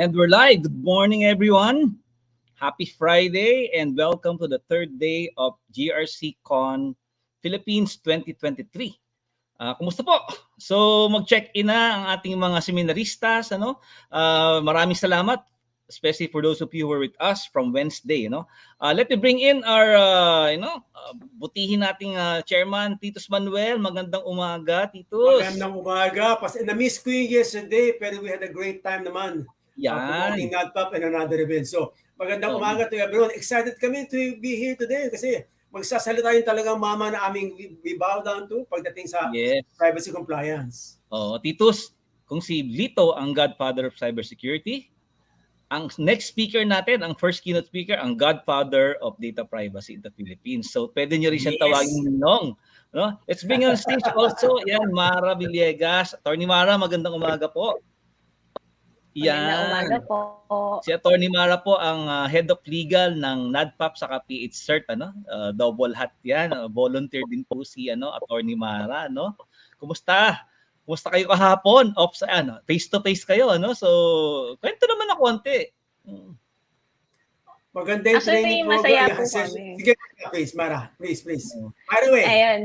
And we're live. Good morning, everyone. Happy Friday and welcome to the third day of GRCCon Philippines 2023. Kumusta po? So mag-check-in na ang ating mga seminaristas. Maraming salamat, especially for those of you who were with us from Wednesday. Let me bring in our, butihin nating chairman, Titus Manuel. Magandang umaga, Titus. Magandang umaga. Na-miss ko yung yesterday, pero we had a great time naman. Promoting NADPOP and another event. So, magandang umaga to everyone. Excited kami to be here today kasi magsasalita yung talagang mama na aming we bow down to pagdating sa privacy compliance. Titus, kung si Lito ang godfather of cybersecurity, ang next speaker natin, ang first keynote speaker, ang godfather of data privacy in the Philippines. So, pwede nyo rin siyang tawagin Nong. No? Let's bring on stage also, Mara Villegas. Attorney Mara, magandang umaga po. Magandang umaga po. Si Attorney Mara po ang head of legal ng NADPOP sa PH-CERT, double hat yan. Volunteer din po si Attorney Mara, Kumusta? Kumusta kayo kahapon? Face to face kayo, So, kwento naman na konti. Maganda yung training program. Masaya po kami. Sige, please, Mara. Please. By the way. Ayan,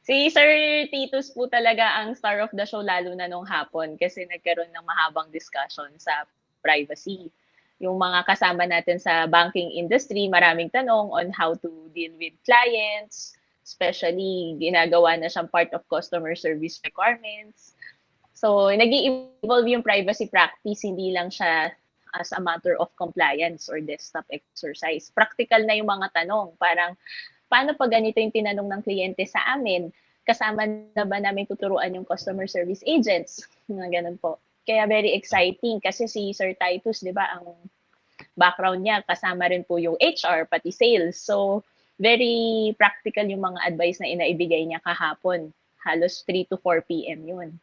si Sir Titus po talaga ang star of the show lalo na nung hapon kasi nagkaroon ng mahabang discussion sa privacy. Yung mga kasama natin sa banking industry, maraming tanong on how to deal with clients, especially ginagawa na siyang part of customer service requirements. So, nag-i-evolve yung privacy practice, hindi lang siya as a matter of compliance or desktop exercise. Practical na yung mga tanong, parang paano pag ganito yung tinanong ng kliyente sa amin? Kasama na ba namin tuturuan yung customer service agents? Ganun po. Kaya very exciting kasi si Sir Titus, di ba, ang background niya, kasama rin po yung HR, pati sales. So, very practical yung mga advice na inaibigay niya kahapon. Halos 3 to 4 p.m. yun.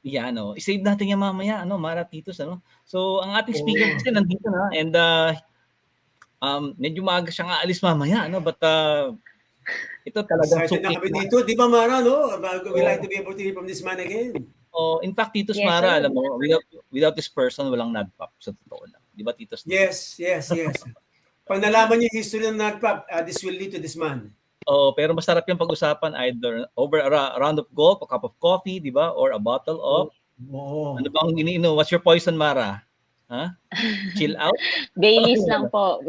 I-save natin yan mamaya, Mara Titus, So, ang ating speaker kasi nandito na and medyo maaga siyang aalis mamaya, but ito talagang excited na kami dito, di ba Mara, We like to be able to hear from this man again. In fact, Titus, Mara, alam mo, without this person, walang NADPOP, sa totoo lang. Di ba, Titus? Yes. Pag nalaman niyo yung history ng NADPOP, this will lead to this man. Pero masarap yung pag-usapan either over a round of golf, a cup of coffee, di ba? Or a bottle of... Ano bang iniinom? What's your poison, Mara? Chill out? Baileys lang po.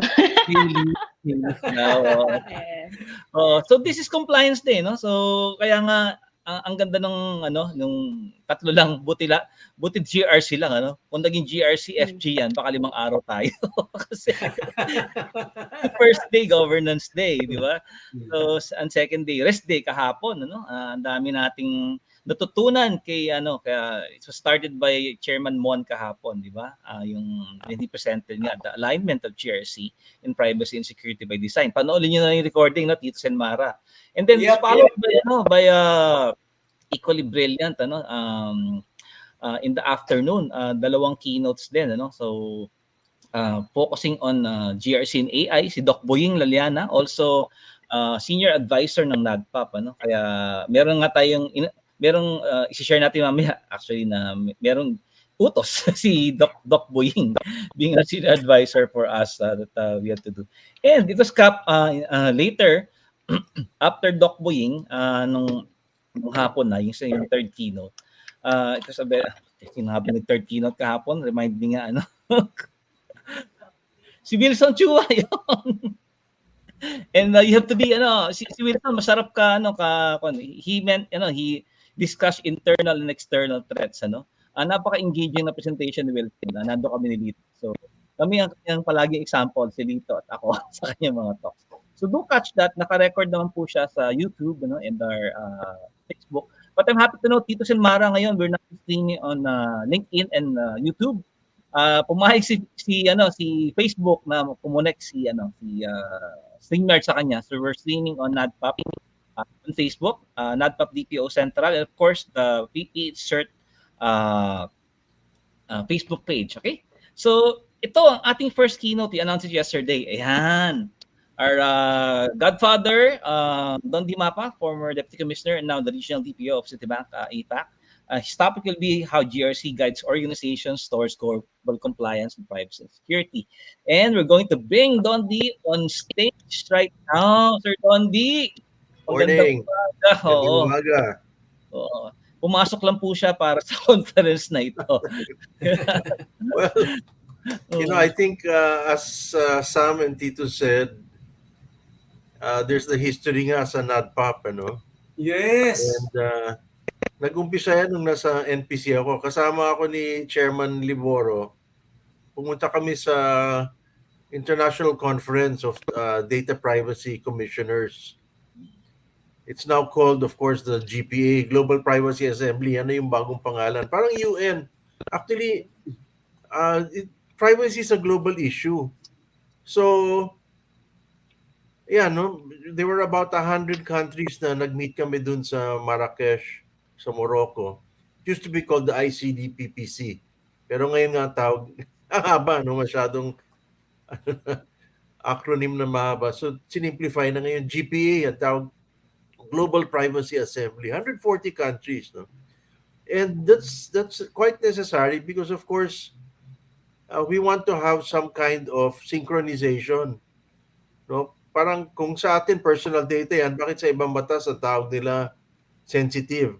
So this is compliance day, So kaya nga ang ganda ng nung tatlo lang buti GRC lang, Kung naging GRC FG yan, baka 5 araw tayo. Kasi first day governance day, di ba? So ang second day rest day kahapon, ang dami nating natutunan kaya it was started by Chairman Mon kahapon, di ba? Yung hindi presented nga the alignment of GRC in privacy and security by design. Panoorin niyo na yung recording, Titus and Mara. And then followed by equally brilliant in the afternoon, dalawang keynotes din, So focusing on GRC and AI, si Doc Boying Laliana, also senior advisor ng NADPOP, Kaya meron nga tayong isi-share natin mamaya actually na merong utos si Doc Boying being a senior advisor for us that we had to do. And it was later after Doc Boying nung hapon na yung third keynote. It was sinabi ng third keynote kahapon, remind me nga si Wilson Chua yun. And you have to be si Wilson masarap ka he meant he discuss internal and external threats, napaka-engaging na presentation ni Wilson. Nando kami ni Lito. So, kami ang palaging example, si Lito at ako sa kanyang mga talks. So, do catch that. Naka-record naman po siya sa YouTube, and our Facebook. But I'm happy to know, Titus and Mara ngayon, we're now streaming on LinkedIn and YouTube. Pumayag si Facebook na kumonek si StreamYard sa kanya. So, we're streaming on NADPOP on Facebook, NADPOP DPO Central, and of course, the PH-CERT Facebook page. Okay? So, ito ang ating first keynote. We announced it yesterday. Ayan. Our godfather, Dondi Mapa, former Deputy Commissioner and now the Regional DPO of Citibank, APAC, His topic will be how GRC guides organizations towards global compliance and privacy and security. And we're going to bring Dondi on stage right now. Sir Dondi, magandang Morning. umaga. Magandang umaga. Oo. Pumasok lang po siya para sa conference na ito. Well, I think as Sam and Tito said, there's the history nga sa NADPOP, ano? Yes. And nag-umpisa yan nung nasa NPC ako. Kasama ako ni Chairman Liboro. Pumunta kami sa International Conference of Data Privacy Commissioners. It's now called, of course, the GPA, Global Privacy Assembly. Ano yung bagong pangalan? Parang UN. Actually, privacy is a global issue. So, yeah, no, there were about 100 countries na nag-meet kami dun sa Marrakesh, sa Morocco. It used to be called the ICDPPC. Pero ngayon nga tawag, haba, no, masyadong acronym na mahaba. So, sinimplify na ngayon. GPA, ang tawag, Global Privacy Assembly. 140 countries, no? And that's quite necessary because, of course, we want to have some kind of synchronization. No? Parang kung sa atin personal data yan, bakit sa ibang batas ang tawag nila sensitive?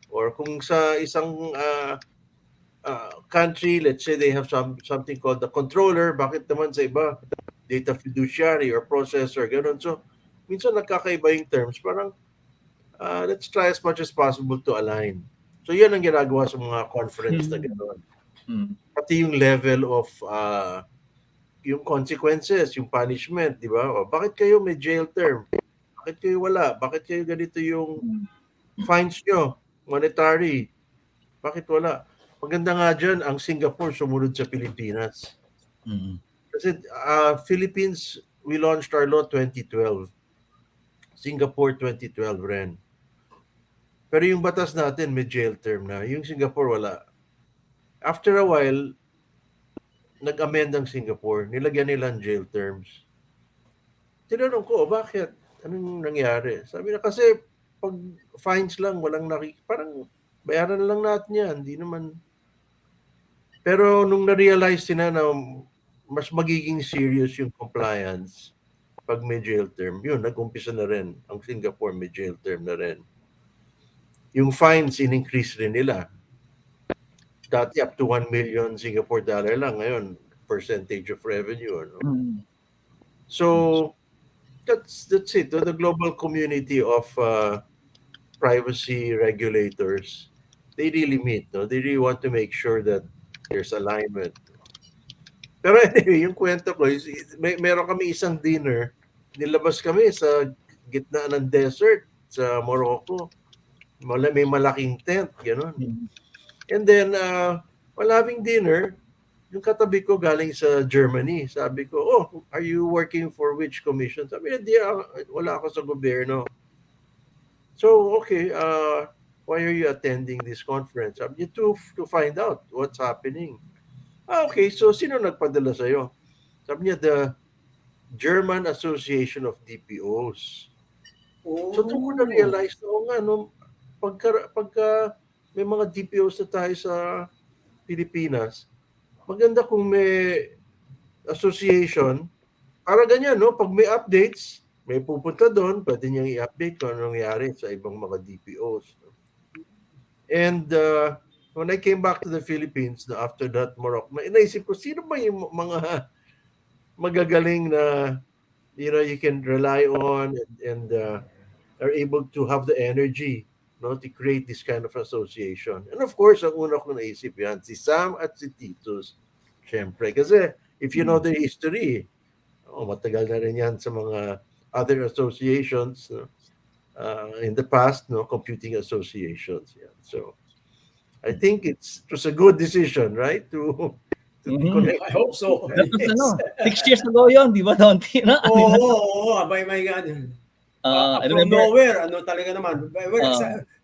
Or kung sa isang country, let's say they have something called the controller, bakit naman sa iba data fiduciary or processor, gano'n. So, minsan nagkakaiba yung terms. Parang let's try as much as possible to align. So, yan ang ginagawa sa mga conference na gano'n. Pati yung level of yung consequences, yung punishment, di ba? O, bakit kayo may jail term? Bakit kayo wala? Bakit kayo ganito yung fines nyo? Monetary. Bakit wala? Maganda nga dyan, ang Singapore sumunod sa Pilipinas. Kasi Philippines, we launched our law 2012. Singapore 2012 rin. Pero yung batas natin may jail term na. Yung Singapore wala. After a while, nag-amend ang Singapore. Nilagyan nila ang jail terms. Tinanong ko, bakit? Anong nangyari? Sabi na kasi pag fines lang, walang parang bayaran lang natin yan. Hindi naman. Pero nung na-realize nila na mas magiging serious yung compliance pag may jail term, yun, nag-umpisa na rin. Ang Singapore may jail term na rin. Yung fines, in-increase rin nila. Dati up to 1 million Singapore dollar lang. Ngayon, percentage of revenue. Ano? So, that's it. The global community of privacy regulators, they really meet. No? They really want to make sure that there's alignment. Pero anyway, yung kwento ko, meron kami isang dinner, nilabas kami sa gitna ng desert sa Morocco. May malaking tent, gano'n. And then, while having dinner, yung katabi ko galing sa Germany. Sabi ko, oh, are you working for which commission? Sabi niya, wala ako sa gobyerno. So, okay, why are you attending this conference? Sabi niya, to find out what's happening. Okay, so sino nagpadala sa'yo? Sabi niya, the German Association of DPOs. So doon ko na-realize na, no, pagka may mga DPOs na tayo sa Pilipinas, maganda kung may association, para ganyan, no? Pag may updates, may pupunta doon, pwede niyang i-update kung ano nangyari sa ibang mga DPOs. No? And when I came back to the Philippines after that Morocco, naisip ko, sino ba yung mga magagaling na you can rely on and are able to have the energy, no, to create this kind of association. And of course, ang una ko naisip yan, si Sam at si Titus. Siyempre, kasi if you know the history, matagal na rin yan sa mga other associations, no? In the past, no, computing associations. Yeah. So, I think it was a good decision, right? To connect. I hope so. Yes. 6 years ago yun, di ba, Dondi? Oo, abay my God. From nowhere, talaga naman.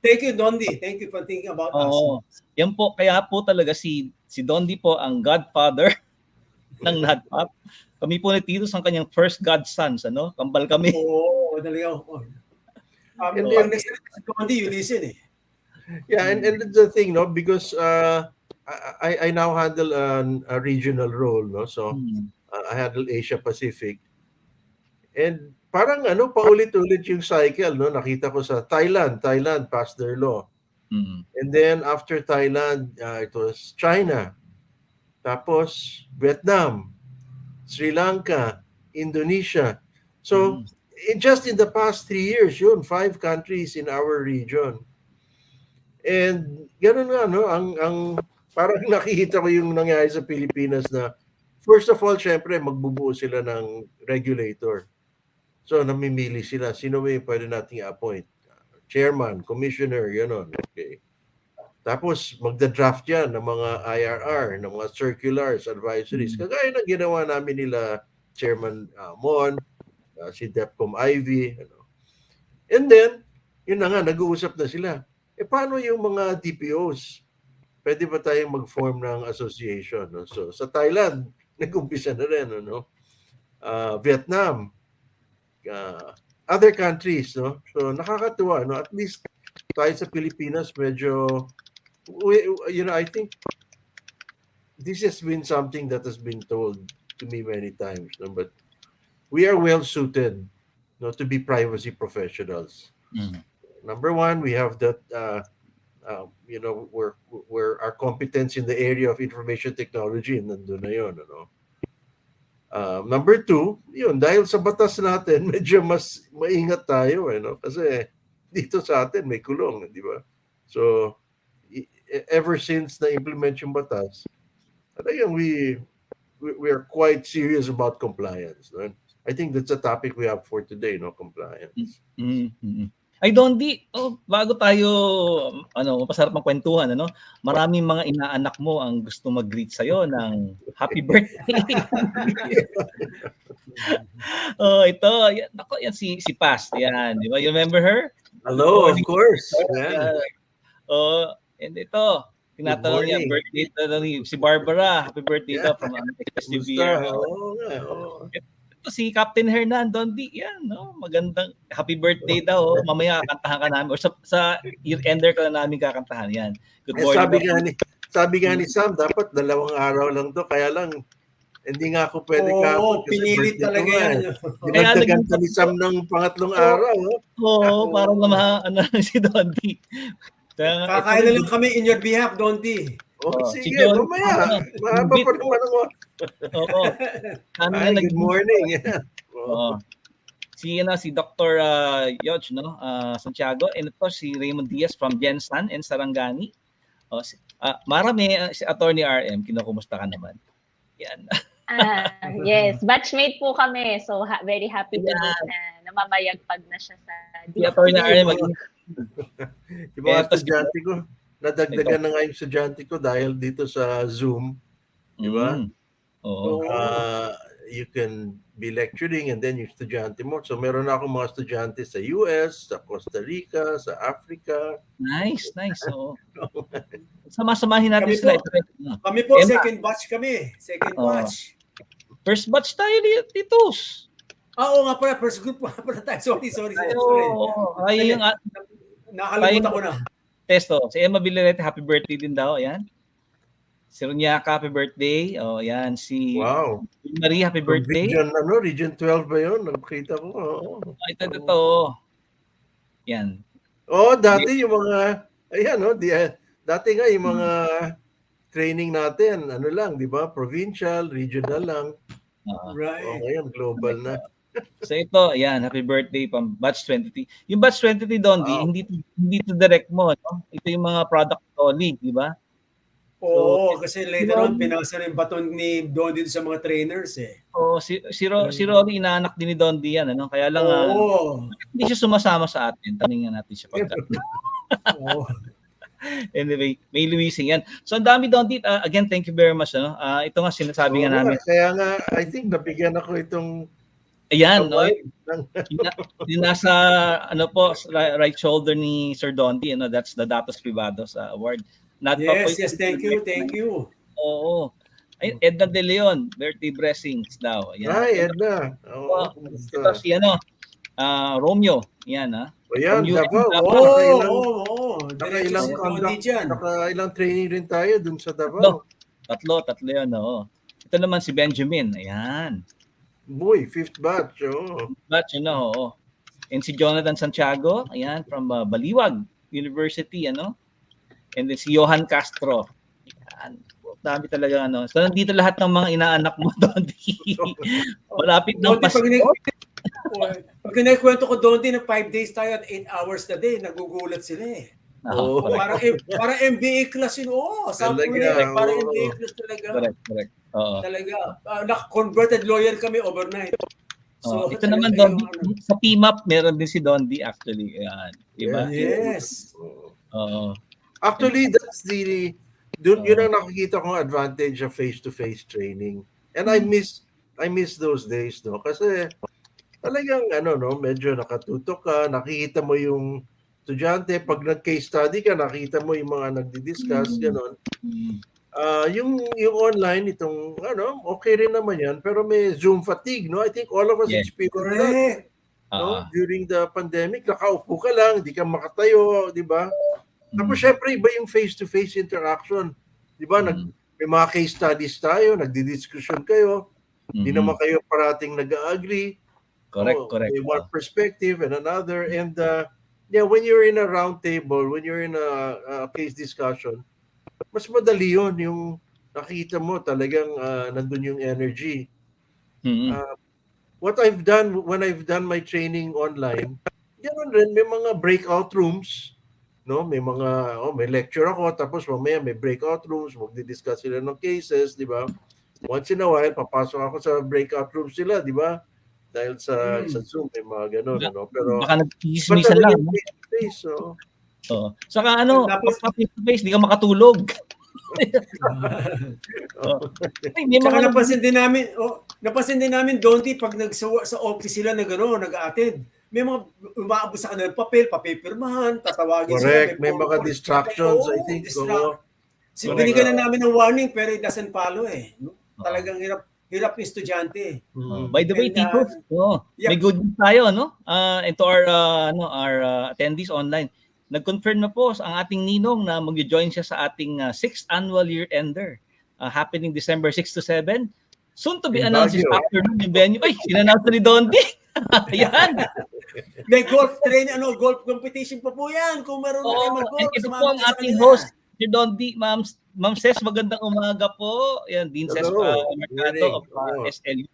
Thank you, Dondi. Thank you for thinking about us. Yan po, kaya po talaga si Dondi po ang godfather ng NADPOP. Kami po ni Titus ang kanyang first godsons, ano? Kambal kami. Oo, talaga. Pag nagsalita si Dondi, you listen eh. Yeah, and that's the thing, no, because I now handle a regional role, no, so I handle Asia Pacific, and parang ano, paulit-ulit yung cycle, no, nakita ko sa Thailand passed their law, and then after Thailand, it was China, tapos Vietnam, Sri Lanka, Indonesia. So just in the past 3 years, yun, 5 countries in our region. And gano'n nga, no, ang parang nakikita ko yung nangyari sa Pilipinas na first of all, syempre, magbubuo sila ng regulator. So, namimili sila. Sino ba yung pwede nating appoint? Chairman, commissioner, gano'n. Okay. Tapos, magda-draft yan ng mga IRR, ng mga circulars, advisories. Kagaya ng ginawa namin nila Chairman Mon, si DEPCOM Ivy. Ano. And then, yun na nga, nag-uusap na sila. Paano yung mga DPOs? Pwede ba tayong mag-form ng association? No? So, sa Thailand, nag-umpisa na rin. No? Vietnam, other countries. No? So, nakakatuwa. No? At least, tayo sa Pilipinas, medyo, I think this has been something that has been told to me many times. No? But we are well-suited, no, to be privacy professionals. Number one, we have that, where our competence in the area of information technology, nandun na yun, ano. Number two, yun, dahil sa batas natin, medyo mas maingat tayo, no? Kasi dito sa atin may kulong, di ba? So, ever since na-implement yung batas, talagang we are quite serious about compliance. No? I think that's a topic we have for today, no, compliance. Ay, Dondi, bago tayo mapasarap ang kwentuhan, ano? Maraming mga inaanak mo ang gusto mag-greet sa'yo ng happy birthday. Ito, yan si Past, yan, di ba? You remember her? Hello, of course. And ito, tinatanong niya, birthday si Barbara, happy birthday daw from SDBR. Ito si Captain Hernan, Dondi, yan, no? Magandang happy birthday daw. Mamaya kantahan ka namin or sa year-ender ka na namin kakantahan yan. Good morning. Sabi nga ni Sam, dapat 2 araw lang to, kaya lang hindi nga ako pwede Oo, pinilit talaga yan. Dinagdagan pa ni Sam ng 3 araw. Oo, parang si Dondi. Kakain na lang kami in your behalf, Dondi. Sige, mamaya. Mahaba pa naman ako. Oo. Hi, good morning. Si Dr. Yoj, no? Santiago, and ito si Raymond Diaz from Jensan and Sarangani. Marami si Attorney RM, kinukumusta ka naman? Yan. Yes, batchmate po kami. So very happy to na namamayagpag na siya sa si Attorney RM. Yung mga estudyante ko, nadagdagan na nga yung estudyante ko dahil dito sa Zoom. Di ba? You can be lecturing and then yung estudyante mo. So meron na akong mga estudyante sa US, sa Costa Rica, sa Africa. Nice. Oo. Sama-samahin natin sila. Kami po, second batch kami. Second batch. First batch tayo dito. Oo nga pala, first group nga pala tayo. Sorry. Nakalimutan ko na. Testo. Si Emma Villarete, happy birthday din daw. Ayan. Si Runyaka, happy birthday. Yan. Si Marie, happy birthday. Region 12 ba yun? Nakita ko. Ito. Yan. Dati yung mga, dati nga yung mga training natin, di ba? Provincial, regional lang. Right. Ngayon, global na. So ito, ayan, happy birthday pang batch 23. Yung batch 23, Dondi, hindi to direct mo, no? Ito yung mga product only, di ba? Kasi later on, pinasa rin baton ni Dondi sa mga trainers eh. Si Rory, inaanak din ni Dondi yan, ano? Kaya lang, hindi siya sumasama sa atin. Tanungin natin siya pagka. Anyway, may Luising yan. So, ang dami, Dondi. Again, thank you very much. Ano? Ito nga, sinasabi nga namin. Kaya nga, I think nabigyan ako itong ayan, no? Yung nasa, right shoulder ni Sir Dondi, that's the Datos Privados Award. Yes, thank you. Oo. Ay, Edna De Leon, birthday blessings daw. Ayan. Hi, Edna. Ito si Romeo. Yan, ha? Ayan, Davao. Diretso si Dondi dyan. Nakailang training rin tayo dun sa Davao. Tatlo yan, oo. Ito naman si Benjamin, ayan. Boy, 5th batch, oh. Batch, oo. And si Jonathan Santiago, ayan, from Baliwag University, ano. And then si Johan Castro. Ayan. Dami talaga, ano. So, nandito lahat ng mga inaanak mo, Dondi. Malapit ng Pasko. Pag kinikwento ko Dondi na 5 days tayo at 8 hours na day, nagugulat sila eh. Oh. Para MBA class yun. Sample na para MBA class talaga. Correct. Oo. Talaga. Converted lawyer kami overnight. So, ito naman Dondi, sa PMAP meron din si Dondi actually. Ayan. Diba? Yes. Oo. Actually, that's yun ang nakikita kong advantage of face-to-face training. And I miss those days, no? Kasi talagang medyo nakatutok ka, nakikita mo yung estudyante, pag nag-case study ka, nakita mo yung mga nagdi-discuss, gano'n. Yung online, itong, okay rin naman yan, pero may Zoom fatigue, no? I think all of us experienced that. No? During the pandemic, nakaupo ka lang, hindi ka makatayo, di ba? Tapos syempre, iba yung face-to-face interaction. Di ba? May mga case studies tayo, nagdi-discussion kayo, hindi naman kayo parating nag-agree. Correct. May one perspective and another, and when you're in a round table, when you're in a case discussion, mas madali yun, yung nakita mo talagang nandun yung energy. What I've done when I've done my training online, ganoon rin, may mga breakout rooms, no? May mga may lecture ako, tapos mamaya may breakout rooms, magdi-discuss sila ng cases, di ba? Once in a while, papasok ako sa breakout rooms sila, di ba? Dahil sa Zoom, may mga gano'n, pero baka nag-chismisan lang, no? Face, so. Saka face-to-face, di ka makatulog. Saka napansin din namin, Dondi, pag sa office sila na gano'n, nag-a-attend, may mga umaabot sa kanila papel-pirmahan, tatawagin sila. Correct, may mga distractions, I think. Binigyan na namin ng warning, pero it doesn't follow eh. Talagang hirap yung estudyante. By the way, Tito, may good news tayo, no? And to our attendees online, nag-confirm na po ang ating ninong na mag-join siya sa ating 6th annual year-ender happening December 6 to 7. Soon to be announced this afternoon yung venue. Ay, sinannounce na ni Dondi. Ayan. May golf golf competition pa po yan. Kung meron na kayo mag-golf. Ito po ang ating host, si Dondi, Ma'am Ses, magandang umaga po. Yan, Dean Ses Mercado of SLU.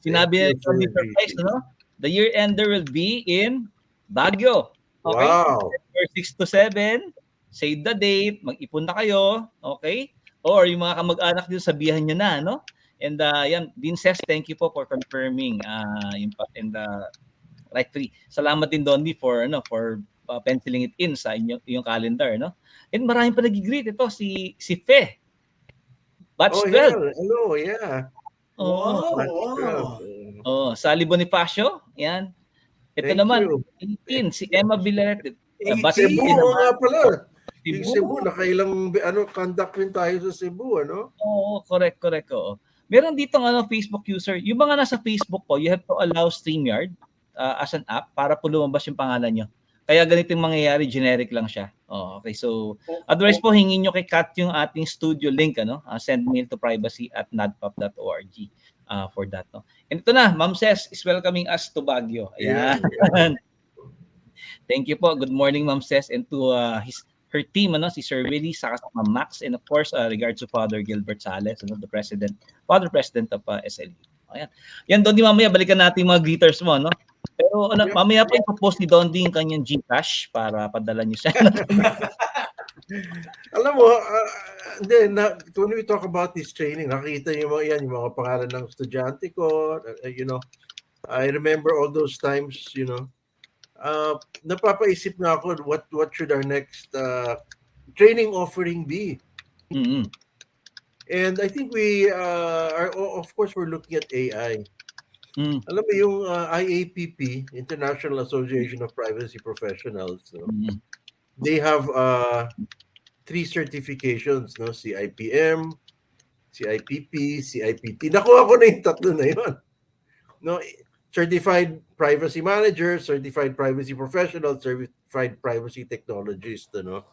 Sinabi niya yung surprise, no? The year-ender will be in Baguio. Okay? Wow. December 6 to 7. Save the date. Mag-ipon na kayo. Okay? Or yung mga kamag-anak din, sabihan nyo na, no? And yan, Dean Ses, thank you po for confirming rightfully. Salamat din, Dondi, for penciling it in sa yung calendar, no? And maraming pa nag-greet. Ito, si Fe. Batch 12. Yeah. Hello, yeah. Sally Bonifacio. Yan. Ito naman, 18, si Emma Villarete. Cebu nga pala. Cebu, nakailang conduct rin tayo sa Cebu, ano? Oo, correct. Oo. Meron dito Facebook user. Yung mga nasa Facebook po, you have to allow StreamYard as an app para po lumabas yung pangalan nyo. Kaya ganito yung mangyayari, generic lang siya. Okay, so otherwise po, hingin nyo kay Kat yung ating studio link, send mail to privacy@nadpop.org for that. No? And ito na, Ma'am Ses is welcoming us to Baguio. Ayan. Thank you po. Good morning, Ma'am Ses, and to her team, si Sir Willie, saka sa Ma'am Max, and of course, regards to Father Gilbert Sales, the Father President of SLU. Ayan. Yan, Dondi, mamaya balikan natin yung mga greeters mo, no? Pero mamaya pa ipopost ni Dondi yung kanyang GCash para padala niyo siya. Alam mo, when we talk about this training, nakita niyo yung mga pangalan ng estudyante ko, I remember all those times, napapaisip na ako, what should our next training offering be? Mm-hmm. And I think we of course, we're looking at AI. Alam mo yung IAPP, International Association of Privacy Professionals, they have 3 certifications, no? CIPM, CIPP, CIPT. Nakuha ko na yung 3 na yun. No? Certified Privacy Manager, Certified Privacy Professional, Certified Privacy Technologist, no?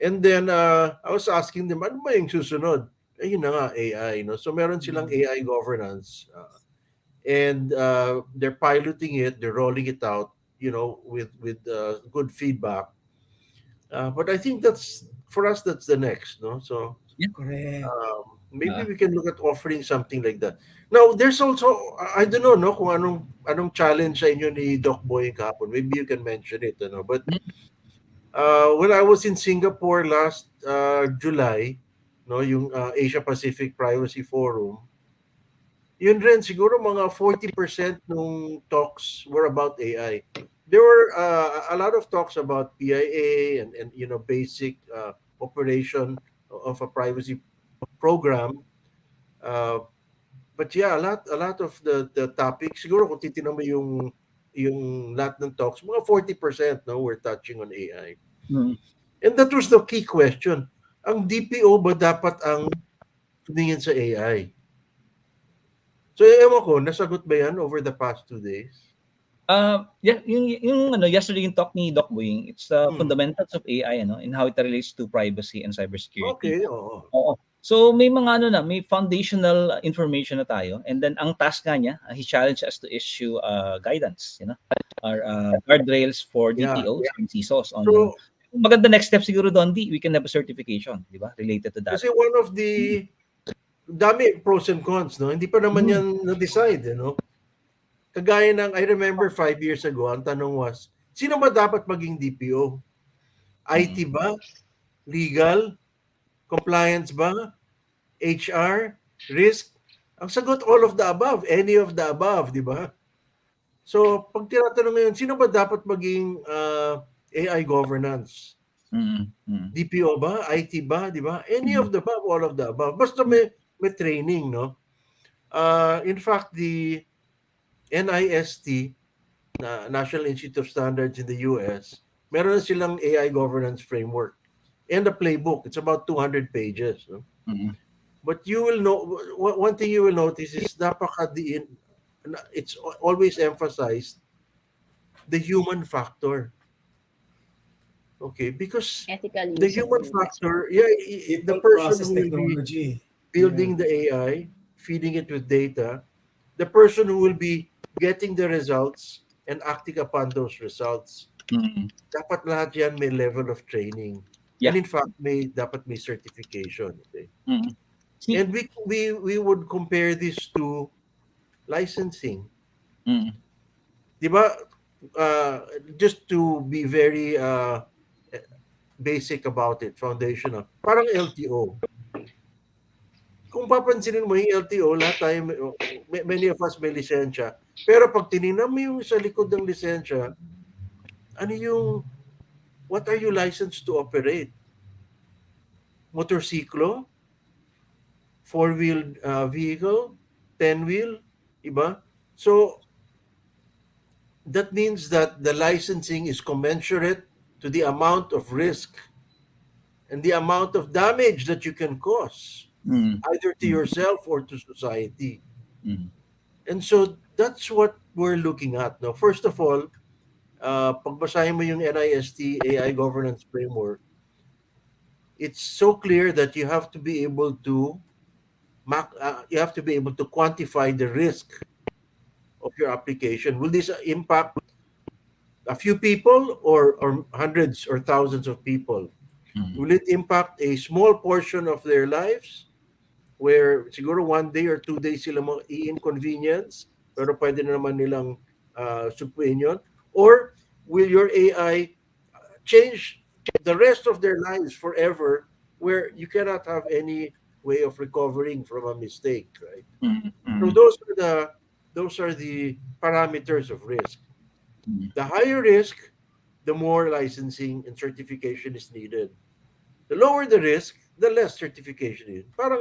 And then I was asking them, ano ba yung susunod? Ayun na nga, AI. No? So meron silang AI governance. And they're piloting it, they're rolling it out, with good feedback. But I think that's, for us, that's the next, no? So Correct. maybe we can look at offering something like that. Now, there's also, I don't know, no, kung anong challenge sa inyo ni Doc Boy kahapon. Maybe you can mention it, but when I was in Singapore last July, no, yung Asia Pacific Privacy Forum, yun rin, siguro mga 40% nung talks were about AI. There were a lot of talks about PIA and basic operation of a privacy program. But yeah, a lot of the topics, siguro kung titignan mo yung lahat ng talks, mga 40% no, were touching on AI. And that was the key question. Ang DPO ba dapat ang tumingin sa AI? So, ewan ko, nasagot ba yan over the past 2 days? Yeah, yung yesterday yung talk ni Doc Boying, it's fundamentals of AI and how it relates to privacy and cybersecurity. Okay, oo. Oo. So may mga may foundational information na tayo, and then ang task nga niya, he challenged us to issue guidance, or guardrails for DPOs and CISOs on So, maganda next step siguro Dondi, we can have a certification, di ba? Related to that. kasi one of the dami pros and cons, no? Hindi pa naman yan na-decide, Kagaya ng, I remember 5 years ago, ang tanong was, sino ba dapat maging DPO? IT ba? Legal? Compliance ba? HR? Risk? Ang sagot, all of the above. Any of the above, di ba? So, pag tinatanong ngayon, sino ba dapat maging AI governance? DPO ba? IT ba? Di ba? Any of the above, all of the above. Basta may training, no? In fact, the NIST, National Institute of Standards in the US, meron na silang AI governance framework and a playbook. It's about 200 pages. No? But you will know, one thing you will notice is it's always emphasized the human factor. Okay, because the human factor, the person who will be building the AI, feeding it with data, the person who will be getting the results and acting upon those results. Dapat lahat yan may level of training. And in fact, dapat may certification. Okay? And we would compare this to licensing. Di ba? Just to be very basic about it, foundational. Parang LTO. Kung papansinin mo yung LTO, lahat tayo, many of us may lisensya. Pero pag tinignan mo yung sa likod ng lisensya, what are you licensed to operate? Motorsiklo? Four-wheel vehicle? 10-wheel? Iba? So, that means that the licensing is commensurate to the amount of risk and the amount of damage that you can cause, either to yourself or to society. And so that's what we're looking at. Now, first of all, pagbasahin mo yung NIST AI governance framework, it's so clear that you have to be able to quantify the risk of your application. Will this impact a few people or hundreds or thousands of people? Will it impact a small portion of their lives where siguro 1 day or 2 days sila i-inconvenience pero pwede na naman nilang supuin yun? Or will your AI change the rest of their lives forever where you cannot have any way of recovering from a mistake, right? So those are the parameters of risk. The higher risk, the more licensing and certification is needed. The lower the risk, the less certification is. Parang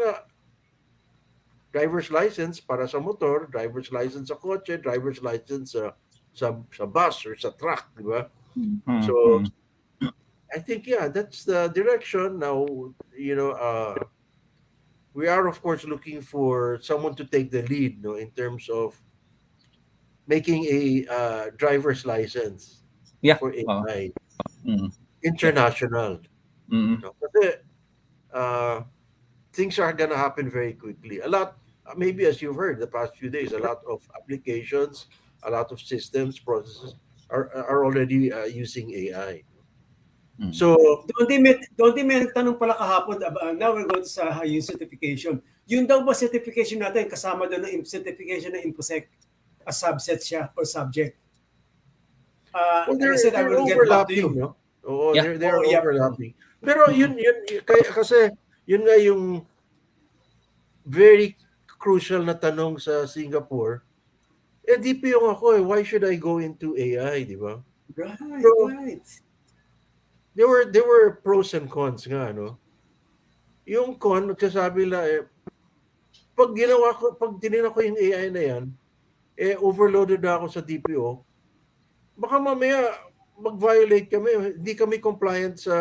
driver's license para sa motor, driver's license sa kotse, driver's license sa bus or sa truck, di ba? So, I think, that's the direction. Now, we are, of course, looking for someone to take the lead, in terms of making a driver's license for AI. International. No? Kasi things are gonna happen very quickly. A lot, maybe as you've heard the past few days, a lot of applications, a lot of systems, processes are already using AI. So, Don't may nagtanong pala kahapon, now we're going sa yung certification. Yun daw ba certification natin, kasama doon ng certification ng InfoSec, a subset siya or subject? well, And I said I they're will get back to overlapping, you. no? Oo, Yeah. they're Yeah. overlapping. Pero kasi yun nga yung very crucial na tanong sa Singapore. DPO ako why should I go into AI, di ba? Right, So, right. There were pros and cons nga, no? Yung con, nagsasabi la pag tinignan ko yung AI na yan, overloaded na ako sa DPO, baka mamaya mag-violate kami, hindi kami compliant sa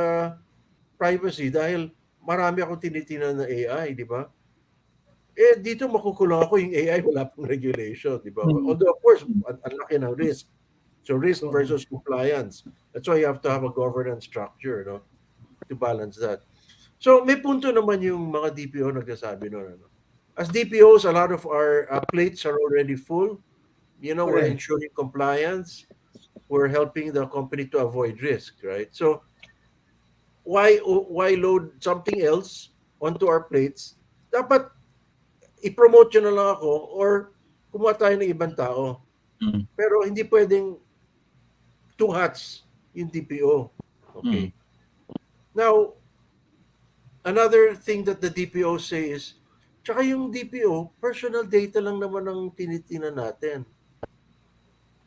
privacy dahil marami akong tinitingnan na AI, di ba? Dito makukulong ako yung AI, wala pang regulation, di ba? Although of course, ang laki ng risk. So risk versus compliance. That's why you have to have a governance structure, no? To balance that. So may punto naman yung mga DPO nagsasabi noon. As DPOs, a lot of our plates are already full. You know, we're Correct. ensuring compliance. We're helping the company to avoid risk, right? So why load something else onto our plates? Dapat i-promote yun na lang ako or kumuha tayo ng ibang tao. Pero hindi pwedeng two hats yung DPO. Okay. Now, another thing that the DPO say is, tsaka yung DPO, personal data lang naman ang tinitingnan natin.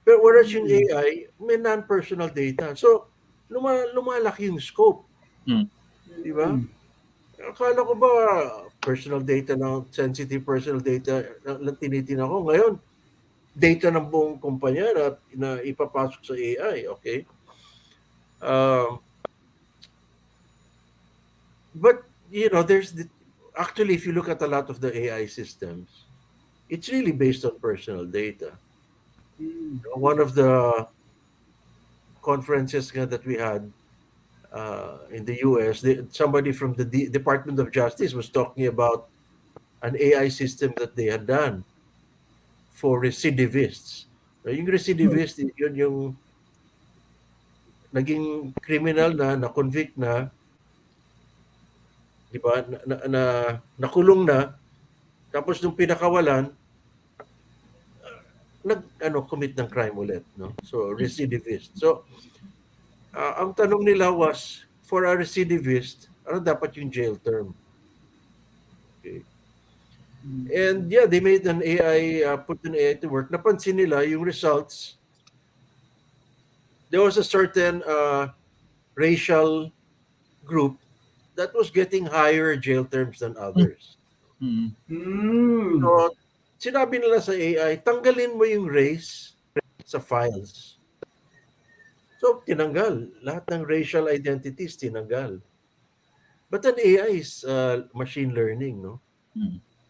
Pero whereas yung AI, may non-personal data. So, lumalaki yung scope. Di ba? Akala ko ba personal data lang, sensitive personal data lang tinitingnan ko. Ngayon, data ng buong kumpanya na ipapasok sa AI, okay? But, you know, actually, if you look at a lot of the AI systems, it's really based on personal data. One of the conferences that we had in the US, somebody from the Department of Justice was talking about an AI system that they had done for recidivists. Yung recidivist, yun yung naging criminal na-convict na, di ba, nakulong na, tapos nung pinakawalan, commit ng crime ulit, no? So, recidivist. So, ang tanong nila was, for a recidivist, ano dapat yung jail term? Okay. And yeah, they made an AI, put an AI to work. Napansin nila yung results. There was a certain racial group that was getting higher jail terms than others. So, sinabi nila sa AI, tanggalin mo yung race sa files. So, tinanggal. Lahat ng racial identities, tinanggal. But an AI is machine learning, no?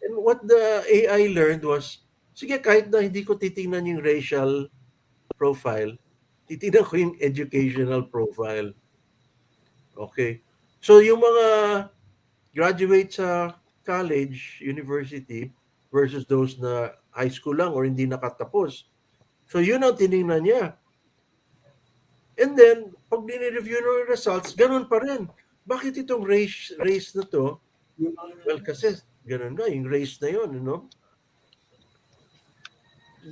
And what the AI learned was, sige, kahit na hindi ko titingnan yung racial profile, titingnan ko yung educational profile. Okay. So, yung mga graduate sa college, university, versus those na high school lang or hindi nakatapos. So, yun ang tiningnan niya. And then, pag dinireview ng results, ganun pa rin. Bakit itong race na to? Well, kasi ganun nga, yung race na yun, you know?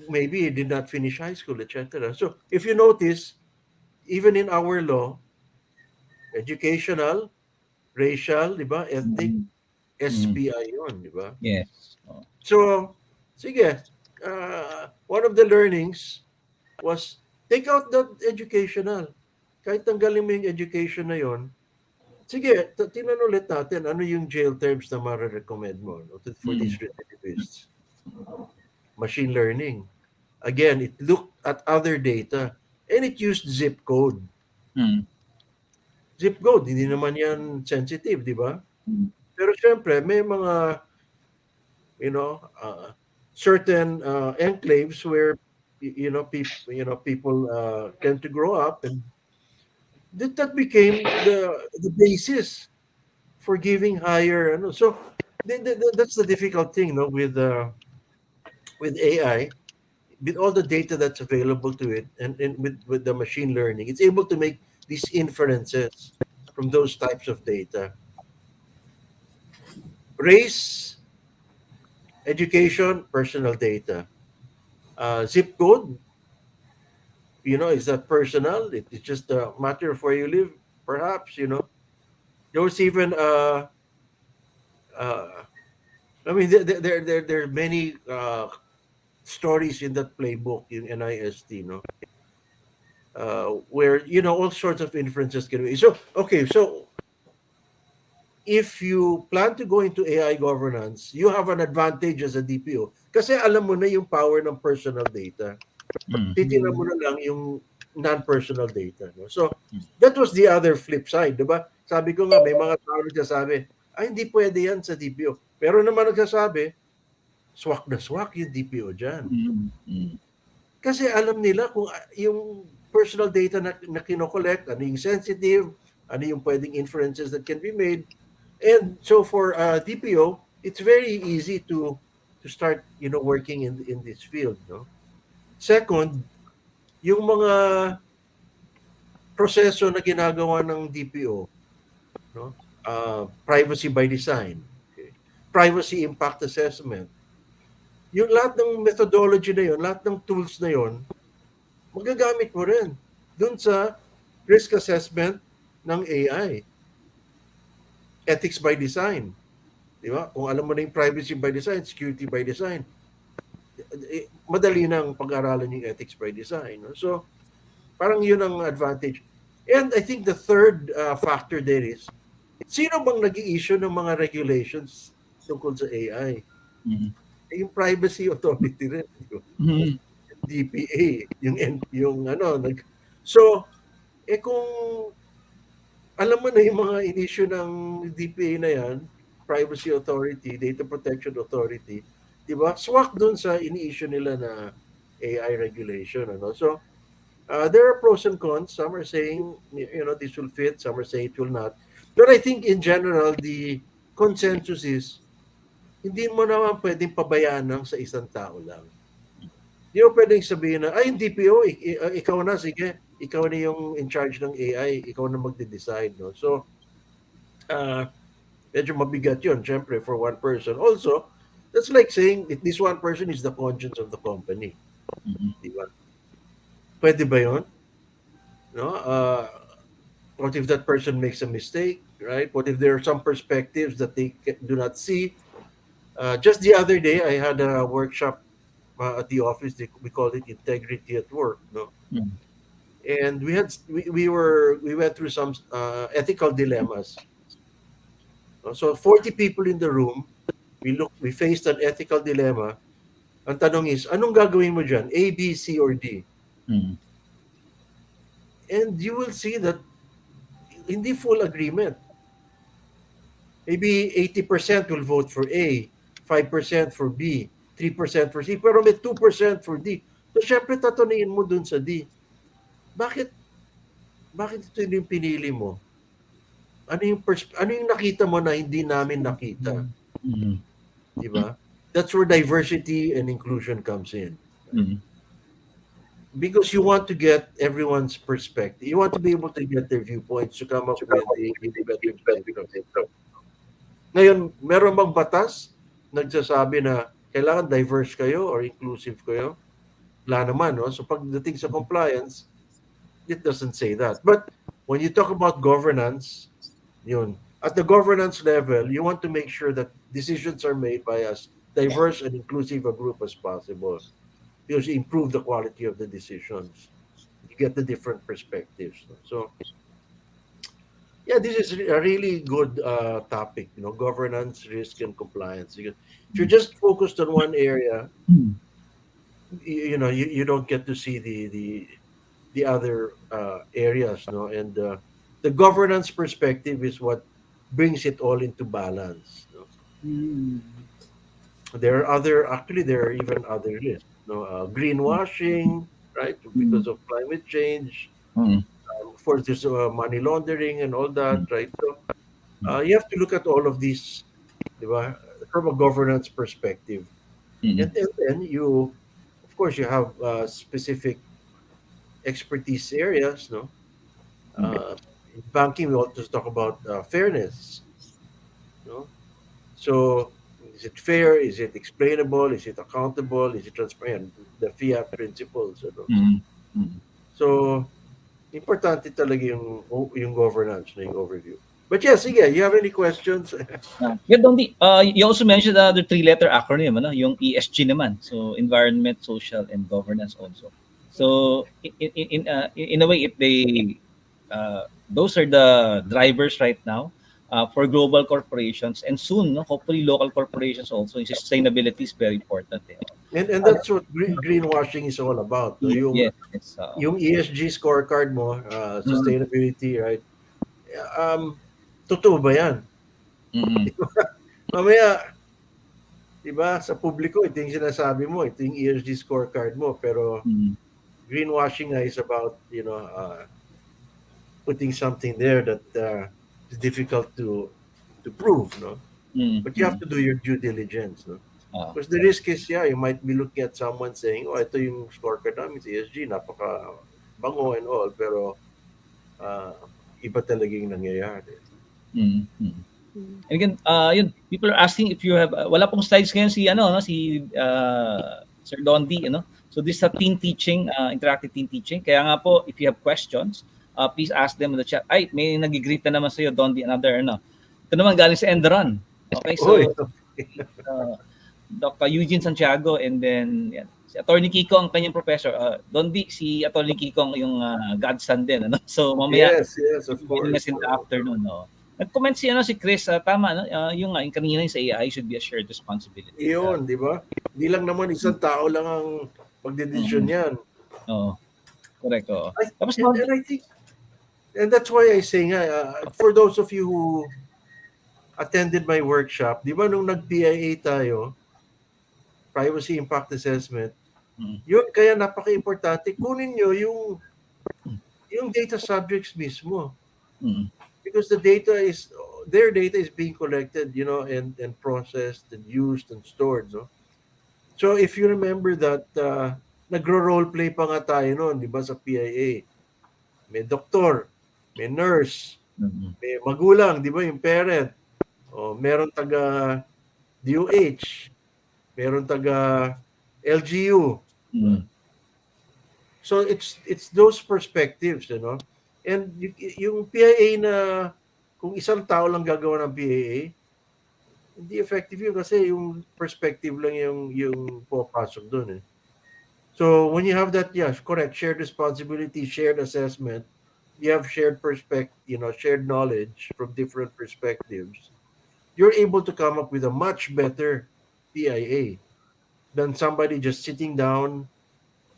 Maybe he did not finish high school, etc. So, if you notice, even in our law, educational, racial, di ba? Ethnic, SPI yun, di ba? Yes. So, sige, one of the learnings was take out that educational. Kahit tanggalin mo yung education na yon, sige, tingnan ulit natin ano yung jail terms na mare-recommend mo for these recidivists. Machine learning. Again, it looked at other data and it used zip code. Zip code, hindi naman yan sensitive, di ba? Pero syempre, may mga, certain enclaves where, people tend to grow up and that became the basis for giving higher. So that's the difficult thing, no, with AI, with all the data that's available to it, and with the machine learning, it's able to make these inferences from those types of data. Race, education, personal data. Zip code, is that personal? It's just a matter of where you live, perhaps. There was even uh, I mean, there are many stories in that playbook in NIST, where all sorts of inferences can be. So okay, so if you plan to go into AI governance, you have an advantage as a DPO kasi alam mo na yung power ng personal data. Titingnan mo na lang yung non-personal data. No? So, that was the other flip side, di ba? Sabi ko nga, may mga tao nagsasabi, ay, hindi pwede yan sa DPO. Pero naman nagsasabi, swak na swak yung DPO dyan. Kasi alam nila kung yung personal data na kinokollect, ano yung sensitive, ano yung pwedeng inferences that can be made. And so for DPO, it's very easy to start, working in this field. No? Second, yung mga proseso na ginagawa ng DPO, no? Privacy by design, okay? Privacy impact assessment. Yung lahat ng methodology na yon, lahat ng tools na yon, magagamit mo rin dun sa risk assessment ng AI. Ethics by design. Di ba? Kung alam mo na yung privacy by design, security by design, madali nang pag-aralan yung ethics by design. No? So, parang yun ang advantage. And I think the third factor there is, sino bang nag-i-issue ng mga regulations tungkol sa AI? Yung privacy authority rin. DPA, So, kung alam mo na yung mga in-issue ng DPA na yan, Privacy Authority, Data Protection Authority, di ba? Swak dun sa ini-issue nila na AI regulation. So, there are pros and cons. Some are saying, this will fit. Some are saying it will not. But I think in general, the consensus is, hindi mo naman pwedeng pabayaan lang sa isang tao lang. Hindi mo pwedeng sabihin na, ay, yung DPO, ikaw na, sige. Ikaw na yung in charge ng AI. Ikaw na magde-decide. No? So, medyo mabigat yun, syempre, for one person. Also, that's like saying this one person is the conscience of the company. Di ba? Pwede ba yun? No? What if that person makes a mistake, right? What if there are some perspectives that they do not see? Just the other day, I had a workshop at the office. We called it Integrity at Work. No? And we went through some ethical dilemmas. So 40 people in the room, we faced an ethical dilemma. Ang tanong is, anong gagawin mo dyan? A, B, C, or D? And you will see that hindi full agreement. Maybe 80% will vote for A, 5% for B, 3% for C, pero may 2% for D. So, syempre, tatanungin mo dun sa D. Bakit ito yung pinili mo? Ano yung nakita mo na hindi namin nakita? Diba? That's where diversity and inclusion comes in. Because you want to get everyone's perspective. You want to be able to get their viewpoints to come up with a better perspective. Ngayon, meron bang batas nagsasabi na kailangan diverse kayo or inclusive kayo? Wala naman, no? So pagdating sa compliance, it doesn't say that. But when you talk about governance, at the governance level, you want to make sure that decisions are made by as diverse and inclusive a group as possible. Because you improve the quality of the decisions. You get the different perspectives. So, yeah, this is a really good topic, governance, risk, and compliance. Because if you're just focused on one area, you don't get to see the other areas, and the governance perspective is what brings it all into balance. There are even other risks. Greenwashing, right? Because of climate change, Of course, there's money laundering and all that, right? So you have to look at all of these, di ba, from a governance perspective. And then you, of course, you have specific expertise areas, no? In banking, we also talk about fairness, no? So, is it fair? Is it explainable? Is it accountable? Is it transparent? The fiat principles, ano? So, importante talaga yung governance, yung overview. But yeah, sige, you have any questions? Yeah, Dondi, you also mentioned the three-letter acronym, ano? Yung ESG naman. So, environment, social, and governance also. So, in a way, if they, those are the drivers right now for global corporations, and soon, no, hopefully local corporations also. Sustainability is very important. And that's what greenwashing is all about. No? Yes, Yung ESG scorecard mo, sustainability, right? Totoo ba yan? Mamaya, di ba, sa publiko, ito yung sinasabi mo, ito yung ESG scorecard mo, pero greenwashing is about, putting something there that is difficult to prove, no? But you have to do your due diligence, no? Because the risk is, you might be looking at someone saying, oh, ito yung scorecard namin sa ESG, napaka bango and all, pero iba talaga yung nangyayari. And again, yun, people are asking if you have, wala pong slides ngayon si Sir Dondi, So this is a team teaching, interactive team teaching. Kaya nga po, if you have questions, please ask them in the chat. Ay, may nag-greet na naman sa'yo, Dondi, another, Ito naman galing sa Enderon. Okay, so, Dr. Eugene Santiago, and then, yan, si Attorney Kiko ang kanyang professor. Dondi, si Attorney Kiko ang yung godson din, So, mamaya, yes, of course. In the afternoon, Nag-comment si Chris, tama, yung kanina yung sa AI should be a shared responsibility. Iyon, di ba? Hindi lang naman isang tao lang ang magdedesisyon yan. Oo. Correct, oo. Tapos, and I think, and that's why I say nga, for those of you who attended my workshop, di ba nung nag-PIA tayo, Privacy Impact Assessment, yun kaya napaka-importante, kunin nyo yung data subjects mismo. Because their data is being collected, and processed and used and stored, no? So if you remember that, nagro-role play pa nga tayo noon, di ba, sa PIA. May doktor, may nurse, may magulang, di ba, yung parent. O meron taga DOH, meron taga LGU. So it's those perspectives, And yung PIA na kung isang tao lang gagawa ng PIA, hindi effective yun kasi yung perspective lang yung pupasok doon eh. So when you have that, correct, shared responsibility, shared assessment, you have shared perspective, shared knowledge from different perspectives, you're able to come up with a much better PIA than somebody just sitting down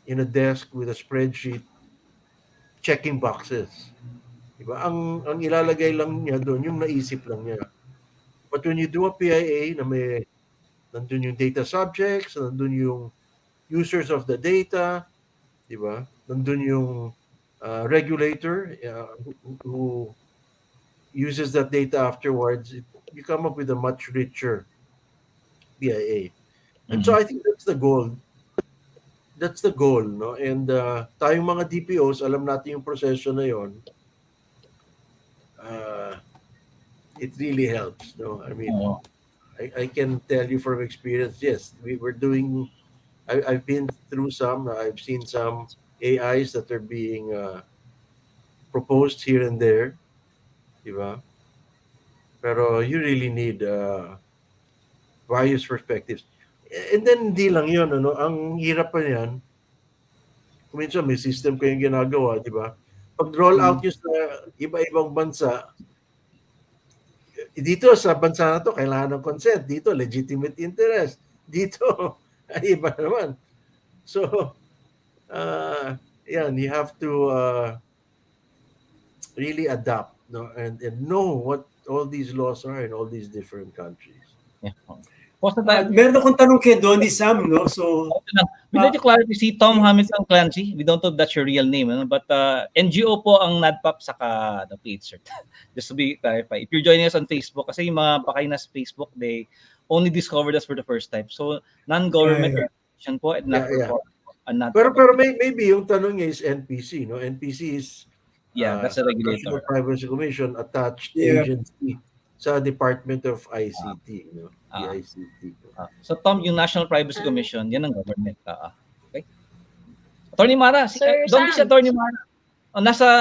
in a desk with a spreadsheet checking boxes. Diba? Ang ilalagay lang niya doon, yung naisip lang niya. But when you do a PIA na nandun yung data subjects, nandun yung users of the data, diba? Nandun yung regulator who uses that data afterwards, you come up with a much richer PIA. And so I think that's the goal. That's the goal, no? And tayong mga DPOs, alam natin yung proseso na yon. It really helps, no? I mean, I can tell you from experience, yes, we were doing, I've been through some, I've seen some AIs that are being proposed here and there, diba? Pero you really need various perspectives. And then, hindi lang yun, ang hirap pa yan, kung minsan may system kayong ginagawa, diba? Pag roll out nyo sa iba-ibang bansa, dito sa bansa na to, kailangan ng consent. Dito, legitimate interest. Dito, ay iba naman. So, you have to really adapt, no? And know what all these laws are in all these different countries. Yeah. Post na tayo. Meron akong tanong kay Dondi Sam, no? So, we need to clarify si Tom Hamilton Clancy. We don't know if that's your real name, no? But NGO po ang NADPOP saka the PH-CERT. Just to be clarified. If you're joining us on Facebook, kasi yung mga pakay na sa Facebook, they only discovered us for the first time. So, non-government organization po and not for Pero maybe yung tanong niya is NPC, no? NPC is that's a regulator. National Privacy Commission attached agency sa Department of ICT, no? DICT. So Tom, yung National Privacy Commission, yan ang government. Okay. Attorney Mara, Dondi si Attorney Mara.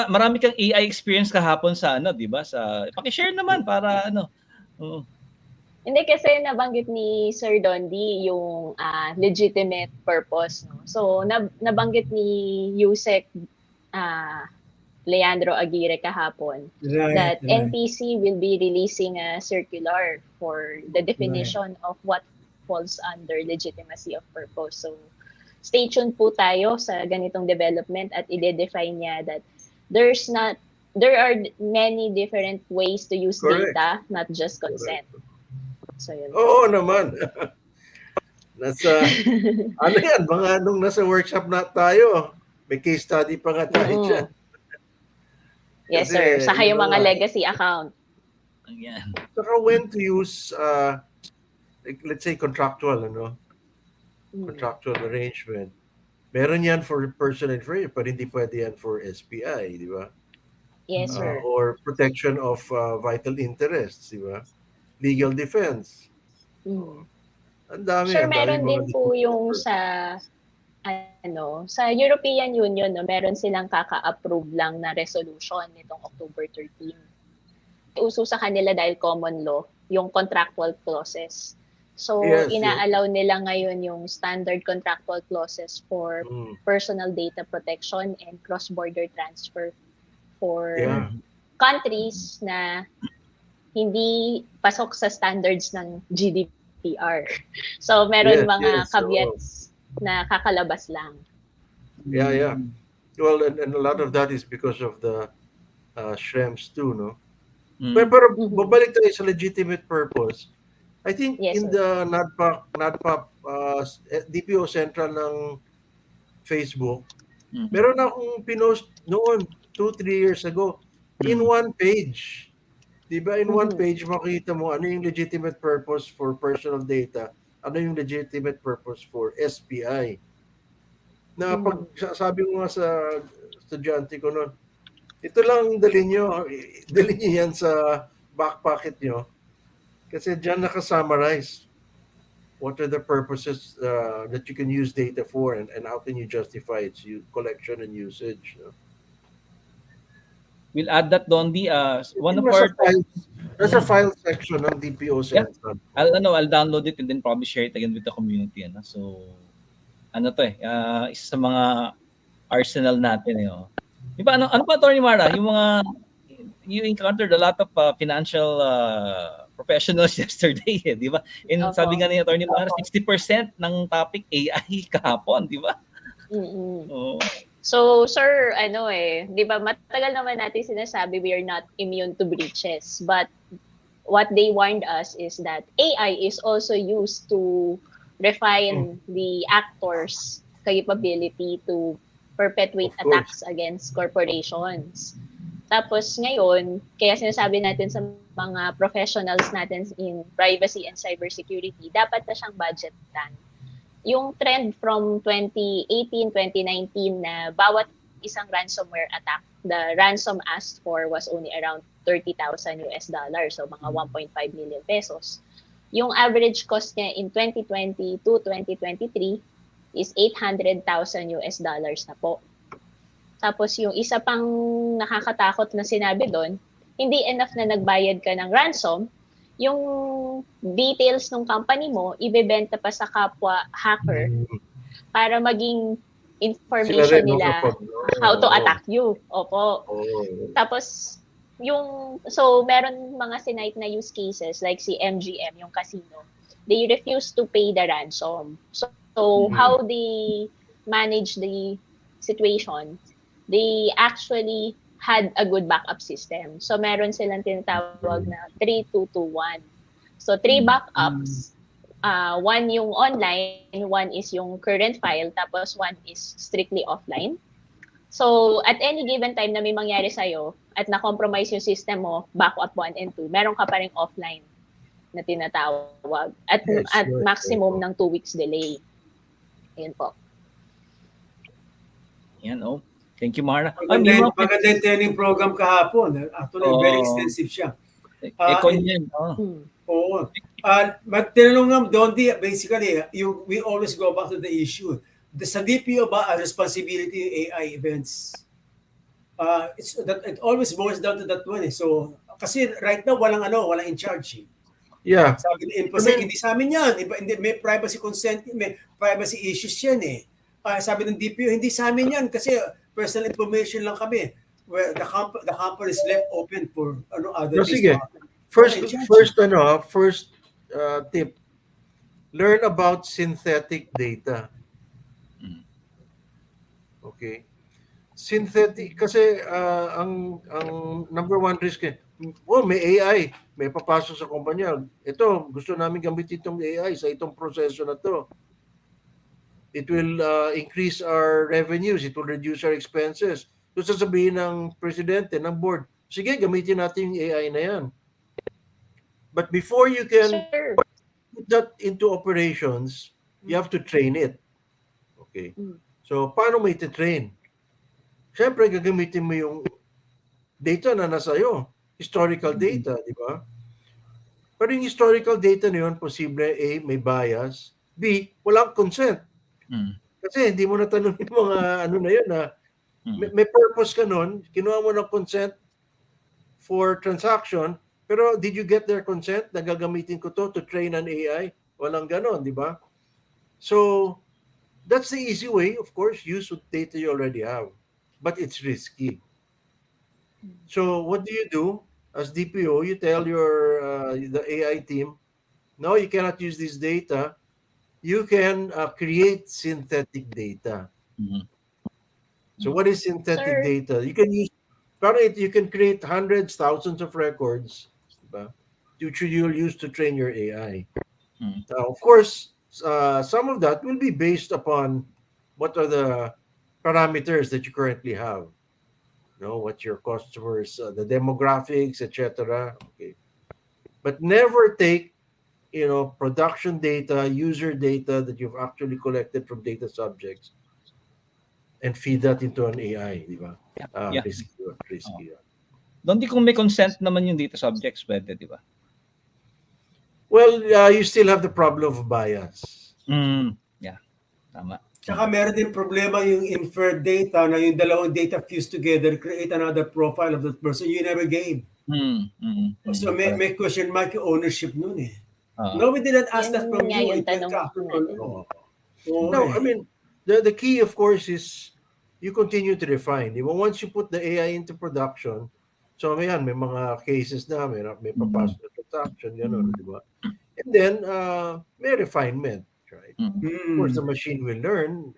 Marami kang AI experience kahapon sa di ba? Sa paki-share naman para Hindi kasi nabanggit ni Sir Dondi yung legitimate purpose, no. So nabanggit ni Yusek Leandro Aguirre kahapon that NPC will be releasing a circular for the definition of what falls under legitimacy of purpose. So stay tuned po tayo sa ganitong development at i-define niya that there are many different ways to use data, not just consent. So yun. Oo naman. Nasa yan, mga nung nasa workshop na tayo, may case study pa nga tayo dyan. Yes, sir. Saka yung mga legacy account. Yan. Saka when to use, let's say contractual, contractual arrangement. Meron yan for personal information, pero hindi pwede yan for SPI, di ba? Yes, sir. Or protection of vital interests, di ba? Legal defense. Ang dami. Sure, meron din po yung sa European Union, no, meron silang kaka-approve lang na resolution nitong October 13. Uso sa kanila dahil common law, yung contractual clauses. So, inaalaw nila ngayon yung standard contractual clauses for personal data protection and cross-border transfer for countries na hindi pasok sa standards ng GDPR. So, meron mga caveats na kakalabas lang. Yeah. Well, and a lot of that is because of the shrimps too, no? Pero babalik tayo sa legitimate purpose. I think in the NADPOP, DPO Central ng Facebook, meron akong pinost noon 2-3 years ago in one page. Diba, in one page makita mo ano yung legitimate purpose for personal data, ano yung legitimate purpose for SPI. Na pag sabi ko nga sa estudyante ko noon, ito lang dalhin nyo yan sa back pocket nyo. Kasi dyan naka-summarize what are the purposes that you can use data for and how can you justify its collection and usage. No? We'll add that, Dondi. One of our there's a file section ng DPO Central. I'll download it and then probably share it again with the community. So, isa sa mga arsenal natin. Diba, ano pa, Attorney Mara? You encountered a lot of financial professionals yesterday, di ba? Sabi nga ni Attorney Mara, 60% ng topic AI kahapon, di ba? So, sir, di ba, matagal naman natin sinasabi we are not immune to breaches. But what they warned us is that AI is also used to refine the actors' capability to perpetuate attacks against corporations. Tapos ngayon, kaya sinasabi natin sa mga professionals natin in privacy and cybersecurity, dapat na siyang budgetan. Yung trend from 2018, 2019 na bawat isang ransomware attack, the ransom asked for was only around $30,000 so mga 1.5 million pesos. Yung average cost niya in 2020 to 2023 is $800,000 na po. Tapos yung isa pang nakakatakot na sinabi doon, hindi enough na nagbayad ka ng ransom, yung details ng company mo, ibebenta pa sa kapwa hacker para maging information nila how to attack you. Opo. Tapos, meron mga sinite na use cases like si MGM, yung casino, they refuse to pay the ransom. So how they manage the situation, they actually had a good backup system. So meron silang tinatawag na 3-2-2-1. So 3 backups, One yung online, one is yung current file, tapos one is strictly offline. So, at any given time na may mangyari sa'yo at na-compromise yung system mo, backup 1 and 2, meron ka pa rin offline na tinatawag at Yes, at yes, maximum yes. ng 2 weeks delay. Ayun po. Yan, oh. Thank you, Mara. May mga Maganda yung training program kahapon. Actually, very extensive siya. Echo niyan. Oo. But tinanong nga, Dondi, basically, we always go back to the issue. Sa DPO ba, responsibility yung AI events? It always boils down to that one. So, kasi right now, walang in charge. Yeah. Sabi ni InfoSec, hindi sa amin yan. Hindi, may privacy consent, may privacy issues yan eh. Sabi ng DPO, hindi sa amin yan kasi personal information lang kami. Where the company is left open for other things. Sige. First tip, learn about synthetic data. Okay. Synthetic, kasi ang number one risk may AI, may papasok sa kumpanya. Ito, gusto namin gamitin itong AI sa itong proseso na to. It will increase our revenues, it will reduce our expenses. So sasabihin ng presidente, ng board, sige, gamitin natin yung AI na yan. But before you can put that into operations, you have to train it. Okay. So, paano mo iti-train? Siyempre, gagamitin mo yung data na nasa iyo. Historical data, di ba? Pero yung historical data na yun, posible A, may bias. B, walang consent. Kasi hindi mo natanong yung mga na yun na may purpose ka nun, kinuha mo ng consent for transaction, pero did you get their consent na gagamitin ko to train an AI? Walang ganon, di ba? So, that's the easy way, of course, use what data you already have. But it's risky. So what do you do? As DPO, you tell the AI team, no, you cannot use this data. You can create synthetic data. So what is synthetic data? You can create hundreds, thousands of records, which you'll use to train your AI. Now, of course, some of that will be based upon what are the parameters that you currently have. What your customers, the demographics, etc. Okay, but never take, production data, user data that you've actually collected from data subjects and feed that into an AI, di ba? Risky. Dondi kung may consent naman yung data subjects, pwede, di ba? Well, you still have the problem of bias. Yeah, tama. Tsaka meron din problema yung inferred data na yung dalawang data fused together create another profile of that person you never gave. So may question mark yung ownership nun eh. No, we didn't ask that from you. No, I mean, the key, of course, is you continue to refine. Once you put the AI into production, so may mga cases na, may papasok na transaction, gano'n, di ba? And then, may refinement. Right? Of course, the machine will learn,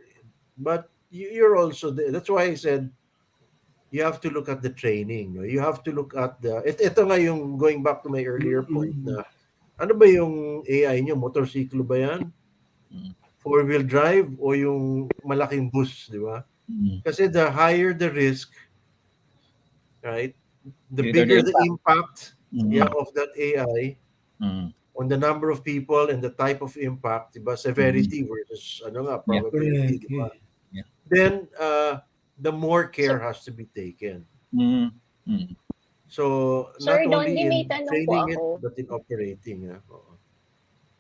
but you're also there. That's why I said you have to look at the training. You have to look at ito nga yung going back to my earlier point na ano ba yung AI nyo? Motorsiklo ba yan? Four-wheel drive o yung malaking bus, di ba? Kasi the higher the risk, right? The bigger the impact of that AI on the number of people and the type of impact, diba? Severity versus probability, diba? Then the more care has to be taken. So not only in training it, but in operating.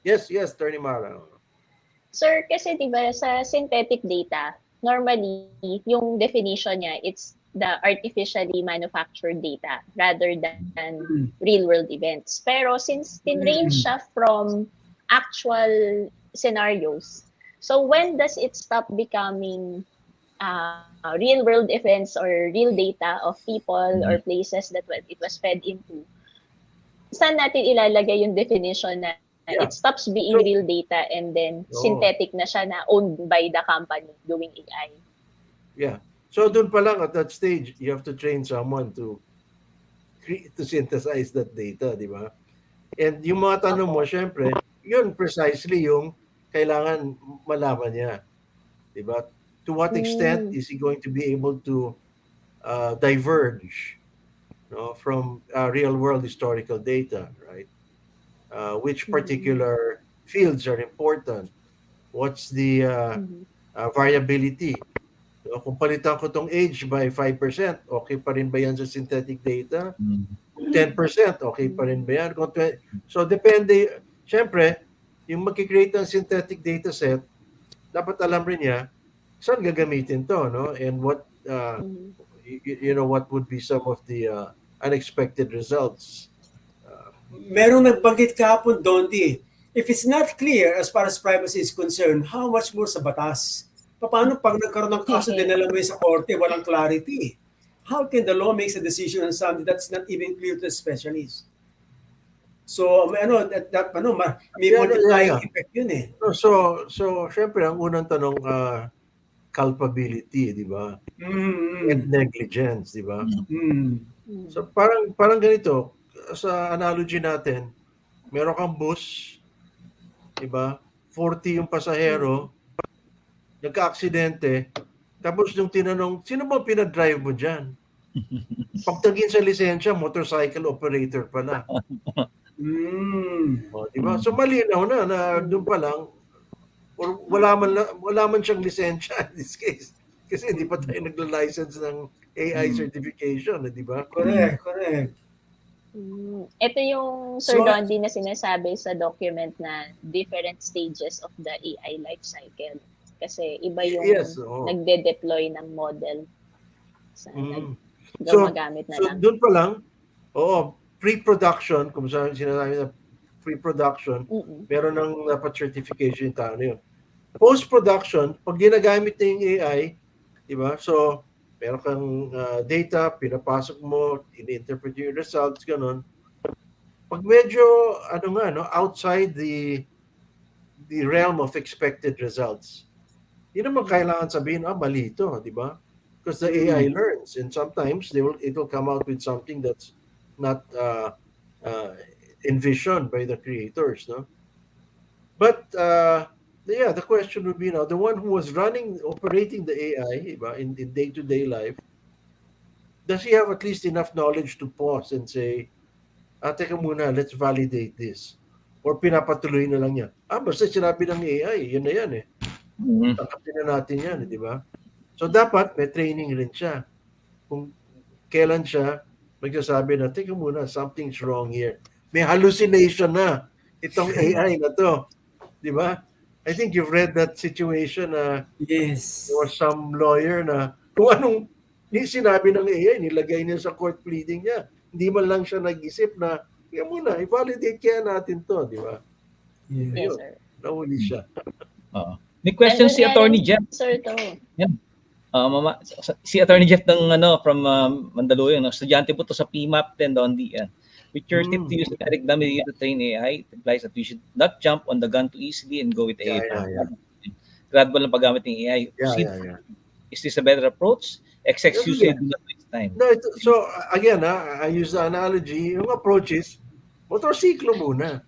Yes, Attorney Mara. Sir, kasi diba sa synthetic data, normally yung definition niya, it's the artificially manufactured data rather than real-world events. Pero since tin-range siya from actual scenarios, so when does it stop becoming real-world events or real data of people or places that it was fed into? Saan natin ilalagay yung definition na it stops being real data and then synthetic na siya na owned by the company doing AI? Yeah. So doon pa lang at that stage, you have to train someone to synthesize that data, di ba? And yung mga tanong mo, syempre, yun precisely yung kailangan malaman niya. Diba? To what extent is he going to be able to diverge from real world historical data, right? Which particular fields are important? What's the variability? Kung palitan ko tong age by 5%, okay pa rin ba yan sa synthetic data? 10%, okay pa rin ba yan? So depende, syempre, yung mag-create ng synthetic data set, dapat alam rin niya saan gagamitin to, no? And what, what would be some of the unexpected results. Merong nagbanggit kahapon, Dondi, if it's not clear as far as privacy is concerned, how much more sa batas? Paano pag nagkaroon ng kaso dinala mo sa korte, walang clarity? How can the law make a decision on something that's not even clear to a specialist? So, may multiplying effect yun eh. So syempre, ang unang tanong, culpability, di ba? And negligence, di ba? So parang ganito, sa analogy natin, meron kang bus, di ba? 40 yung pasahero, nagka-aksidente, tapos nung tinanong, sino ba pinag-drive mo dyan? Pagtagin sa lisensya, motorcycle operator pala. Di ba? So malinaw na doon pa lang, or wala man siyang lisensya in this case. Kasi hindi pa tayo nagla-license ng AI certification, di ba? Correct. Ito yung Sir Dondi na sinasabi sa document na different stages of the AI life cycle. Kasi iba yung nagde-deploy ng model sa gumagamit na lang. So doon pa lang, pre-production, kung saan sinasabi na pre-production, meron ng dapat certification yung tao na yun. Post-production, pag ginagamit na yung AI, di ba? So, meron kang data, pinapasok mo, in-interpret yung results, ganun. Pag medyo, outside the realm of expected results, hindi naman kailangan sabihin, mali ito, di ba? Because the AI learns, and sometimes it will come out with something that's not envisioned by the creators, no? But the question would be now, the one who was operating the AI in day-to-day life, does he have at least enough knowledge to pause and say, teka muna, let's validate this? Or pinapatuloy na lang niya. Basta sinabi ng AI, yun na yan eh. Takapin na natin yan, di ba? So dapat may training rin siya. Kung kailan siya magsasabi na, teka muna, something's wrong here. May hallucination na itong AI na to. Di ba? I think you've read that situation na yes. There was some lawyer na kung anong sinabi ng AI, nilagay niya sa court pleading niya. Hindi man lang siya nag-isip na, kaya muna, i-validate kaya natin to, di ba? Yes, sir. Nahuli siya. May question si Attorney Jeff. Sir, to. Yan. Si Attorney Jeff from Mandaluyong, estudyante po to sa PMAP 10 Dondi. With your tip to use the correct dummy to train AI, it implies that we should not jump on the gun too easily and go with AI. Gradual na paggamit ng AI. Is this a better approach? Usually do not waste time. No, so again, I use the analogy, yung approach is, motorsiklo muna.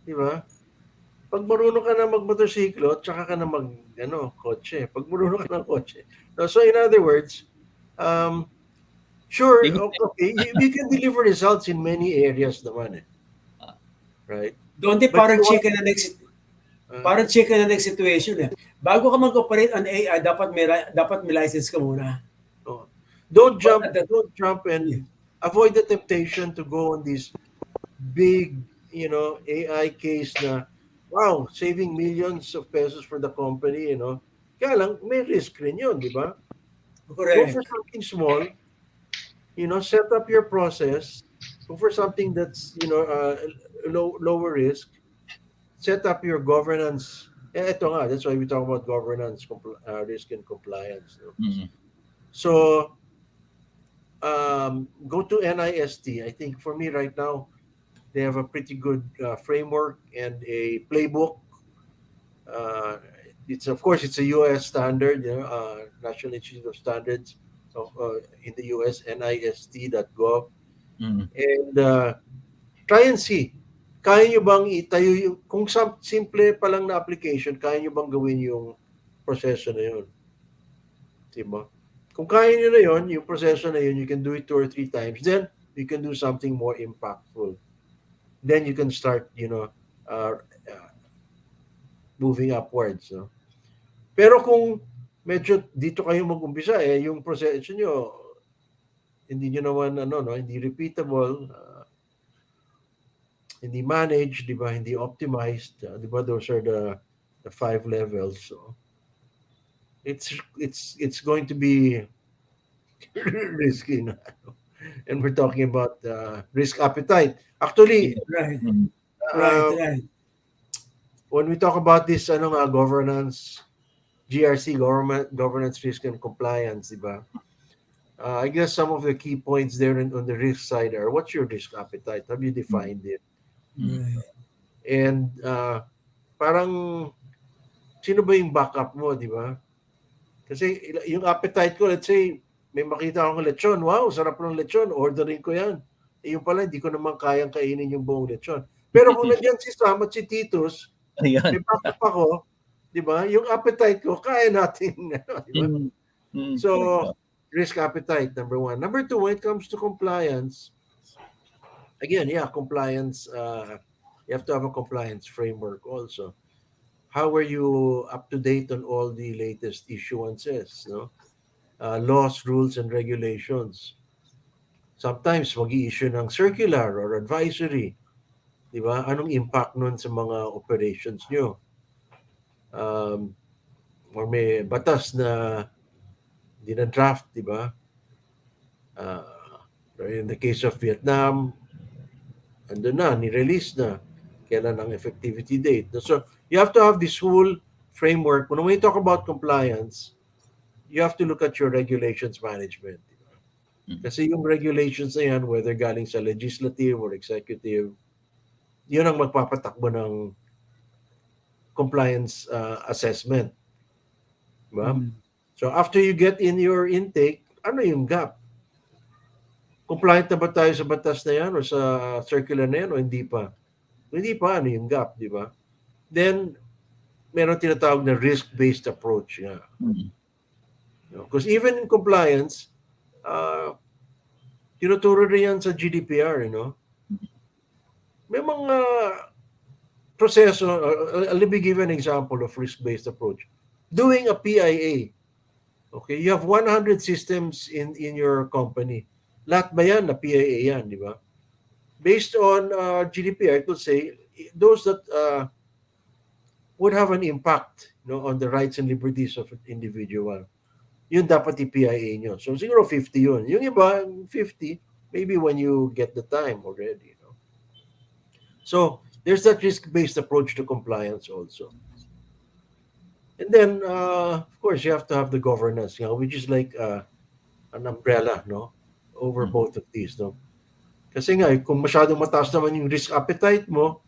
Di ba? Pag marunong ka na mag-motorsiklo, tsaka ka na kotse. Pag marunong ka ng kotse. So in other words, sure, okay, you can deliver results in many areas naman eh. Right? Doon parang chicken and egg situation eh. Bago ka mag-operate on AI, dapat may license ka muna. Don't jump and avoid the temptation to go on this big, AI case na, wow, saving millions of pesos for the company, Kaya lang, may risk rin yun, di ba? Correct. Go for something small, set up your process. Go for something that's, lower risk. Set up your governance. Ito nga, that's why we talk about governance, risk and compliance. So, go to NIST. I think for me right now, they have a pretty good framework and a playbook. It's a U.S. standard, National Institute of Standards in the U.S. NIST.gov, and try and see kaya nyo bang itayo yung, kung simple pa lang na application, kaya nyo bang gawin yung proseso na yun? Diba? Kung kaya nyo na yun, yung proseso na yun, you can do it 2 or 3 times, then you can do something more impactful. Then you can start, moving upwards. No? Pero kung medyo dito kayo mag-umpisa, yung proseso nyo, hindi nyo naman, hindi repeatable, hindi managed, di ba? Hindi optimized, di ba? Those are the 5 levels. So it's going to be risky na. And we're talking about risk appetite. Actually, Right. uh, Right. when we talk about this governance, GRC, governance, risk and compliance, di ba? I guess some of the key points there on the risk side are, what's your risk appetite? Have you defined it? Right. And parang sino ba yung backup mo, di ba? Kasi yung appetite ko, let's say, may makita akong lechon. Wow, sarap ng lechon. Ordering ko yan. Yung pala, hindi ko naman kayang kainin yung buong lechon. Pero kung nandiyan si Sam at si Titus, may backup ako, di ba? Yung appetite ko, kaya natin. Di ba? So, risk appetite, number 1. Number 2, when it comes to compliance, again, compliance, you have to have a compliance framework also. How are you up to date on all the latest issuances, no? Laws, rules, and regulations. Sometimes mag-i-issue ng circular or advisory. Di ba? Anong impact nun sa mga operations nyo? Or may batas na dina-draft, di ba? In the case of Vietnam, andun na, ni-release na. Kailan ang effectivity date. So, you have to have this whole framework. When we talk about compliance, you have to look at your regulations management. Kasi yung regulations na yan, whether galing sa legislative or executive, yun ang magpapatakbo ng compliance assessment. Diba? So after you get in your intake, ano yung gap? Compliant na ba tayo sa batas na yan o sa circular na yan o hindi pa? Hindi pa, ano yung gap, di ba? Then, meron tinatawag na risk-based approach. Because even in compliance, tinuturo rin yan sa GDPR, May mga proseso, let me give an example of risk-based approach. Doing a PIA, okay, you have 100 systems in your company. Lahat ba yan na PIA yan, di ba? Based on GDPR, it would say those that would have an impact on the rights and liberties of an individual. Yun dapat i-PIA nyo. So siguro 50 yun. Yung iba, 50, maybe when you get the time already. So there's that risk-based approach to compliance also. And then, of course, you have to have the governance, which is like an umbrella, over both of these, Kasi nga, kung masyadong mataas naman yung risk appetite mo,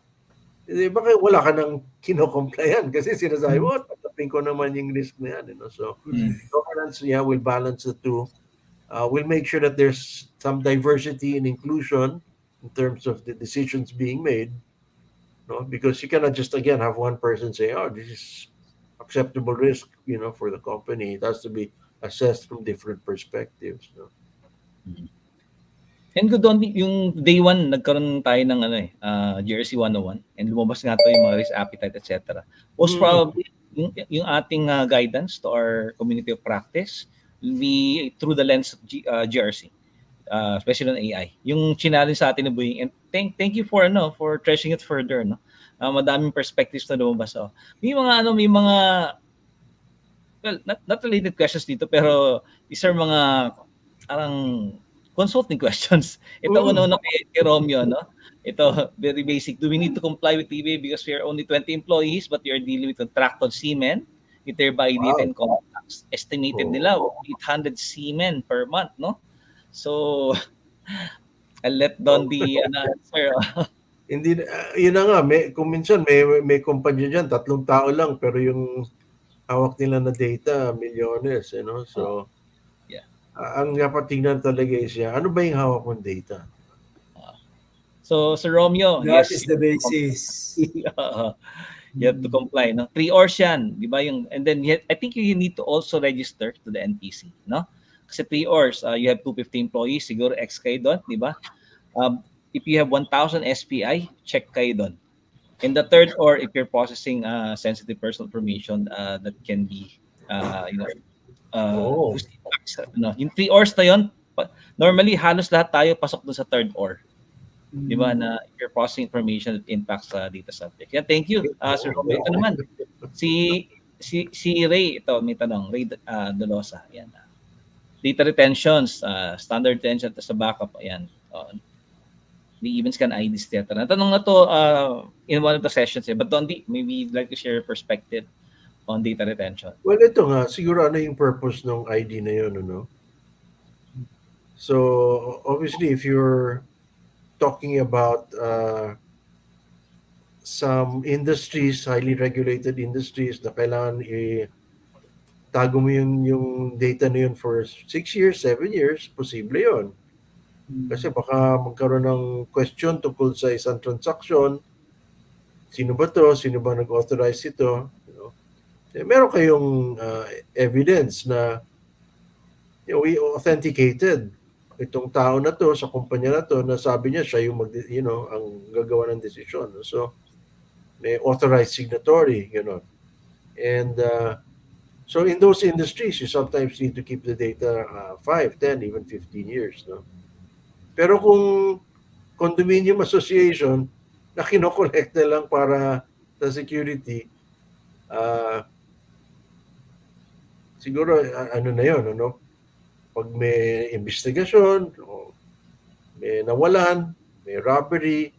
baka wala ka nang kino-compliant kasi sinasabi mo, tatapin ko naman yung risk na yan. So, governance, will balance the two. We'll make sure that there's some diversity and inclusion in terms of the decisions being made. Because you cannot just, again, have one person say, this is acceptable risk, for the company. It has to be assessed from different perspectives. And good on yung day 1 nagkaroon tayo ng GRC 101 and lumabas nga to yung mga risk appetite, etc. Most probably yung ating guidance to our community of practice will be through the lens of GRC, especially on AI. Yung challenge sa atin na buhay, and thank you for trashing it further, madaming perspectives na lumabas. May mga well, not related questions dito, pero these are mga parang consulting questions. Ito una kay Romeo, Ito, very basic. Do we need to comply with TBA because we are only 20 employees but we are dealing with contracted seamen with their by date and contracts? Estimated nila 800 seamen per month, So, I'll let Dondi answer. Hindi, yun na nga, kung minsan may kumpanya dyan, 3 tao lang, pero yung hawak nila na data, milyones, So, ang dapat tingnan talaga is ano ba yung hawak mong data? So, Sir Romeo, That yes. is the basis. You have to comply, no? 3 hours yan, di ba? And then, I think you need to also register to the NPC, no? Kasi 3 hours, you have 250 employees, siguro X kayo doon, di ba? If you have 1,000 SPI, check kayo doon. In the third hour, if you're processing sensitive personal information that can be, yung 3 hours na yun, normally halos lahat tayo pasok doon sa third hour. Di ba, na you're processing information that impacts data subject. Yeah, thank you, Sir Romeo. Ito naman, si Ray, ito, may tanong, Ray Dolosa. Ayan. Data retentions, standard retention sa backup, ayan. The events can IDs, etc. Natanong na to in one of the sessions, but Dondi, maybe you'd like to share your perspective on data retention. Well, ito nga, siguro ano yung purpose ng ID na yun, ano? So, obviously, if you're talking about some industries, highly regulated industries na kailangan tago mo yung data na yun for 6 years, 7 years, posible yun. Kasi baka magkaroon ng question tungkol sa isang transaction, sino ba to, sino ba nag-authorize ito, meron kayong evidence na we authenticated itong tao na to sa kumpanya na to na sabi niya siya yung ang gagawa ng desisyon. So may authorized signatory, And so in those industries, you sometimes need to keep the data 5, 10, even 15 years, no? Pero kung condominium association na kinokolekta lang para sa security, siguro ano na yun, ano? Pag may investigasyon, may nawalan, may robbery,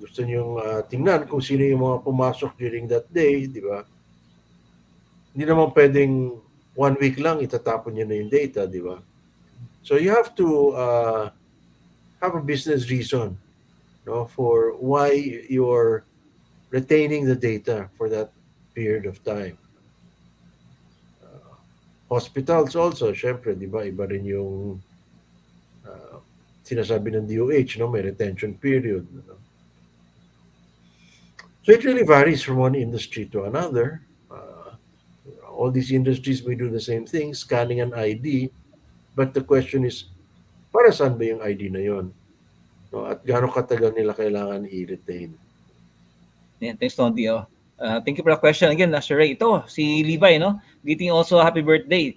gusto niyong tingnan kung sino yung mga pumasok during that day, di ba? Hindi naman pwedeng 1 week lang itatapon niyo na yung data, di ba? So you have to have a business reason, for why you're retaining the data for that period of time. Hospitals also, syempre, di ba, iba rin yung sinasabi ng DOH, may retention period. So it really varies from one industry to another. All these industries may do the same thing, scanning an ID, but the question is, para saan ba yung ID na yon? At gaano katagal nila kailangan i-retain? Yeah, thanks, Dondi. Thank you for the question. Again, Sir Ray, ito, si Levi, greeting also happy birthday.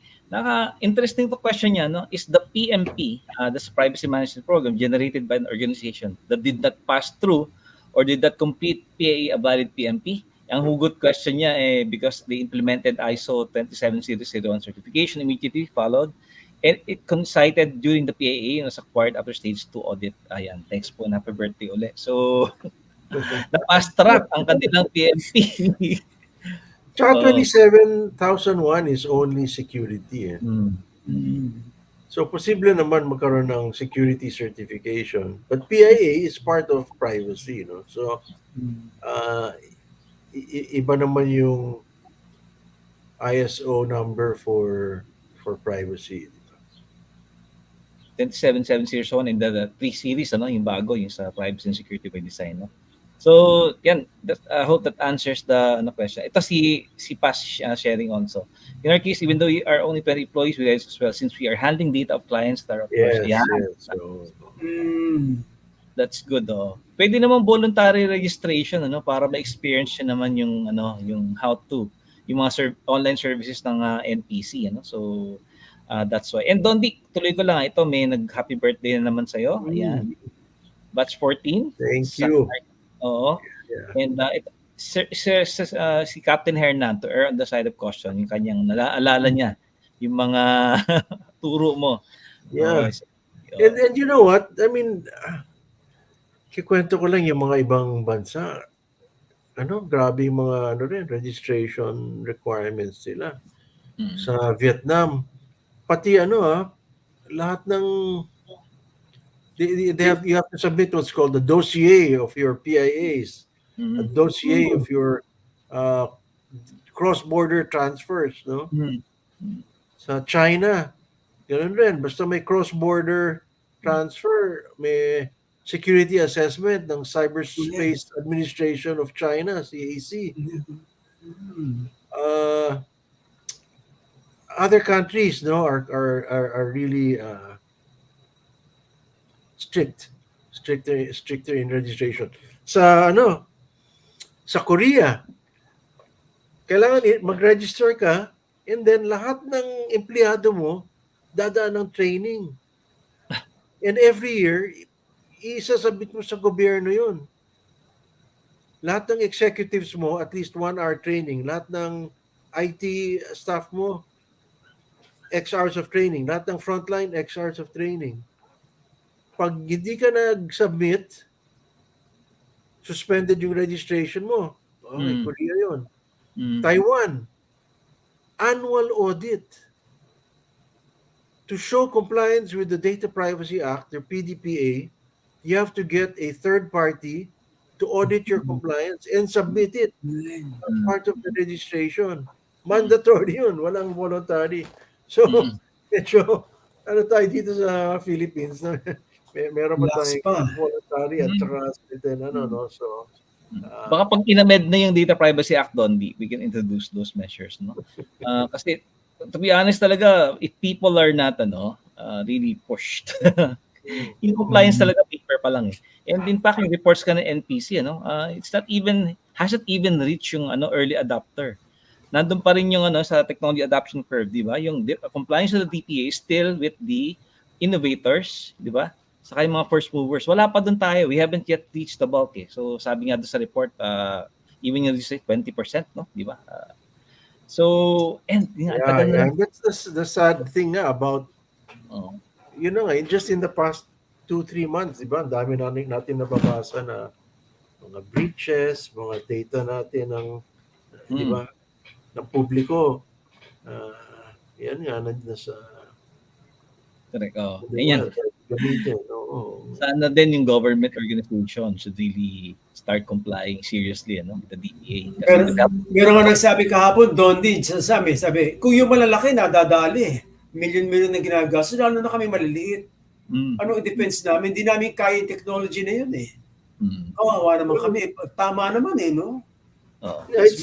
Interesting to question niya, is the PMP, that's Privacy Management Program, generated by an organization that did not pass through or did not complete PAA a valid PMP? Ang hugot question niya, because they implemented ISO 27001 certification immediately followed, and it coincided during the PAA, was acquired after stage 2 audit. Ayan, thanks po, happy birthday ulit. So, na-fast track ang kanilang PMP. Tsaka 27,001 is only security. So, posible naman magkaroon ng security certification. But PIA is part of privacy. So, iba naman yung ISO number for privacy. 27701 in the 3 series, yung bago, yung sa privacy and security by design. So, yan, I hope that answers the question. Ito si Pas sharing also. In our case, even though we are only 20 employees, we guys as well, since we are handling data of clients that are of course, So, that's good. Pwede naman voluntary registration, para ma-experience nyo naman yung how to, yung mga online services ng NPC, So, that's why. And Dondi, tuloy ko lang, ito may nag-happy birthday na naman sa'yo. Ayan. Batch 14. Thank you. Oo. Yeah. And si Captain Hernan, to err on the side of caution, yung kanyang naalala niya, yung mga turo mo. Yeah. And you know what? I mean, kikwento ko lang yung mga ibang bansa. Grabe yung mga registration requirements nila. Sa Vietnam, pati lahat ng you have to submit what's called the dossier of your PIAs, a dossier of your cross-border transfers, Sa China, ganun rin. Basta may cross-border transfer, may security assessment ng Cyberspace Administration of China, CAC. Other countries, no, are really stricter in registration. Sa Korea, kailangan mag-register ka, and then lahat ng empleyado mo dadaan ng training. And every year, isasabit mo sa gobyerno yun. Lahat ng executives mo, at least 1 hour training. Lahat ng IT staff mo, X hours of training. Lahat ng frontline, X hours of training. Pag hindi ka nag-submit, suspended yung registration mo. Okay, Korea yun. Taiwan, annual audit. To show compliance with the Data Privacy Act, or PDPA, you have to get a third party to audit your compliance and submit it as part of the registration. Mandatory yun, walang voluntary. So, medyo, tayo dito sa Philippines, no? Meron pa tayong voluntary at saka no? So, baka pag inamed na yung Data Privacy Act, Dondi, we can introduce those measures, no? Kasi, to be honest talaga, if people are not, really pushed, yung compliance talaga paper pa lang eh. And in fact, yung reports ka ng NPC, hasn't even reached yung early adopter. Nandun pa rin yung sa technology adoption curve, di ba? Yung compliance of the DPA is still with the innovators, di ba? Saka yung mga first movers. Wala pa dun tayo. We haven't yet reached the bulk eh. So sabi nga doon sa report, even yung 20%, no? Di ba? That's the sad thing nga about, just in the past 2-3 months, di ba? Ang dami natin nababasa na mga breaches, mga data natin ng, di ba? Ng publiko. Yan nga, nasa... Correct. Yan. Sana din yung government organization should really start complying seriously with the DPA. Meron nga nagsabi kahapon, Dondi, sabi, kung yung malalaki nadadali, million-million na ginagastos, lalo na kami maliliit. Anong i-defense namin? Hindi namin kaya yung technology na yun eh. Kawawa naman kami. Tama naman eh, no? It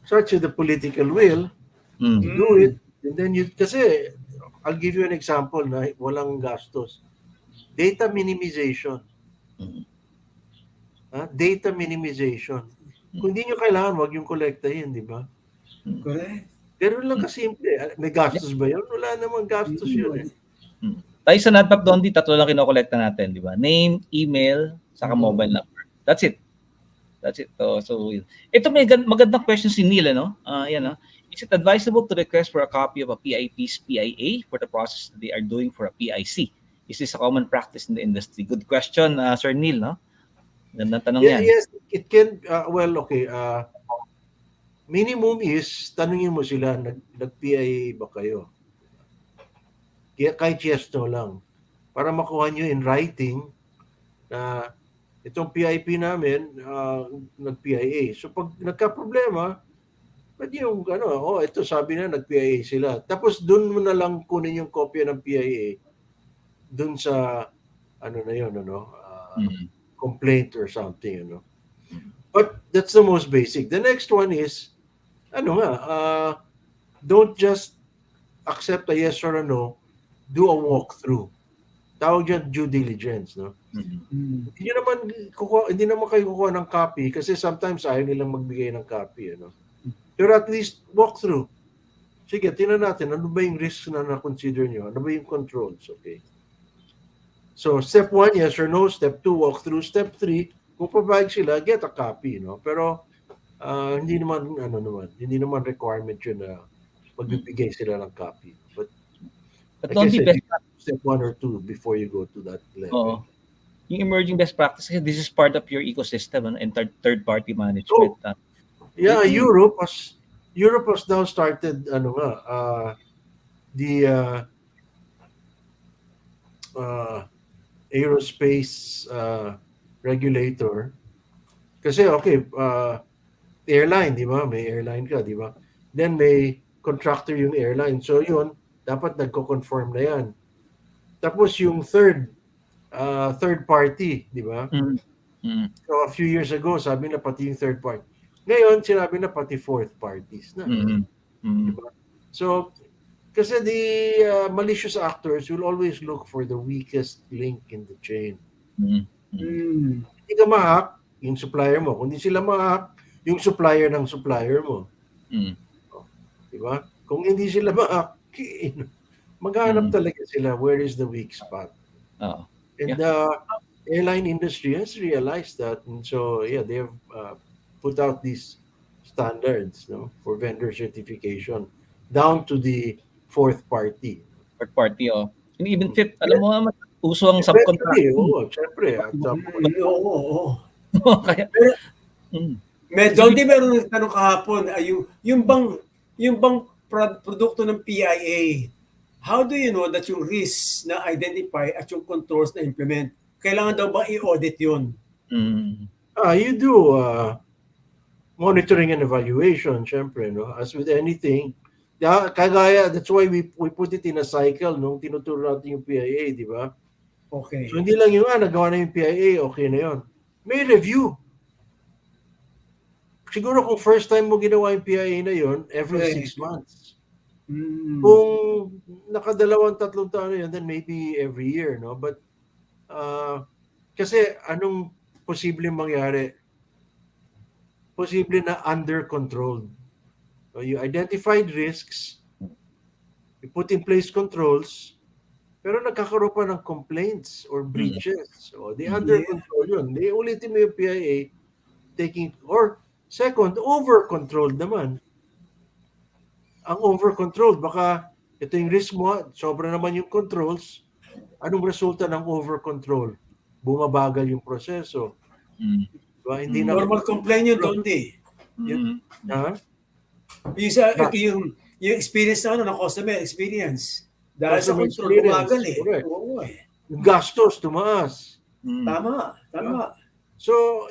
starts with the political will to do it. And then kasi, I'll give you an example na walang gastos. Data minimization. Data minimization. Kung hindi nyo kailangan, wag yung kolektahin, di ba? Correct. Pero lang kasimple. May gastos ba yun? Wala namang gastos yun eh. Tayo sa NADPOP, Dondi, 3 lang kinokolekta natin, di ba? Name, email, saka mobile number. That's it. So ito may magandang question si Neil, Is it advisable to request for a copy of a PIP's PIA for the process that they are doing for a PIC? Is this a common practice in the industry? Good question, Sir Neil, no? Gandang tanong yan. Yes, it can, okay. Minimum is, tanungin mo sila, nag-PIA ba kayo? Kahit yes, no lang. Para makuha nyo in writing na itong PIP namin, nag-PIA. So pag nagka-problema, pwede yung ito sabi na nag-PIA sila. Tapos dun mo na lang kunin yung kopya ng PIA dun sa complaint or something, But that's the most basic. The next one is don't just accept a yes or a no, do a walkthrough. Tawag dyan due diligence, no? Hindi naman kayo kukuha ng copy kasi sometimes ayaw nilang magbigay ng copy, Pero at least walk through. Sige, tingnan natin, ano ba yung risks na na-consider nyo? Ano ba yung controls? Okay. So, step 1, yes or no. Step 2, walk through. Step 3, kung pabag sila, get a copy, Pero, hindi naman requirement yun na magbibigay sila ng copy. But like I said, step 1 or 2 before you go to that level. Yung emerging best practice, this is part of your ecosystem and third-party management. Europe has now started the aerospace regulator. Kasi airline, di ba? May airline ka, di ba? Then may contractor yung airline. So yun, dapat nagko-conform na yan. Tapos yung third third party, di ba? Mm. Mm. So a few years ago, sabi na pati yung third party. Ngayon, sinabi na pati fourth parties na. Mm. Di Mm. ba? So, kasi the malicious actors will always look for the weakest link in the chain. Mm. Hindi ka ma-hack, yung supplier mo. Kung hindi sila ma-hack, yung supplier ng supplier mo. Mm. Di ba? Kung hindi sila ma-hack, maghanap talaga sila where is the weak spot. Oo. And the airline industry has realized that. And so, yeah, they have put out these standards, no, for vendor certification down to the fourth party. Third party, oh. And even fit, alam mo naman, uso ang Eventually, subcontracting. oo, syempre. At some point. Oo. Kaya, Dondi, meron ng tanong kahapon, yung bang produkto ng PIA, how do you know that yung risks na identify at yung controls na implement? Kailangan daw ba i-audit yun? You do monitoring and evaluation, syempre, no? As with anything, kagaya, that's why we put it in a cycle nung tinuturo natin yung PIA, di ba? Okay. So hindi lang yung nagawa na yung PIA, okay na yun. May review. Siguro kung first time mo ginawa yung PIA na yun, every 6 months. Kung nakadalawang tatlong taon na yun, then maybe every year, no? But kasi anong posibleng mangyari? Posible na under-controlled. So you identified risks, you put in place controls, pero nagkakaroon pa ng complaints or breaches. So they under-control yun. They ulitin mo yung PIA, or second, over-controlled naman. Ang over-controlled, baka ito yung risk mo, sobra naman yung controls. Anong resulta ng over-control? Bumabagal yung proseso. Diba? Hindi normal complaint yun, Dondi. Yung experience na ng customer experience. Dahil sa control, bumagal eh. Oo eh. Yung gastos, tumaas. Tama. So,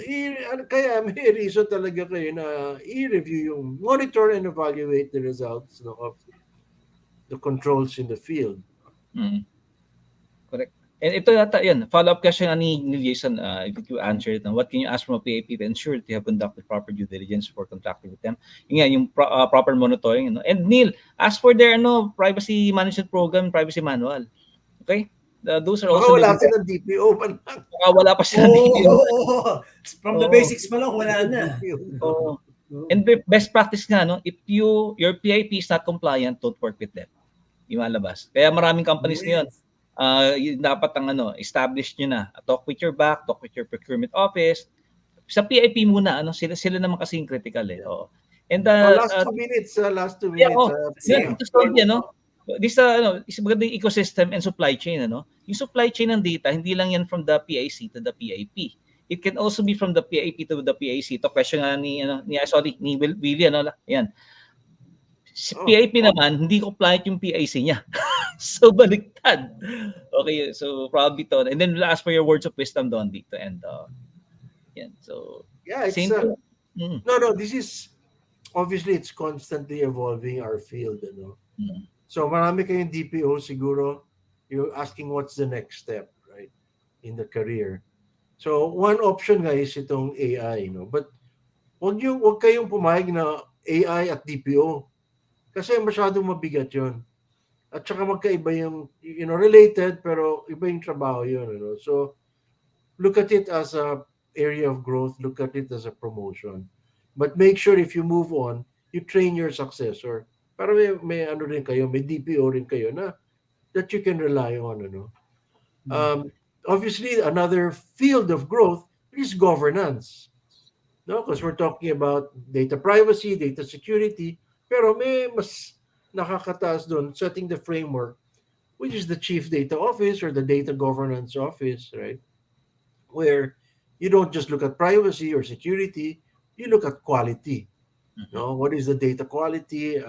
kaya may reason talaga kayo na i-review yung monitor and evaluate the results of the controls in the field. Correct. And ito yata yan, follow-up question ni Jason, if you answer it, what can you ask from a PAP to ensure that you have conducted proper due diligence for contracting with them? Yung proper monitoring. And Neil, ask for their privacy management program, privacy manual. Okay? Those are also wala pa ng DPO pa lang. Wala pa siya ng DPO. From the basics pa lang, wala na. And best practice nga, if your PIP is not compliant, don't work with them. Yung malabas. Kaya maraming companies ngayon, dapat ang establish nyo na. Talk with your back, talk with your procurement office. Sa PIP muna, sila naman kasi yung critical eh. And last 2 minutes. This is magandang ecosystem and supply chain, Yung supply chain ng data, hindi lang yan from the PIC to the PIP. It can also be from the PIP to the PIC. Ito question nga ni Willie, Yan. Si PIP naman, hindi compliant yung PIC niya. So baliktad. Okay, so probably to. And then we'll ask for your words of wisdom, Dondi, to end. Yan. So it's no, this is obviously it's constantly evolving our field, So marami kayong DPO siguro, you're asking what's the next step, right, in the career. So one option nga is itong AI, But wag kayong pumayag na AI at DPO. Kasi masyadong mabigat 'yon. At saka magkaiba yung related pero iba yung trabaho 'yon, So look at it as a area of growth, look at it as a promotion. But make sure if you move on, you train your successor. Para may rin kayo, may DPO rin kayo na that you can rely on, Obviously, another field of growth is governance. No, because we're talking about data privacy, data security, pero may mas nakakataas doon, setting the framework, which is the Chief Data Office or the Data Governance Office, right? Where you don't just look at privacy or security, you look at quality. What is the data quality?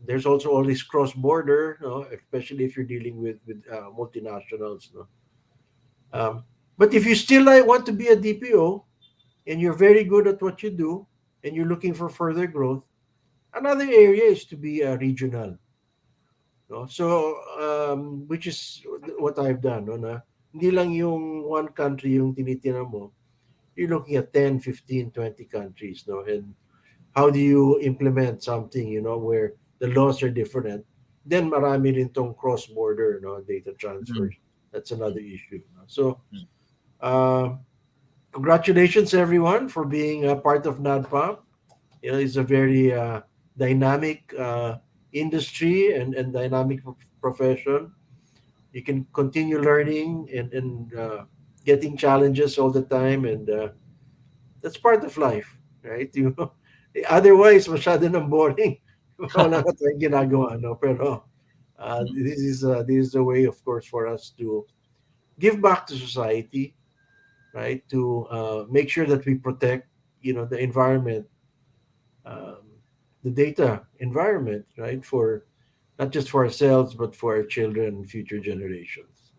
There's also all this cross-border, especially if you're dealing with multinationals. But if you still want to be a DPO and you're very good at what you do and you're looking for further growth, another area is to be a regional. So, which is what I've done. hindi lang yung one country yung tinitingnan mo, you're looking at 10, 15, 20 countries, no? And how do you implement something, where the laws are different? Then marami rin tong cross-border, data transfers. That's another issue. No? So, congratulations everyone for being a part of NADPOP. It's a very dynamic industry and dynamic profession. You can continue learning and getting challenges all the time, and that's part of life, right? Otherwise, masyado nang boring. Wala ka tayong ginagawa, no? Pero this is a way, of course, for us to give back to society, right? To make sure that we protect, the environment, the data environment, right? For not just for ourselves, but for our children and future generations.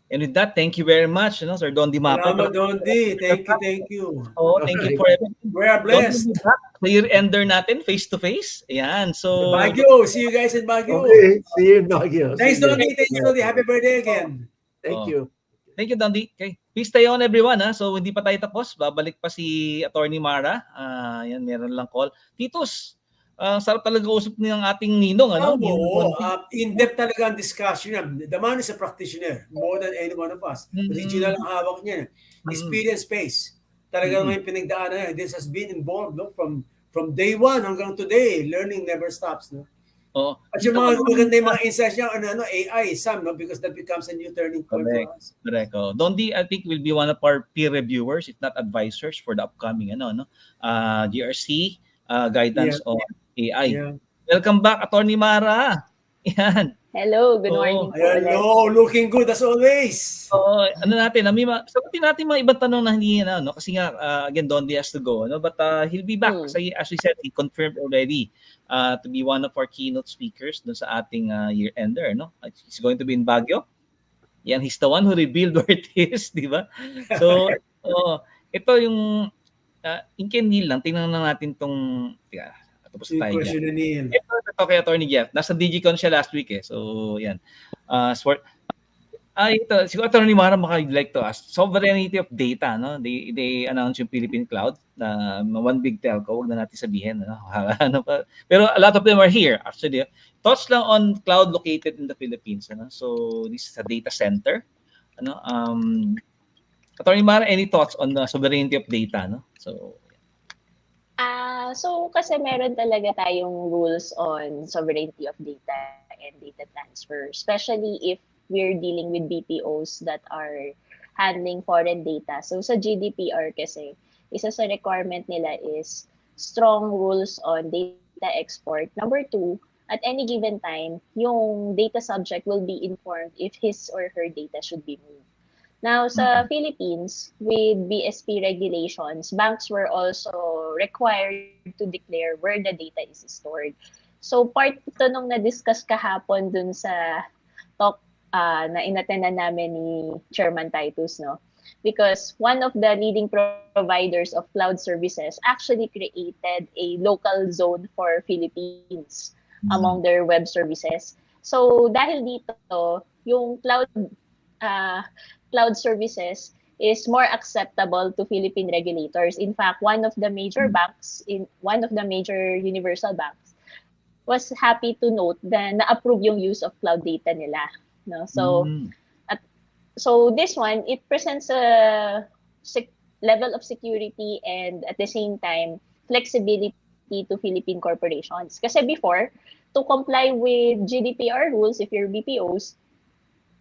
And with that, thank you very much, Sir Dondi Mapa. Salamat, Dondi. Thank you. Oh, thank you for everything. We are blessed. Sa year-ender natin, face-to-face. Ayan, so... Baguio. See you guys in Baguio. Okay, see you in Baguio. Thanks, Dondi. Thanks, Dondi. Happy birthday again. Thank you. Thank you, Dondi. Okay. Please stay on, everyone. So, hindi pa tayo tapos. Babalik pa si Attorney Mara. Yan, meron lang call. Titos, sarap talaga usap ng ating ninong. In-depth talaga ang discussion niya. The man is a practitioner more than any one of us. Regional ang hawak niya. Experience base. Talaga naman yung pinagdaanan niya. This has been involved, no? From day one hanggang today. Learning never stops. No? At yung mga maganda yung mga insights niya, AI, no? Because that becomes a new turning point for us. Correct. Dondi, I think, will be one of our peer reviewers, if not advisors, for the upcoming GRC guidance on AI. Yeah. Welcome back, Attorney Mara. Yan. Hello, good morning. Hello, looking good as always. Sagutin natin mga ibang tanong na hindi kasi nga again Dondi has to go, but he'll be back. Kasi as we said, he confirmed already to be one of our keynote speakers dun sa ating year-ender, He's going to be in Baguio. Yan, he's the one who revealed where it is, di ba? So, ito yung Inkenil lang, tingnan na natin tong tapos tayo dyan. Ito kay Attorney Jeff. Nasa DigiCon siya last week So, yan. Ito, siguro Attorney Mara, I'd like to ask. Sovereignty of data, They announced yung Philippine Cloud na one big telco. Huwag na natin sabihin. Pero a lot of them are here, actually. Thoughts lang on cloud located in the Philippines. So, this is a data center. Attorney Mara, any thoughts on the sovereignty of data? So kasi meron talaga tayong rules on sovereignty of data and data transfer, especially if we're dealing with BPOs that are handling foreign data. So sa GDPR kasi, isa sa requirement nila is strong rules on data export. Number 2, at any given time, yung data subject will be informed if his or her data should be moved. Now, sa Philippines, with BSP regulations, banks were also required to declare where the data is stored. So, part ito nung na-discuss kahapon dun sa talk na inatendan namin ni Chairman Titus, Because one of the leading providers of cloud services actually created a local zone for Philippines among their web services. So, dahil dito, yung cloud services is more acceptable to Philippine regulators. In fact, one of the major universal banks was happy to note that na-approve yung use of cloud data nila. So this one, it presents a level of security and at the same time flexibility to Philippine corporations. Kasi before, to comply with GDPR rules, if you're BPOs,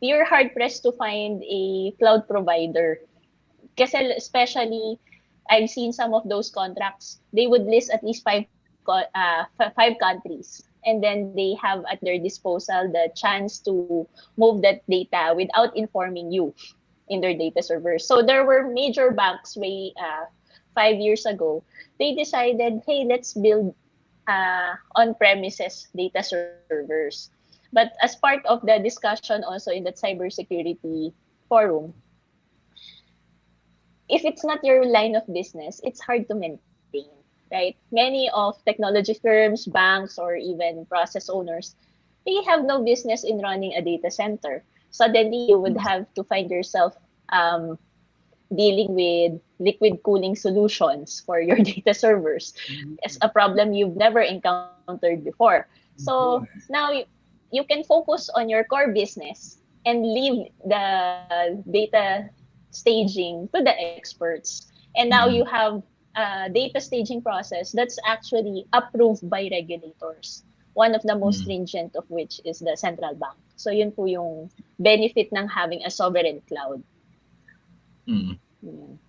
you're hard-pressed to find a cloud provider. Kasi especially, I've seen some of those contracts, they would list at least five countries. And then they have at their disposal the chance to move that data without informing you in their data servers. So there were major banks 5 years ago. They decided, hey, let's build on-premises data servers. But as part of the discussion also in that cybersecurity forum, if it's not your line of business, it's hard to maintain, right? Many of technology firms, banks, or even process owners, they have no business in running a data center. suddenly you would have to find yourself dealing with liquid cooling solutions for your data servers. It's a problem you've never encountered before. So now you can focus on your core business and leave the data staging to the experts. And now you have a data staging process that's actually approved by regulators. One of the most stringent of which is the central bank. So yun po yung benefit ng having a sovereign cloud.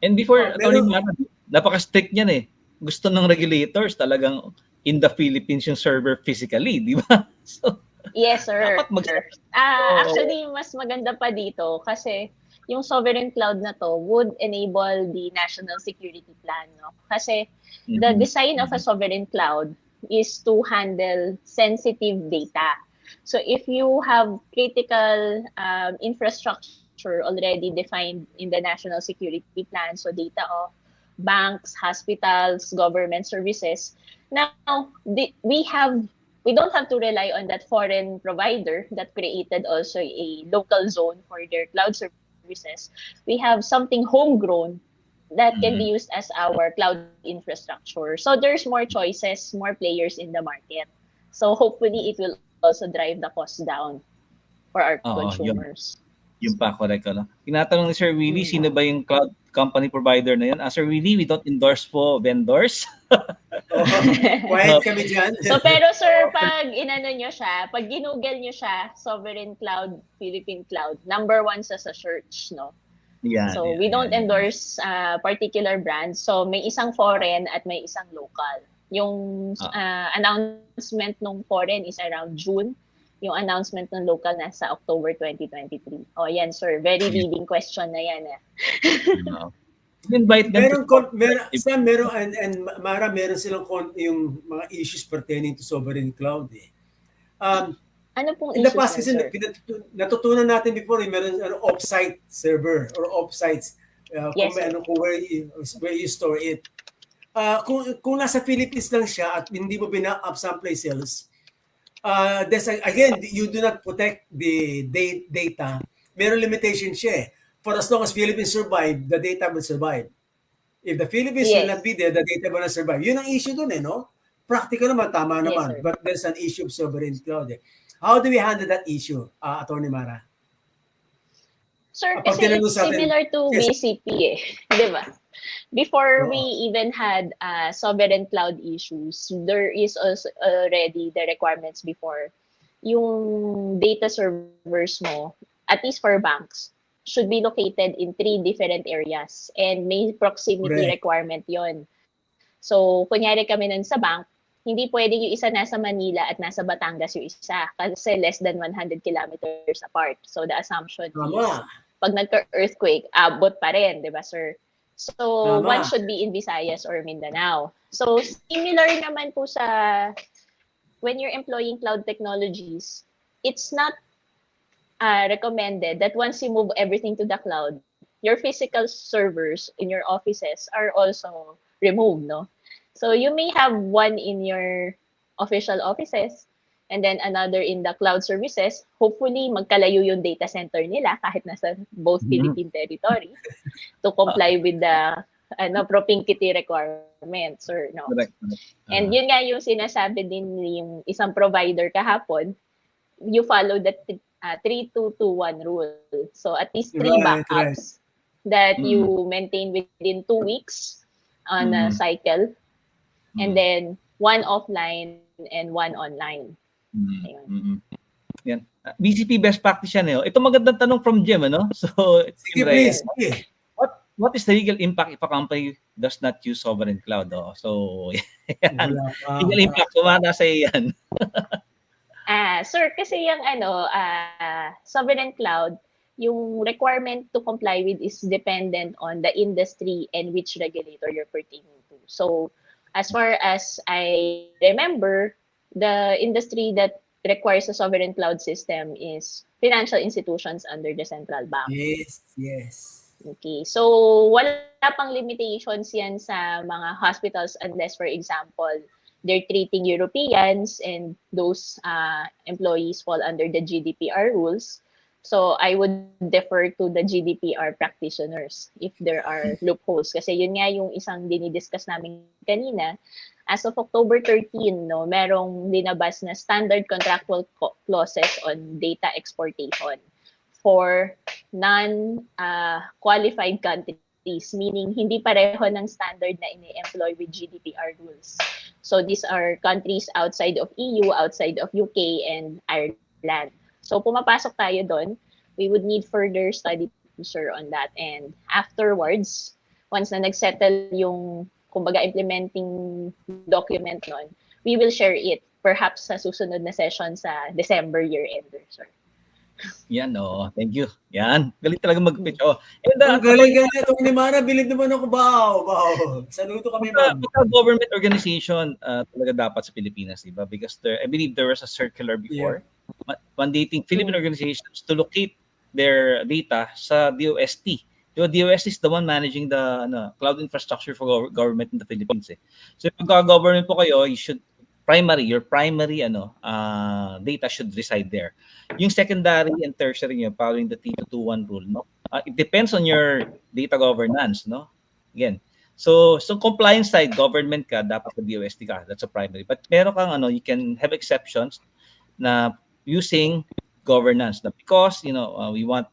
And before, Atty. Mara, napaka-strict niyan eh. Gusto ng regulators talagang in the Philippines yung server physically, di ba? So, yes, sir. dapat actually, mas maganda pa dito kasi yung sovereign cloud na to would enable the national security plan. No? Kasi the design of a sovereign cloud is to handle sensitive data. So if you have critical infrastructure already defined in the national security plan, so data of banks, hospitals, government services, now we don't have to rely on that foreign provider that created also a local zone for their cloud services. We have something homegrown that can be used as our cloud infrastructure. So there's more choices, more players in the market. So hopefully it will also drive the cost down for our consumers. Yung pa, correct. Ano? Tinatanong ni Sir Willie, sino ba yung cloud company provider na yun? Sir Willie, we don't endorse po vendors. Quiet kami dyan. So pero sir, pag inano nyo siya, pag ginugel nyo siya, Sovereign Cloud, Philippine Cloud, number 1 sa search, no? So we don't endorse particular brands. So may isang foreign at may isang local. Yung announcement ng foreign is around June. Yung announcement ng local nasa October 2023. Oh, yan sir. Very leading question na yan. Invite them meron and Mara, meron silang yung mga issues pertaining to sovereign cloud eh. Ano pong in the past issues, kasi natutunan natin before, meron off-site server or off-sites where you store it. Kung nasa Philippines lang siya at hindi mo bina-up someplace else, again, you do not protect the data. Meron limitation siya. For as long as Philippines survive, the data will survive. If the Philippines will not be there, the data will not survive. Yun ang issue dun no? Practical naman, tama naman. Sir. But there's an issue of sovereign cloud How do we handle that issue, Atty. Mara? Sir, kasi it's similar to BCP Di ba? Before we even had sovereign cloud issues, there is also already the requirements before. Yung data servers mo, at least for banks, should be located in 3 different areas and may proximity requirement yon. So, kunyari kami nun sa bank, hindi pwedeng yung isa nasa Manila at nasa Batangas yung isa kasi less than 100 kilometers apart. So, the assumption is pag nagka-earthquake, abot pa rin, di ba, sir? So, one should be in Visayas or Mindanao. So, similar naman po sa when you're employing cloud technologies, it's not recommended that once you move everything to the cloud, your physical servers in your offices are also removed, no? So, you may have one in your official offices and then another in the cloud services. Hopefully, magkalayo yung data center nila kahit nasa both Philippine territory to comply with the propinquity requirements or no. And yun nga yung sinasabi din yung isang provider kahapon, you follow the 3-2-2-1 rule. So at least 3 backups that you maintain within 2 weeks on a cycle, and then 1 offline and 1 online. Yan. BCP best practice yan. Ito magandang tanong from Jim. So, please. What is the legal impact if a company does not use sovereign cloud? So, yan. Legal impact, kumana sa yan. Sir, kasi yung sovereign cloud, yung requirement to comply with is dependent on the industry and which regulator you're pertaining to. So, as far as I remember, the industry that requires a sovereign cloud system is financial institutions under the central bank. Yes. Okay. So, wala pang limitations yan sa mga hospitals unless, for example, they're treating Europeans and those employees fall under the GDPR rules. So I would defer to the GDPR practitioners if there are loopholes. Kasi yun nga yung isang dinidiscuss namin kanina. As of October 13, no, merong linabas na standard contractual clauses on data exportation for non-qualified countries, meaning hindi pareho ng standard na ini-employ with GDPR rules. So these are countries outside of EU, outside of UK, and Ireland. So pumapasok tayo doon. We would need further study, sir, on that. And afterwards, once na nagsettle yung, kumbaga, implementing document nun, we will share it perhaps sa susunod na session sa December year-ender, sir. Yan, thank you. Yan, galing talaga mag-pitch. And galing. Itong ni Mara, bilid naman ako. Wow. Saludo kami, ma'am. Government organization talaga dapat sa Pilipinas, diba? Because I believe there was a circular before mandating Philippine organizations to locate their data sa DOST. Diba, DOST is the one managing the cloud infrastructure for government in the Philippines. So if government po kayo, your primary data should reside there. Yung secondary and tertiary nyo, following the T221 rule, no? It depends on your data governance, no? Again, so compliance side, government ka, dapat sa DOST ka, that's a primary. But meron kang you can have exceptions na using governance, na because we want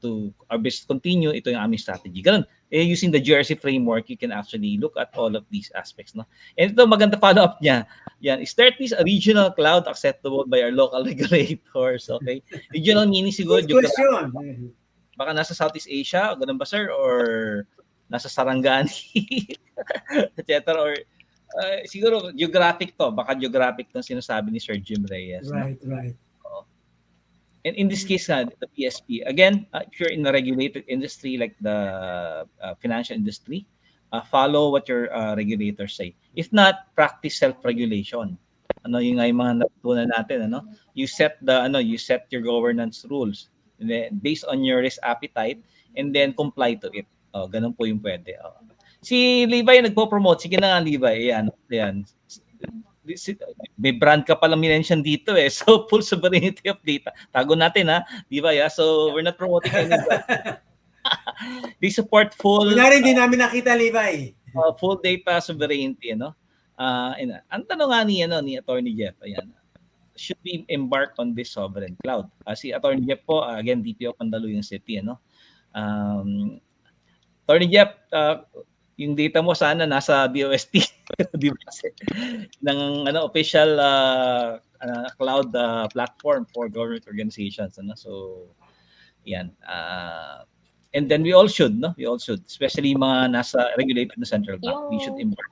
to our business continue, ito yung aming strategy. Ganun. Using the GRC framework, you can actually look at all of these aspects, no? And ito, maganda follow-up niya. Yan, is there at least a regional cloud acceptable by our local regulators? Okay? Regional meaning siguro, question. Baka nasa Southeast Asia, ganun ba, sir? Or nasa Sarangani, etc. Or siguro, geographic to. Baka geographic to sinasabi ni Sir Jim Reyes. Right. And in this case, the PSP, again, if you're in a regulated industry like the financial industry, follow what your regulators say. If not, practice self-regulation. Yung mga natutunan natin, you set your governance rules based on your risk appetite and then comply to it. Ganun po yung pwede. Si Levi nagpo-promote. Sige na nga, Levi. Ayan. May brand ka palang minention dito So, full sovereignty of data. Tago natin, Levi, So, we're not promoting any brand. They support full... Kunyari, hindi namin nakita, Levi. Full data sovereignty, ang tanong nga ni Attorney Jeff, should we embark on this sovereign cloud? Si Attorney Jeff po, again, DPO Pandaluyong City, Attorney Jeff, yung data mo sana nasa DOST, di ba? Ng official cloud platform for government organizations, So, yan. And then we all should, We all should, especially mga nasa regulated na central bank. We should embark.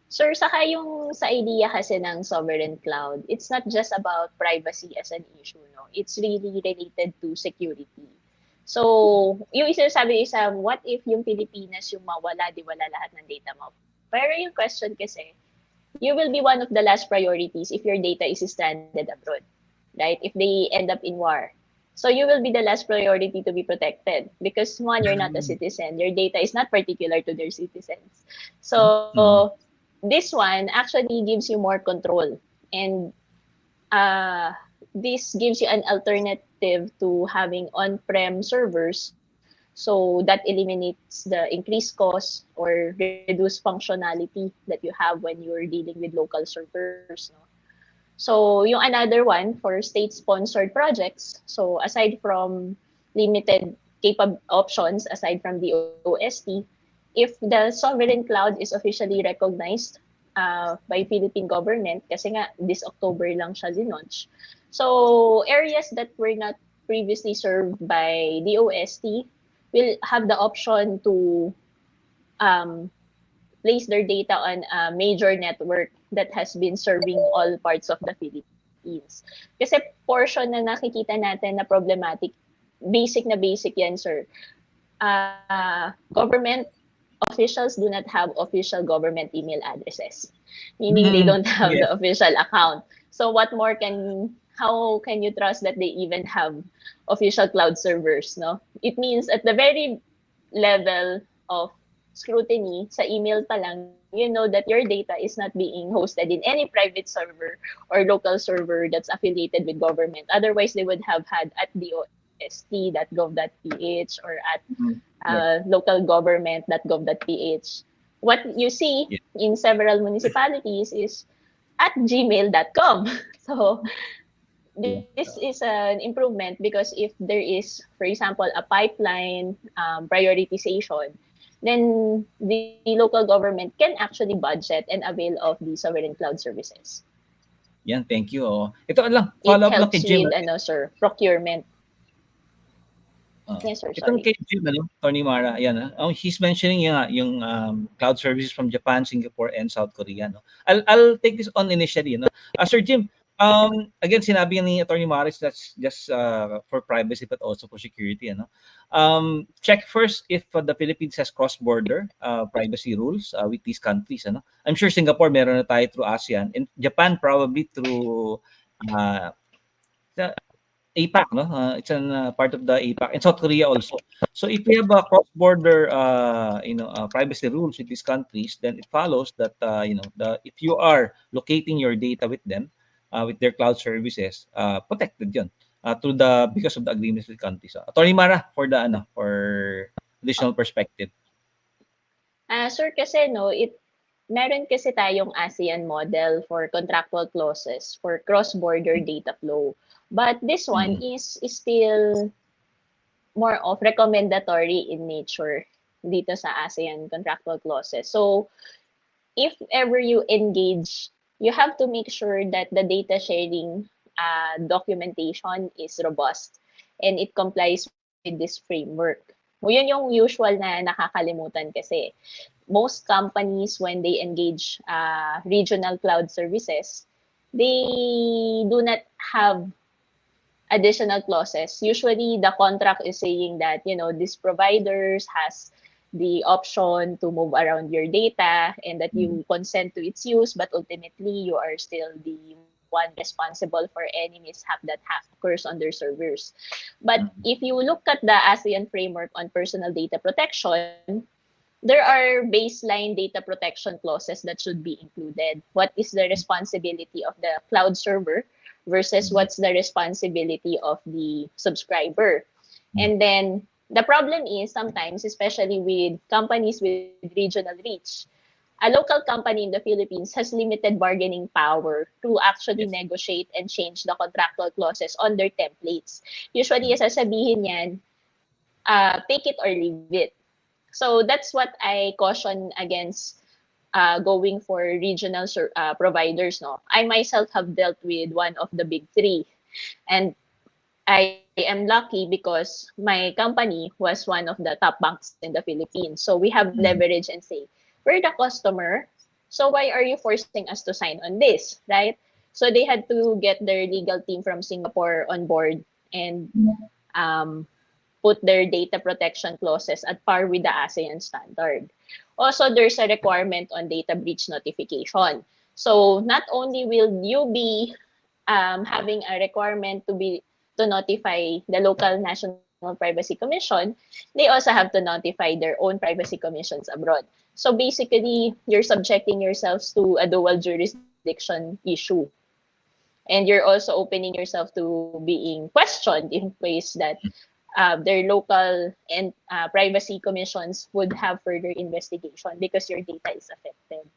Sir, saka yung sa idea kasi ng sovereign cloud, it's not just about privacy as an issue, It's really related to security. So, yung isasabi what if yung Pilipinas yung mawala, di wala lahat ng data mo? Pero yung question kasi, you will be one of the last priorities if your data is stranded abroad, right? If they end up in war. So, you will be the last priority to be protected because one, you're not a citizen. Your data is not particular to their citizens. So, this one actually gives you more control. And this gives you an alternative to having on-prem servers, so that eliminates the increased cost or reduced functionality that you have when you're dealing with local servers. So yung another one for state-sponsored projects, so aside from limited options, aside from the OST, if the sovereign cloud is officially recognized by Philippine government, kasi nga this October lang siya launch. So areas that were not previously served by the OST will have the option to place their data on a major network that has been serving all parts of the Philippines. Kasi portion na nakikita natin na problematic, basic yan, sir. Government officials do not have official government email addresses, meaning they don't have the official account. So what more how can you trust that they even have official cloud servers, It means at the very level of scrutiny, sa email pa lang, you know that your data is not being hosted in any private server or local server that's affiliated with government. Otherwise, they would have had at dost.gov.ph or at localgovernment.gov.ph. What you see in several municipalities is at gmail.com. So this is an improvement because if there is, for example, a pipeline prioritization, then the local government can actually budget and avail of the sovereign cloud services. Yan, thank you. Ito lang, follow up lang kay Jim. It helps with, sir, procurement. Yes, sir, sorry. Ito kay Jim, Tony Mara, ayan. He's mentioning yung cloud services from Japan, Singapore, and South Korea. No? I'll take this on initially. No? Sir Jim, again, sinabi ni Attorney Maris that's just for privacy but also for security. Ano? Check first if the Philippines has cross-border privacy rules with these countries. Ano? I'm sure Singapore meron na tayo through ASEAN, and Japan probably through APAC, no? It's a part of the APAC, and South Korea also. So if we have a cross-border, privacy rules with these countries, then it follows that if you are locating your data with them, with their cloud services, protected yun because of the agreements with countries. Attorney Mara, for additional perspective. Sir, kasi meron kasi tayong ASEAN model for contractual clauses for cross-border data flow. But this one is still more of recommendatory in nature dito sa ASEAN contractual clauses. So if ever you engage, you have to make sure that the data sharing documentation is robust and it complies with this framework. Yun yung usual na nakakalimutan kasi. Most companies, when they engage regional cloud services, they do not have additional clauses. Usually, the contract is saying that, this providers has the option to move around your data and that you consent to its use, but ultimately, you are still the one responsible for any mishap that occurs on their servers. But if you look at the ASEAN framework on personal data protection, there are baseline data protection clauses that should be included. What is the responsibility of the cloud server versus what's the responsibility of the subscriber? And then the problem is sometimes, especially with companies with regional reach, a local company in the Philippines has limited bargaining power to actually negotiate and change the contractual clauses on their templates. Usually, sasabihin yan, take it or leave it. So that's what I caution against going for regional providers. No, I myself have dealt with one of the big three, and I am lucky because my company was one of the top banks in the Philippines. So we have leverage and say, we're the customer, so why are you forcing us to sign on this, right? So they had to get their legal team from Singapore on board and put their data protection clauses at par with the ASEAN standard. Also, there's a requirement on data breach notification. So not only will you be having a requirement to notify the local National Privacy Commission, they also have to notify their own privacy commissions abroad. So basically, you're subjecting yourselves to a dual jurisdiction issue. And you're also opening yourself to being questioned in ways that their local and privacy commissions would have further investigation because your data is affected.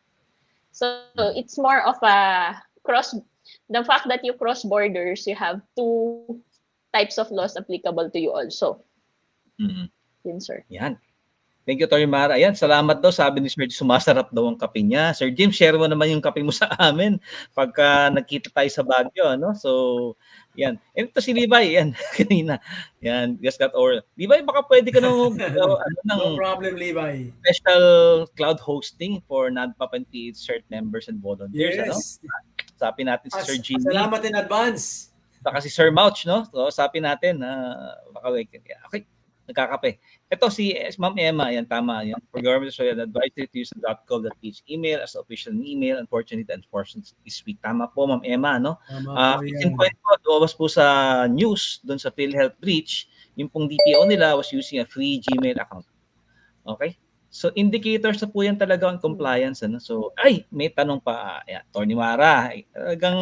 So it's more of the fact that you cross borders, you have two types of laws applicable to you also. Yun, sir. Yan. Thank you, Tori Mara. Ayan, salamat daw. Sabi ni Sir, sumasarap daw ang kape niya. Sir Jim, share mo naman yung kape mo sa amin pagka nagkita tayo sa Baguio. Ano? So, yan. And ito si Levi, yan, kanina. Yan, just got over. Levi, baka pwede ka nung no problem, Levi. Special cloud hosting for NADPOP and PH-CERT members and volunteers. Yes. Ano? Sapin natin si Sir Jimmy. Salamat in advance. Saka si Sir Mouch, no? So, sapin natin. Baka okay. Nagkakape. Ito si Ma'am Emma, yan tama yan. For government so yan, advisory to use the .gov.ph email as official email. Unfortunately, the enforcement is weak. Tama po, Ma'am Emma, no? In point po, lumabas po sa news doon sa PhilHealth breach, yung pong DPO nila was using a free Gmail account. Okay? So indicators na po yan talaga ang compliance. Ano? So, may tanong pa. Ayan, Attorney Mara, talagang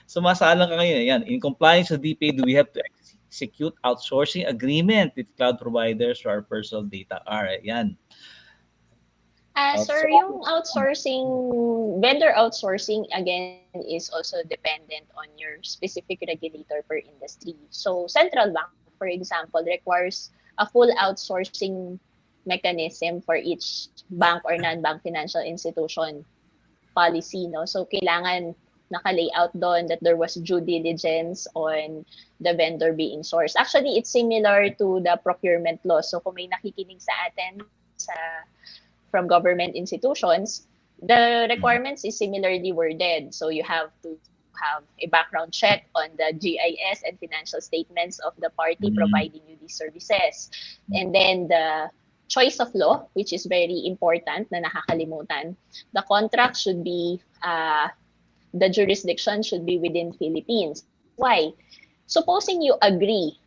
sumasalang ka ngayon. Ayan, in compliance with DPA, do we have to execute outsourcing agreement with cloud providers for our personal data? Ayan. Sir, yung vendor outsourcing, again, is also dependent on your specific regulator per industry. So, central bank, for example, requires a full outsourcing mechanism for each bank or non-bank financial institution policy. No? So, kailangan naka-layout doon that there was due diligence on the vendor being sourced. Actually, it's similar to the procurement law. So, kung may nakikinig sa atin from government institutions, the requirements is similarly worded. So you have to have a background check on the GIS and financial statements of the party providing you these services. And then the choice of law, which is very important na nakakalimutan, the contract should be, the jurisdiction should be within Philippines. Why? Supposing you agree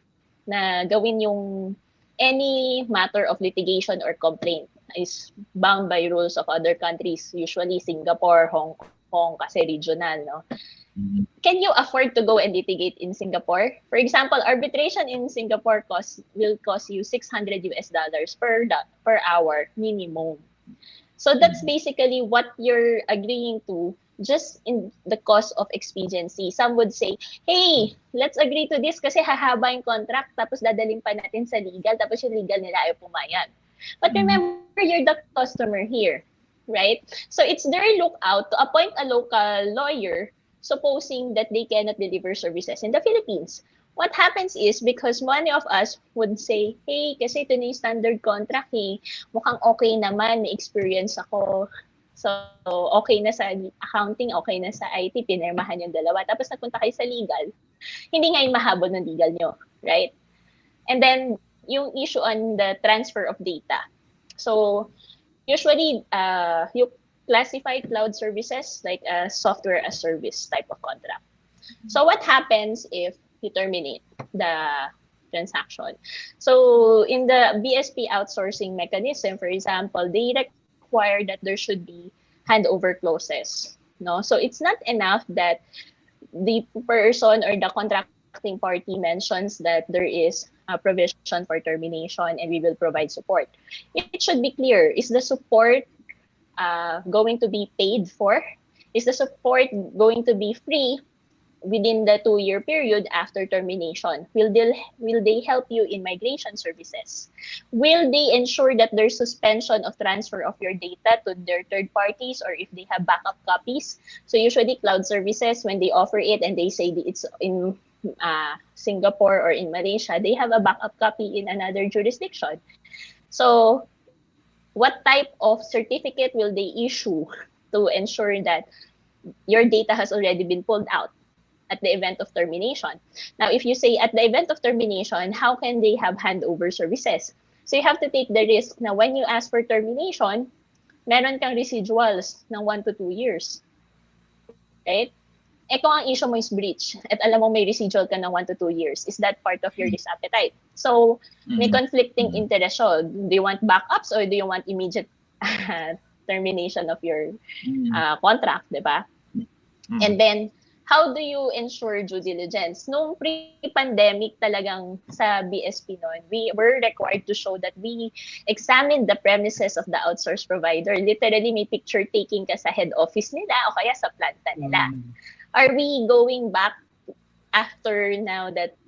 na gawin yung any matter of litigation or complaint is bound by rules of other countries, usually Singapore, Hong Kong, kasi regional, no? Can you afford to go and litigate in Singapore? For example, arbitration in Singapore will cost you $600 per hour minimum. So that's basically what you're agreeing to, just in the cost of expediency. Some would say, hey, let's agree to this kasi hahaba yung contract, tapos dadalhin pa natin sa legal, tapos yung legal nila ayaw pumayag. But remember, you're the customer here, right? So it's their lookout to appoint a local lawyer, supposing that they cannot deliver services in the Philippines. What happens is, because many of us would say, hey, kasi ito na yung standard contract, mukhang okay naman, may experience ako. So, okay na sa accounting, okay na sa IT, pinirmahan yung dalawa. Tapos nagpunta kayo sa legal, hindi ngayon mahabol ng legal nyo, right? And then, yung issue on the transfer of data. So, usually, you classify cloud services like a software as service type of contract. So, what happens if you terminate the transaction? So, in the BSP outsourcing mechanism, for example, they require that there should be handover clauses. No? So, it's not enough that the person or the contracting party mentions that there is a provision for termination and we will provide support. It should be clear. Is the support going to be paid for? Is the support going to be free within the 2-year period after termination? Will they help you in migration services? Will they ensure that there's suspension of transfer of your data to their third parties, or if they have backup copies? So usually cloud services, when they offer it and they say that it's in Singapore or in Malaysia, they have a backup copy in another jurisdiction. So what type of certificate will they issue to ensure that your data has already been pulled out at the event of termination? Now, if you say at the event of termination, how can they have handover services? So you have to take the risk na when you ask for termination, meron kang residuals ng 1 to 2 years. Right? Eh kung ang issue mo is breach at alam mo may residual ka ng 1 to 2 years, is that part of your risk appetite? So, may conflicting interest siya. Do you want backups or do you want immediate termination of your contract, di ba? And then, how do you ensure due diligence? Nung pre-pandemic talagang sa BSP noon, we were required to show that we examined the premises of the outsource provider. Literally, may picture taking ka sa head office nila o kaya sa planta nila. Are we going back after now that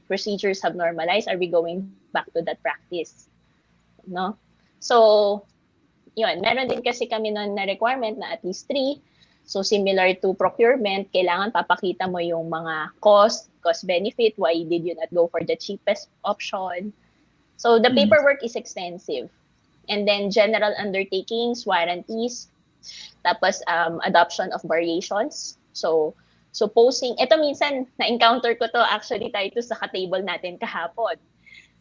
procedures have normalized? Are we going back to that practice? No? So, yun. Meron din kasi kami noon na requirement na at least 3. So, similar to procurement, kailangan papakita mo yung mga cost benefit, why did you not go for the cheapest option. So, the paperwork is extensive. And then, general undertakings, warranties, tapos adoption of variations. So, supposing, ito minsan, na-encounter ko to, actually tayo to sa ka-table natin kahapon.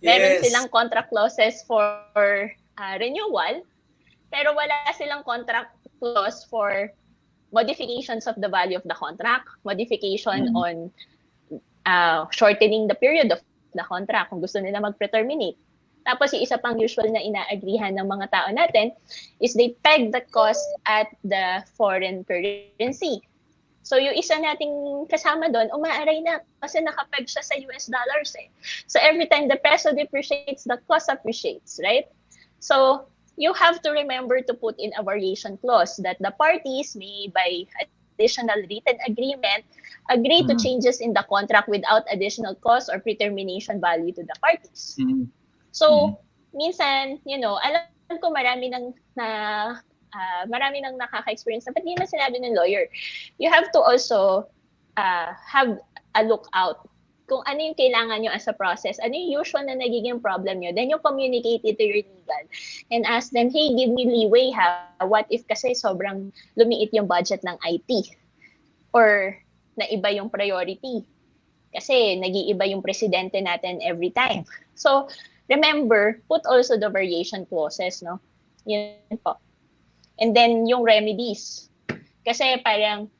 Meron silang contract clauses for renewal, pero wala silang contract clause for modifications of the value of the contract, modification on shortening the period of the contract kung gusto nila mag-pre-terminate. Tapos yung isa pang usual na ina-agreehan ng mga tao natin is they peg the cost at the foreign currency. So yung isa nating kasama doon, umaaray na kasi nakapeg siya sa US dollars eh. So every time the peso depreciates, the cost appreciates, right? So you have to remember to put in a variation clause that the parties may, by additional written agreement, agree to changes in the contract without additional cost or pretermination value to the parties. So minsan, alam ko marami nang nakaka-experience na, ba't di naman sinabi ng lawyer? You have to also have a lookout kung ano yung kailangan nyo as a process, ano yung usual na nagiging problem nyo, then you communicate it to your legal and ask them, hey, give me leeway ha, what if kasi sobrang lumiit yung budget ng IT or naiba yung priority kasi nag-iiba yung presidente natin every time. So, remember, put also the variation clauses, no? Yun po. And then yung remedies. Kasi parang,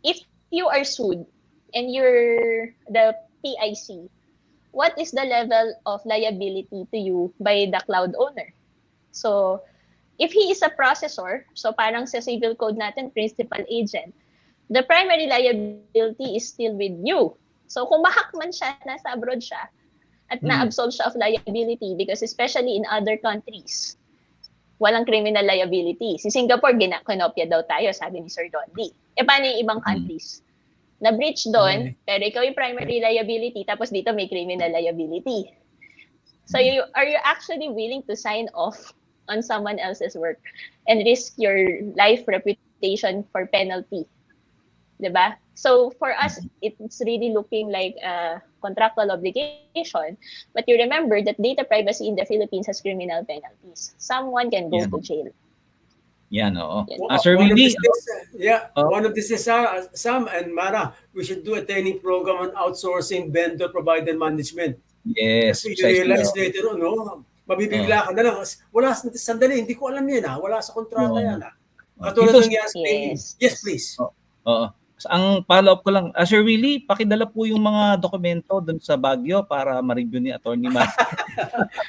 if you are sued and you're the PIC, what is the level of liability to you by the cloud owner? So, if he is a processor, so parang sa civil code natin, principal agent, the primary liability is still with you. So, kung mahak man siya, nasa abroad siya, at na-absolve siya of liability because especially in other countries, walang criminal liability. Si Singapore, kinopya daw tayo, sabi ni Sir Dondi. E paano yung ibang countries? Na-breach doon, pero ikaw yung primary liability, tapos dito may criminal liability. So are you actually willing to sign off on someone else's work and risk your life reputation for penalty? Diba? So for us, it's really looking like a contractual obligation, but you remember that data privacy in the Philippines has criminal penalties. Someone can go to jail. Yan, oo. Sir Willie, one of this is Sam and Mara, we should do a training program on outsourcing vendor-provider management. Yes. Kasi you realize later on, mabibigla ka na lang. Wala, sandali, hindi ko alam yan. Wala sa kontrata yan. Katulad ng yes, please. Oo. Ang follow-up ko lang, Sir Willie, pakidala po yung mga dokumento doon sa Baguio para ma-review ni Attorney Mara.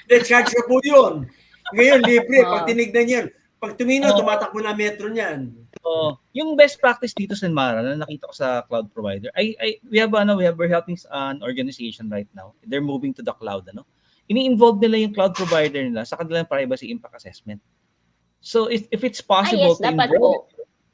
Charge na po yun. Ngayon, libre. Pag tinignan yan, pag tumino, tumatakbo na metro niyan. Yung best practice dito sa Mara na nakita ko sa cloud provider, we're helping an organization right now. They're moving to the cloud, Ini-involve nila yung cloud provider nila sa kanilang privacy impact assessment. So if it's possible to involve,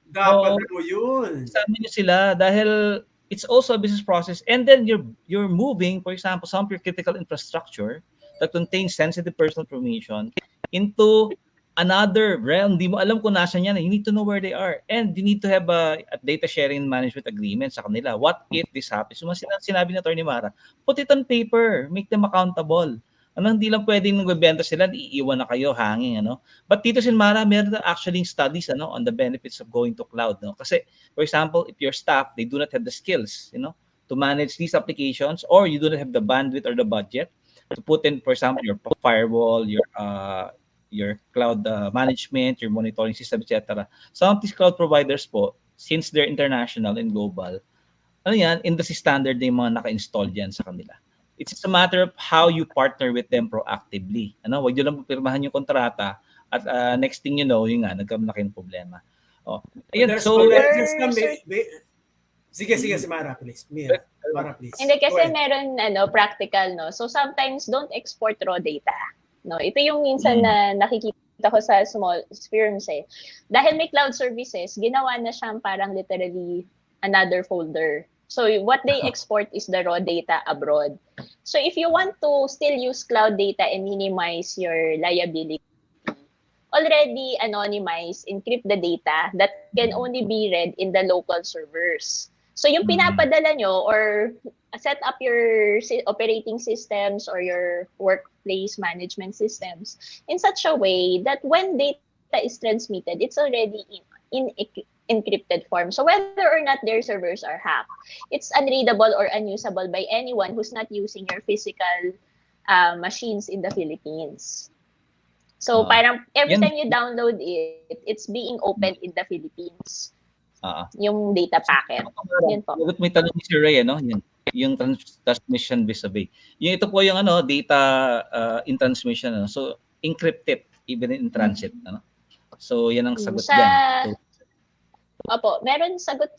dapat po yun. Kasama niyo sila dahil it's also a business process, and then you're moving, for example, some critical infrastructure that contains sensitive personal information into another realm. Di mo alam kung nasan yan. You need to know where they are. And you need to have a data sharing management agreement sa kanila. What if this happens? So, sinabi ni Attorney Mara, put it on paper. Make them accountable. Hindi lang pwedeng nagbebenta sila, iiwan na kayo hanging, But dito si Mara, meron na actually studies, on the benefits of going to cloud, Kasi, for example, if your staff, they do not have the skills, to manage these applications, or you do not have the bandwidth or the budget to put in, for example, your firewall, your cloud management, your monitoring system, etc. Some of these cloud providers po, since they're international and global, industry standard na yung mga naka-install dyan sa kanila. It's just a matter of how you partner with them proactively. Huwag nyo lang pirmahan yung kontrata at next thing you know, yung nagkamalaking problema. Ayun, so sige si Mara, please. Mara, please. Hindi kasi meron practical, So sometimes don't export raw data. Ito yung minsan na nakikita ko sa small firms eh. Dahil may cloud services, ginawa na siyang parang literally another folder. So what they export is the raw data abroad. So if you want to still use cloud data and minimize your liability, already anonymize, encrypt the data that can only be read in the local servers. So yung pinapadala nyo or set up your operating systems or your workplace management systems in such a way that when data is transmitted, it's already in encrypted form. So whether or not their servers are hacked, it's unreadable or unusable by anyone who's not using your physical machines in the Philippines. So parang every time you download it, it's being opened in the Philippines. Yung data packet. Yun po. May tanong ni Sir Ray, Yan. yung transmission vis-a-vis. Yung ito po yung data in transmission, so encrypted even in transit, So yan ang sagot diyan. So, Opo, meron sagot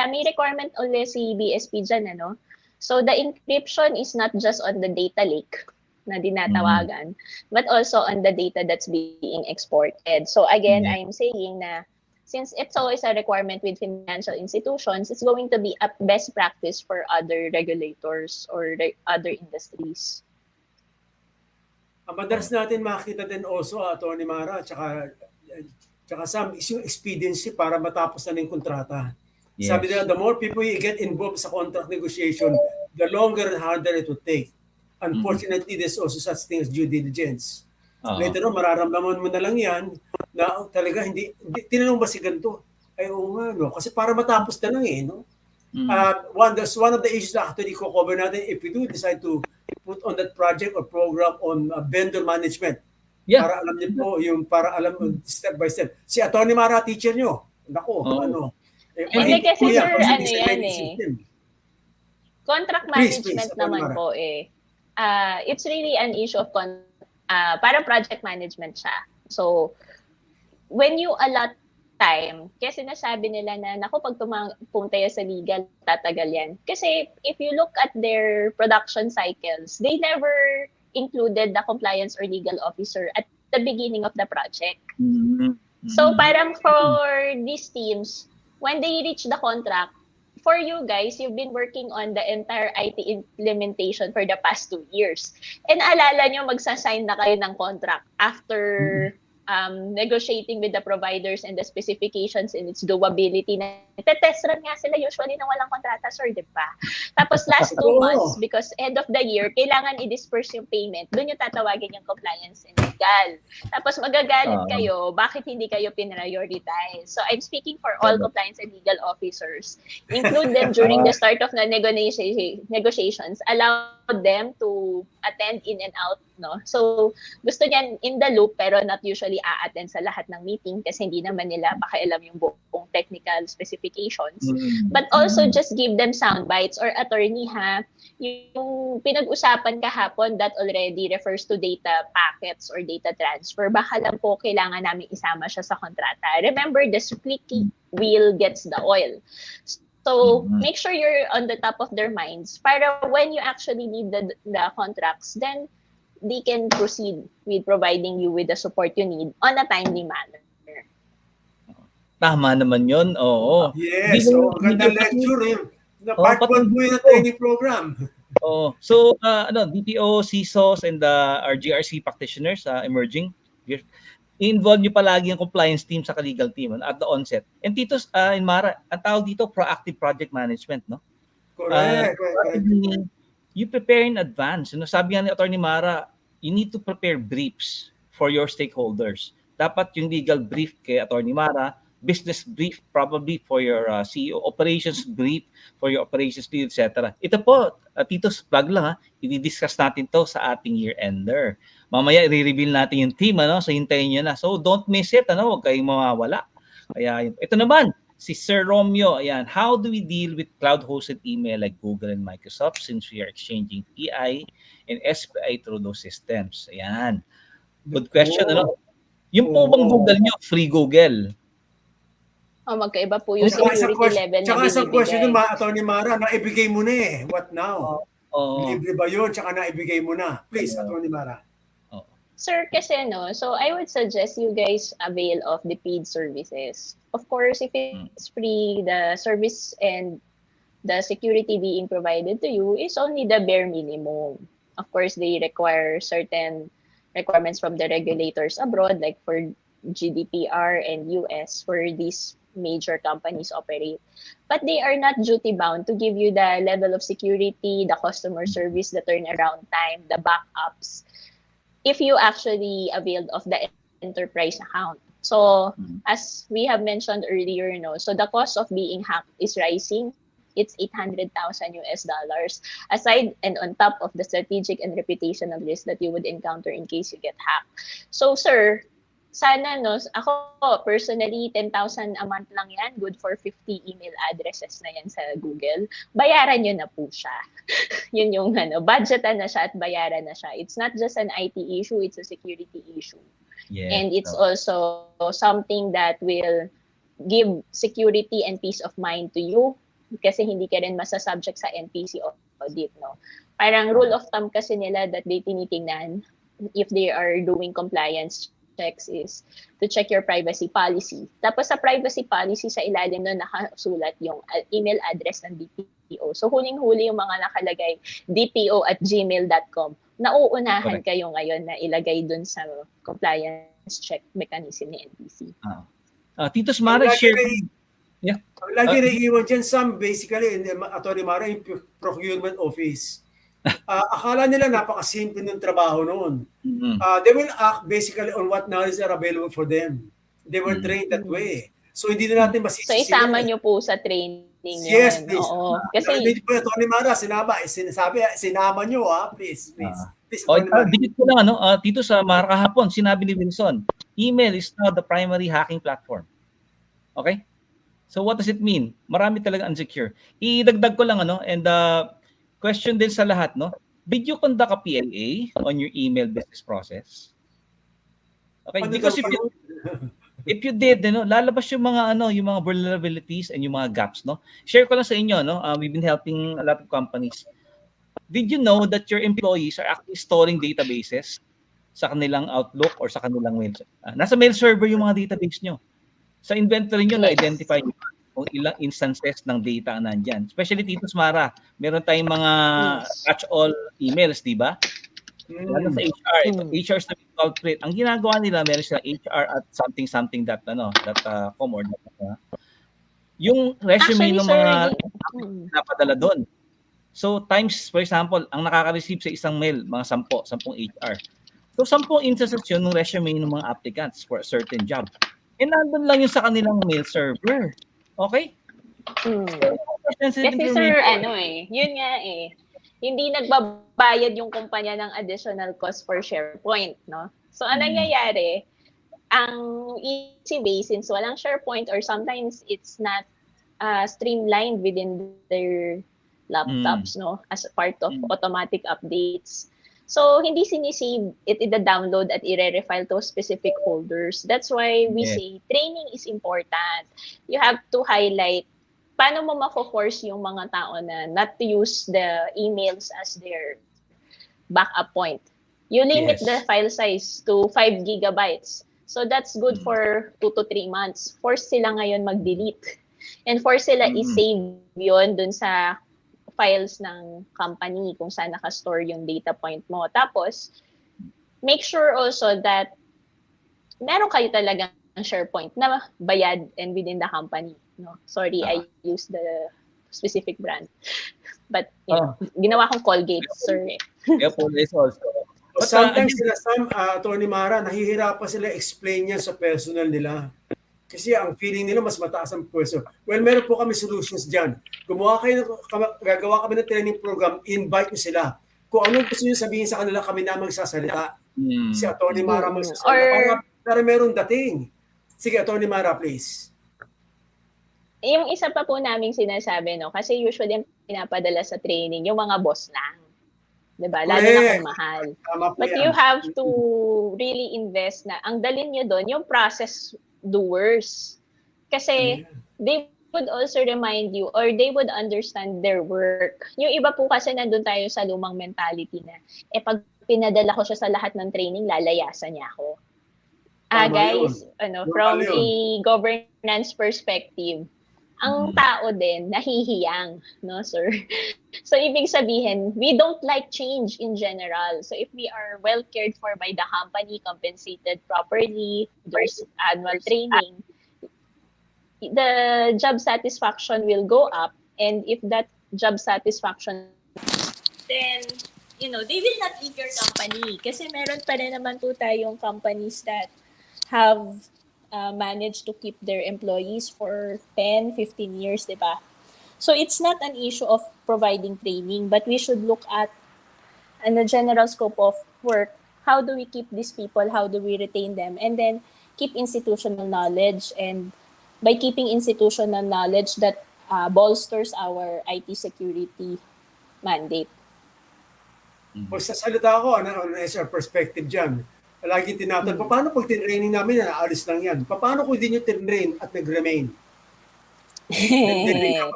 may requirement ulit si BSP dyan, ano? So the encryption is not just on the data lake na dinatawagan, but also on the data that's being exported. So again, I'm saying na since it's always a requirement with financial institutions, it's going to be a best practice for other regulators or other industries. Madalas natin makita din also, Atty. Mara, tsaka Sam, is yung expediency para matapos na yung kontrata. Yes. Sabi nila, the more people you get involved sa contract negotiation, the longer and harder it will take. Unfortunately, there's also such thing as due diligence. Later on, mararamdaman mo na lang yan na talaga hindi tinanong ba si ganito? Ay, oo nga, no? Kasi para matapos na lang no? That's one of the issues na actually ko-cover natin if we do decide to put on that project or program on vendor management. Yeah. Para alam niyo po, para alam step by step. Si Atty. Mara, teacher niyo. Nako, Hindi kasi sir, contract management naman po it's really an issue of para project management siya. So, when you allot time, kasi nasabi nila na, naku, pag pumunta sa legal, tatagal yan. Kasi if you look at their production cycles, they never included the compliance or legal officer at the beginning of the project. So parang for these teams, when they reach the contract, for you guys, you've been working on the entire IT implementation for the past 2 years. And alala nyo, magsasign na kayo ng contract after negotiating with the providers and the specifications and its doability. Test run nga sila usually nang walang kontrata, sir, di ba? Tapos last 2 months, because end of the year, kailangan i-disperse yung payment. Doon yung tatawagin yung compliance and legal. Tapos magagalit kayo, bakit hindi kayo prioritize? So I'm speaking for all compliance and legal officers. Include them during the start of the negotiations. Allow them to attend in and out, no? So gusto niyan in the loop pero not usually a-attend sa lahat ng meeting kasi hindi naman nila pakialam yung buong technical specifications. But also just give them sound bites or attorney yung pinag-usapan kahapon that already refers to data packets or data transfer. Baka lang po kailangan namin isama siya sa kontrata. Remember, the squeaky wheel gets the oil. So make sure you're on the top of their minds para when you actually need the contracts, then they can proceed with providing you with the support you need on a timely manner. Tama naman yun. Oo. Yes. So, magandang lecture. Part 1 po yung training program. So, DPO, CISOs, and our GRC practitioners emerging, i-involve nyo palagi yung compliance team sa legal team at the onset. And Tito, Mara, ang tawag dito, proactive project management, no? Correct. You prepare in advance. Sabi nga ni Atty. Mara, you need to prepare briefs for your stakeholders. Dapat yung legal brief kay Atty. Mara, business brief probably for your CEO, operations brief for your operations lead, etc. Ito po, Tito's plug lang i-discuss natin to sa ating year-ender. Mamaya i-reveal natin yung team, so hintayin nyo na. So don't miss it, huwag kayong mawawala. Kaya ito naman, si Sir Romeo, ayan, how do we deal with cloud-hosted email like Google and Microsoft since we are exchanging PI and SPI through those systems? Ayan. Good question, Yung po bang Google nyo, free Google? Magkaiba po yung security level na binibigay. Tsaka isang question ng Atty. Mara, naibigay mo na What now? Libre ba yun? Tsaka naibigay mo na. Please, Atty. Mara. Sir, kasi so I would suggest you guys avail of the paid services. Of course, if it's free, the service and the security being provided to you is only the bare minimum. Of course, they require certain requirements from the regulators abroad, like for GDPR and US, where these major companies operate. But they are not duty-bound to give you the level of security, the customer service, the turnaround time, the backups, if you actually availed of the enterprise account. So as we have mentioned earlier, so the cost of being hacked is rising. It's $800,000 aside and on top of the strategic and reputational risk that you would encounter in case you get hacked. So sir, sana, no, ako personally, 10,000 a month lang yan. Good for 50 email addresses na yan sa Google. Bayaran nyo na po siya. Yun yung budgetan na siya at bayaran na siya. It's not just an IT issue, it's a security issue. Yes. And it's also something that will give security and peace of mind to you kasi hindi ka rin masasubject sa NPC audit, no? Parang rule of thumb kasi nila that they tinitingnan if they are doing compliance checks is to check your privacy policy. Tapos sa privacy policy, sa ilalim nun nakasulat yung email address ng DPO. So huling-huli yung mga nakalagay dpo@gmail.com. Nauunahan kayo ngayon na ilagay dun sa compliance check mechanism ni NPC. Tito Mara, share. Yeah. Lagi naiiwan dyan, Sam, basically, in the Atty. Mara, yung procurement office. Akala nila napakasimple ng trabaho noon. They will act basically on what knowledge are available for them. They were trained that way. So hindi na natin masisisi. So isama nyo po sa training yun. Yes, please. Oo. Kasi hindi po Atty. Mara, sinama nyo, please. Dikit ko lang, Tito sa Mara kahapon, sinabi ni Wilson, email is now the primary hacking platform. Okay? So what does it mean? Marami talaga unsecure. Idagdag ko lang, and question din sa lahat, no? Did you conduct a PLA on your email business process? Okay, because if you did, lalabas yung mga yung mga vulnerabilities and yung mga gaps, no? Share ko lang sa inyo, no? We've been helping a lot of companies. Did you know that your employees are actually storing databases sa kanilang Outlook or sa kanilang mail? Nasa mail server yung mga database nyo. Sa inventory nyo, na-identify nyo kung ilang instances ng data nandyan. Especially Tito Mara, meron tayong mga catch-all emails, di ba? Lalo sa HR, HR is the main culprit. Ang ginagawa nila, meron sila HR at something.com or yung resume ng mga napadala doon. So times, for example, ang nakaka-receive sa isang mail, mga 10 HR. So 10 instances yun ng resume ng mga applicants for a certain job. And nandun lang yun sa kanilang mail server. Okay? Kasi sir, yun nga hindi nagbabayad yung kumpanya ng additional cost for SharePoint, no? So, ang nangyayari, ang easy way, since walang SharePoint or sometimes it's not streamlined within their laptops, no? As part of automatic updates. So, hindi sinisave it in the download at i-refile to specific folders. That's why we say training is important. You have to highlight paano mo mako-force yung mga tao na not to use the emails as their backup point. You limit the file size to 5 gigabytes. So that's good for 2 to 3 months. Force sila ngayon mag-delete. And force sila i-save yun dun sa files ng company kung saan nakastore yung data point mo. Tapos, make sure also that meron kayo talagang SharePoint na bayad and within the company. No, sorry, I used the specific brand. But ginawa kong Colgate, sir. Yeah, Colgate also. But sometimes Atty. Mara, nahihirapan sila explain yan sa personal nila. Kasi ang feeling nila mas mataas ang pwesto. Well, meron po kami solutions dyan. Gagawa kami ng training program, invite nyo sila. Kung anong gusto nyo sabihin sa kanila, kami na magsasalita. Si Atty. Mara magsasalita. Para meron dating. Sige, Atty. Mara, please. Yung isa pa po naming sinasabi, no, kasi usually ang pinapadala sa training, yung mga boss lang. Diba? Lalo na kung mahal. But you have to really invest na, ang dalin nyo doon, yung process doers. Kasi they would also remind you or they would understand their work. Yung iba po kasi nandun tayo sa lumang mentality na, pag pinadala ko siya sa lahat ng training, lalayasan niya ako. Guys, from a governance perspective, ang tao din nahihiyang, no, sir? So, ibig sabihin, we don't like change in general. So, if we are well cared for by the company, compensated properly, there's annual training, the job satisfaction will go up. And if that job satisfaction, then, they will not leave your company. Kasi meron pa rin naman po tayong companies that have managed to keep their employees for 10, 15 years, diba? So it's not an issue of providing training, but we should look at in the general scope of work, how do we keep these people, how do we retain them? And then keep institutional knowledge, and by keeping institutional knowledge, that bolsters our IT security mandate. Pag sasalita ako, ano sa perspective dyan, lagi tinatanong, paano pag tinraining namin, naalis lang yan? Paano kung hindi nyo tinrain at nag-remain?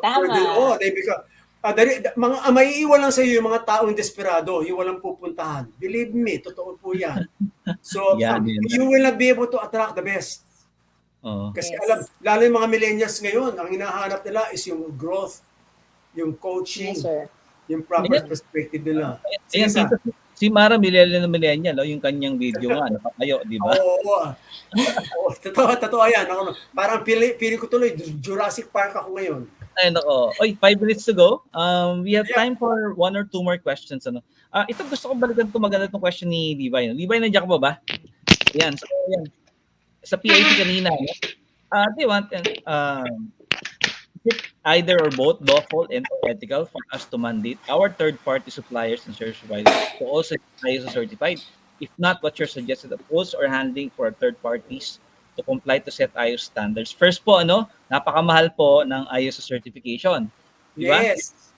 Tama. Maiiwan lang sa iyo yung mga taong desperado, yung walang pupuntahan. Believe me, totoo po yan. So, you will not be able to attract the best. Kasi lalo yung mga millennials ngayon, ang hinahanap nila is yung growth, yung coaching, yung proper perspective nila. Si Mara millennial, yung kanyang video nga, napakayo, di ba? Oo. Totoo yan. Parang pili ko tuloy, Jurassic Park ako ngayon. Ay, nako. 5 minutes to go. We have time for 1 or 2 more questions. Ito gusto ko balikan ito, maganda itong question ni Levi. Levi, nandiyan ka pa ba? Yan. So, yan. Sa PIT kanina, do you want either or both lawful and ethical for us to mandate our third-party suppliers and service providers to also be ISO certified? If not, what's your suggested approach or handling for third parties to comply to set ISO standards? First po, napakamahal po ng ISO certification. Diba? Yes.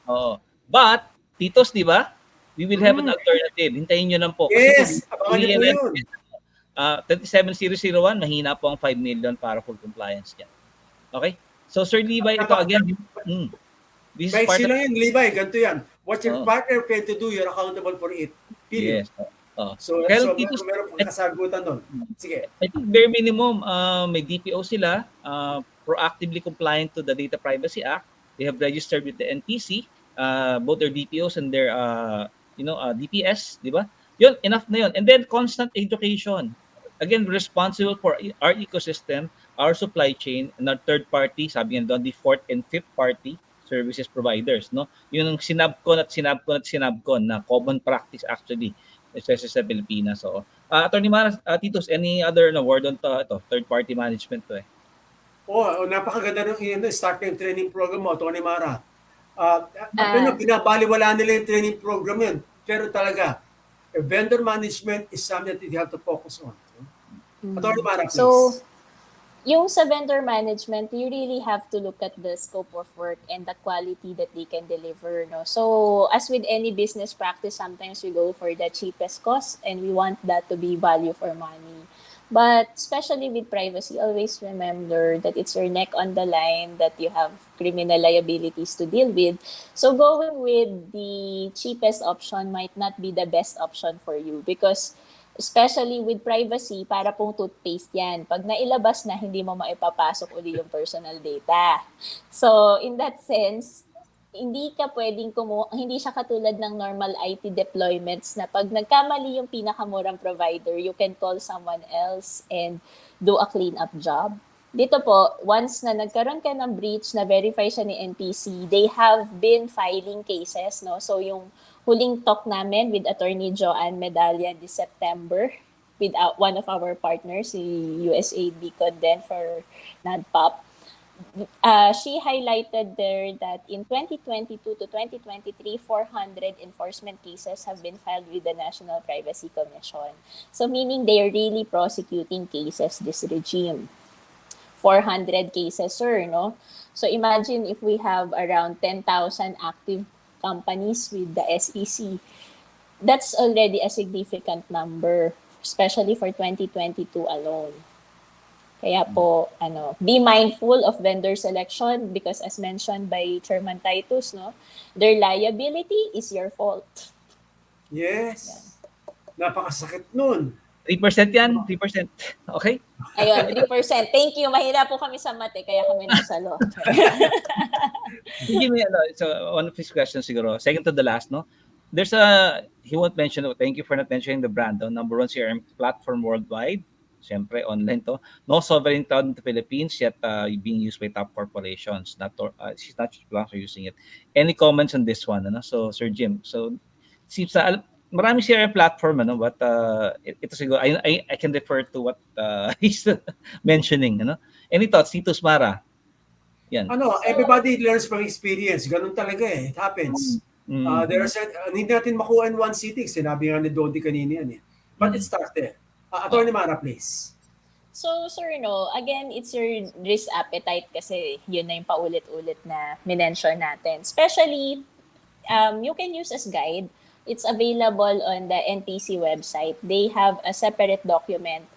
But, titos, di ba? We will have an alternative. Hintayin nyo lang po. Yes, abangan nyo po yun. 27001, mahina po ang 5 million para full compliance dyan. Okay? So, Sir Levi, ito again. This is part lang yun, Levi, ganito yan. What your partner failed to do, you're accountable for it. Period. Yes. So meron pang kasagutan doon. Sige. I think bare minimum, may DPO sila, proactively compliant to the Data Privacy Act. They have registered with the NPC, both their DPOs and their, DPS, di ba? Yun, enough na yun. And then constant education. Again, responsible for our ecosystem, our supply chain, and our third party, sabi nga doon, the fourth and fifth party services providers, no? Yun ang sinabcon na common practice actually, especially sa Pilipinas. So, Attorney Mara, Titus, any other word on ito, third party management to napakaganda ng start ng training program mo, Attorney Mara. Binabaliwala nila yung training program yun. Pero talaga, vendor management is something that you have to focus on. Attorney Mara, please. So, yung sa vendor management, you really have to look at the scope of work and the quality that they can deliver. No? So, as with any business practice, sometimes we go for the cheapest cost and we want that to be value for money. But especially with privacy, always remember that it's your neck on the line, that you have criminal liabilities to deal with. So going with the cheapest option might not be the best option for you, because especially with privacy, para pong toothpaste yan. Pag nailabas na, hindi mo maipapasok uli yung personal data. So in that sense, hindi ka pwedeng hindi siya katulad ng normal IT deployments na pag nagkamali yung pinakamurang provider, you can call someone else and do a clean-up job. Dito po, once na nagkaroon ka ng breach na verify siya ni NPC, they have been filing cases, no? So yung huling talk namin with Attorney Joanne Medalla this September with one of our partners, si USAID Beacon then for NADPOP. She highlighted there that in 2022 to 2023, 400 enforcement cases have been filed with the National Privacy Commission. So meaning they are really prosecuting cases, this regime. 400 cases, sir, no? So imagine if we have around 10,000 active companies with the SEC. That's already a significant number, especially for 2022 alone. Kaya po, be mindful of vendor selection because as mentioned by Chairman Titus, no, their liability is your fault. Yes. Yan. Napakasakit nun. 3% yan? 3%. Okay? Ayun, 3%. Thank you. Mahirap po kami sa mate, kaya kami nasa law. So one of his questions siguro, second to the last, no? There's he won't mention, thank you for not mentioning the brand, no? Number 1 CRM platform worldwide. Siyempre, online to. No sovereign cloud in the Philippines, yet being used by top corporations. She's not just for using it. Any comments on this one? So, Sir Jim, so seems marami CRM platform, but ito siguro, I can refer to what he's mentioning. Any thoughts, Titus Mara? Yan. Everybody learns from experience. Ganun talaga eh. It happens. Hindi natin makuha in one sitting. Sinabi nga ni Dondi kanina yan eh. But it started. Attorney Mara, please. So, sir, no, again, it's your risk appetite kasi yun na yung paulit-ulit na minention natin. Especially, you can use as guide. It's available on the NTC website. They have a separate document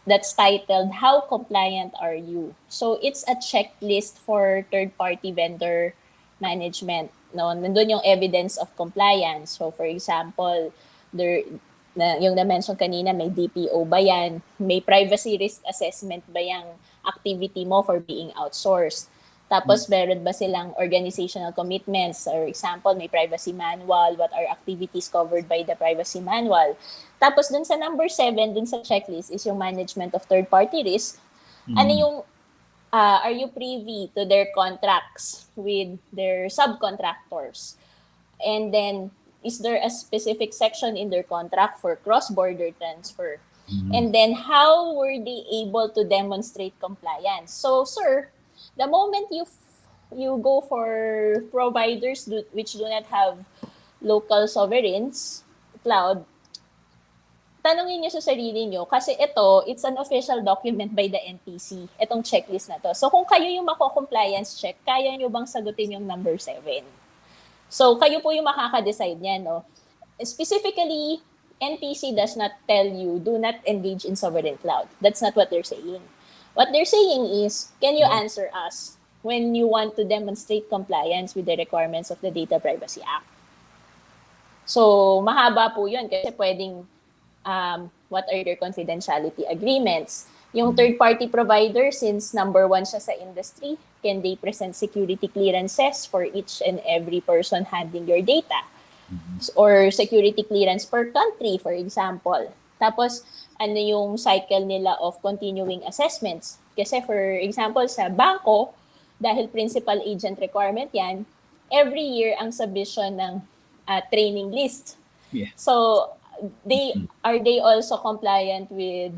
that's titled, How Compliant Are You? So, it's a checklist for third-party vendor management. No? Nandun yung evidence of compliance. So, for example, yung na-mention kanina, may DPO ba yan? May privacy risk assessment ba yung activity mo for being outsourced? Tapos, meron ba silang organizational commitments? For example, may privacy manual. What are activities covered by the privacy manual? Tapos, dun sa number 7, dun sa checklist, is yung management of third-party risk. Ano yung, are you privy to their contracts with their subcontractors? And then, is there a specific section in their contract for cross-border transfer? And then, how were they able to demonstrate compliance? So, sir, the moment you go for providers which do not have local sovereigns, cloud, tanongin niyo sa sarili niyo kasi it's an official document by the NTC, itong checklist na to. So, kung kayo yung mako-compliance check, kaya niyo bang sagutin yung number 7? So, kayo po yung makaka-decide niyan, no? Specifically, NTC does not tell you, do not engage in sovereign cloud. That's not what they're saying. What they're saying is, can you answer us when you want to demonstrate compliance with the requirements of the Data Privacy Act? So, mahaba po yun kasi pwedeng, what are your confidentiality agreements? Yung third-party provider, since number 1 siya sa industry, can they present security clearances for each and every person handling your data? Or security clearance per country, for example. Tapos, ano yung cycle nila of continuing assessments? Kasi for example, sa bangko, dahil principal agent requirement yan, every year ang submission ng training list. Yeah. So, are they also compliant with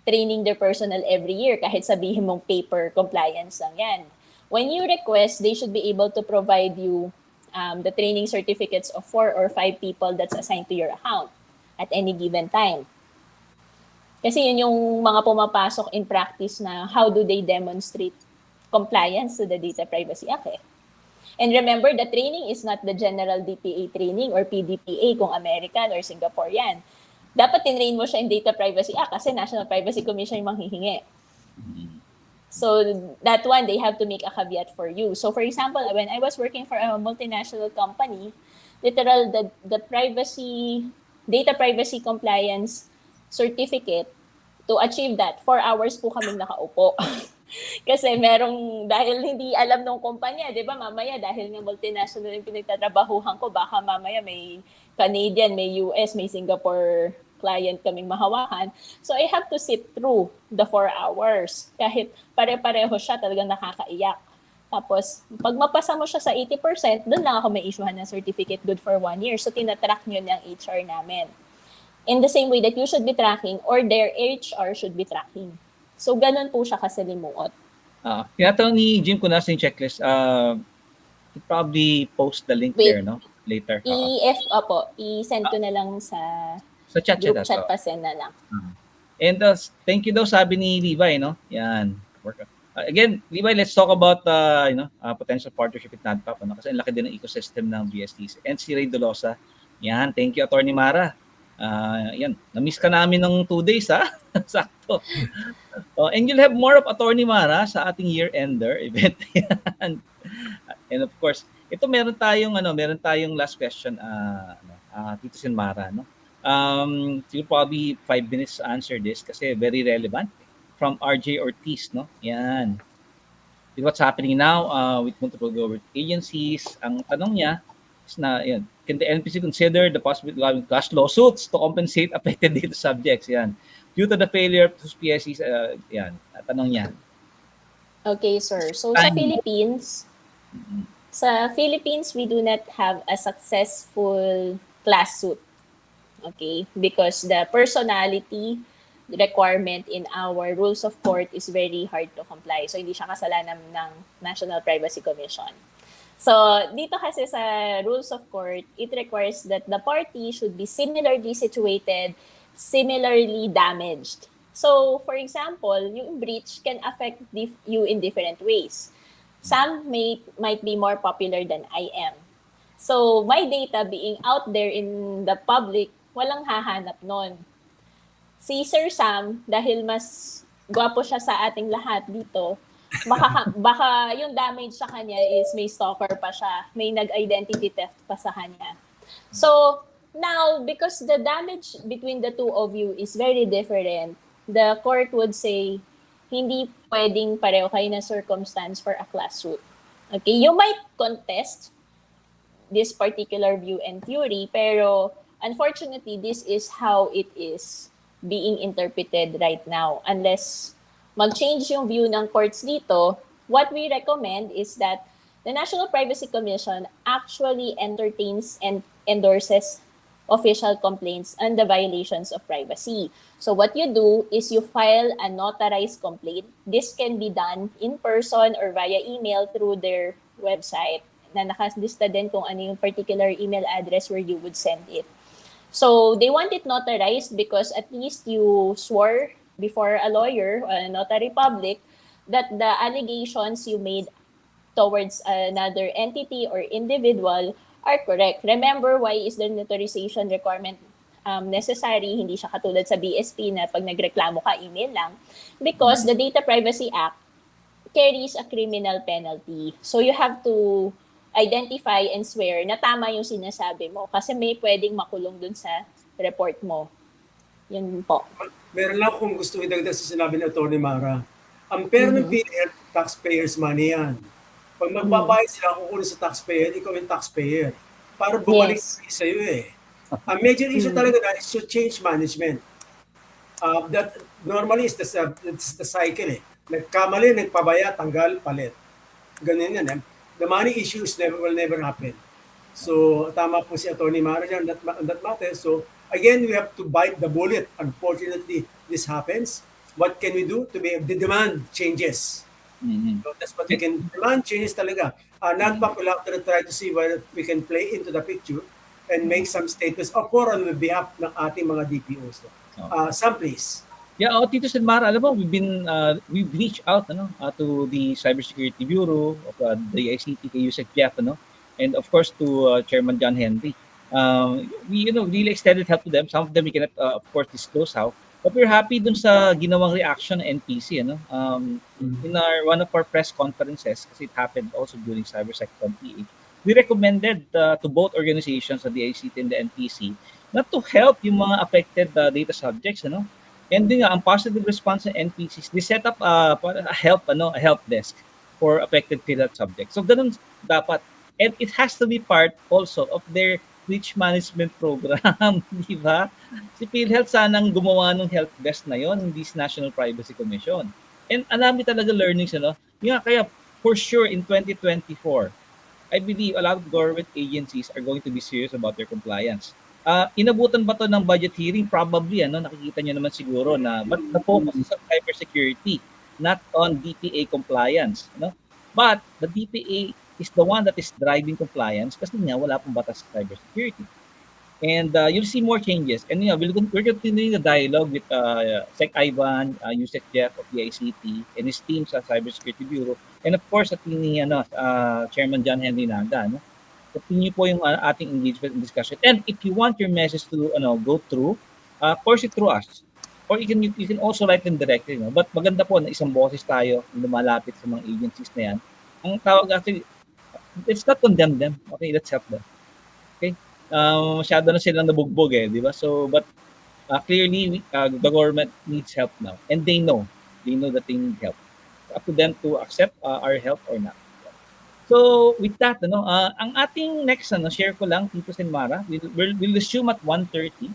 training their personnel every year kahit sabihin mong paper compliance lang yan? When you request, they should be able to provide you the training certificates of 4 or 5 people that's assigned to your account at any given time. Kasi yun yung mga pumapasok in practice na how do they demonstrate compliance to the Data Privacy Act. And remember, the training is not the general DPA training or PDPA kung American or Singapore yan. Dapat tinrain mo siya in Data Privacy Act kasi National Privacy Commission yung manghihingi. So that one, they have to make a caveat for you. So for example, when I was working for a multinational company, literal, the data privacy compliance certificate, to achieve that, 4 hours po kaming nakaupo. Kasi dahil hindi alam ng kumpanya, di ba, mamaya dahil ng multinational yung pinagtatrabahuhan ko, baka mamaya may Canadian, may US, may Singapore client kaming mahawakan. So I have to sit through the 4 hours. Kahit pare-pareho siya, talagang nakakaiyak. Tapos, pag mapasa mo siya sa 80%, doon lang ako may issuehan ng certificate good for 1 year. So tinatrack nyo ng HR namin. In the same way that you should be tracking or their HR should be tracking. So ganun po siya kasalimuot. Tinatanong ni Jim kung nasa yung checklist, he'll probably post the link there, no? Later. I-send ko na lang sa chat group chat pa send na lang. And thank you daw sabi ni Levi, no? Yan. Again, Levi, let's talk about potential partnership with NADPOP, no? Kasi ang laki din ng ecosystem ng BSTs. And si Ray Dolosa. Yan, thank you Attorney Mara. Yan, na-miss ka namin ng 2 days, ha? Sakto. And you'll have more of Attorney Mara sa ating year-ender event. Yan. And of course, ito meron tayong last question, Tito Sin Mara, no? You'll probably 5 minutes to answer this kasi very relevant from RJ Ortiz, no? Yan. With what's happening now with multiple government agencies, ang tanong niya is can the NPC consider the possibility of having class lawsuits to compensate affected data subjects? Yan. Due to the failure of PSCs, yan. Tanong niya. Okay, sir. So sa Philippines, we do not have a successful class suit. Okay? Because the personality requirement in our rules of court is very hard to comply. So, hindi siya kasalanan ng National Privacy Commission. So, dito kasi sa rules of court, it requires that the party should be similarly situated, similarly damaged. So, for example, yung breach can affect you in different ways. Some might be more popular than I am. So, my data being out there in the public, walang hahanap nun. Si Sir Sam, dahil mas gwapo siya sa ating lahat dito, baka yung damage sa kanya is may stalker pa siya, may nag-identity theft pa sa kanya. So, now, because the damage between the two of you is very different, the court would say, hindi pwedeng pareho kayo na circumstance for a class suit. Okay, you might contest this particular view and theory, pero unfortunately, this is how it is being interpreted right now. Unless mag-change yung view ng courts dito, what we recommend is that the National Privacy Commission actually entertains and endorses official complaints on the violations of privacy. So what you do is you file a notarized complaint. This can be done in person or via email through their website na nakalista din kung ano yung particular email address where you would send it. So they want it notarized because at least you swore before a lawyer, a notary public, that the allegations you made towards another entity or individual are correct. Remember, why is the notarization requirement necessary? Hindi siya katulad sa BSP na pag nagreklamo ka, email lang. Because the Data Privacy Act carries a criminal penalty. So you have to identify and swear na tama yung sinasabi mo kasi may pwedeng makulong dun sa report mo. Yun po. Meron lang kung gusto idagdag sa sinabi ni Atty. Mara. Ang pera ng PhilHealth, taxpayers money yan. Pag magbabayad sila, kukunin sa taxpayer, ikaw yung taxpayer. Para bumalik sa'yo eh. Ang major issue talaga na is to change management. That normally is the cycle eh. Nagkamali, nagpabaya, tanggal, palit. Ganun yan eh. The money issues will never happen. So, tama po si Atty. Mara dyan, that matters. So, again, we have to bite the bullet. Unfortunately, this happens. What can we do to the demand changes? So that's what we can demand changes talaga. NADPOP will have to try to see whether we can play into the picture and make some statements of or on behalf ng ating mga DPOs. Sam, please. Yeah, Tito Mara, alam mo, we've reached out to the Cybersecurity Bureau of the ICT, Yusek Jeff, and of course to Chairman John Henry. We really extended help to them. Some of them we cannot, of course, disclose how. But we're happy dun sa ginawang reaction ng NPC. In one of our press conferences, kasi it happened also during CyberSecConPH, we recommended to both organizations, the ICT and the NPC, not to help yung mga affected data subjects. And din nga, ang positive response ng NPCs, they set up a help desk for affected PhilHealth subjects. So ganun dapat. And it has to be part also of their breach management program, di ba? Si PhilHealth sanang gumawa ng help desk na yon, hindi si National Privacy Commission. And alam talaga learnings, kaya for sure in 2024, I believe a lot of government agencies are going to be serious about their compliance. Inabutan ba to ng budget hearing? Probably, nakikita nyo naman siguro na but the focus is on cybersecurity, not on DPA compliance. But the DPA is the one that is driving compliance kasi nga wala pong batas sa cybersecurity. And you'll see more changes. And we're continuing the dialogue with Sec Ivan, Yusek Jeff of the ICT, and his team sa Cybersecurity Bureau. And of course, at ni Chairman John Henry Naga. Continue po yung ating engagement and discussion. And if you want your message to go through, course it through us. Or you can also write them directly. But maganda po na isang boses tayo na lumalapit sa mga agencies na yan. Ang tawag actually, let's not condemn them. Okay, let's help them. Okay? Masyado na silang nabugbog di ba? So, but clearly, the government needs help now. And they know that they need help. It's up to them to accept our help or not. So, with that, ang ating next, share ko lang, Tito Mara, we'll resume at 1:30.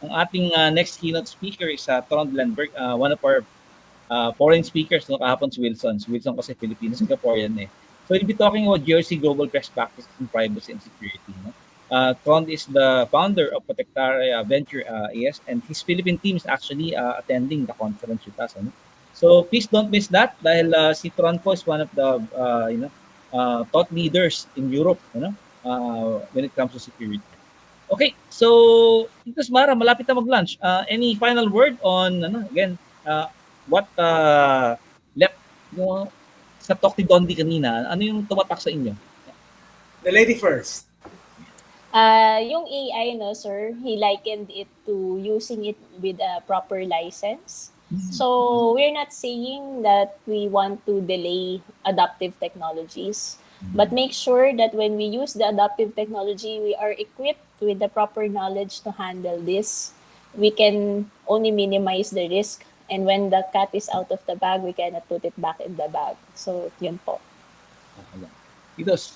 Ang ating next keynote speaker is Trond Lenberg, one of our foreign speakers, kahapon si Wilson. Si Wilson kasi Filipino, Singaporean So, we'll be talking about GRC Global Best Practices in Privacy and Security. Trond is the founder of Protectaria Venture AS, and his Philippine team is actually attending the conference with us. So, please don't miss that dahil si Trond po is one of the, thought leaders in Europe, when it comes to security. Okay, so Tito Mara, malapit na mag-lunch. Any final word on, again, what left no, sa talk ni Dondi kanina, ano yung tumatak sa inyo? The lady first. Yung AI, no, sir, he likened it to using it with a proper license. So we're not saying that we want to delay adaptive technologies, but make sure that when we use the adaptive technology, we are equipped with the proper knowledge to handle this. We can only minimize the risk. And when the cat is out of the bag, we cannot put it back in the bag. So, yun po. Idos.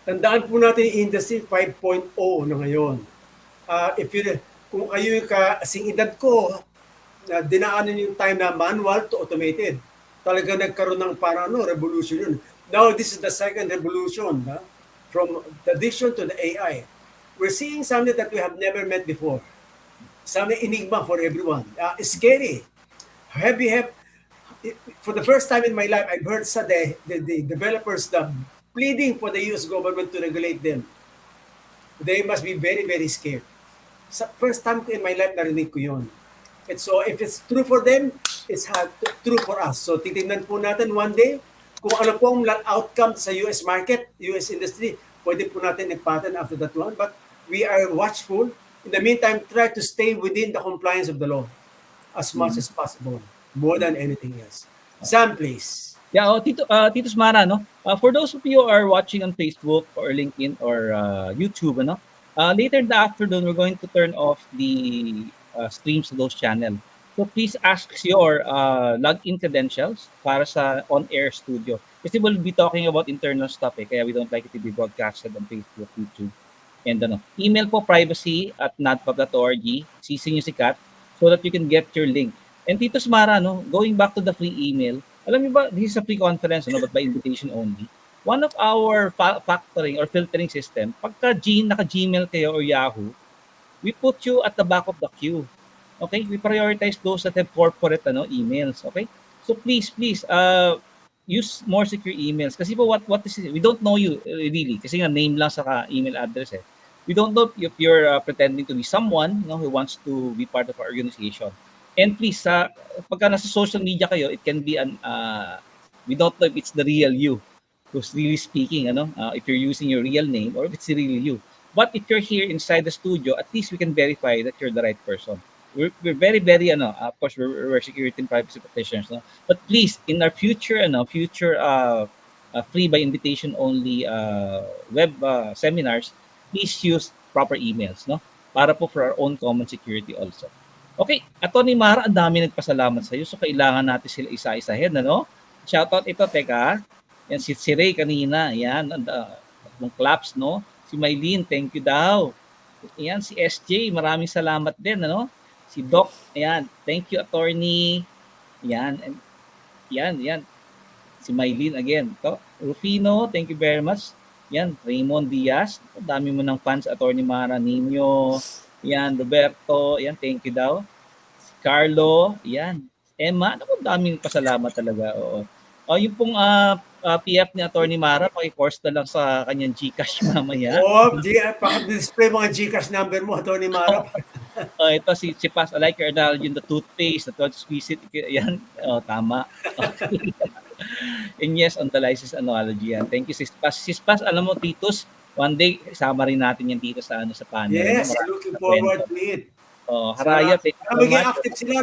Tandaan po natin yung Industry 5.0 na ngayon. Kung kayo yung kasing edad ko, na dinaanan yung time na manual to automated, talaga nagkaroon ng parang revolution yun. Now, this is the second revolution, from the addition to the AI. We're seeing something that we have never met before. Something enigma for everyone. It's scary. For the first time in my life, I've heard the developers pleading for the US government to regulate them. They must be very, very scared. First time in my life narinig ko yun. And so if it's true for them, it's true for us. So titignan po natin one day kung ano po ang outcome sa US market, US industry, pwede po natin i-patent after that one. But we are watchful. In the meantime, try to stay within the compliance of the law as much as possible, more than anything else. Sam, please. Yeah, Tito Mara, no? For those of you who are watching on Facebook or LinkedIn or YouTube, no? Later in the afternoon, we're going to turn off the streams to those channels. So please ask your login credentials para sa on-air studio. Kasi we'll be talking about internal stuff kaya we don't like it to be broadcasted on Facebook, YouTube. And email po privacy@nadpop.org, CC nyo si Kat so that you can get your link. And Tito Mara, no, going back to the free email, alam niyo ba, this is a free conference, but by invitation only. One of our factoring or filtering system, pagka naka-Gmail kayo or Yahoo, we put you at the back of the queue. Okay? We prioritize those that have corporate emails. Okay? So please, use more secure emails. Kasi po, what is it? We don't know you really. Kasi nga, name lang sa email address eh. We don't know if you're pretending to be someone who wants to be part of our organization. And please, pagka nasa social media kayo, it can be we don't know if it's the real you who's really speaking, if you're using your real name or if it's really you. But if you're here inside the studio, at least we can verify that you're the right person. We're very, very, of course, we're security and privacy practitioners, no? But please, in our future free by invitation only web seminars, please use proper emails, no? Para po for our own common security also. Okay, Atty. Mara, ang dami nagpasalamat sa iyo. So kailangan natin sila isa-isahin, Shoutout ito, teka. Yan si Ray kanina, yan, yung claps, no? Si Maylene, thank you daw. Yan si SJ, maraming salamat din, Si Doc, ayan, thank you, attorney. Yan, yan. Si Maylene again. Rufino, thank you very much. Yan, Raymond Diaz, dami mo ng fans, Atty. Mara Nino. Yan, Roberto, yan, thank you daw. Si Carlo, yan. Emma, daming pasalamat talaga. Oo. Yung pong PF ni Atty. Mara, paki-course na lang sa kanyang GCash mamaya. Paka-display mga GCash number mo, Atty. Mara. Ito si Pas, I like your analogy in the toothpaste, the touch squeeze it. Yan, tama. Okay. And yes, on the license analogy yan. Thank you, Sis Pas. Sis Pas, alam mo, Titos, one day, isama rin natin yan dito sa panel. Yes, looking forward to it. Haraya, thank you so much. Maging active sila,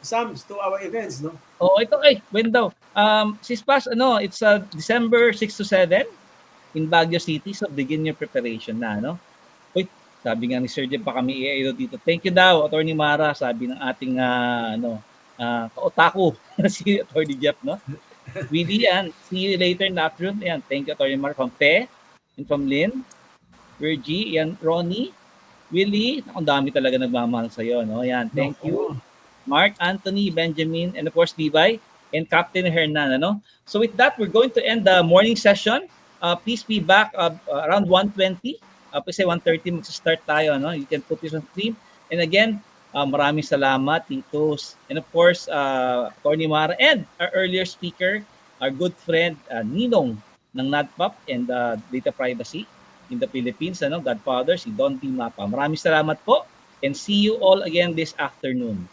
Sams, to our events, no? Ito, when daw? Sis Pas, it's December 6 to 7 in Baguio City, so begin your preparation na, Uy, sabi nga ni Sir Jeff, pa kami i-aero dito. Thank you daw, Atty. Mara, sabi ng ating, ka-otaku, si Atty. Jeff, no? Willie, see you later in the afternoon. Yan, thank you, Atty. Mara, from Pe, and from Lynn, Virgie, yan, Ronnie, Willie, ang dami talaga nagmamahal sa'yo, no? Yan, thank you. Mark, Anthony, Benjamin, and of course, Levi, and Captain Hernan, So with that, we're going to end the morning session. Please be back around 1:20. Kasi 1:30 magsa-start tayo, You can put this on stream. And again, maraming salamat, Titos. And of course, Atty. Mara, and our earlier speaker, our good friend, Ninong ng NADPOP and Data Privacy in the Philippines, Godfather, si Dondi Mapa. Maraming salamat po and see you all again this afternoon.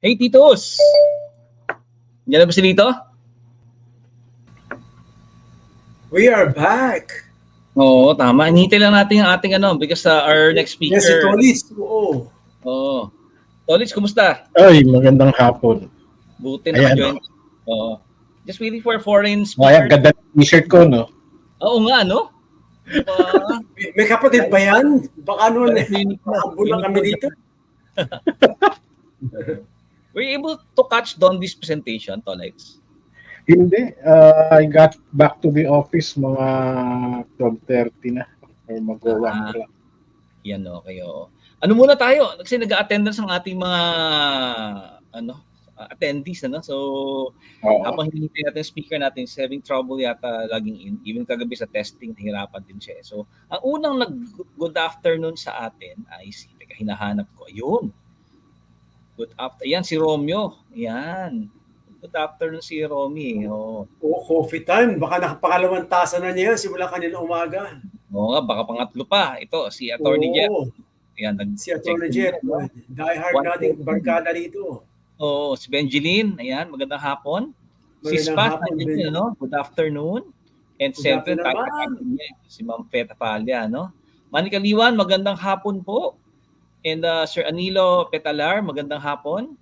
Hey, Titos! Diyan na ba si Lito? We are back. Oo, tama. Hinihintay lang natin ang ating because our next speaker. Yes, si Tolis. Oo. Oo. Tolis, kumusta? Ay, magandang hapon. Buti Ayan. naka-join. Oo. Just waiting for a foreign Ay, speaker. ang ganda ng t-shirt ko, no? Oo nga, no? May kapatid ba yan? Baka noon Unique na. bulang kami dito. Were you able to catch Dondi's presentation, Tolex? Hindi. I got back to the office mga 12:30 na. Or mag-1 o'clock. Yan, okay. Oo. Ano muna tayo? Kasi nag-attendance ang ating mga attendees. So, habang hinihintay natin yung speaker natin, is having trouble yata logging in. Even kagabi sa testing, nahirapan din siya. So, ang unang nag-good afternoon sa atin ay teka, hinahanap ko. Ayun. Good afternoon. Ayan, si Romeo. Ayan. Good afternoon si Romy. Oh, coffee time. Baka nakapangalawang tasa na niya simula kanina umaga. Oo nga, baka pangatlo pa. Ito, si Attorney Jeff. Ayan, si Attorney Jeff. Die hard nating barkada dito. Oo, si Benjeline. Ayan, magandang hapon. Si Spat, good afternoon. And siyempre, si Ma'am Feta Palya, Manny Kaliwan, magandang hapon po. And Sir Anilo Petalar, magandang hapon.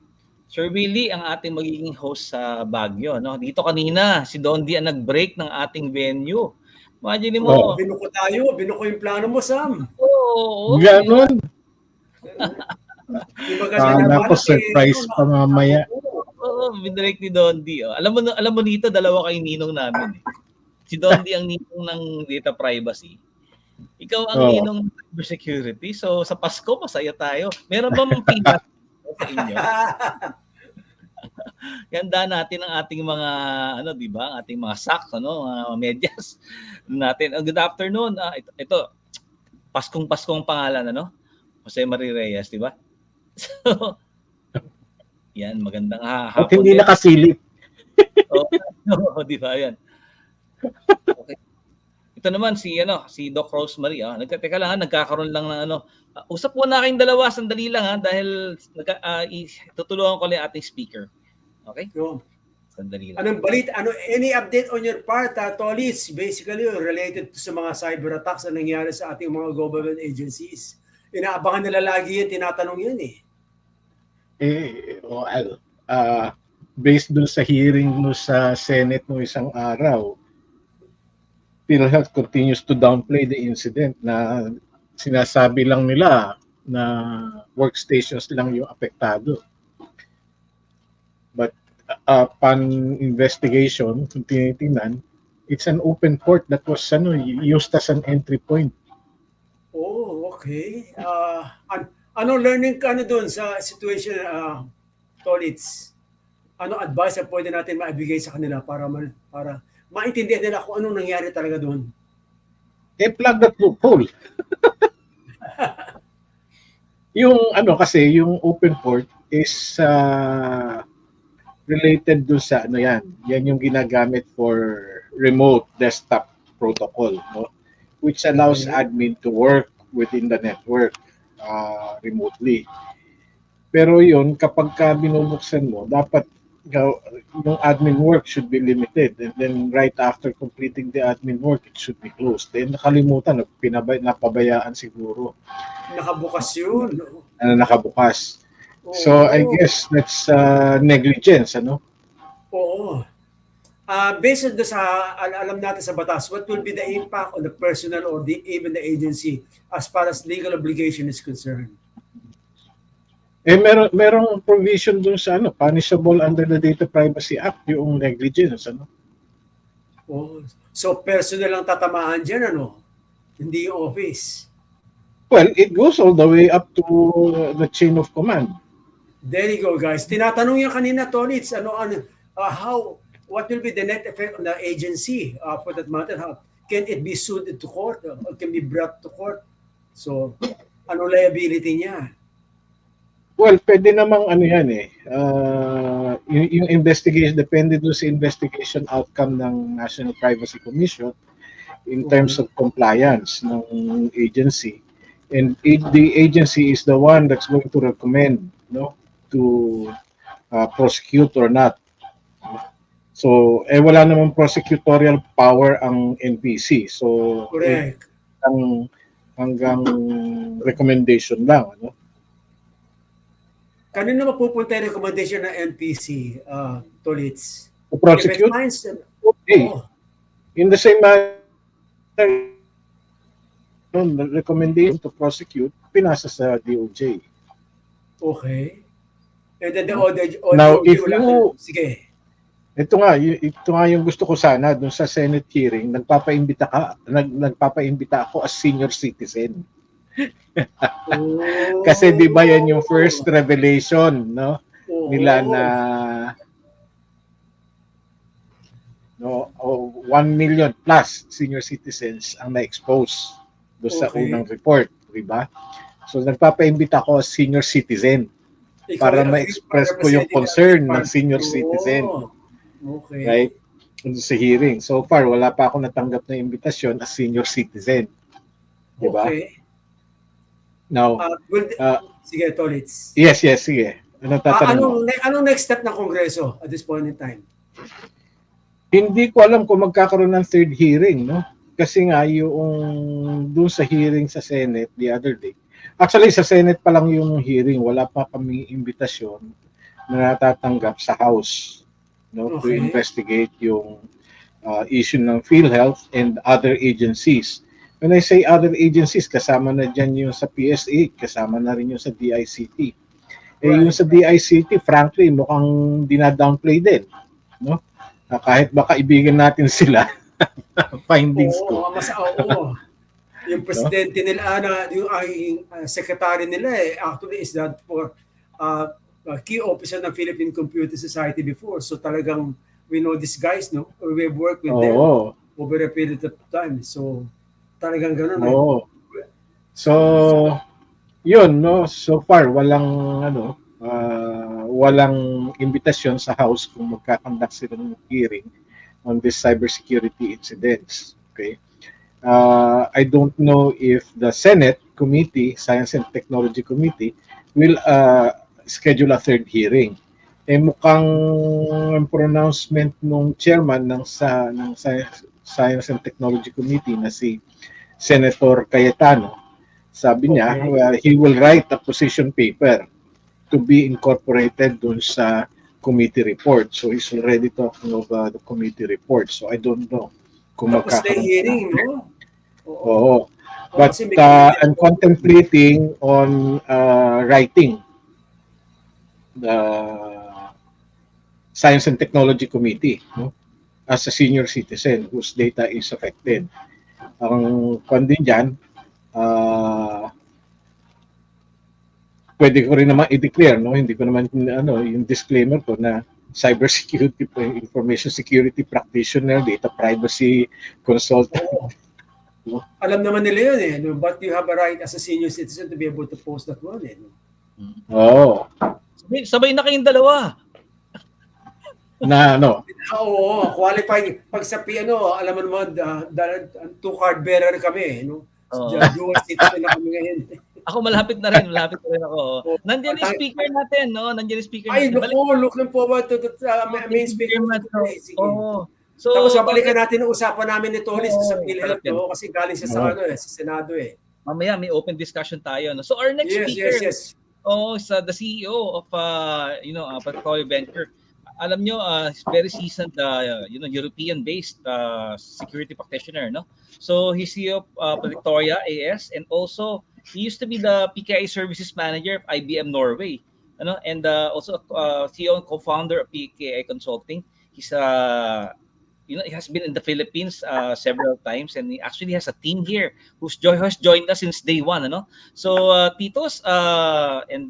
Sir Willie, ang ating magiging host sa Baguio. Dito kanina, si Dondi ang nag-break ng ating venue. Imagine mo. Binuko tayo. Binuko yung plano mo, Sam. Oo. Ganon. Ako surprise pa mamaya. Oo, binrek ni Dondi. Alam mo dito, dalawa kayong ninong namin. Si Dondi ang ninong ng data privacy. Ikaw ang ninong ng cybersecurity. So sa Pasko, masaya tayo. Meron ba mong feedback sa inyo? Ganda natin ang ating mga di ba? Ating mga socks, mga medyas natin. Good afternoon. Ito Paskong pangalan Jose Marie Reyes, di ba? So, yan, magandang hapon. At hindi nakasilip. Di ba yan? Okay. Ito naman si Doc Rosemary. Teka lang, nagkakaroon lang ng usap po na kayong dalawa, sandali lang dahil tutulungan ko lang ating speaker. Okay? Sandali lang. Anong balita? Any update on your part, Tolis? Basically, related to sa mga cyber attacks na nangyari sa ating mga government agencies. Inaabangan nila lagi yan, tinatanong yan based dun sa hearing sa Senate no isang araw, PhilHealth continues to downplay the incident na sinasabi lang nila na workstations lang yung apektado. But upon investigation, kung tinitingnan, it's an open port that was used as an entry point. Oh, okay. Ano learning ka doon sa situation, Tolits? Ano advice na pwede natin maibigay sa kanila para maintindihan nila kung anong nangyari talaga doon? Plug that loophole. Kasi yung open port is related doon sa yan yung ginagamit for remote desktop protocol, which allows admin to work within the network remotely. Pero yun, kapag binubuksan mo, dapat yung admin work should be limited, and then right after completing the admin work, it should be closed. Then nakalimutan, napabayaan siguro. Nakabukas yun. Nakabukas. So I guess that's negligence, Oo. Based on sa alam natin sa batas, what will be the impact on the personnel or even the agency as far as legal obligation is concerned? Merong provision dun sa punishable under the Data Privacy Act yung negligence, Oh, so personnel ang tatamaan diyan, hindi yung office. Well, it goes all the way up to the chain of command. There you go, guys. Tinatanong niya kanina, Tonits, what will be the net effect on the agency for that matter? Can it be sued to court or can be brought to court? So, ano liability niya? Well, pwede namang yung investigation, depende doon sa investigation outcome ng National Privacy Commission in terms of compliance ng agency. And the agency is the one that's going to recommend to prosecute or not. So, wala namang prosecutorial power ang NPC. So, Correct. hanggang recommendation lang. Ano? Kanino mapupunta yung recommendation ng NPC, Tolits? To prosecute? If it finds, Okay. In the same manner, the recommendation to prosecute, pinasa sa DOJ. Okay. And then the Now, DOJ if wala you- sige. Ito nga yung gusto ko sana dun sa Senate hearing, nagpapaimbita ako as senior citizen. Kasi 'di ba yan yung first revelation, no? Nila na 1 million plus senior citizens ang na-expose doon sa Okay. unang report, 'di ba? So nagpapaimbita ako as senior citizen para ma-express ko yung concern ng senior citizen. Okay. Right? Sa hearing. So far, wala pa ako natanggap na imbitasyon as senior citizen. Diba? Okay. Now, sige, Tolits. yes, sige. Anong tatanong mo? Anong next step ng Kongreso at this point in time? Hindi ko alam kung magkakaroon ng third hearing, no? Kasi nga, yung doon sa hearing sa Senate the other day, actually, sa Senate pa lang yung hearing, wala pa kami imbitasyon na natatanggap sa House. No, to investigate yung issue ng PhilHealth and other agencies. When I say other agencies, kasama na dyan yung sa PSA, kasama na rin yung sa DICT. Yung sa DICT, frankly, mukhang dinadownplay din. No? Kahit baka ibigan natin sila, findings ko. Oo. Yung presidente nila, yung secretary nila, actually is that for key officer ng Philippine Computer Society before. So talagang we know these guys, no? Or we've worked with them over a period of time. So talagang gano'n. So yun, no? So far walang walang imbitasyon sa House kung magkakandak sila ng hearing on this cybersecurity incidents. Okay? I don't know if the Senate Committee, Science and Technology Committee, will schedule a third hearing. Mukhang pronouncement nung chairman ng Science and Technology Committee na si Senator Cayetano, sabi niya, he will write a position paper to be incorporated dun sa committee report. So he's already talking of the committee report. So I don't know kung magkakaroon. Hearing, no? Oo. But I'm contemplating on writing the Science and Technology Committee, no? As a senior citizen whose data is affected. Ang kondin dyan, pwede ko rin naman i-declare, no? Hindi ko naman yung disclaimer ko na cybersecurity, information security practitioner, data privacy consultant. Alam naman nila yun no? But you have a right as a senior citizen to be able to post that one no? Oo. Sabay na kayong dalawa. Na ano? Oo, qualifying. Pag sa piano, alam mo naman, two card bearer kami. No? Dual citizen na kami ngayon. Ako malapit na rin ako. Nandiyan yung speaker natin, no? Nandiyan yung speaker natin. Looking forward to the main speaker. So, tapos babalikan natin ang usapan namin ni Tolis sa PhilHealth, no? Kasi galing siya sa sa Senado Mamaya may open discussion tayo, no? So our next speaker is the CEO of Portfolio Venture. Alam nyo, he's very seasoned, European-based security practitioner, no? So he's CEO of Victoria AS, and also he used to be the PKI Services Manager of IBM Norway, and also CEO and co-founder of PKI Consulting. He's he has been in the Philippines several times, and he actually has a team here who has joined us since day one, So Titos and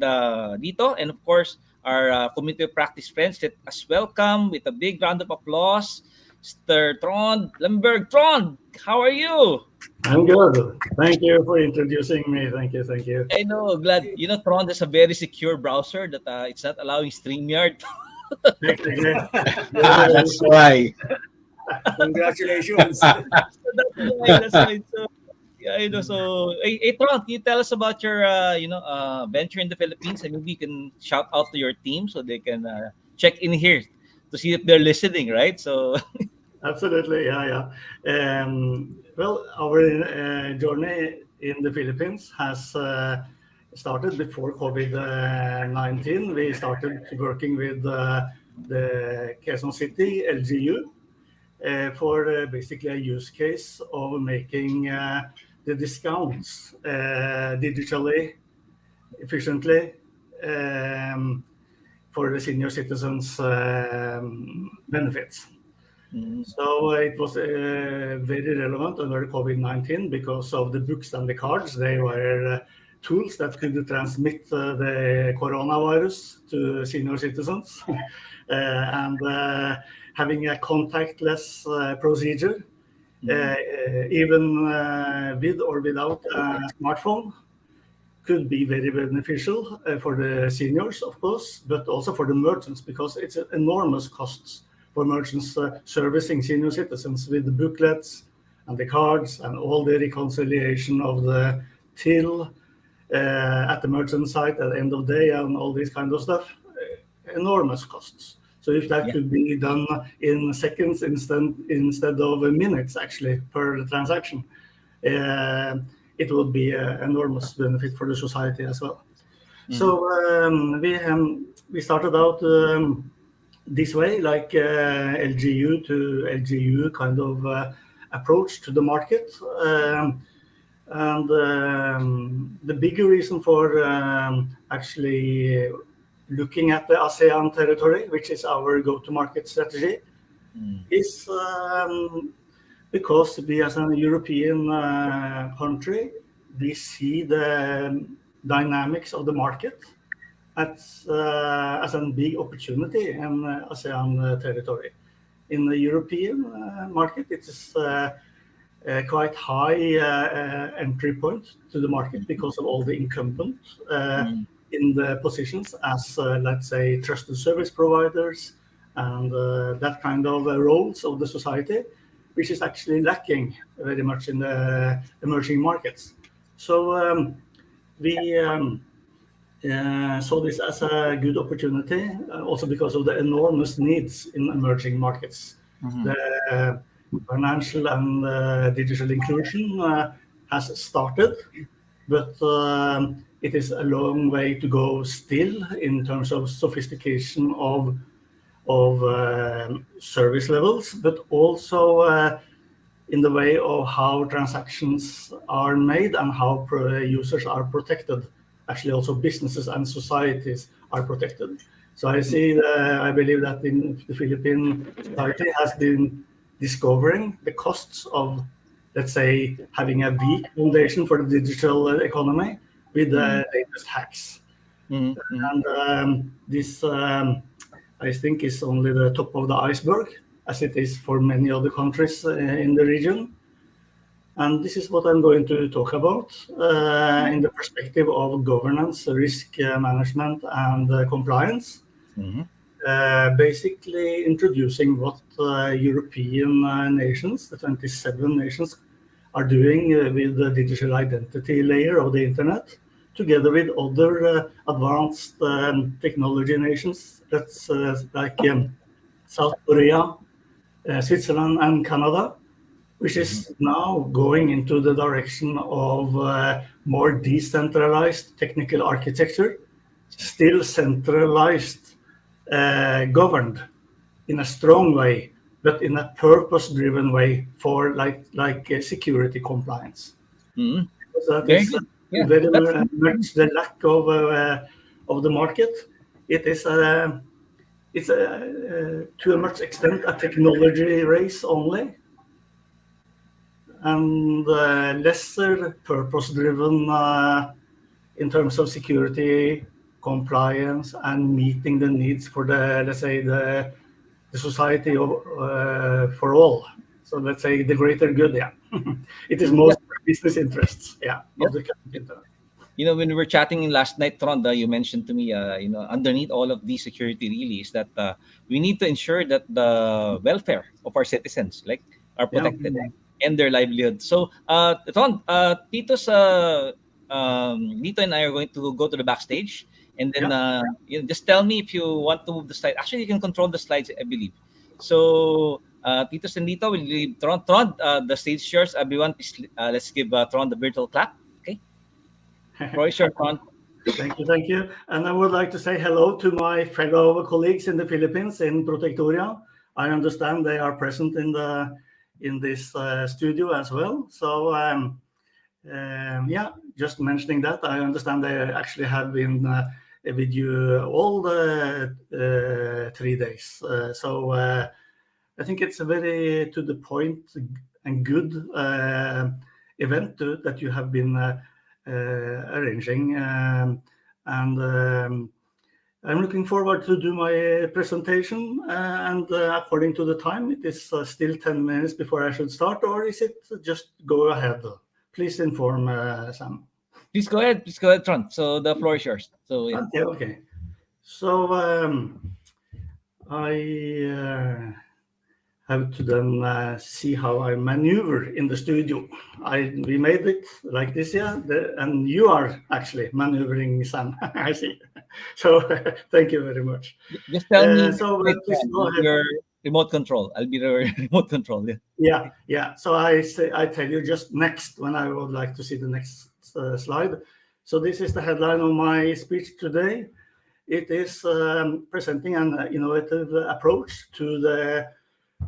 Dito, and of course our community of practice friends, let us welcome with a big round of applause, Mr. Trond Lemberg. Trond, how are you? I'm good. Thank you for introducing me. Thank you. I know, glad. Trond has a very secure browser that it's not allowing StreamYard. That's why. Congratulations. That's why. So, Yeah, so Tron, can you tell us about your venture in the Philippines, and maybe you can shout out to your team so they can check in here to see if they're listening, right? So Absolutely, yeah. Well, our journey in the Philippines has started before COVID-19. We started working with the Quezon City LGU for basically a use case of making the discounts digitally, efficiently, for the senior citizens' benefits. So it was very relevant under COVID-19 because of the books and the cards. They were tools that could transmit the coronavirus to senior citizens. And having a contactless procedure, even with or without a smartphone, could be very beneficial for the seniors, of course, but also for the merchants, because it's enormous costs for merchants servicing senior citizens with the booklets and the cards and all the reconciliation of the till at the merchant site at the end of the day and all this kind of stuff. Enormous costs. So if that could be done in seconds instead of minutes, actually, per transaction, it would be an enormous benefit for the society as well. So we started out this way, like LGU to LGU kind of approach to the market. And the bigger reason for actually looking at the ASEAN territory, which is our go-to-market strategy, is because we, as a European country, we see the dynamics of the market as a big opportunity in ASEAN territory. In the European market, it is quite high entry point to the market because of all the incumbents in the positions as, let's say, trusted service providers and that kind of roles of the society, which is actually lacking very much in the emerging markets. So we saw this as a good opportunity, also because of the enormous needs in emerging markets. The financial and digital inclusion has started, but it is a long way to go still in terms of sophistication of service levels, but also in the way of how transactions are made and how users are protected. Actually, also businesses and societies are protected. So I believe that in the Philippine society has been discovering the costs of, let's say, having a weak foundation for the digital economy with the latest hacks. And this, I think, is only the top of the iceberg, as it is for many other countries in the region. And this is what I'm going to talk about in the perspective of governance, risk management, and compliance. Basically introducing what European nations, the 27 nations, are doing with the digital identity layer of the internet, together with other advanced technology nations, that's like South Korea, Switzerland, and Canada, which is now going into the direction of more decentralized technical architecture, still centralized, governed in a strong way, but in a purpose-driven way for like security compliance. So that is very much the lack of the market. It is it's to a much extent a technology race only, and lesser purpose-driven in terms of security, compliance, and meeting the needs for the, let's say, the society for all. So let's say the greater good. It is most business interests. Of the internet. When we were chatting last night, Tronda, you mentioned to me, underneath all of these security really is that we need to ensure that the welfare of our citizens, are protected. and their livelihood. So, Ron, Nito and I are going to go to the backstage, and then just tell me if you want to move the slide. Actually, you can control the slides, I believe. So, Tito and Nito will leave Tron. The stage is yours. Everyone, please, let's give Tron the virtual clap. Okay. Roy, sure, Tron. Thank you. And I would like to say hello to my fellow colleagues in the Philippines, in Protectoria. I understand they are present in this studio as well. So just mentioning that, I understand they actually have been with you all the 3 days. So I think it's a very to the point and good event that you have been arranging, and I'm looking forward to do my presentation, and according to the time, it is still 10 minutes before I should start, or is it just go ahead? Please inform Sam. Please go ahead, Tron. So the floor is yours. So yeah. Okay. So I have to then see how I maneuver in the studio. We made it like this, and you are actually maneuvering, Sam. I see. So thank you very much. Just tell me your remote control. I'll be the remote control. Yeah. So I tell you just next when I would like to see the next slide. So this is the headline of my speech today. It is presenting an innovative approach to the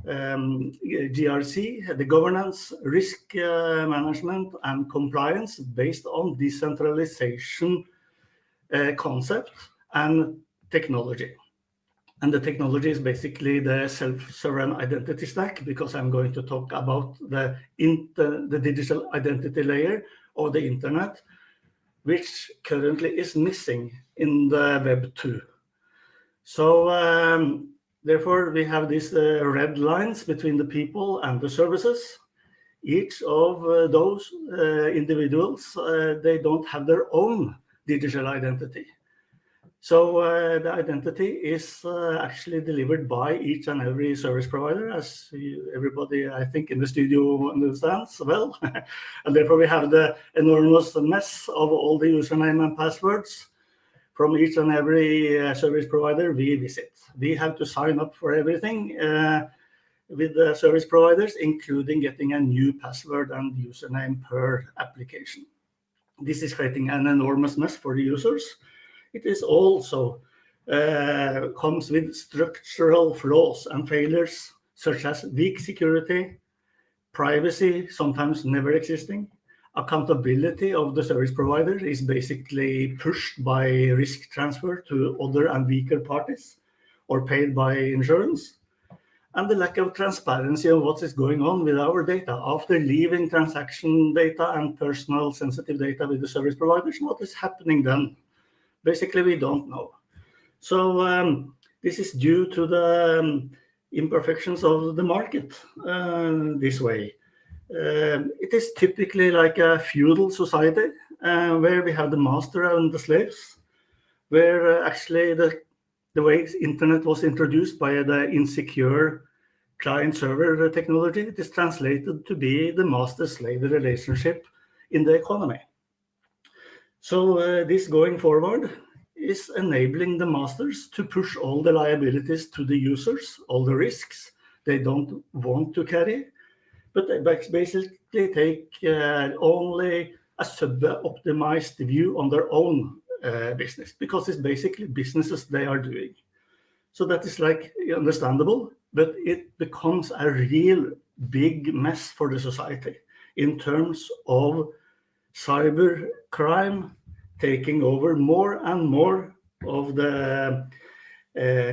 GRC, the governance, risk management, and compliance based on decentralization concept and technology. And the technology is basically the self-sovereign identity stack, because I'm going to talk about the digital identity layer of the internet, which currently is missing in the Web 2. So therefore, we have these red lines between the people and the services. Each of those individuals, they don't have their own digital identity. So the identity is actually delivered by each and every service provider, as everybody, I think, in the studio understands well. And therefore, we have the enormous mess of all the username and passwords from each and every service provider we visit. We have to sign up for everything with the service providers, including getting a new password and username per application. This is creating an enormous mess for the users. It is also comes with structural flaws and failures, such as weak security, privacy sometimes never existing, accountability of the service provider is basically pushed by risk transfer to other and weaker parties or paid by insurance, and the lack of transparency of what is going on with our data after leaving transaction data and personal sensitive data with the service providers. What is happening then? Basically, we don't know. So this is due to the imperfections of the market this way. It is typically like a feudal society where we have the master and the slaves, where actually the way internet was introduced by the insecure client-server technology, it is translated to be the master-slave relationship in the economy. So this going forward is enabling the masters to push all the liabilities to the users, all the risks they don't want to carry, but they basically take only a sub-optimized view on their own business, because it's basically businesses they are doing. So that is like understandable, but it becomes a real big mess for the society in terms of cyber crime taking over more and more of the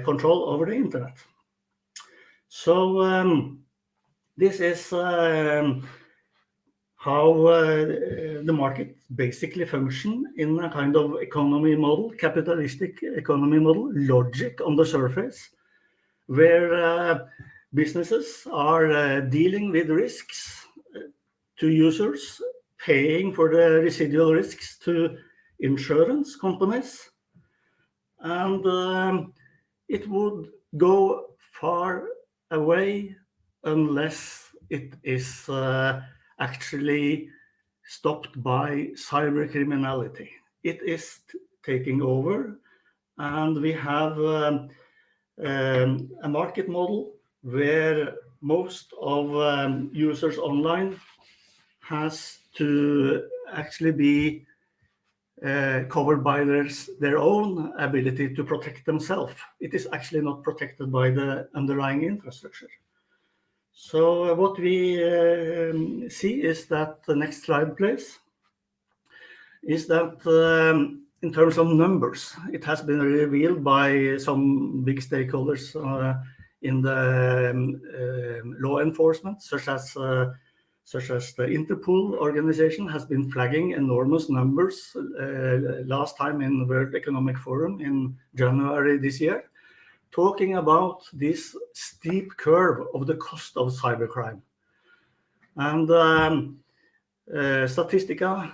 control over the internet. So this is how the market basically function in a kind of economy model, capitalistic economy model, logic on the surface, where businesses are dealing with risks to users, paying for the residual risks to insurance companies, and it would go far away unless it is actually stopped by cyber criminality. It is taking over, and we have a market model where most of users online has to actually be covered by their own ability to protect themselves. It is actually not protected by the underlying infrastructure. So what we see is that, the next slide please, is that in terms of numbers, it has been revealed by some big stakeholders in the law enforcement, such as the Interpol organization has been flagging enormous numbers last time in the World Economic Forum in January this year, talking about this steep curve of the cost of cybercrime. And Statistica,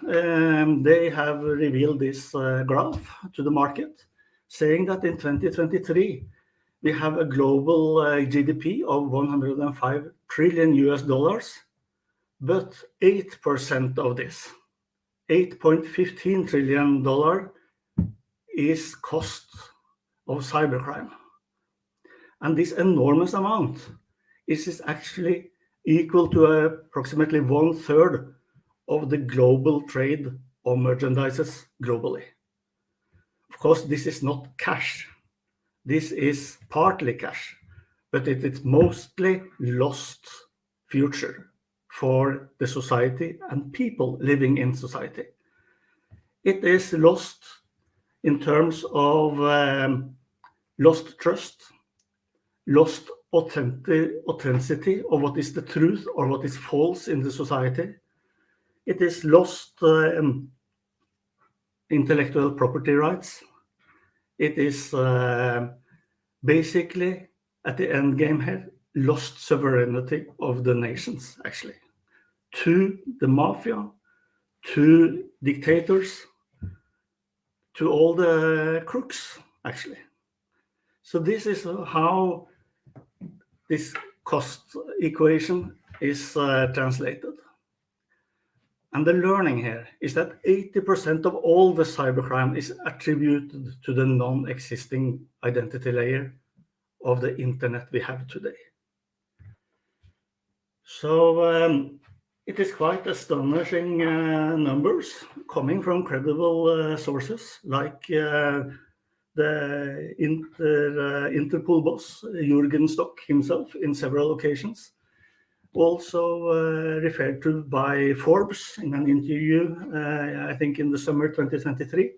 they have revealed this graph to the market, saying that in 2023, we have a global GDP of $105 trillion, but 8% of this, $8.15 trillion, is cost of cybercrime. And this enormous amount is actually equal to approximately 1/3 of the global trade of merchandises globally. Of course, this is not cash. This is partly cash, but it is mostly lost future for the society and people living in society. It is lost in terms of lost trust, lost authenticity of what is the truth or what is false in the society. It is lost intellectual property rights. It is basically, at the end game here, lost sovereignty of the nations, actually, to the mafia, to dictators, to all the crooks, actually. So this is how this cost equation is translated. And the learning here is that 80% of all the cybercrime is attributed to the non-existing identity layer of the internet we have today. So it is quite astonishing numbers coming from credible sources like the Interpol boss, Jürgen Stock himself, in several occasions. Also referred to by Forbes in an interview, I think in the summer 2023,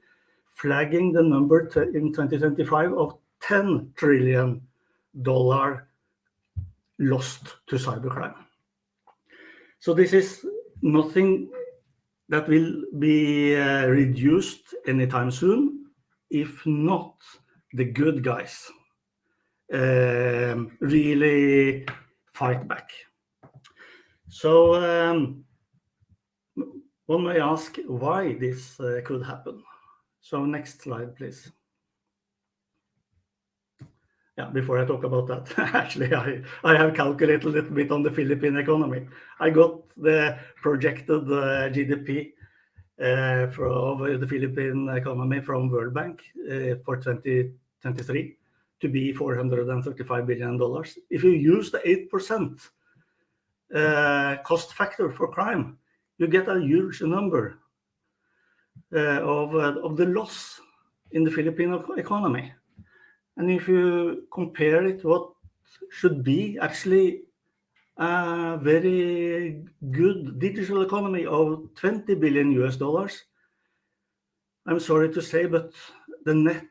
flagging the number in 2025 of $10 trillion lost to cybercrime. So this is nothing that will be reduced anytime soon, if not the good guys really fight back. So one may ask why this could happen. So next slide, please. Yeah, before I talk about that, actually, I have calculated a little bit on the Philippine economy. I got the projected GDP for the Philippine economy from World Bank for 2023 to be $435 billion. If you use the 8% cost factor for crime, you get a huge number of the loss in the Philippine economy. And if you compare it, what should be actually a very good digital economy of $20 billion, I'm sorry to say, but the net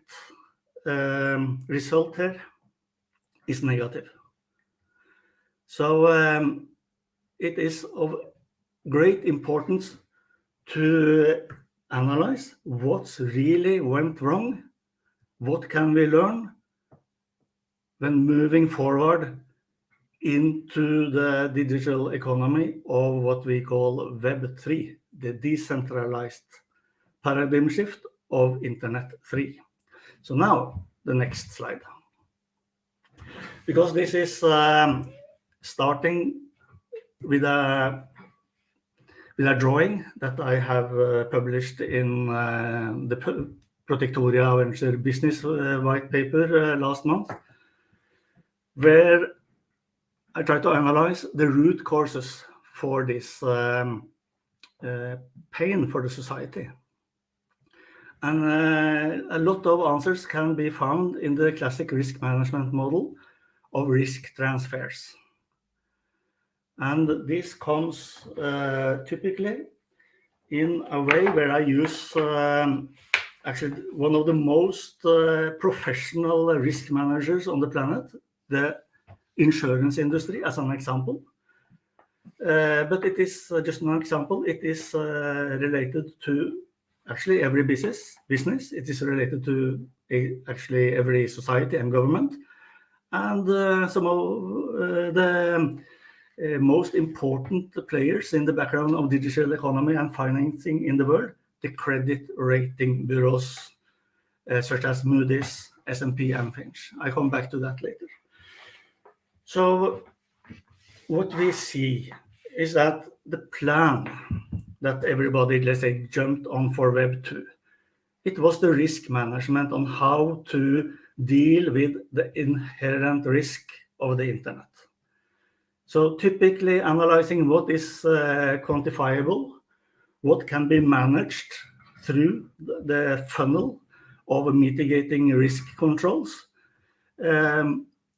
result here is negative. So it is of great importance to analyze what's really went wrong, what can we learn when moving forward into the digital economy of what we call Web 3, the decentralized paradigm shift of Internet 3. So now, the next slide. Because this is starting with a drawing that I have published in the Protectoria Venture Business white paper last month, where I try to analyze the root causes for this pain for the society. And a lot of answers can be found in the classic risk management model of risk transfers. And this comes typically in a way where I use actually one of the most professional risk managers on the planet, the insurance industry, as an example. But it is just an example. It is related to actually every business. It is related to actually every society and government. And some of the most important players in the background of digital economy and financing in the world, the credit rating bureaus, such as Moody's, S&P, and Fitch. I come back to that later. So what we see is that the plan that everybody, let's say, jumped on for Web 2, it was the risk management on how to deal with the inherent risk of the internet. So typically analyzing what is quantifiable, what can be managed through the funnel of mitigating risk controls.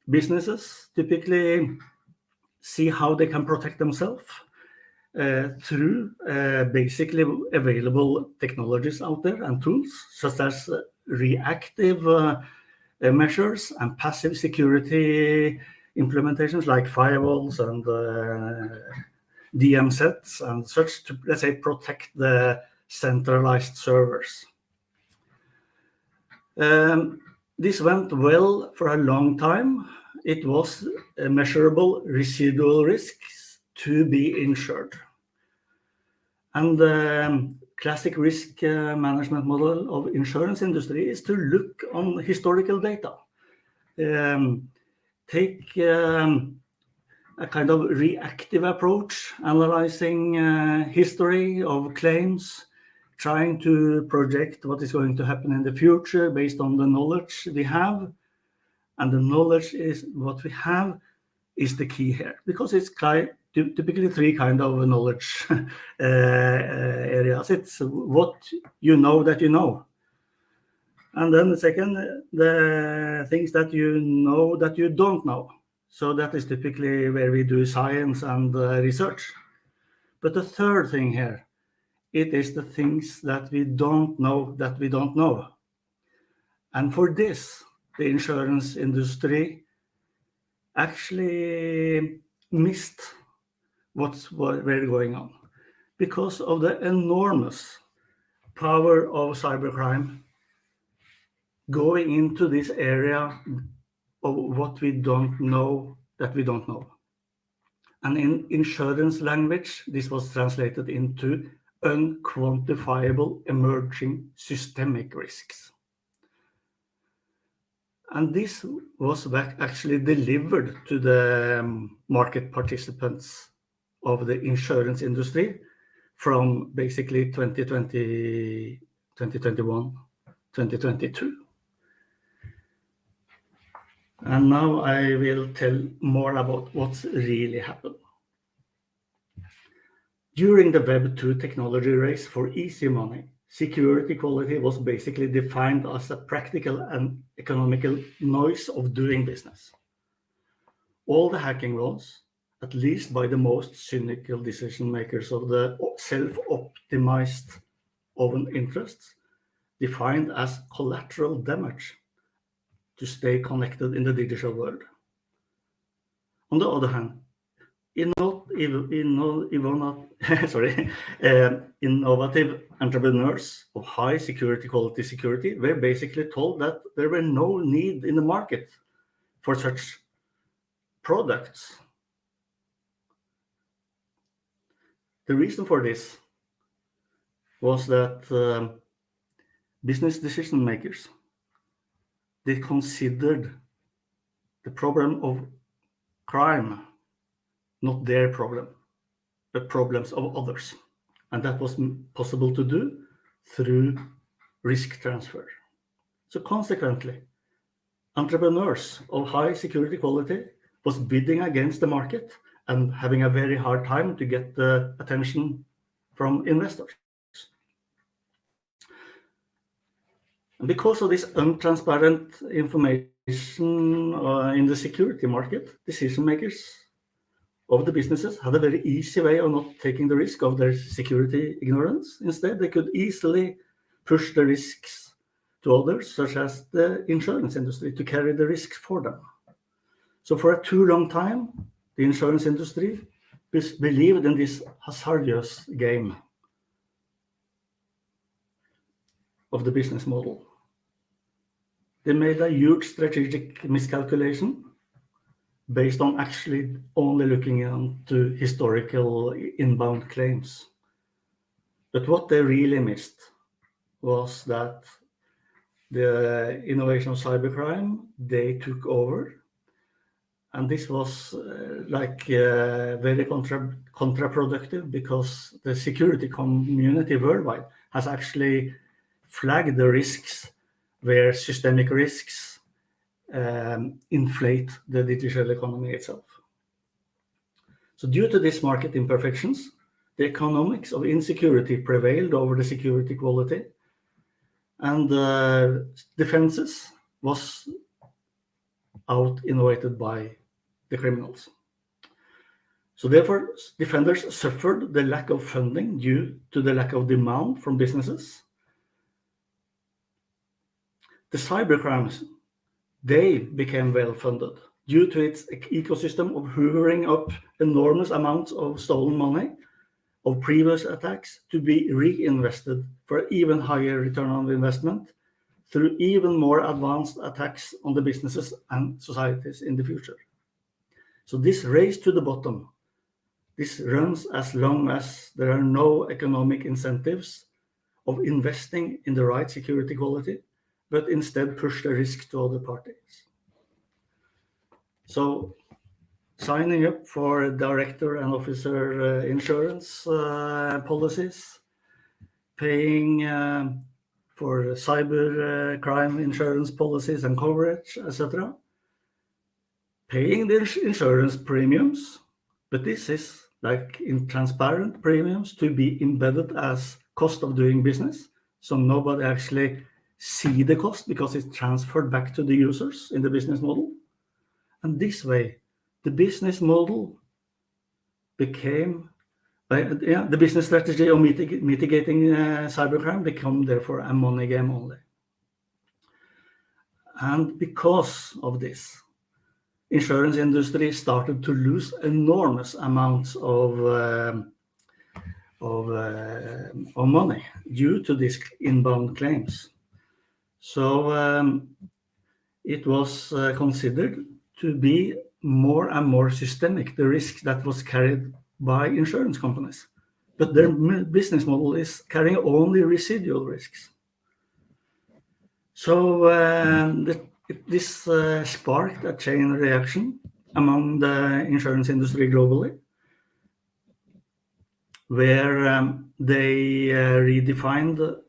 Businesses typically see how they can protect themselves through basically available technologies out there and tools, such as reactive measures and passive security implementations like firewalls and DM sets and such to, let's say, protect the centralized servers. This went well for a long time. It was measurable residual risks to be insured. And the classic risk management model of insurance industry is to look on historical data. Take a kind of reactive approach, analyzing history of claims, trying to project what is going to happen in the future based on the knowledge we have. And the knowledge is what we have is the key here, because it's typically three kind of knowledge areas. It's what you know that you know. And then the second, the things that you know that you don't know. So that is typically where we do science and research. But the third thing here, it is the things that we don't know that we don't know. And for this, the insurance industry actually missed what's really going on because of the enormous power of cybercrime going into this area of what we don't know that we don't know. And in insurance language, this was translated into unquantifiable emerging systemic risks. And this was actually delivered to the market participants of the insurance industry from basically 2020, 2021, 2022. And now I will tell more about what's really happened. During the Web 2 technology race for easy money, security quality was basically defined as a practical and economical noise of doing business. All the hacking laws, at least by the most cynical decision makers of the self-optimized own interests, defined as collateral damage to stay connected in the digital world. On the other hand, innovative entrepreneurs of high quality security were basically told that there were no need in the market for such products. The reason for this was that business decision makers, they considered the problem of crime not their problem. the problems of others. And that was possible to do through risk transfer. So consequently, entrepreneurs of high security quality was bidding against the market and having a very hard time to get the attention from investors. And because of this untransparent information in the security market, decision makers of the businesses had a very easy way of not taking the risk of their security ignorance. Instead, they could easily push the risks to others, such as the insurance industry, to carry the risks for them. So for a too long time, the insurance industry believed in this hazardous game of the business model. They made a huge strategic miscalculation based on actually only looking into historical inbound claims. But what they really missed was that the innovation of cybercrime, they took over. And this was very counterproductive, because the security community worldwide has actually flagged the risks where systemic risks inflate the digital economy itself. So due to these market imperfections, the economics of insecurity prevailed over the security quality, and the defenses was out-innovated by the criminals. So therefore, defenders suffered the lack of funding due to the lack of demand from businesses. The cybercrimes, they became well-funded due to its ecosystem of hoovering up enormous amounts of stolen money of previous attacks to be reinvested for even higher return on investment through even more advanced attacks on the businesses and societies in the future. So this race to the bottom, this runs as long as there are no economic incentives of investing in the right security quality, but instead push the risk to other parties. So signing up for director and officer insurance policies, paying for cyber crime insurance policies and coverage, etc. Paying the insurance premiums, but this is like in transparent premiums to be embedded as cost of doing business. So nobody actually see the cost because it's transferred back to the users in the business model. And this way, the business model became, the business strategy of mitigating cybercrime become therefore a money game only. And because of this, insurance industry started to lose enormous amounts of money due to these inbound claims. So it was considered to be more and more systemic, the risk that was carried by insurance companies. But their business model is carrying only residual risks. So this sparked a chain reaction among the insurance industry globally, where they redefined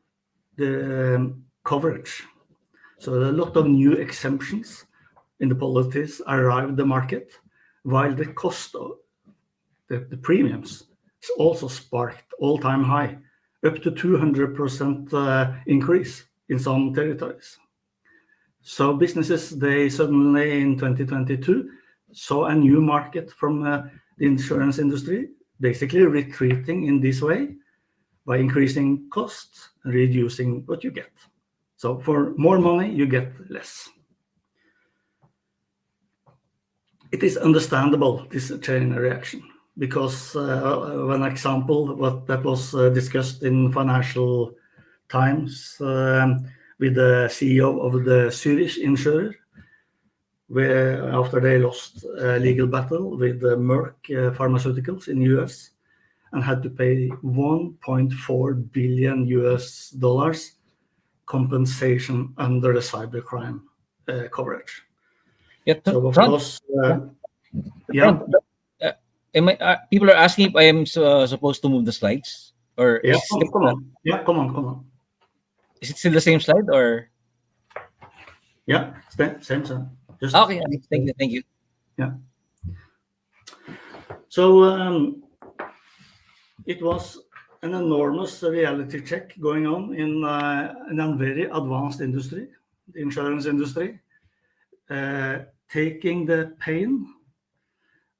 the coverage. So a lot of new exemptions in the policies arrived the market, while the cost of the premiums also sparked all-time high, up to 200% increase in some territories. So businesses, they suddenly in 2022 saw a new market from the insurance industry, basically retreating in this way by increasing costs and reducing what you get. So for more money, you get less. It is understandable, this chain reaction, because one example that was discussed in Financial Times with the CEO of the Zurich insurer, where after they lost a legal battle with Merck Pharmaceuticals in the US and had to pay $1.4 billion compensation under the cybercrime coverage. Yeah, so of course, yeah. People are asking if I am supposed to move the slides, or Yeah, is it come on. Yeah, come on. Is it still the same slide, or? Yeah, same. Just Okay, thank you. Yeah. So it was an enormous reality check going on in a very advanced industry, the insurance industry, taking the pain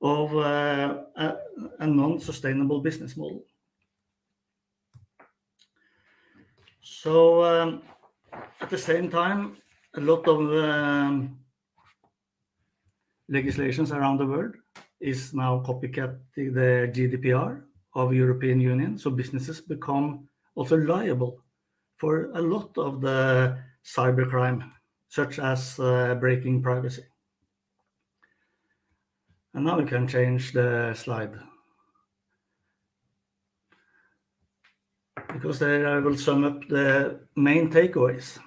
of a non-sustainable business model. So at the same time, a lot of legislations around the world is now copycatting the GDPR of European Union, so businesses become also liable for a lot of the cybercrime, such as breaking privacy. And now we can change the slide, because there I will sum up the main takeaways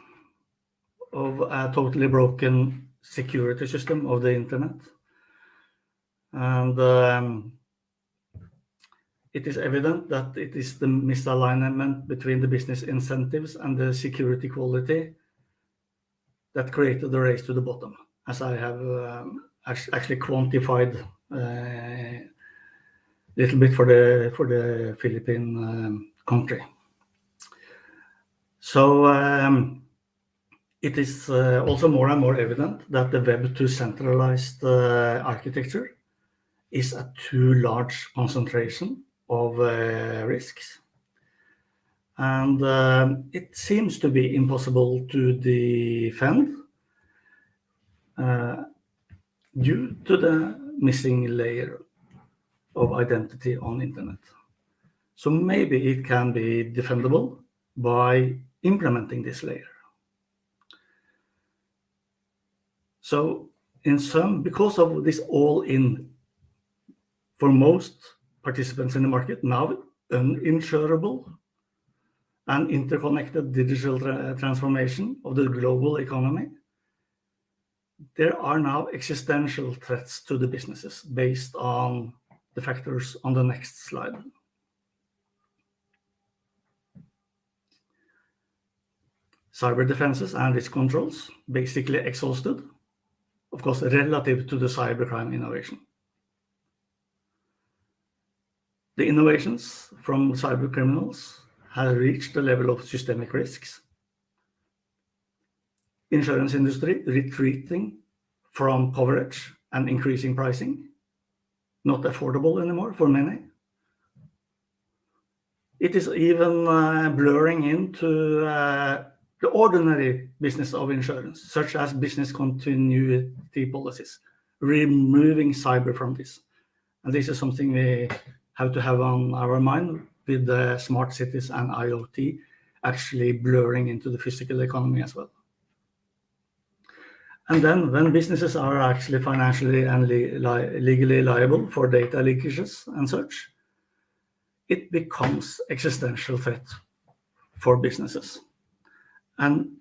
of a totally broken security system of the internet. And it is evident that it is the misalignment between the business incentives and the security quality that created the race to the bottom, as I have actually quantified a little bit for the Philippine country. So it is also more and more evident that the Web2 centralized architecture is a too large concentration of risks. And it seems to be impossible to defend due to the missing layer of identity on internet. So maybe it can be defendable by implementing this layer. So in sum, because of this all-in, for most participants in the market, now uninsurable and interconnected digital transformation of the global economy, there are now existential threats to the businesses based on the factors on the next slide. Cyber defenses and risk controls basically exhausted, of course, relative to the cybercrime innovation. The innovations from cyber criminals have reached the level of systemic risks. Insurance industry retreating from coverage and increasing pricing, not affordable anymore for many. It is even blurring into the ordinary business of insurance, such as business continuity policies, removing cyber from this. And this is something we have to have on our mind with the smart cities and IoT actually blurring into the physical economy as well. And then when businesses are actually financially and legally liable for data leakages and such, it becomes existential threat for businesses. And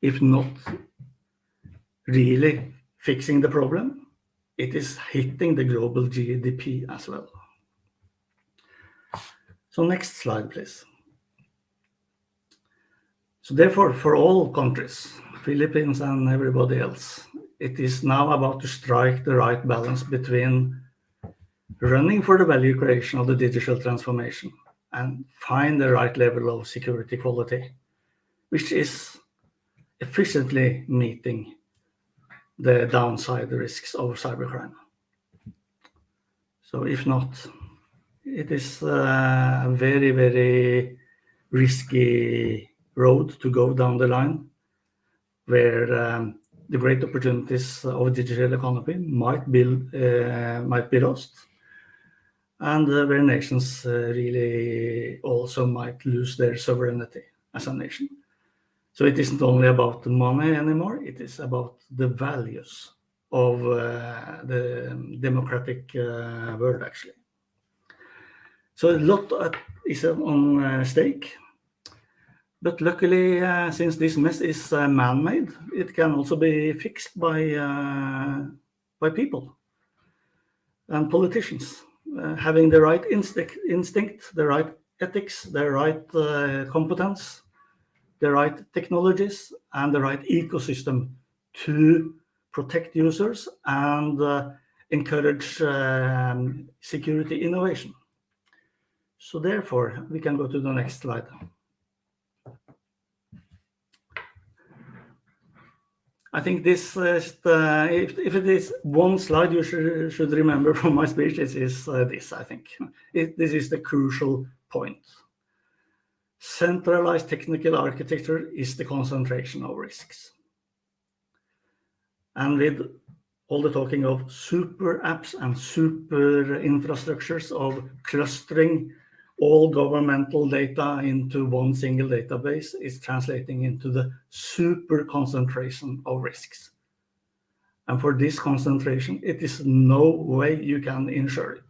if not really fixing the problem, it is hitting the global GDP as well. So next slide, please. So therefore, for all countries, Philippines and everybody else, it is now about to strike the right balance between running for the value creation of the digital transformation and find the right level of security quality, which is efficiently meeting the downside risks of cybercrime. So if not, it is a very, very risky road to go down the line, where the great opportunities of digital economy might be lost, and where nations really also might lose their sovereignty as a nation. So it isn't only about the money anymore, it is about the values of the democratic world, actually. So a lot is on stake. But luckily, since this mess is man-made, it can also be fixed by people and politicians. having the right instinct, the right ethics, the right competence, the right technologies, and the right ecosystem to protect users and encourage security innovation. So therefore, we can go to the next slide. I think this is if it is one slide you should remember from my speech, it is this, I think. This is the crucial point. Centralized technical architecture is the concentration of risks. And with all the talking of super apps and super infrastructures of clustering all governmental data into one single database is translating into the super concentration of risks. And for this concentration, it is no way you can ensure it.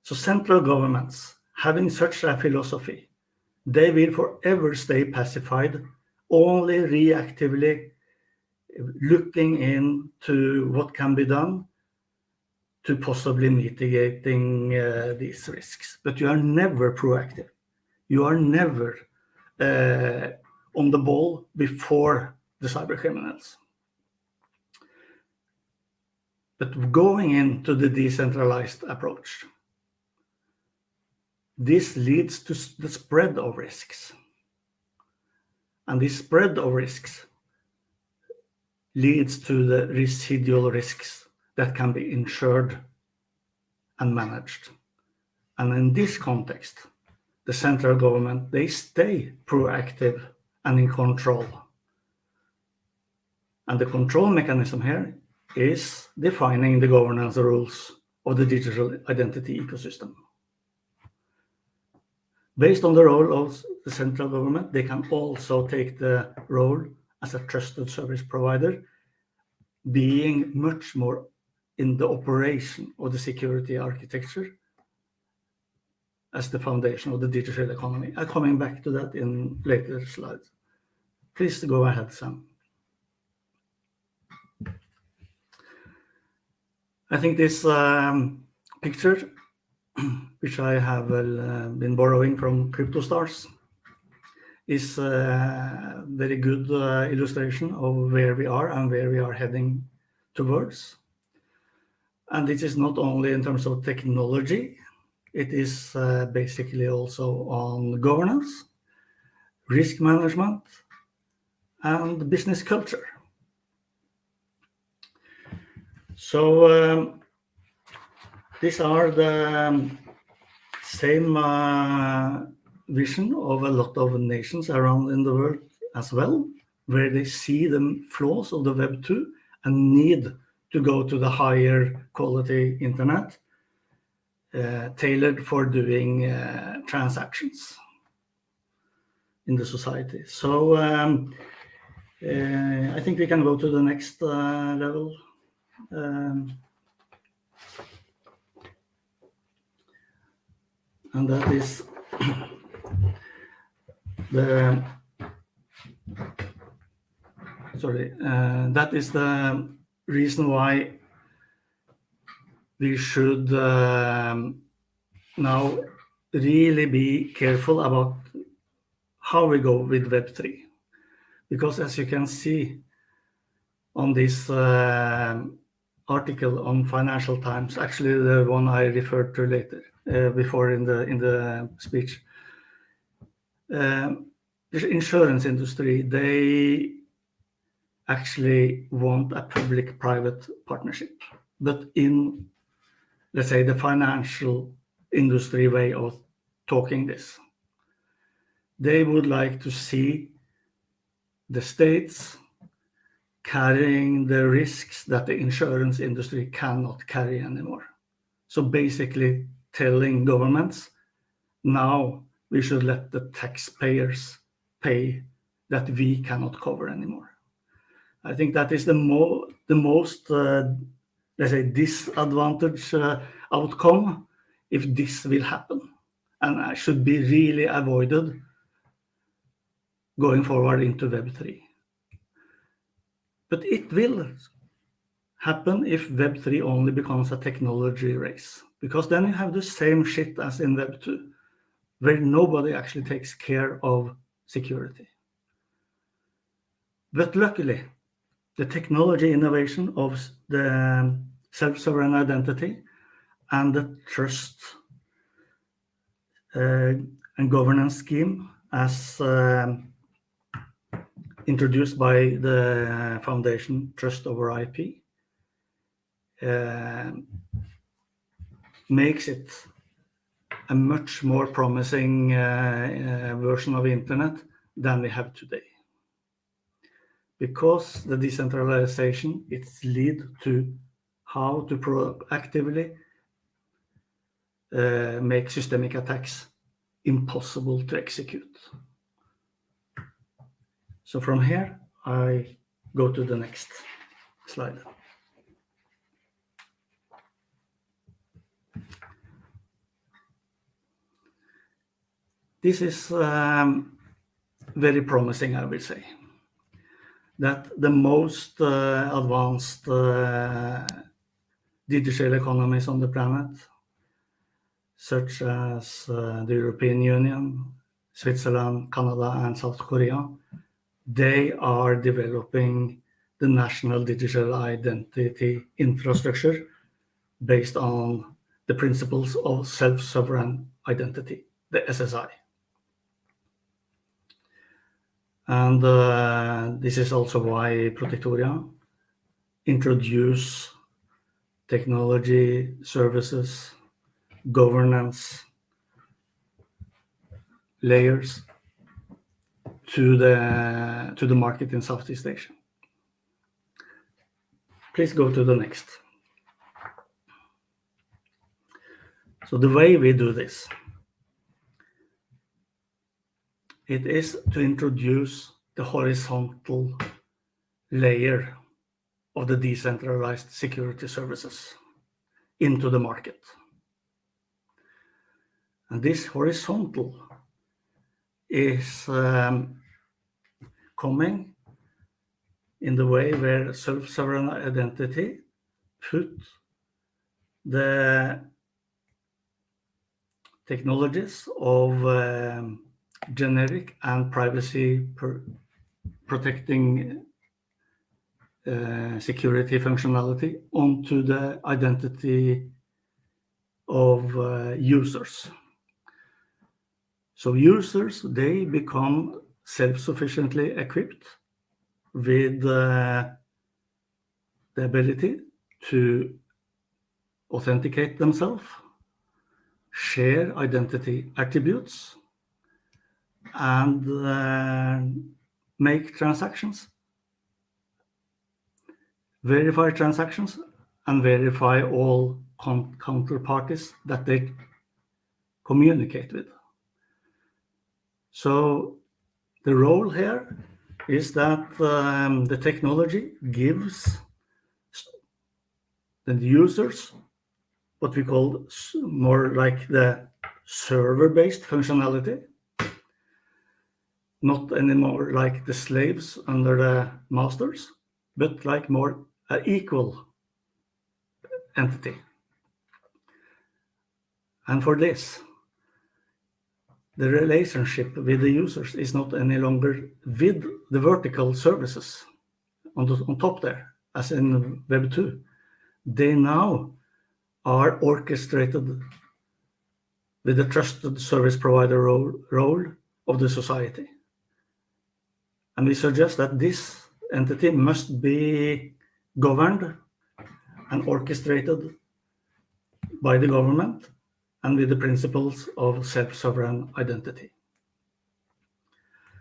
So central governments, having such a philosophy, they will forever stay pacified, only reactively looking into what can be done to possibly mitigating these risks. But you are never proactive. You are never on the ball before the cyber criminals. But going into the decentralized approach, this leads to the spread of risks. And this spread of risks leads to the residual risks that can be insured and managed. And in this context, the central government, they stay proactive and in control. And the control mechanism here is defining the governance rules of the digital identity ecosystem. Based on the role of the central government, they can also take the role as a trusted service provider, being much more in the operation of the security architecture as the foundation of the digital economy. I'm coming back to that in later slides. Please go ahead, Sam. I think this picture, which I have been borrowing from CryptoStars, is a very good illustration of where we are and where we are heading towards. And this is not only in terms of technology, it is basically also on governance, risk management, and business culture. So these are the same vision of a lot of nations around in the world as well, where they see the flaws of the Web 2 and need to go to the higher quality internet tailored for doing transactions in the society. So I think we can go to the next level. And that is that is the reason why we should now really be careful about how we go with Web3. Because as you can see on this article on Financial Times, actually the one I referred to later, before in the speech, the insurance industry, they actually want a public-private partnership, but in, let's say, the financial industry way of talking this. They would like to see the states carrying the risks that the insurance industry cannot carry anymore. So basically telling governments, now we should let the taxpayers pay that we cannot cover anymore. I think that is the most, let's say, disadvantaged outcome if this will happen, and should be really avoided going forward into Web3. But it will happen if Web3 only becomes a technology race, because then you have the same shit as in Web 2, where nobody actually takes care of security. But luckily, the technology innovation of the self-sovereign identity and the trust and governance scheme as introduced by the foundation Trust over IP makes it a much more promising version of internet than we have today. Because the decentralization, it's lead to how to proactively make systemic attacks impossible to execute. So from here, I go to the next slide. This is very promising, I will say, that the most advanced digital economies on the planet, such as the European Union, Switzerland, Canada, and South Korea, they are developing the national digital identity infrastructure based on the principles of self-sovereign identity, the SSI. And this is also why Protectoria introduce technology, services, governance layers to the market in Southeast Asia. Please go to the next. So the way we do this, it is to introduce the horizontal layer of the decentralized security services into the market. And this horizontal is coming in the way where self-sovereign identity put the technologies of generic and privacy protecting security functionality onto the identity of users. So users, they become self-sufficiently equipped with the ability to authenticate themselves, share identity attributes, and make transactions, verify transactions, and verify all counterparties that they communicate with. So the role here is that the technology gives the users what we call more like the server-based functionality, not anymore like the slaves under the masters, but like more equal entity. And for this, the relationship with the users is not any longer with the vertical services on top there, as in Web 2. They now are orchestrated with the trusted service provider role of the society. And we suggest that this entity must be governed and orchestrated by the government and with the principles of self-sovereign identity.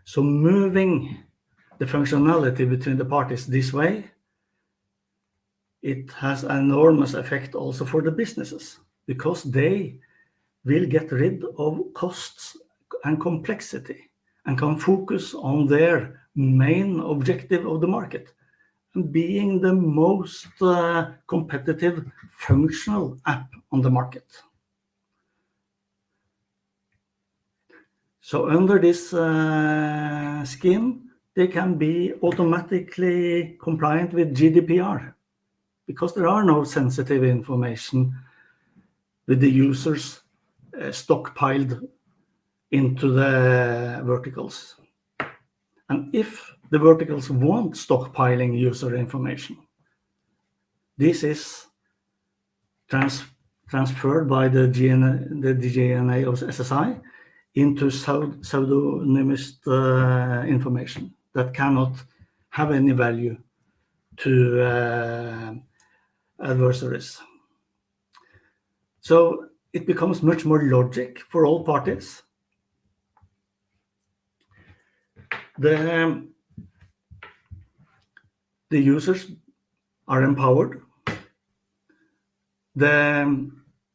So moving the functionality between the parties this way, it has an enormous effect also for the businesses, because they will get rid of costs and complexity and can focus on their main objective of the market, and being the most competitive functional app on the market. So under this scheme, they can be automatically compliant with GDPR, because there are no sensitive information with the users stockpiled into the verticals. And if the verticals want stockpiling user information, this is transferred by the DNA of SSI into pseudonymous information that cannot have any value to adversaries. So it becomes much more logic for all parties. The users are empowered. The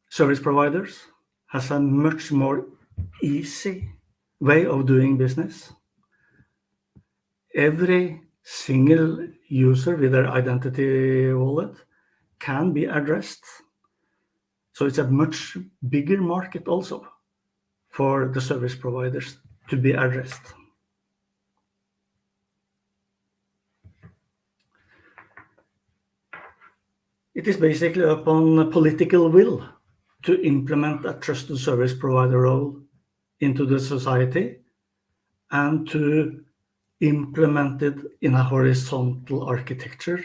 service providers has a much more easy way of doing business. Every single user with their identity wallet can be addressed. So it's a much bigger market also for the service providers to be addressed. It is basically upon political will to implement a trusted service provider role into the society and to implement it in a horizontal architecture,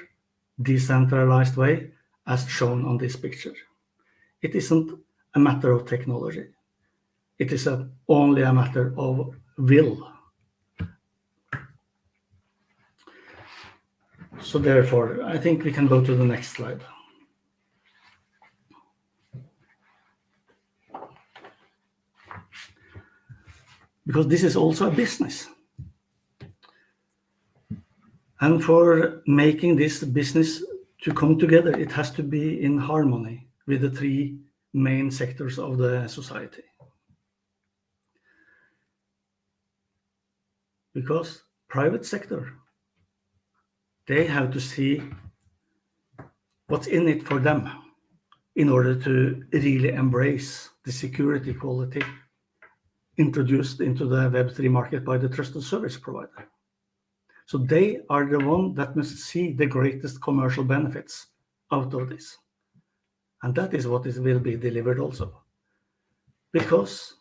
decentralized way, as shown on this picture. It isn't a matter of technology. It is only a matter of will. So therefore, I think we can go to the next slide. Because this is also a business. And for making this business to come together, it has to be in harmony with the three main sectors of the society. Because private sector, they have to see what's in it for them in order to really embrace the security quality introduced into the Web3 market by the trusted service provider. So they are the one that must see the greatest commercial benefits out of this. And that is what will be delivered also. Because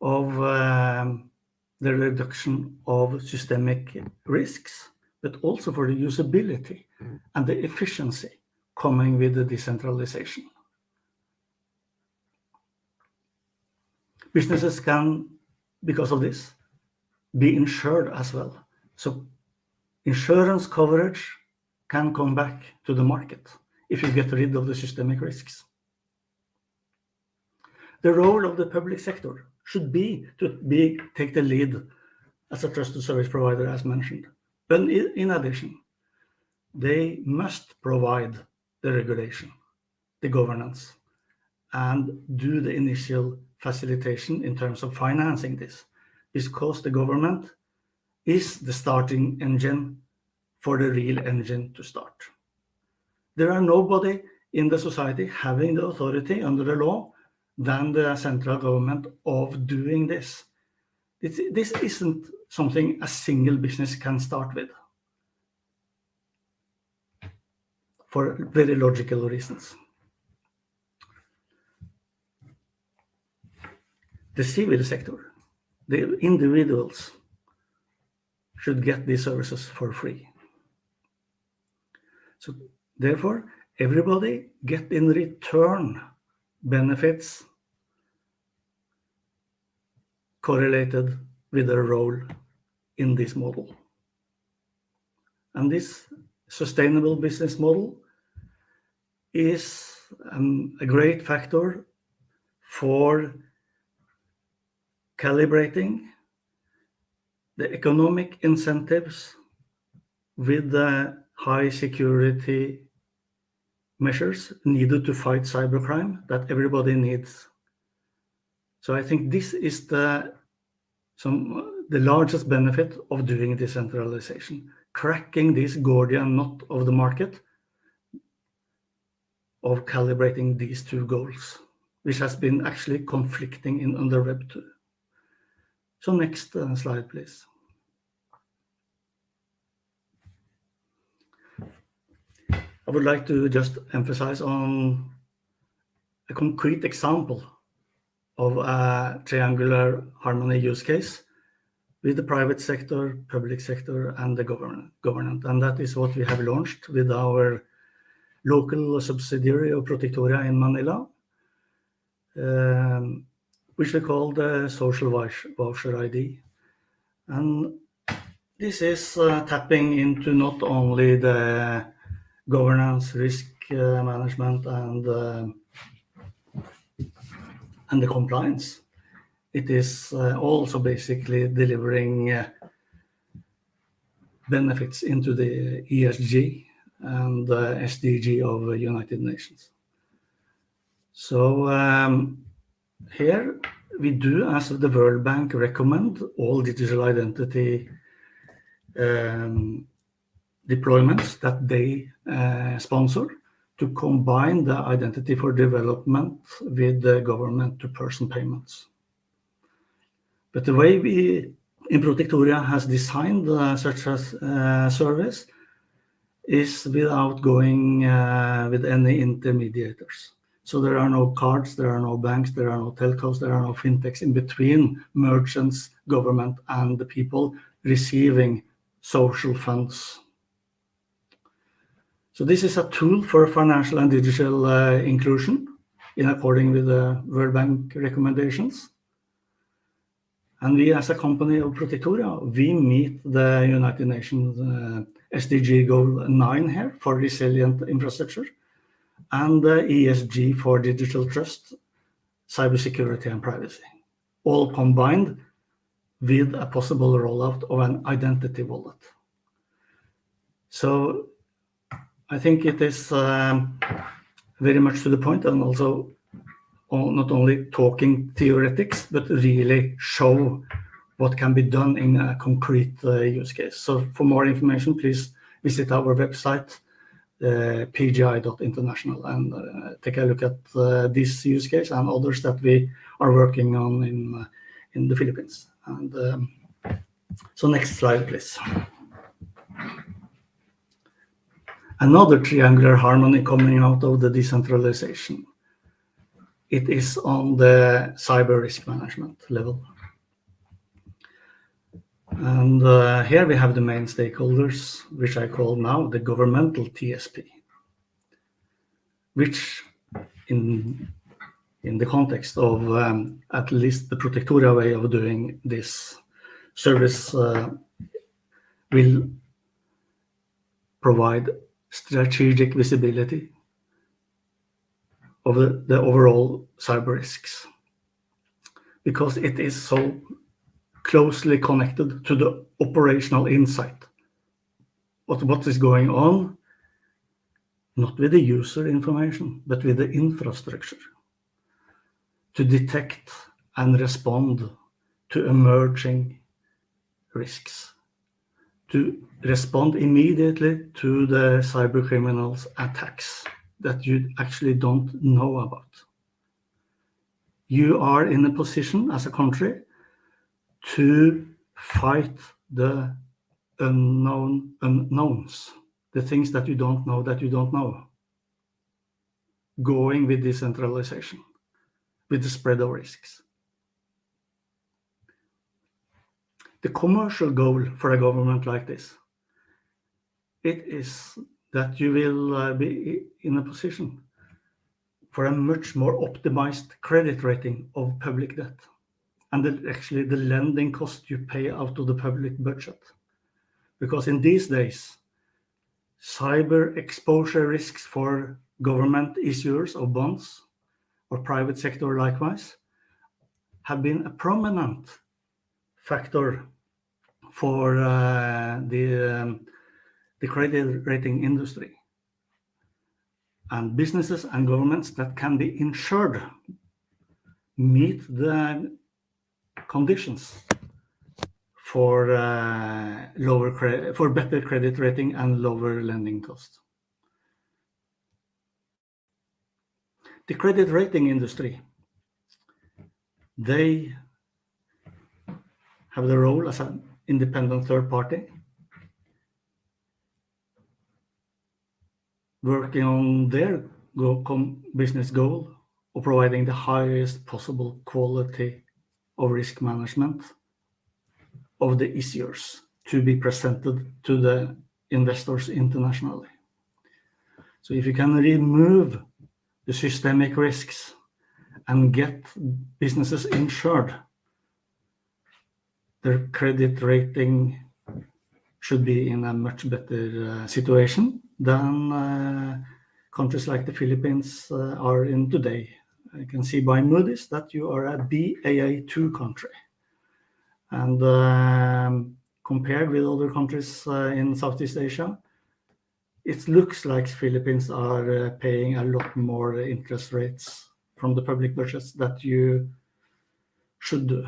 of the reduction of systemic risks, but also for the usability and the efficiency coming with the decentralization. Businesses can, because of this, be insured as well. So insurance coverage can come back to the market if you get rid of the systemic risks. The role of the public sector should be to take the lead as a trusted service provider, as mentioned. But in addition, they must provide the regulation, the governance, and do the initial facilitation in terms of financing this, because the government is the starting engine for the real engine to start. There are nobody in the society having the authority under the law than the central government of doing this. This isn't something a single business can start with, for very logical reasons. The civil sector, the individuals, should get these services for free. So therefore, everybody get in return benefits correlated with their role in this model. And this sustainable business model is a great factor for calibrating the economic incentives with the high security measures needed to fight cybercrime that everybody needs. So I think this is the largest benefit of doing decentralization, cracking this Gordian knot of the market of calibrating these two goals, which has been actually conflicting in under Web 2. So next slide, please. I would like to just emphasize on a concrete example of a triangular harmony use case with the private sector, public sector, and the government. And that is what we have launched with our local subsidiary of Protectoria in Manila, which we call the Social Voucher ID. And this is tapping into not only the governance, risk management, and the compliance. It is also basically delivering benefits into the ESG and SDG of the United Nations. So here we do, as the World Bank, recommend all digital identity deployments that they sponsor to combine the identity for development with the government-to-person payments. But the way we in Protectoria has designed such a service is without going with any intermediators. So there are no cards, there are no banks, there are no telcos, there are no fintechs in between merchants, government, and the people receiving social funds. So this is a tool for financial and digital inclusion in accordance with the World Bank recommendations. And we, as a company of Protectoria, we meet the United Nations SDG Goal 9 here for resilient infrastructure, and the ESG for digital trust, cybersecurity, and privacy, all combined with a possible rollout of an identity wallet. So I think it is very much to the point, and also not only talking theoretics, but really show what can be done in a concrete use case. So for more information, please visit our website, pgi.international, and take a look at this use case and others that we are working on in the Philippines. And so next slide, please. Another triangular harmony coming out of the decentralization. It is on the cyber risk management level. And here we have the main stakeholders, which I call now the governmental TSP, which in the context of at least the Protectoria way of doing this service will provide strategic visibility of the overall cyber risks, because it is so closely connected to the operational insight. What is going on, not with the user information, but with the infrastructure, to detect and respond to emerging risks, to respond immediately to the cyber criminals' attacks that you actually don't know about. You are in a position as a country to fight the unknowns, the things that you don't know, going with decentralization, with the spread of risks. The commercial goal for a government like this, it is that you will be in a position for a much more optimized credit rating of public debt, and actually the lending cost you pay out of the public budget. Because in these days, cyber exposure risks for government issuers of bonds or private sector likewise have been a prominent factor for the credit rating industry. And businesses and governments that can be insured meet the conditions for better credit rating and lower lending costs. The credit rating industry, they have the role as an independent third party, working on their business goal of providing the highest possible quality of risk management of the issuers to be presented to the investors internationally. So if you can remove the systemic risks and get businesses insured, their credit rating should be in a much better situation than countries like the Philippines are in today. I can see by Moody's that you are a Baa2 country. And compared with other countries in Southeast Asia, it looks like Philippines are paying a lot more interest rates from the public budgets that you should do.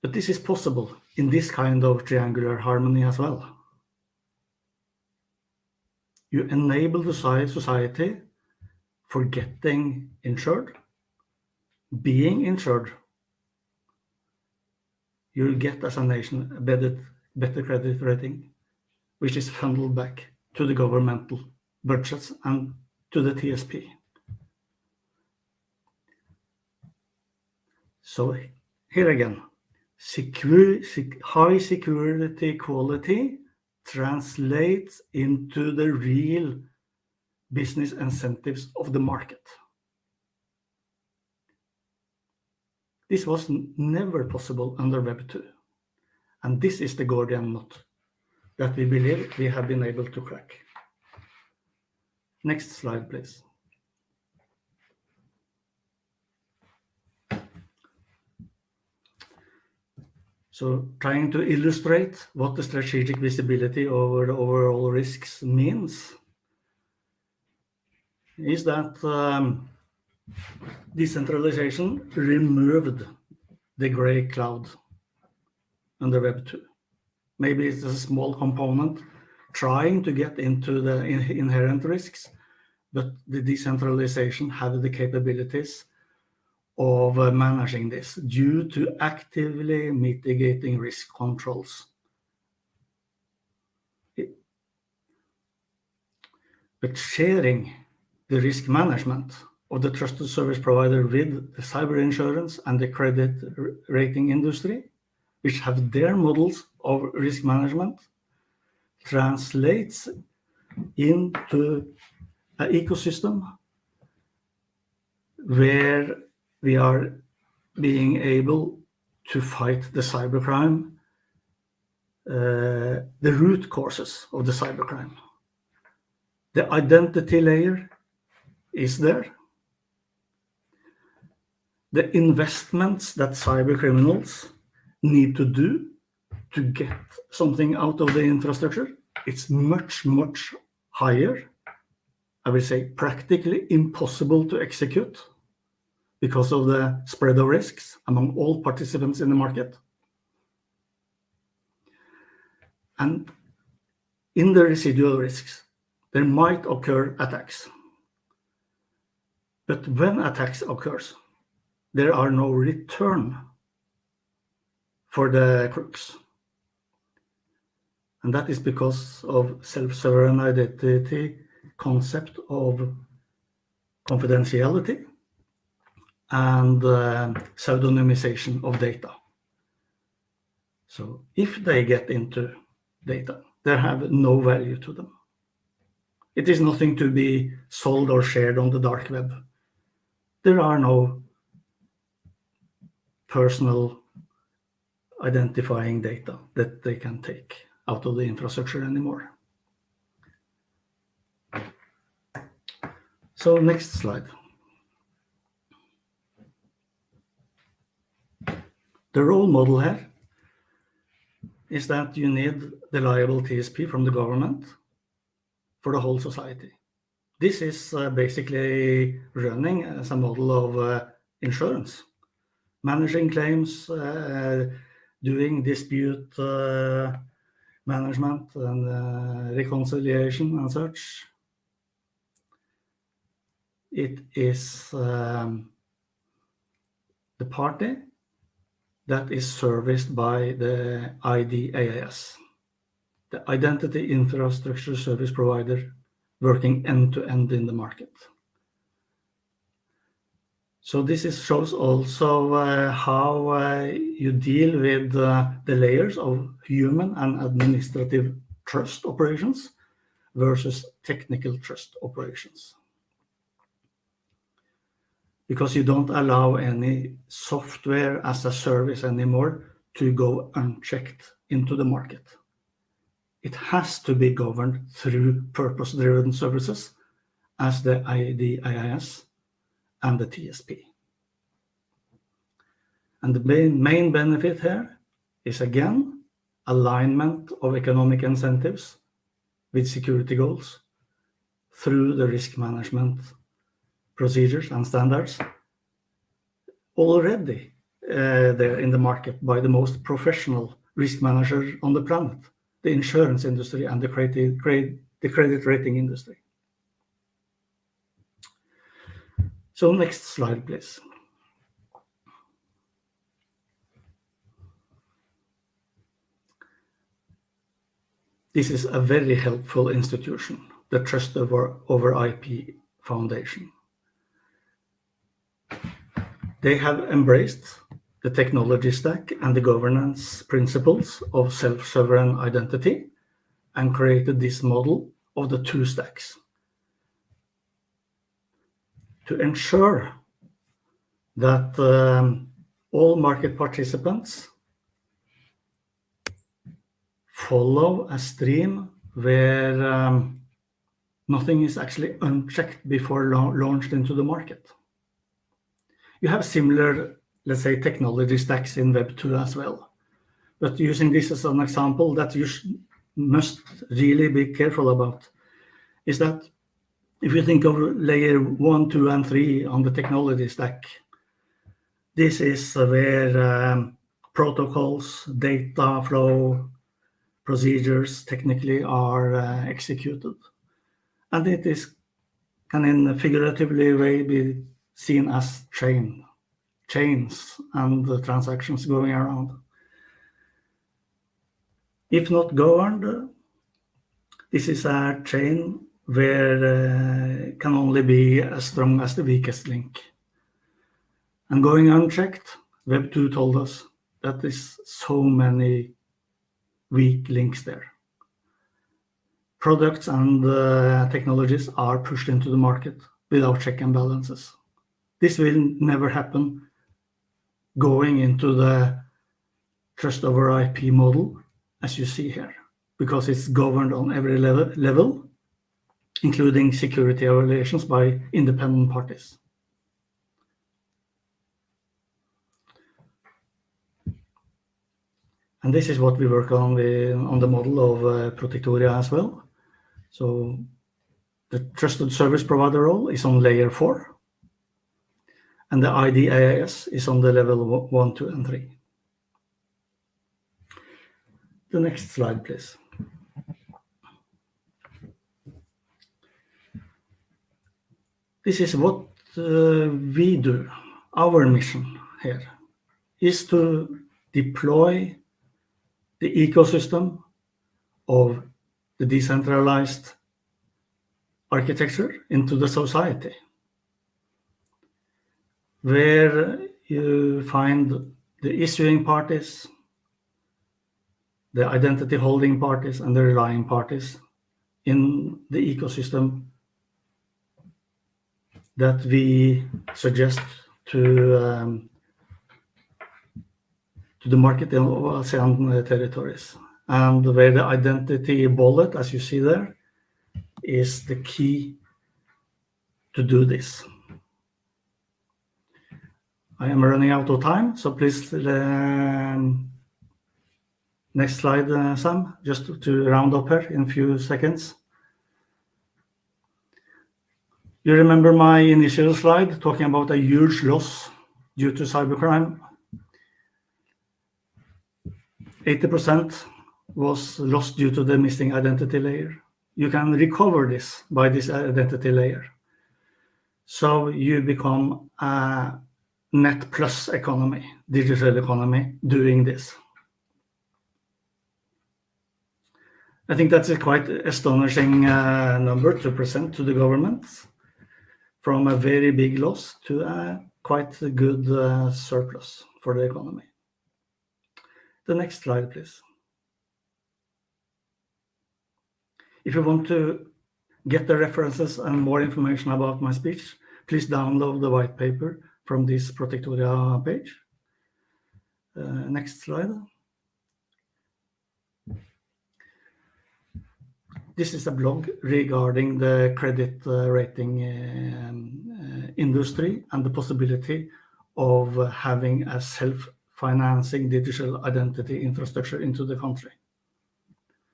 But this is possible in this kind of triangular harmony as well. You enable the society for getting insured, being insured. You'll get as a nation a better credit rating, which is funneled back to the governmental budgets and to the TSP. So here again, high security quality translates into the real business incentives of the market. This was never possible under Web 2. And this is the Gordian knot that we believe we have been able to crack. Next slide, please. So trying to illustrate what the strategic visibility over the overall risks means is that decentralization removed the gray cloud under Web 2. Maybe it's a small component trying to get into the inherent risks, but the decentralization had the capabilities of managing this due to actively mitigating risk controls. But sharing the risk management of the trusted service provider with the cyber insurance and the credit rating industry, which have their models of risk management, translates into an ecosystem where we are being able to fight the cybercrime, the root causes of the cybercrime. The identity layer is there. The investments that cyber criminals need to do to get something out of the infrastructure, it's much, much higher. I would say practically impossible to execute because of the spread of risks among all participants in the market. And in the residual risks, there might occur attacks. But when attacks occurs, there are no return for the crooks. And that is because of self-sovereign identity concept of confidentiality and pseudonymization of data. So if they get into data, they have no value to them. It is nothing to be sold or shared on the dark web. There are no personal identifying data that they can take out of the infrastructure anymore. So next slide. The role model here is that you need the liable TSP from the government for the whole society. This is basically running as a model of insurance, managing claims, doing dispute management and reconciliation and such. It is the party that is serviced by the IDAS, the Identity Infrastructure Service Provider, working end-to-end in the market. So this shows also how you deal with the layers of human and administrative trust operations versus technical trust operations. Because you don't allow any software as a service anymore to go unchecked into the market. It has to be governed through purpose-driven services as the IDIS and the TSP. And the main benefit here is, again, alignment of economic incentives with security goals through the risk management procedures and standards already there in the market by the most professional risk managers on the planet, the insurance industry and the credit rating industry. So next slide, please. This is a very helpful institution, the Trust over IP Foundation. They have embraced the technology stack and the governance principles of self-sovereign identity and created this model of the two stacks to ensure that all market participants follow a stream where nothing is actually unchecked before launched into the market. You have similar, let's say, technology stacks in Web 2 as well. But using this as an example that you must really be careful about is that if you think of layer 1, 2, and 3 on the technology stack, this is where protocols, data flow, procedures technically are executed. And it can in a figuratively way be seen as chains and the transactions going around. If not governed, this is a chain where can only be as strong as the weakest link. And going unchecked, Web 2 told us that there's so many weak links there. Products and technologies are pushed into the market without check and balances. This will never happen going into the trust over IP model, as you see here, because it's governed on every level, including security evaluations by independent parties. And this is what we work on the model of Protectoria as well. So the trusted service provider role is on layer 4. And the IDIS is on the level 1, 2, and 3. The next slide, please. This is what we do. Our mission here is to deploy the ecosystem of the decentralized architecture into the society, where you find the issuing parties, the identity holding parties, and the relying parties in the ecosystem that we suggest to the market in ASEAN territories. And where the identity wallet, as you see there, is the key to do this. I am running out of time, so please, next slide, Sam, just to round up here in a few seconds. You remember my initial slide talking about a huge loss due to cybercrime? 80% was lost due to the missing identity layer. You can recover this by this identity layer. So you become a net plus economy, digital economy, doing this. I think that's a quite astonishing number to present to the government, from a very big loss to a quite a good surplus for the economy. The next slide, please. If you want to get the references and more information about my speech, please download the white paper from this Protectoria page. Next slide. This is a blog regarding the credit rating industry and the possibility of having a self-financing digital identity infrastructure into the country.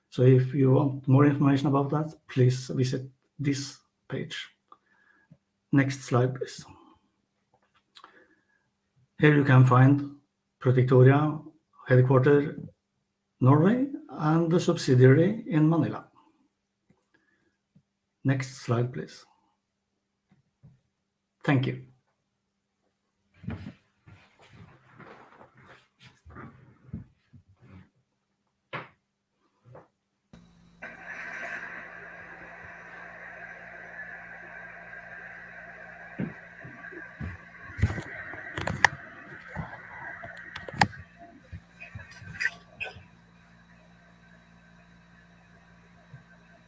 So if you want more information about that, please visit this page. Next slide, please. Here you can find Protectoria headquarters Norway and the subsidiary in Manila. Next slide, please. Thank you.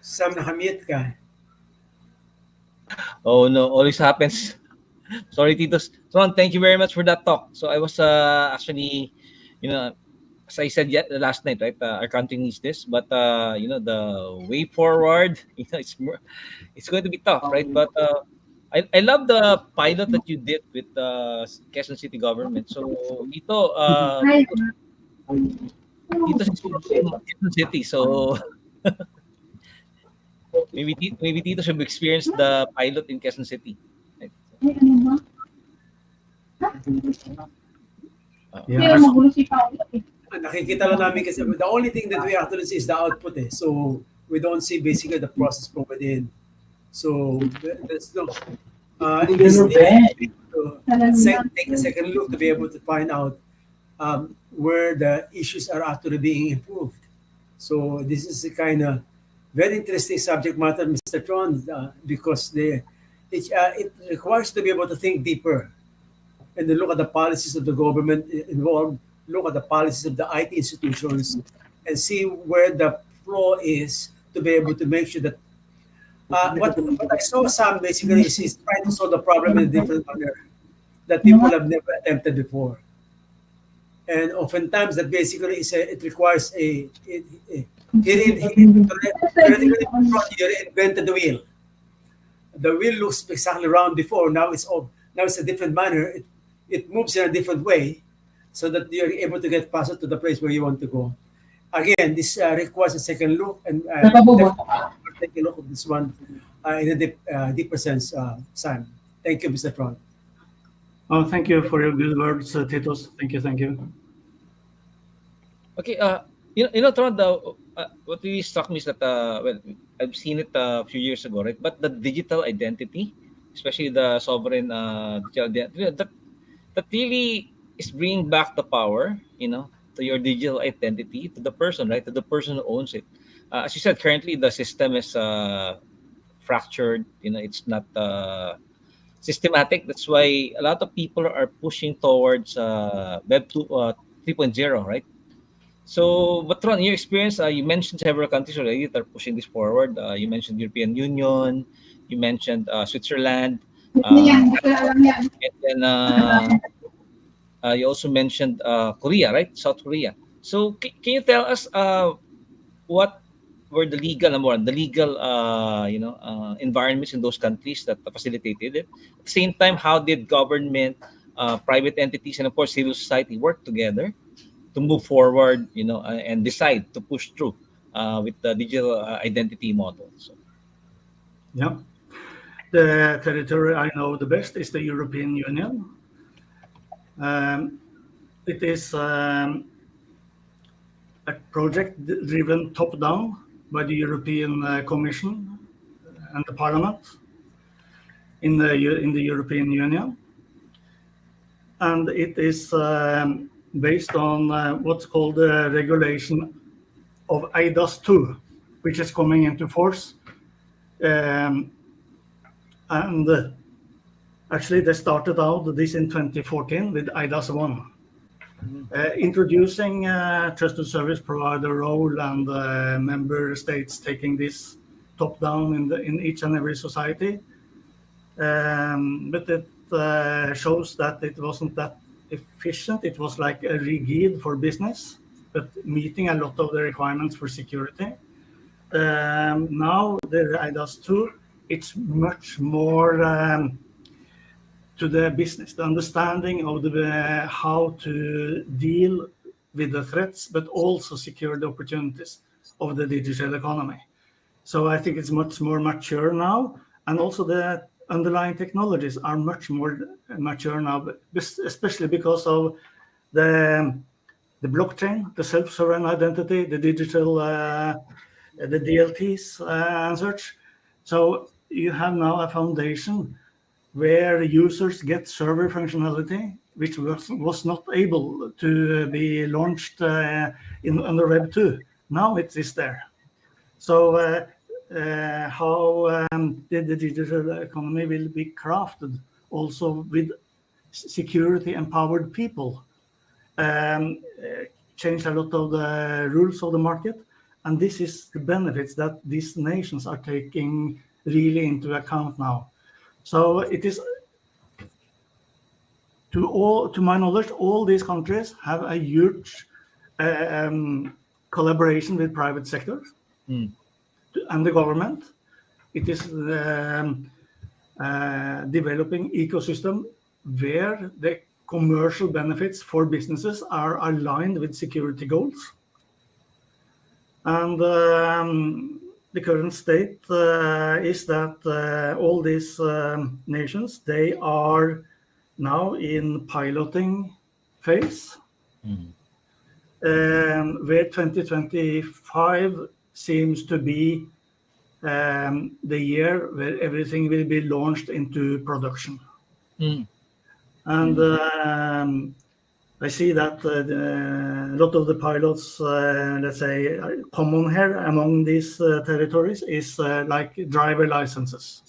Sam, nakamute ka. Oh no, always happens. Sorry, Titos. Ron, thank you very much for that talk. So I was actually, as I said last night, right? Our country needs this, but the way forward, it's going to be tough, right? But I love the pilot that you did with Quezon City government. So dito, dito sa Quezon City, so maybe dito should experience the pilot in Quezon City. Right? Yeah. Nakikita lang namin kasi the only thing that we actually see is the output eh. So we don't see basically the process from within. So there's no take a second look to be able to find out where the issues are actually being improved. So this is a kind of very interesting subject matter, Mr. Tron, because it requires to be able to think deeper and then look at the policies of the government involved, look at the policies of the IT institutions, and see where the flaw is to be able to make sure that what I saw Sam basically is trying to solve the problem in a different manner that people have never attempted before. And oftentimes that basically it requires he invented the wheel. The wheel looks exactly round before. Now it's a different manner. It moves in a different way, so that you're able to get faster to the place where you want to go. Again, this requires a second look, and take a look at this one in a deeper sense, Sam. Thank you, Mr. Tron. Oh, thank you for your good words, Titos. Thank you. Okay, Tron, what really struck me is that, I've seen it a few years ago, right? But the digital identity, especially the sovereign digital identity, that really is bringing back the power, to your digital identity, to the person, right? To the person who owns it. As you said, currently the system is fractured. It's not systematic. That's why a lot of people are pushing towards Web 3.0, right? So, but Ron, in your experience, you mentioned several countries already that are pushing this forward. You mentioned European Union, you mentioned Switzerland, and then you also mentioned Korea, right? South Korea. So, can you tell us what were the legal environments in those countries that facilitated it? At the same time, how did government, private entities, and of course civil society work together to move forward, and decide to push through with the digital identity model? So. Yeah. The territory I know the best is the European Union. It is a project driven top-down by the European Commission and the Parliament in the European Union. And it is based on what's called the regulation of eIDAS 2. which is coming into force. And actually, they started out this in 2014 with IDAS 1, introducing trusted service provider role and member states taking this top down in each and every society. But it shows that it wasn't that efficient. It was like a rigid for business, but meeting a lot of the requirements for security. Now the IDAS 2, it's much more to the business, the understanding of how to deal with the threats, but also secure the opportunities of the digital economy. So I think it's much more mature now, and also the underlying technologies are much more mature now, especially because of the blockchain, the self-sovereign identity, the digital, the DLTs and such. So you have now a foundation where users get server functionality, which was not able to be launched under Web 2. Now it is there. So how the digital economy will be crafted also with security-empowered people, change a lot of the rules of the market. And this is the benefits that these nations are taking really into account now. So it is, to my knowledge, all these countries have a huge collaboration with private sector and the government. It is developing ecosystem where the commercial benefits for businesses are aligned with security goals. And the current state is that all these nations, they are now in piloting phase, where 2025 seems to be the year where everything will be launched into production. And I see that a lot of the pilots, let's say, common here among these territories is like driver licenses.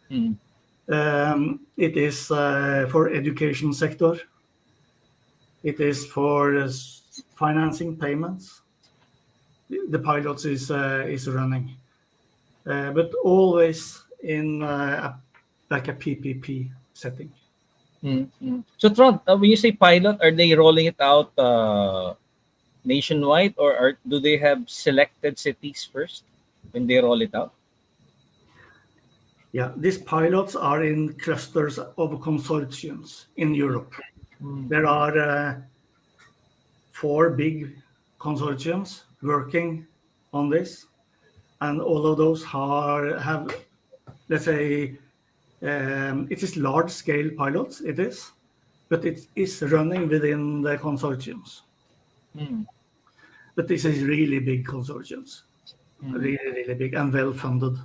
It is for education sector. It is for financing payments. The pilots is running, but always in like a PPP setting. So, Trond, when you say pilot, are they rolling it out nationwide, or do they have selected cities first when they roll it out? Yeah, these pilots are in clusters of consortiums in Europe. There are 4 big consortiums working on this, and all of those have, let's say, it is large-scale pilots, it is, but it is running within the consortiums. But this is really big consortiums, really, really big and well-funded,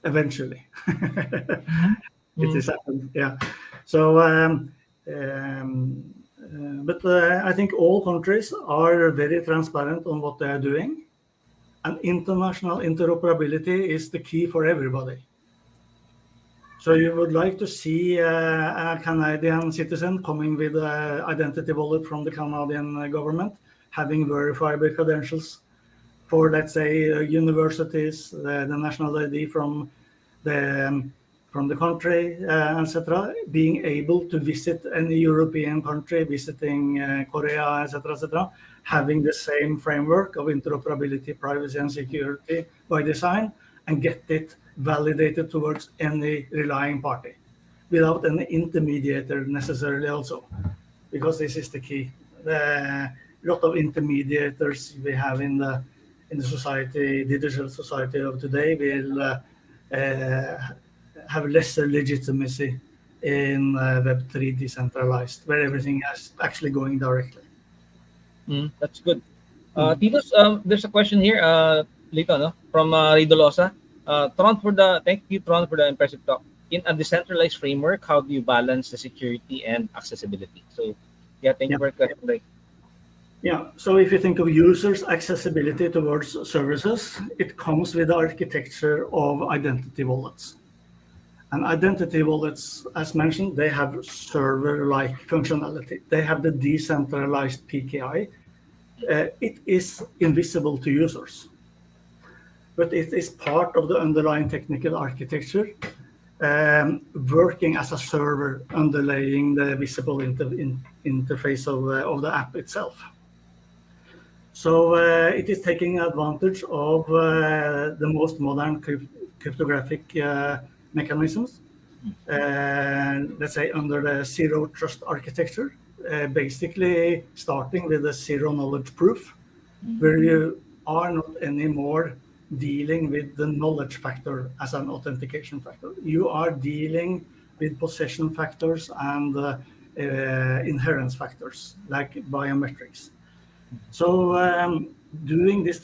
eventually. It is happened, yeah. So, but I think all countries are very transparent on what they are doing, and international interoperability is the key for everybody. So you would like to see a Canadian citizen coming with an identity wallet from the Canadian government, having verifiable credentials for, let's say, universities, the national ID from the country, etc., being able to visit any European country, visiting Korea, etc., having the same framework of interoperability, privacy, and security by design, and get it validated towards any relying party without any intermediator necessarily also, because this is the key. A lot of intermediators we have in the society, digital society of today, will have lesser legitimacy in Web3 decentralized, where everything is actually going directly. That's good. Titus, there's a question here, Lito, no? From Ridolosa. Thank you, Tron, for the impressive talk. In a decentralized framework, how do you balance the security and accessibility? So, yeah, thank you for the question. Yeah, so if you think of users' accessibility towards services, it comes with the architecture of identity wallets. And identity wallets, as mentioned, they have server-like functionality. They have the decentralized PKI. It is invisible to users, but it is part of the underlying technical architecture, working as a server underlaying the visible interface of the app itself. So it is taking advantage of the most modern cryptographic mechanisms, let's say under the zero trust architecture, basically starting with a zero knowledge proof, where you are not anymore dealing with the knowledge factor as an authentication factor. You are dealing with possession factors and inherence factors like biometrics. So doing this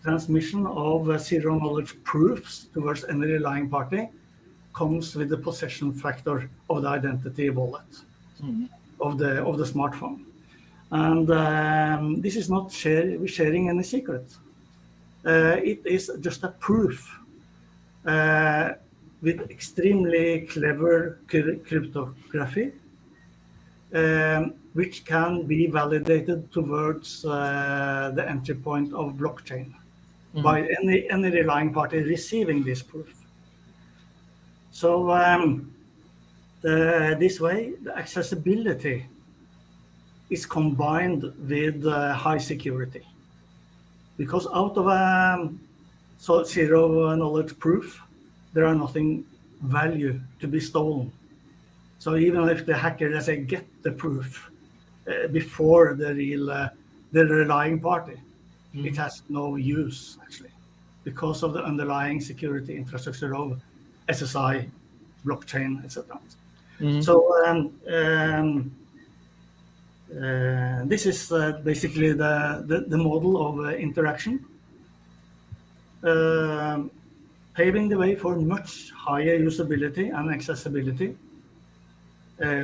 transmission of zero knowledge proofs towards any relying party comes with the possession factor of the identity wallet of the smartphone. And this is not sharing any secret. It is just a proof with extremely clever cryptography, which can be validated towards the entry point of blockchain by any relying party receiving this proof. So this way, the accessibility is combined with high security, because out of a zero knowledge proof, there are nothing value to be stolen. So even if the hacker, let's say, get the proof before the relying party, it has no use actually, because of the underlying security infrastructure of SSI, blockchain, etc. So this is basically the model of interaction, paving the way for much higher usability and accessibility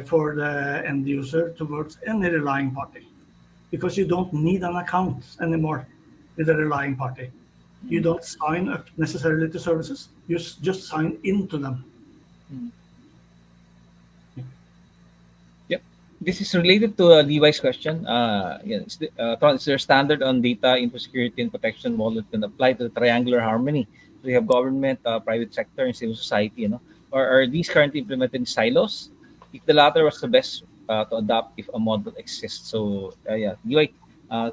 for the end user towards any relying party, because you don't need an account anymore with a relying party. You don't sign up necessarily to services, you just sign into them. Yep. This is related to Levi's question. Is there standard on data info security and protection wallet can apply to the triangular harmony? So we have government, private sector, and civil society, or are these currently implemented in silos? If the latter, was the best to adopt if a model exists? So Levi,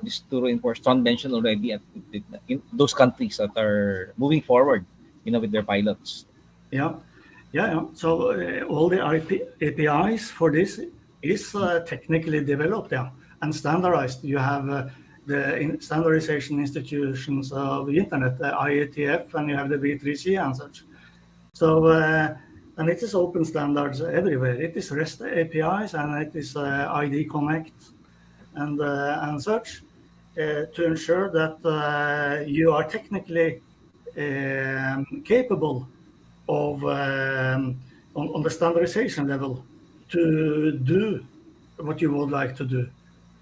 just to reinforce, John mentioned already in those countries that are moving forward, with their pilots. Yeah. So all the APIs for this is technically developed and standardized. You have the standardization institutions of the internet, the IETF, and you have the B3C and such. So and it is open standards everywhere. It is REST APIs and it is ID Connect and such, to ensure that you are technically capable of on the standardization level to do what you would like to do.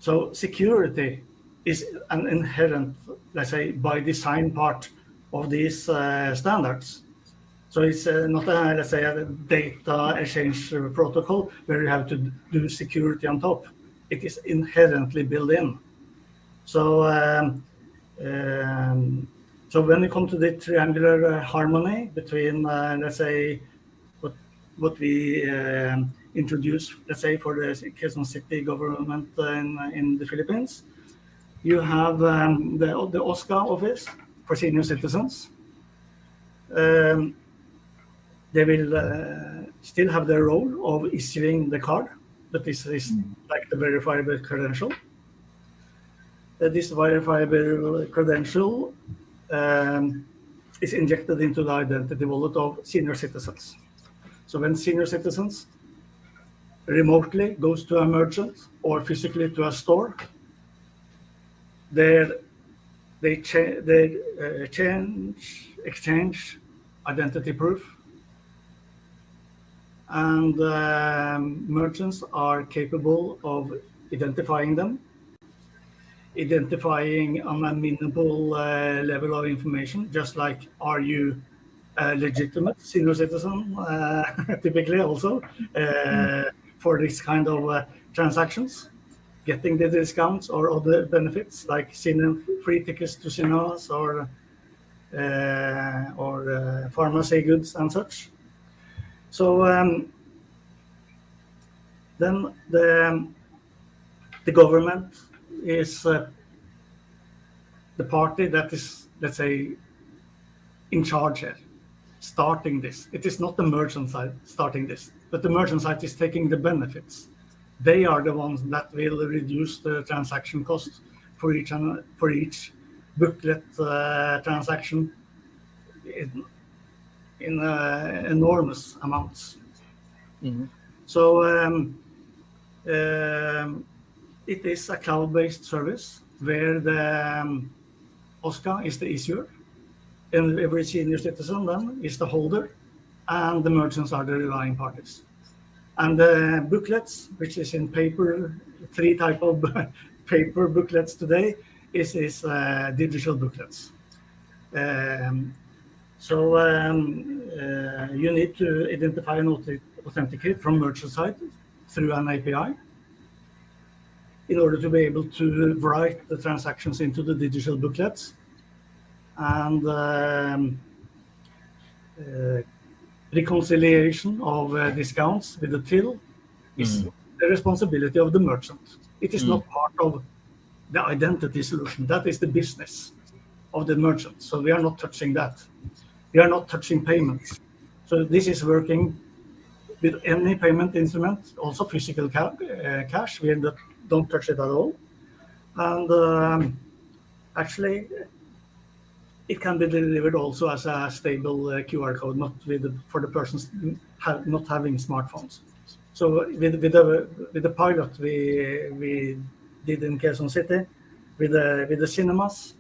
So security is an inherent, let's say, by design part of these standards. So it's not let's say, a data exchange protocol where you have to do security on top. It is inherently built in. So so when we come to the triangular harmony between, let's say, what we introduced, let's say, for the Quezon City government in the Philippines, you have the OSCA office for senior citizens. They will still have the role of issuing the card, but this is like the verifiable credential. This verifiable credential is injected into the identity wallet of senior citizens. So when senior citizens remotely goes to a merchant or physically to a store, they exchange identity proof, and merchants are capable of identifying them identifying on a minimal level of information, just like are you a legitimate senior citizen, typically also for this kind of transactions, getting the discounts or other benefits like free tickets to cinemas or pharmacy goods and such. So then the government is the party that is, let's say, in charge here, starting this. It is not the merchant side starting this, but the merchant side is taking the benefits. They are the ones that will reduce the transaction cost for each booklet transaction in enormous amounts. Mm-hmm. So it is a cloud-based service where the OSCA is the issuer, and every senior citizen then is the holder, and the merchants are the relying parties. And the booklets, which is in paper, 3 type of paper booklets today, is digital booklets. So you need to identify and authenticate from merchant side through an API in order to be able to write the transactions into the digital booklets. And reconciliation of discounts with the till is the responsibility of the merchant. It is not part of the identity solution. That is the business of the merchant. So we are not touching that. We are not touching payments. So this is working with any payment instrument, also physical cash. We don't touch it at all. And actually, it can be delivered also as a stable QR code, not for the persons not having smartphones. So with the pilot we did in Quezon City, with the cinemas,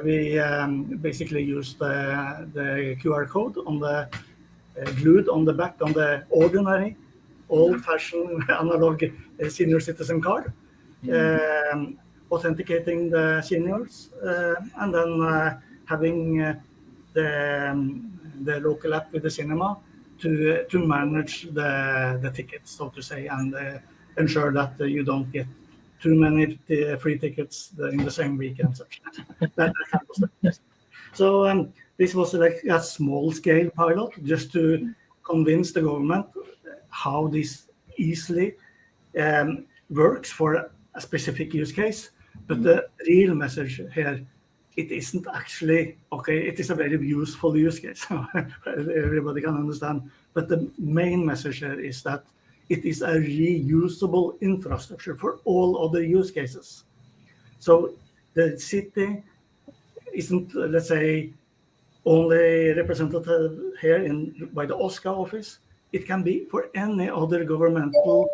we basically used the QR code on the glued on the back on the ordinary, old-fashioned analog senior citizen card. Authenticating the seniors, and then having the local app with the cinema to manage the tickets, so to say, and ensure that you don't get too many free tickets in the same week and such. that kind of stuff. So this was like a small-scale pilot just to convince the government how this easily works for a specific use case. But the real message here, it isn't actually, okay, it is a very useful use case. Everybody can understand. But the main message here is that it is a reusable infrastructure for all other use cases. So the city isn't, let's say, only represented here by the OSCA office. It can be for any other governmental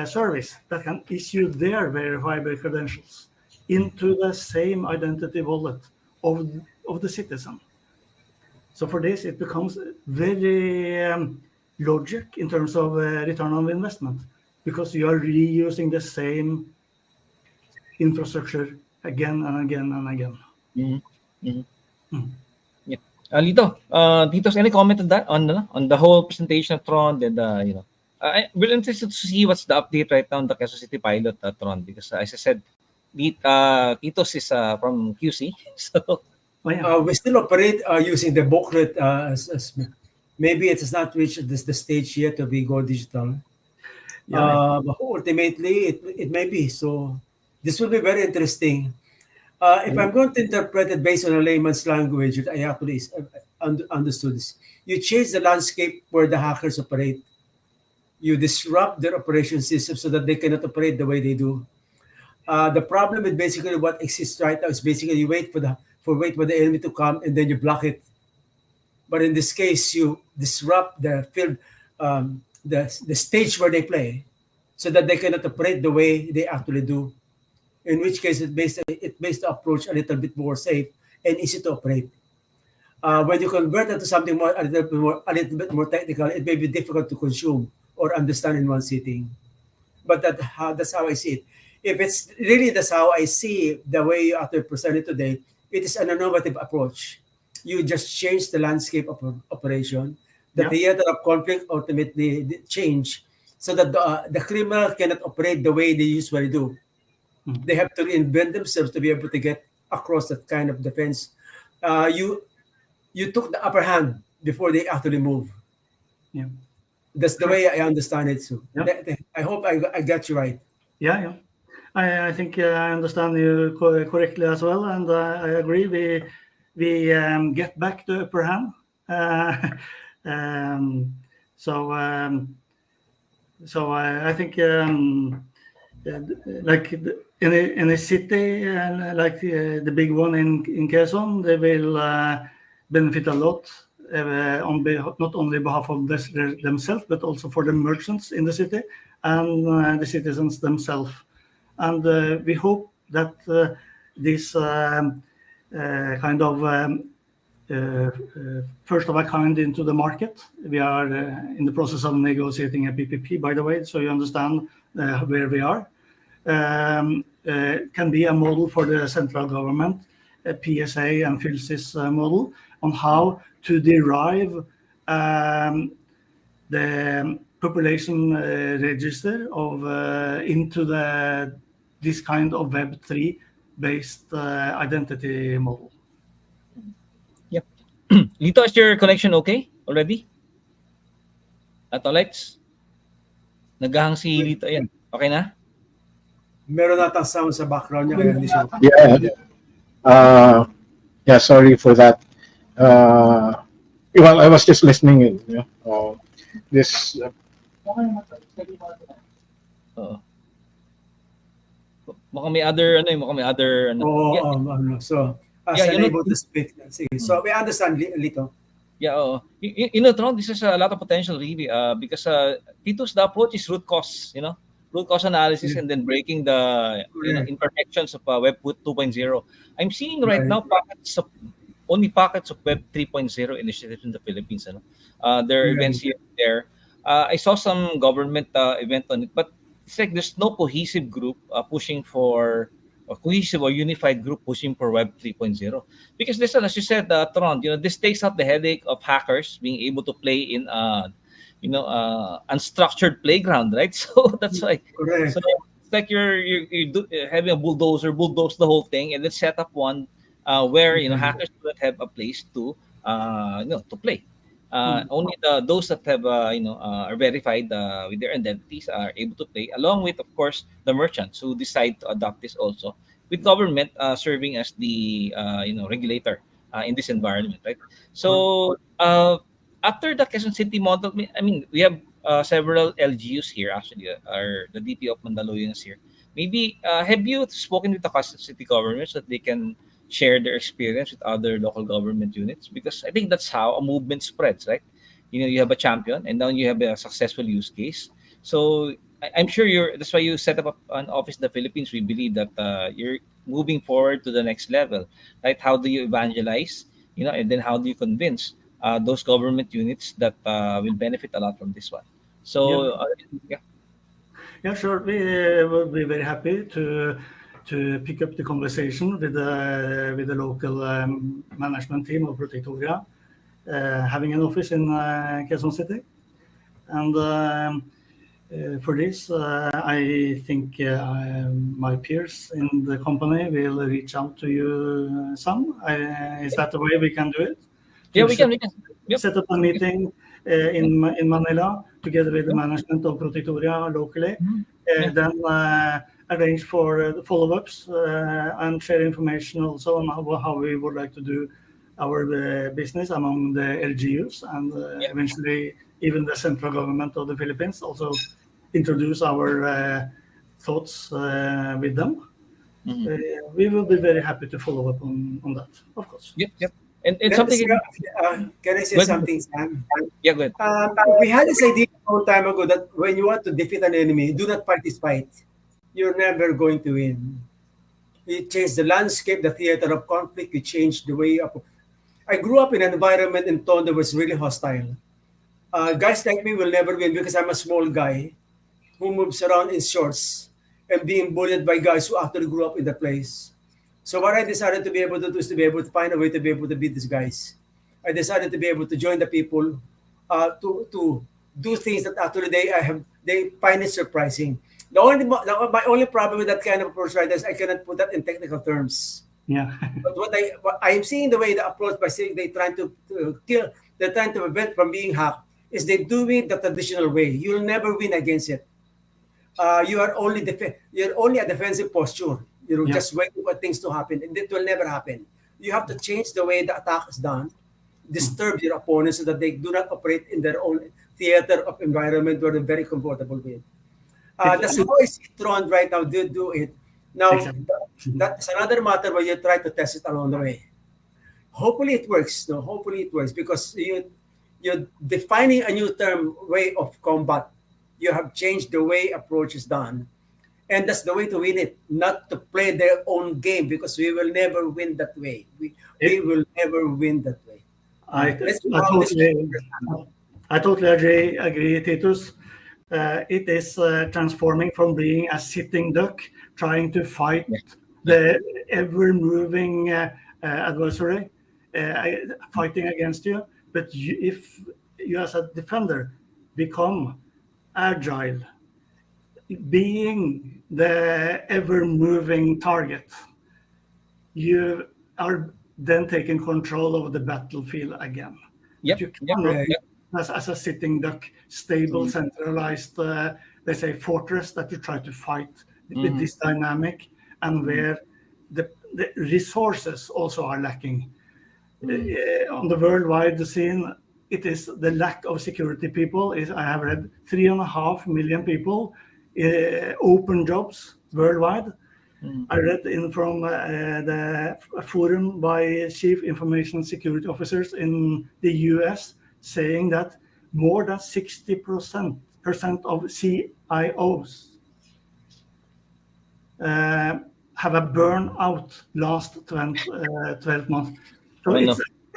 service that can issue their verifiable credentials into the same identity wallet of the citizen. So for this, it becomes very logic in terms of return on investment, because you are reusing the same infrastructure again and again and again. Yeah. Lito, Titos, any comment on that, on the whole presentation of Tron? And we're interested to see what's the update right now on the Quezon City pilot, Tron, because as I said, Titos is from QC, so we still operate using the booklet. Maybe it has not reached the stage yet to be go digital. But ultimately, it may be. So this will be very interesting. If I'm going to interpret it based on a layman's language, I actually understood this. You change the landscape where the hackers operate. You disrupt their operation system so that they cannot operate the way they do. The problem with basically what exists right now is basically you wait for the enemy to come and then you block it. But in this case, you disrupt the field, the stage where they play, so that they cannot operate the way they actually do. In which case, it makes the approach a little bit more safe and easy to operate. When you convert it to something a little bit more technical, it may be difficult to consume or understand in one sitting. But that's how I see it. if it's really that's how I see the way you have to present it today, it is an innovative approach. You just change the landscape of operation. The theater of conflict ultimately change so that the criminal cannot operate the way they usually do. They have to reinvent themselves to be able to get across that kind of defense. You took the upper hand before they actually move. Yeah. That's the way I understand it, Sue. Yeah. I hope I got you right. Yeah. I think I understand you correctly as well, and I agree. We get back the upper hand. So I think like in a city like the big one in Quezon, they will benefit a lot not only behalf of themselves, but also for the merchants in the city and the citizens themselves. And we hope that this kind of first of a kind into the market. We are in the process of negotiating a PPP, by the way, so you understand where we are. Can be a model for the central government, a PSA and PhilSys model on how to derive the population register of into this kind of Web3 based identity model. Yep. Lito, is your connection okay already? At Alex? Naghahang si Lito yan. Okay na? Meron natang sound sa background niya kaya hindi siya. Yeah, sorry for that. Well, I was just listening in. This. Mukhang may other So, unable to speak. So, we understand, Lito. Yeah, you know, Tron, this is a lot of potential really because Tito's the approach is root cause, root cause analysis and then breaking the imperfections of Web 2.0. I'm seeing right now only pockets of Web 3.0 initiatives in the Philippines. There are events here and there. I saw some government event on it, but it's like there's no cohesive group pushing for a cohesive or unified group pushing for Web 3.0. Because this, as you said, Tron, this takes out the headache of hackers being able to play in unstructured playground, right? So that's why. Correct. So it's like you're having a bulldozer bulldoze the whole thing and then set up one where hackers would have a place to to play. Only those that have are verified with their identities are able to play, along with, of course, the merchants who decide to adopt this also, with government serving as the regulator in this environment, right? So after the Quezon City model, I mean, we have several LGUs here actually. The DP of Mandaluyong is here. Maybe have you spoken with the Quezon City government so that they can share their experience with other local government units? Because I think that's how a movement spreads, right? You have a champion and then you have a successful use case. So I'm sure that's why you set up an office in the Philippines. We believe that you're moving forward to the next level, right? How do you evangelize, and then how do you convince those government units that will benefit a lot from this one? So yeah, sure. We will be very happy to pick up the conversation with the local management team of Protectoria, having an office in Quezon City. And for this, I think my peers in the company will reach out to you some. Is that the way we can do it? Yeah, we can. Yep. Set up a meeting in Manila together with the management of Protectoria locally. Then arrange for the follow-ups and share information also on how we would like to do our business among the LGUs and eventually even the central government of the Philippines, also introduce our thoughts with them. We will be very happy to follow up on that, of course. Yep. And something. Can I say something, Sam? Yeah, go ahead. We had this idea a long time ago that when you want to defeat an enemy, do not fight this fight. You're never going to win. It changed the landscape, the theater of conflict. It changed the way of. I grew up in an environment in Tondo that was really hostile. Guys like me will never win because I'm a small guy who moves around in shorts and being bullied by guys who actually grew up in the place. So what I decided to be able to do is to be able to find a way to be able to beat these guys. I decided to be able to join the people to do things that actually they find it surprising. My only problem with that kind of approach right is I cannot put that in technical terms. Yeah. But what I am seeing the way the approach by saying they're trying to prevent from being hacked is they do it the traditional way. You'll never win against it. You're only a defensive posture. Just waiting for things to happen, and it will never happen. You have to change the way the attack is done, disturb your opponents so that they do not operate in their own theater of environment where they're very comfortable with. That's how I see Tron right now do it. Now, that's another matter where you try to test it along the way. Hopefully it works. No, hopefully it works because you're defining a new term way of combat. You have changed the way approach is done. And that's the way to win it, not to play their own game because we will never win that way. We will never win that way. I totally agree, Titus. It is transforming from being a sitting duck, trying to fight the ever-moving adversary, fighting against you. But if you as a defender become agile, being the ever-moving target, you are then taking control of the battlefield again. Yep. You cannot as a sitting duck, stable, centralized, let's say, fortress that you try to fight with this dynamic, and where the resources also are lacking. On the worldwide scene, it is the lack of security people. I have read 3.5 million people, open jobs worldwide. I read from the forum by chief information security officers in the US saying that more than 60% of CIOs have a burnout last 12 months. So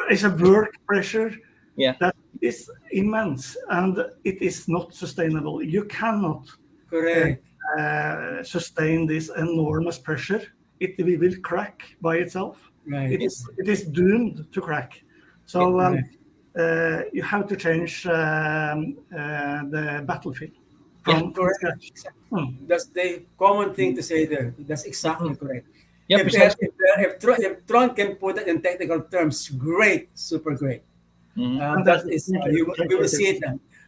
it's a work pressure that is immense, and it is not sustainable. You cannot sustain this enormous pressure. It will crack by itself. It is doomed to crack. So you have to change the battlefield. That's the common thing to say there. That's exactly correct. If Tron can put it in technical terms, great, super great. That is, we will see it.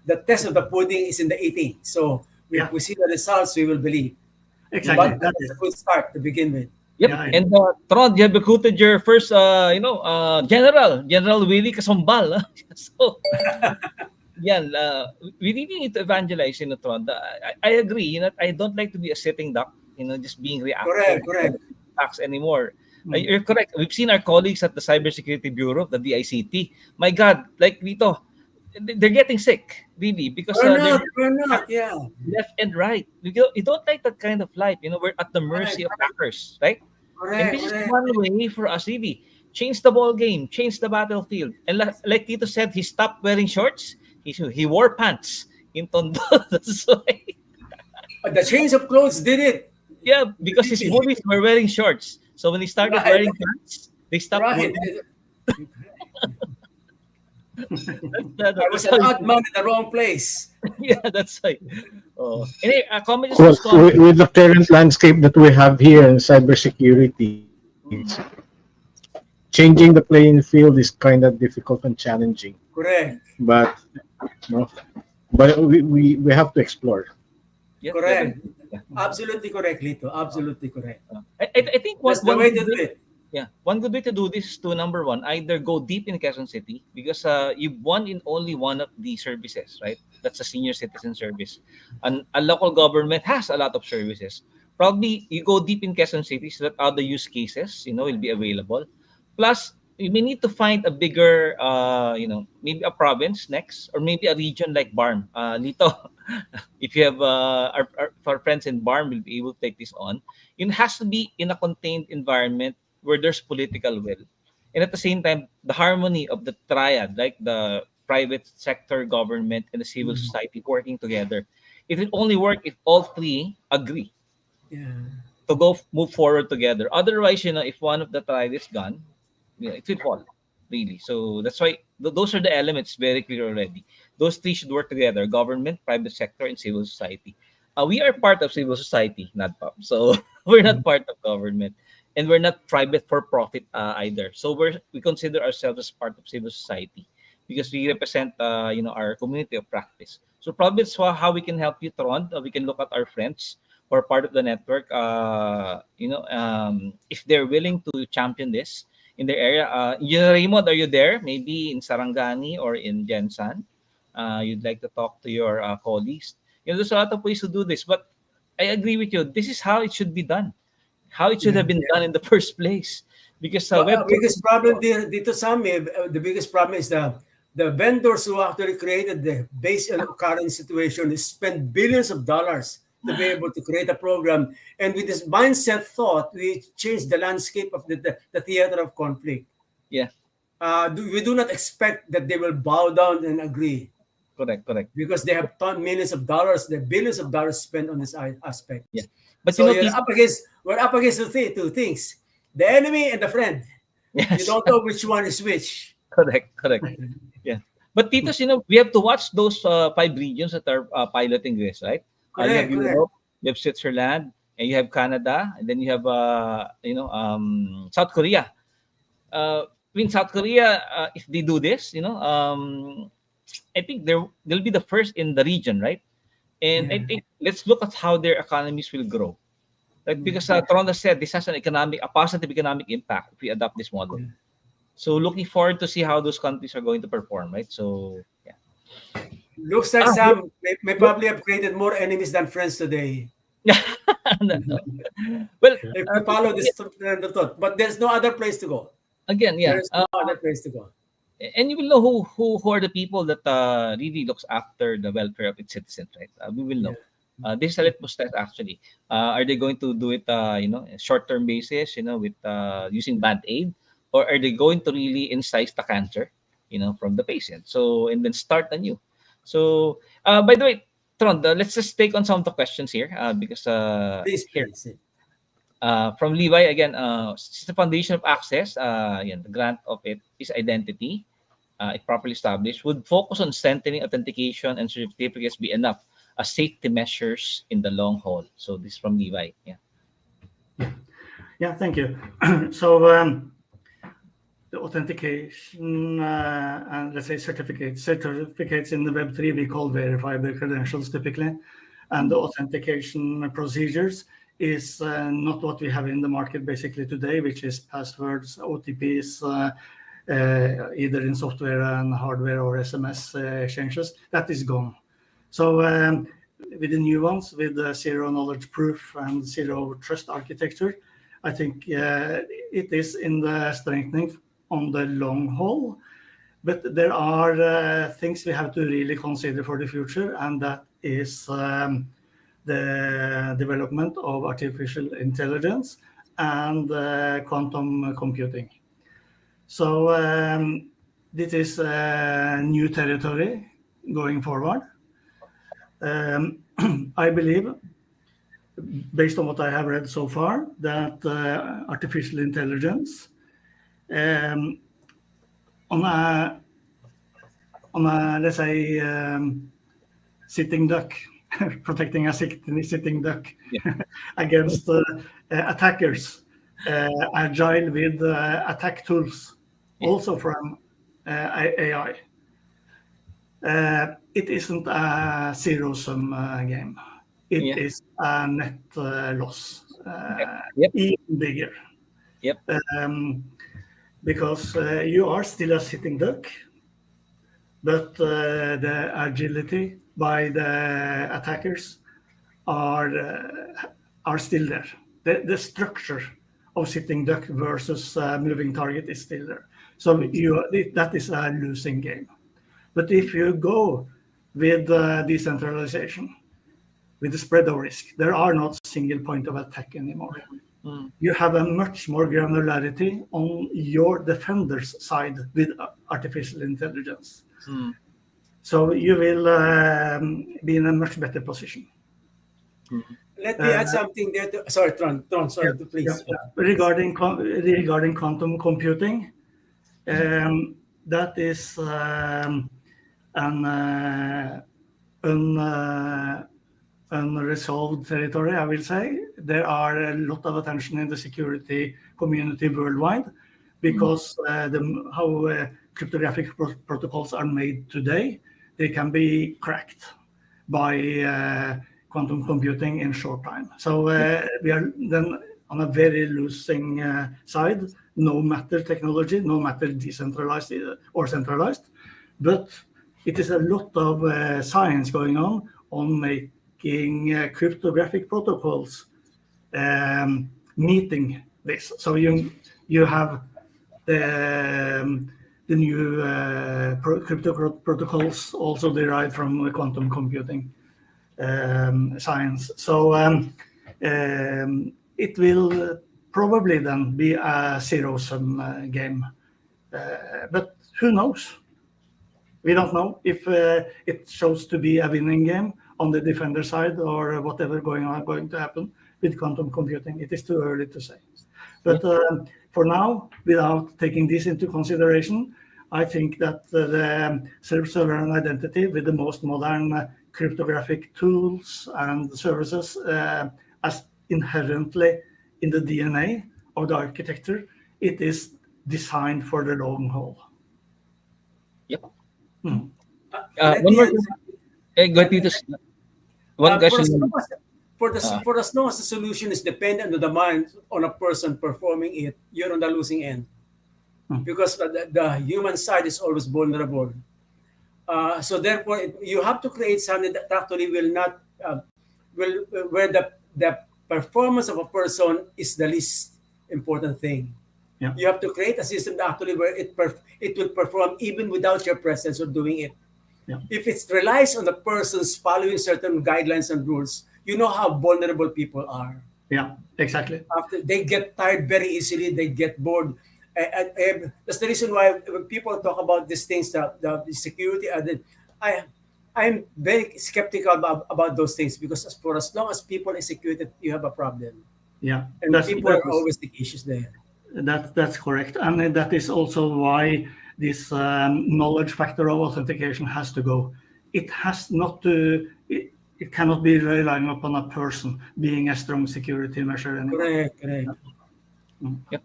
The test of the pudding is in the eating. So if we see the results, we will believe. Exactly. But that's a good start to begin with. Yep. And Tron, you have recruited your first, General Willie Kasumbal. So, we really need to evangelize, Tron. I agree. I don't like to be a sitting duck, just being reactive. Correct. Attacks anymore. You're correct. We've seen our colleagues at the Cybersecurity Bureau, the DICT. My God, like Vito, they're getting sick, really, because we're not, left and right. You don't like that kind of life. We're at the mercy of hackers, right? And this is one way for us, really. Change the ball game, change the battlefield. And like Tito said, he stopped wearing shorts. He wore pants in Tondo. That's why. The change of clothes did it. Yeah, because his bullies were wearing shorts. So when he started wearing pants, they stopped wearing. I was an odd man in the wrong place. Yeah, that's right. Anyway, comment with the current landscape that we have here in cybersecurity, changing the playing field is kind of difficult and challenging. Correct. But we have to explore. Yeah, correct. Absolutely correct, Lito. Absolutely correct. I think that's the way to do it. Yeah, one good way to do this is to, number one, either go deep in Quezon City because you've won in only one of the services, right? That's a senior citizen service. And a local government has a lot of services. Probably you go deep in Quezon City so that other use cases, will be available. Plus, you may need to find a bigger, maybe a province next, or maybe a region like Barm. Lito, if you have our friends in Barm, will be able to take this on. It has to be in a contained environment where there's political will. And at the same time, the harmony of the triad, like the private sector, government, and the civil society working together. It will only work if all three agree. to move forward together. Otherwise, if one of the triad is gone, it will fall, really. So that's why those are the elements very clear already. Those three should work together: government, private sector, and civil society. We are part of civil society, NADPOP. So we're not part of government, and we're not private for profit either. So we consider ourselves as part of civil society because we represent our community of practice. So probably it's how we can help you, Tron. We can look at our friends who are part of the network. If they're willing to champion this in their area. Raymond, are you there? Maybe in Sarangani or in Jensan. You'd like to talk to your colleagues. There's a lot of ways to do this, but I agree with you. This is how it should be done. How it should have been done in the first place. Because biggest problem dito sa amin, the biggest problem is the vendors who actually created based on the current situation spend billions of dollars to be able to create a program. And with this mindset thought, we change the landscape of the theater of conflict. Yeah. We do not expect that they will bow down and agree. Correct. Because they have millions of dollars, the billions of dollars spent on this aspect. Yeah. But so we're up against two things: the enemy and the friend. Yes. You don't know which one is which. Correct. Yeah. But Titos, we have to watch those 5 regions that are piloting this, right? You have Europe, you have Switzerland, and you have Canada, and then you have South Korea. South Korea, if they do this, I think they'll be the first in the region, right? And I think let's look at how their economies will grow. Like because Toronto said this has a positive economic impact if we adopt this model. So looking forward to see how those countries are going to perform, right? So yeah. Looks like Sam may probably have created more enemies than friends today. Well, if we follow this thought, but there's no other place to go. Again, yeah. There's no other place to go. And you will know who are the people that really looks after the welfare of its citizens, right? We will know. This is a litmus test actually. Are they going to do it, short-term basis, with using band-aid, or are they going to really incise the cancer, from the patient? So and then start anew. So by the way, Tron, let's just take on some of the questions here because please. From Levi again, it's the foundation of access. The grant of it is identity. If properly established, would focus on strengthening authentication and certificates be enough as safety measures in the long haul? So this is from Levi. Yeah, thank you. So the authentication and let's say certificates in the Web3 we call verifiable credentials typically, and the authentication procedures is not what we have in the market basically today, which is passwords, OTPs, either in software and hardware or SMS exchanges. That is gone. So with the new ones, with the zero knowledge proof and zero trust architecture, I think it is in the strengthening on the long haul. But there are things we have to really consider for the future, and that is the development of artificial intelligence and quantum computing. So this is new territory going forward. I believe, based on what I have read so far, that artificial intelligence on a let's say sitting duck, protecting a sitting duck against attackers, agile with attack tools, also from AI. It isn't a zero-sum game. It is a net loss, even bigger. Because you are still a sitting duck, but the agility by the attackers are still there. The structure of sitting duck versus moving target is still there. So that is a losing game. But if you go with decentralization, with the spread of risk, there are not single point of attack anymore. You have a much more granularity on your defender's side with artificial intelligence. So you will be in a much better position. Let me add something there. Sorry, Tron, sorry, please. Regarding quantum computing, that is an unresolved territory, I will say. There are a lot of attention in the security community worldwide because how cryptographic protocols are made today, they can be cracked by quantum computing in short time. So we are then on a very losing side, no matter technology, no matter decentralized or centralized, but it is a lot of science going on making cryptographic protocols meeting this. So you have the new crypto protocols also derived from quantum computing science. So it will probably then be a zero-sum game. But who knows? We don't know if it shows to be a winning game on the defender side or whatever going to happen with quantum computing. It is too early to say. But for now, without taking this into consideration, I think that the self-sovereign identity with the most modern cryptographic tools and services as inherently in the DNA of the architecture, it is designed for the long haul. Yep. Let One me more. add- Go ahead, one question. For as long as the solution is dependent on the mind on a person performing it, you're on the losing end. Because the human side is always vulnerable. So therefore, you have to create something that actually will not, where the performance of a person is the least important thing. Yeah. You have to create a system that actually where it will perform even without your presence or doing it. Yeah. If it relies on the persons following certain guidelines and rules, you know how vulnerable people are. Yeah, exactly. After they get tired very easily, they get bored. And that's the reason why when people talk about these things, the security, I'm very skeptical about those things because for as long as people are executed, you have a problem. Yeah, And people are always the issues there. That's correct, and that is also why this knowledge factor of authentication has to go. It has not to. It cannot be relying upon a person being a strong security measure anymore. Correct. Yep.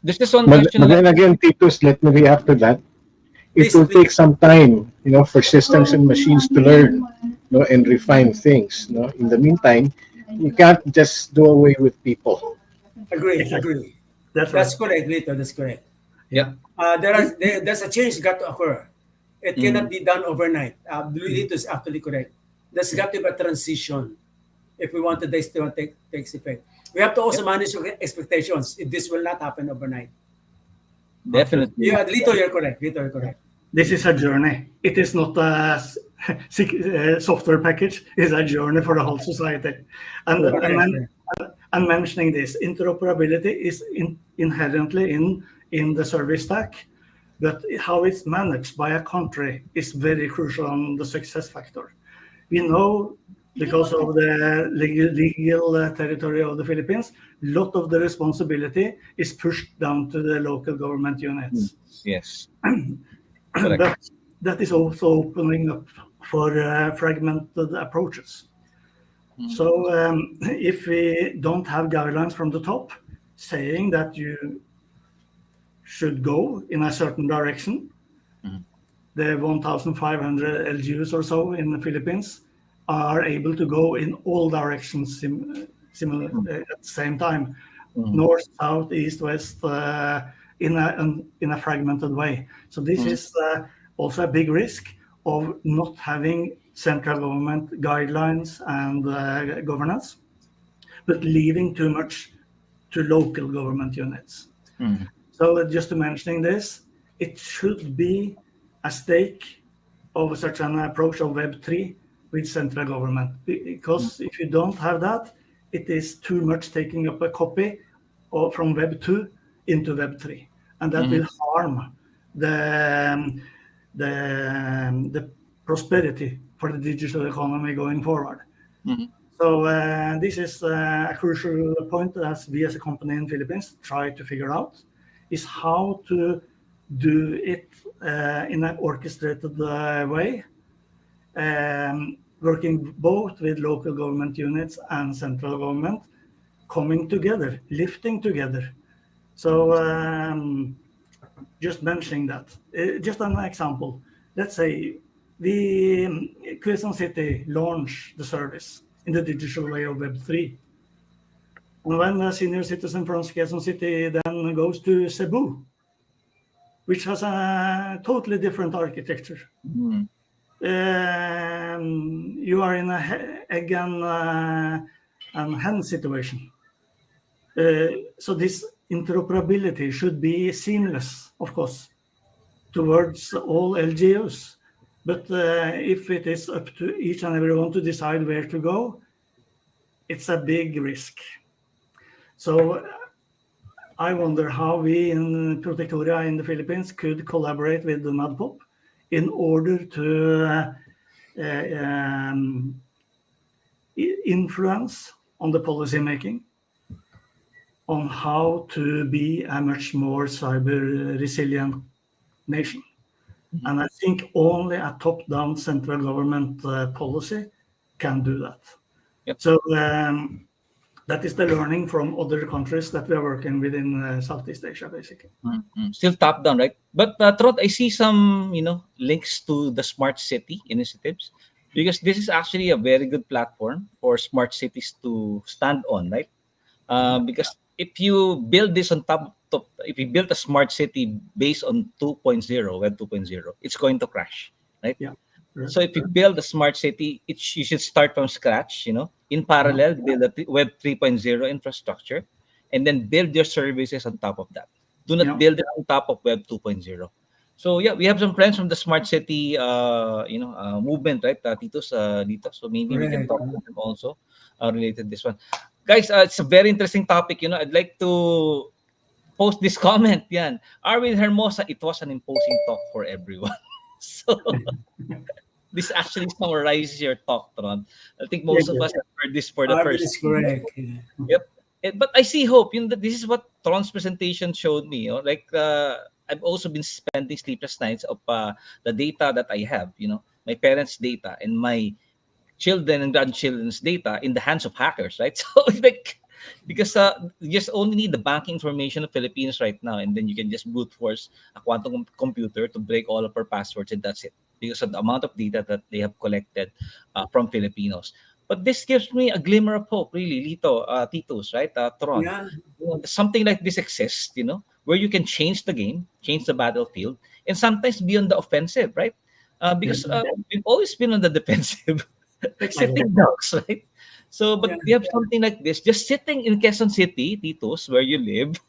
This is one But question. then again, Titus, let me react to that. It will take some time, for systems and machines to learn, and refine things. In the meantime, you can't just do away with people. Agree. That's correct, Lito. That's correct. Yeah. There's a change got to occur. It cannot be done overnight. Lito is actually correct. There's got to be a transition if we want this to take effect. We have to also manage expectations. This will not happen overnight. Definitely. Yeah, Lito, you're correct. This is a journey. It is not a software package. It's a journey for the whole society. And mentioning this, interoperability is inherently in the service stack, but how it's managed by a country is very crucial on the success factor. We know because of the legal territory of the Philippines, a lot of the responsibility is pushed down to the local government units. Yes. But that is also opening up for fragmented approaches. So if we don't have guidelines from the top saying that you should go in a certain direction, the 1,500 LGUs or so in the Philippines are able to go in all directions similar at the same time, north, south, east, west, in a fragmented way. So this is also a big risk of not having central government guidelines and governance, but leaving too much to local government units. So just to mentioning this, it should be a stake of such an approach of Web3 with central government. Because if you don't have that, it is too much taking up a copy from Web 2 into Web 3. And that will harm the prosperity for the digital economy going forward. So this is a crucial point as we as a company in Philippines try to figure out, is how to do it in an orchestrated way, working both with local government units and central government, coming together, lifting together. So just mentioning that, just an example. Let's say Quezon City launched the service in the digital way of Web3. And when a senior citizen from Quezon City then goes to Cebu, which has a totally different architecture, you are in a egg and hen situation. So this interoperability should be seamless, of course, towards all LGUs. But if it is up to each and everyone to decide where to go, it's a big risk. So I wonder how we in Protectoria in the Philippines could collaborate with the NADPOP in order to influence on the policy making on how to be a much more cyber resilient nation. And I think only a top-down central government policy can do that. Yep. So that is the learning from other countries that we are working with in Southeast Asia, basically. Still top-down, right? But Trot, I see some, links to the smart city initiatives, because this is actually a very good platform for smart cities to stand on, right? Because if you build this on top, if you build a smart city based on 2.0, Web 2.0, it's going to crash, right? Yeah. So if you build a smart city, you should start from scratch, in parallel, build a Web 3.0 infrastructure, and then build your services on top of that. Do not build it on top of Web 2.0. So yeah, we have some friends from the smart city, movement, right? Titos, dito. So maybe we can talk to them also related to this one. Guys, it's a very interesting topic. I'd like to post this comment. Yan. Arwin Hermosa, it was an imposing talk for everyone. So this actually summarizes your talk, Tron. I think most of us have heard this for the first time. Correct. Yep. But I see hope. This is what Tron's presentation showed me. I've also been spending sleepless nights of the data that I have. My parents' data and my children and grandchildren's data in the hands of hackers, right? So because you just only need the banking information of Filipinos right now, and then you can just brute force a quantum computer to break all of our passwords, and that's it, because of the amount of data that they have collected from Filipinos. But this gives me a glimmer of hope, really, Titos, right? Tron. Yeah. Something like this exists, where you can change the game, change the battlefield, and sometimes be on the offensive, right? Because we've always been on the defensive. Like sitting ducks, right? So, but we have something like this, just sitting in Quezon City, Titos, where you live.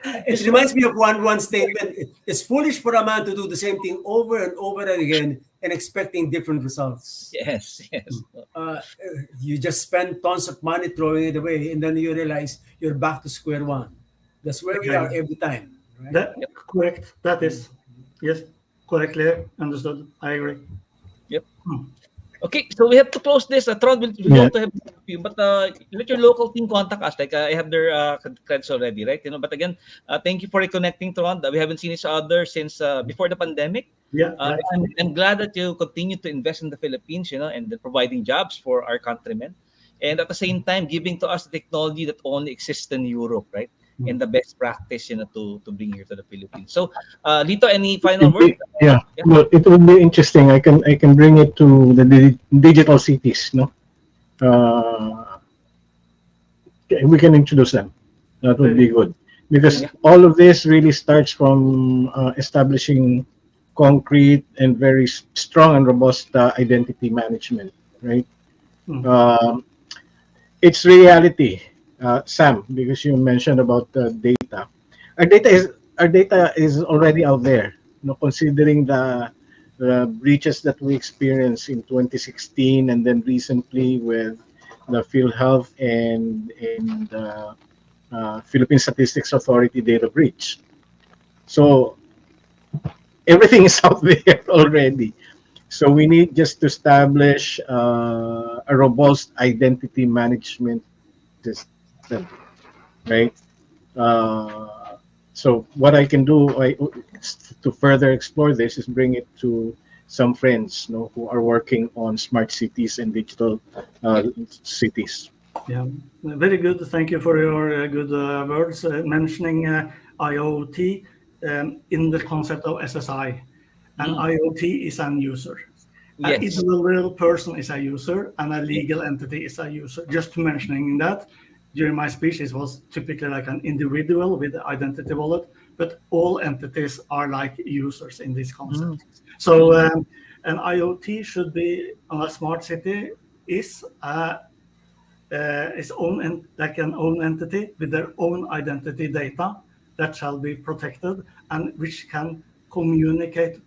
It reminds me of one statement. It's foolish for a man to do the same thing over and over again and expecting different results. Yes. You just spend tons of money throwing it away, and then you realize you're back to square one. That's where we are every time. Right? Correct. That is, yes, correctly understood. I agree. Yep. Okay, so we have to close this. Tron will want to have you, but let your local team contact us. Like I have their credits already, right? But again, thank you for reconnecting, Tron. We haven't seen each other since before the pandemic. Yeah. I'm glad that you continue to invest in the Philippines, and providing jobs for our countrymen, and at the same time giving to us the technology that only exists in Europe, right? And the best practice, to bring here to the Philippines. So, Lito, any final word? Yeah. Well, it would be interesting. I can bring it to the digital cities. No, we can introduce them. That would be good, because all of this really starts from establishing concrete and very strong and robust identity management. Right. It's reality. Sam, because you mentioned about the data. Our data is already out there. Considering the breaches that we experienced in 2016, and then recently with the PhilHealth and the Philippine Statistics Authority data breach. So everything is out there already. So we need just to establish a robust identity management system, right? So what I can do to further explore this is bring it to some friends, who are working on smart cities and digital cities. Yeah, very good. Thank you for your good words mentioning IoT in the concept of SSI. And IoT is an user. An individual person is a user, and a legal entity is a user. Just mentioning that, during my speech, it was typically like an individual with the identity wallet, but all entities are like users in this concept. So an IoT should be on a smart city is its own like an own entity with their own identity data that shall be protected and which can communicate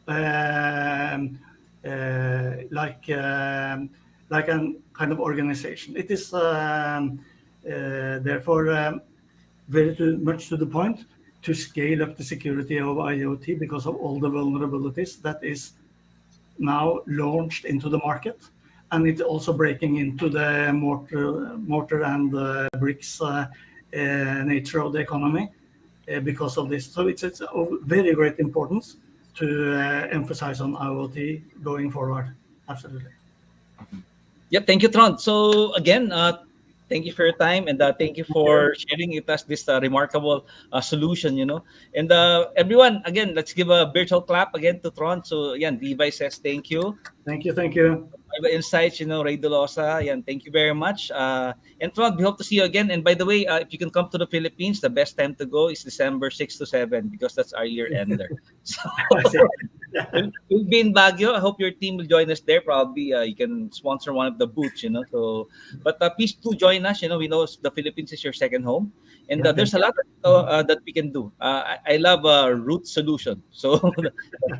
like a kind of organization. It is therefore very much to the point to scale up the security of IoT because of all the vulnerabilities that is now launched into the market, and it's also breaking into the mortar and bricks nature of the economy because of this. So it's of very great importance to emphasize on IoT going forward. Absolutely. Yep, thank you, Trond. So again, thank you for your time, and thank you for sharing with us this remarkable solution, And everyone, again, let's give a virtual clap again to Trond. So again, Levi says thank you. Thank you, thank you. Insights, Ray Dolosa, thank you very much. And Trond, we hope to see you again. And by the way, if you can come to the Philippines, the best time to go is December 6 to 7 because that's our year ender. So we'll be in Baguio. I hope your team will join us there. Probably you can sponsor one of the booths, So, but please do join us. We know the Philippines is your second home, and there's a lot that we can do. I love root solution. So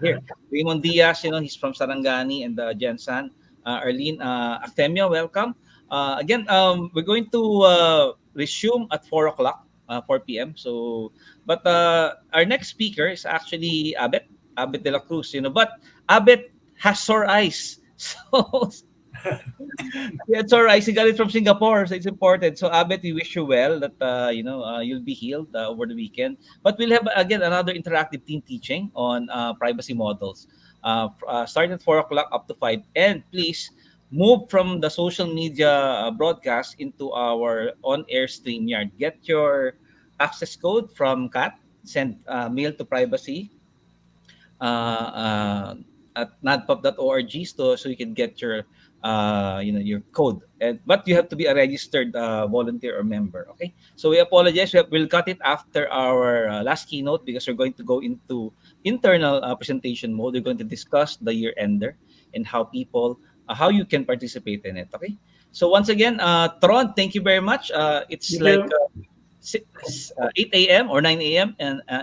here, Raymond Diaz, he's from Sarangani, and Jensen. Arlene Actemia, welcome. Again, we're going to resume at 4 o'clock, 4 p.m. So, but our next speaker is actually Abet de la Cruz, But Abet has sore eyes, so he had sore eyes. He got it from Singapore, so it's important. So Abet, we wish you well. That you'll be healed over the weekend. But we'll have again another interactive team teaching on privacy models. Start at 4 o'clock up to 5. And please move from the social media broadcast into our on-air StreamYard. Get your access code from Kat. Send mail to privacy at nadpop.org so you can get your your code. But you have to be a registered volunteer or member. Okay. So we apologize. We'll cut it after our last keynote because we're going to go into internal presentation mode. We're going to discuss the year ender and how you can participate in it. Okay. So once again, Trond, thank you very much. It's like 8 a.m. or 9 a.m.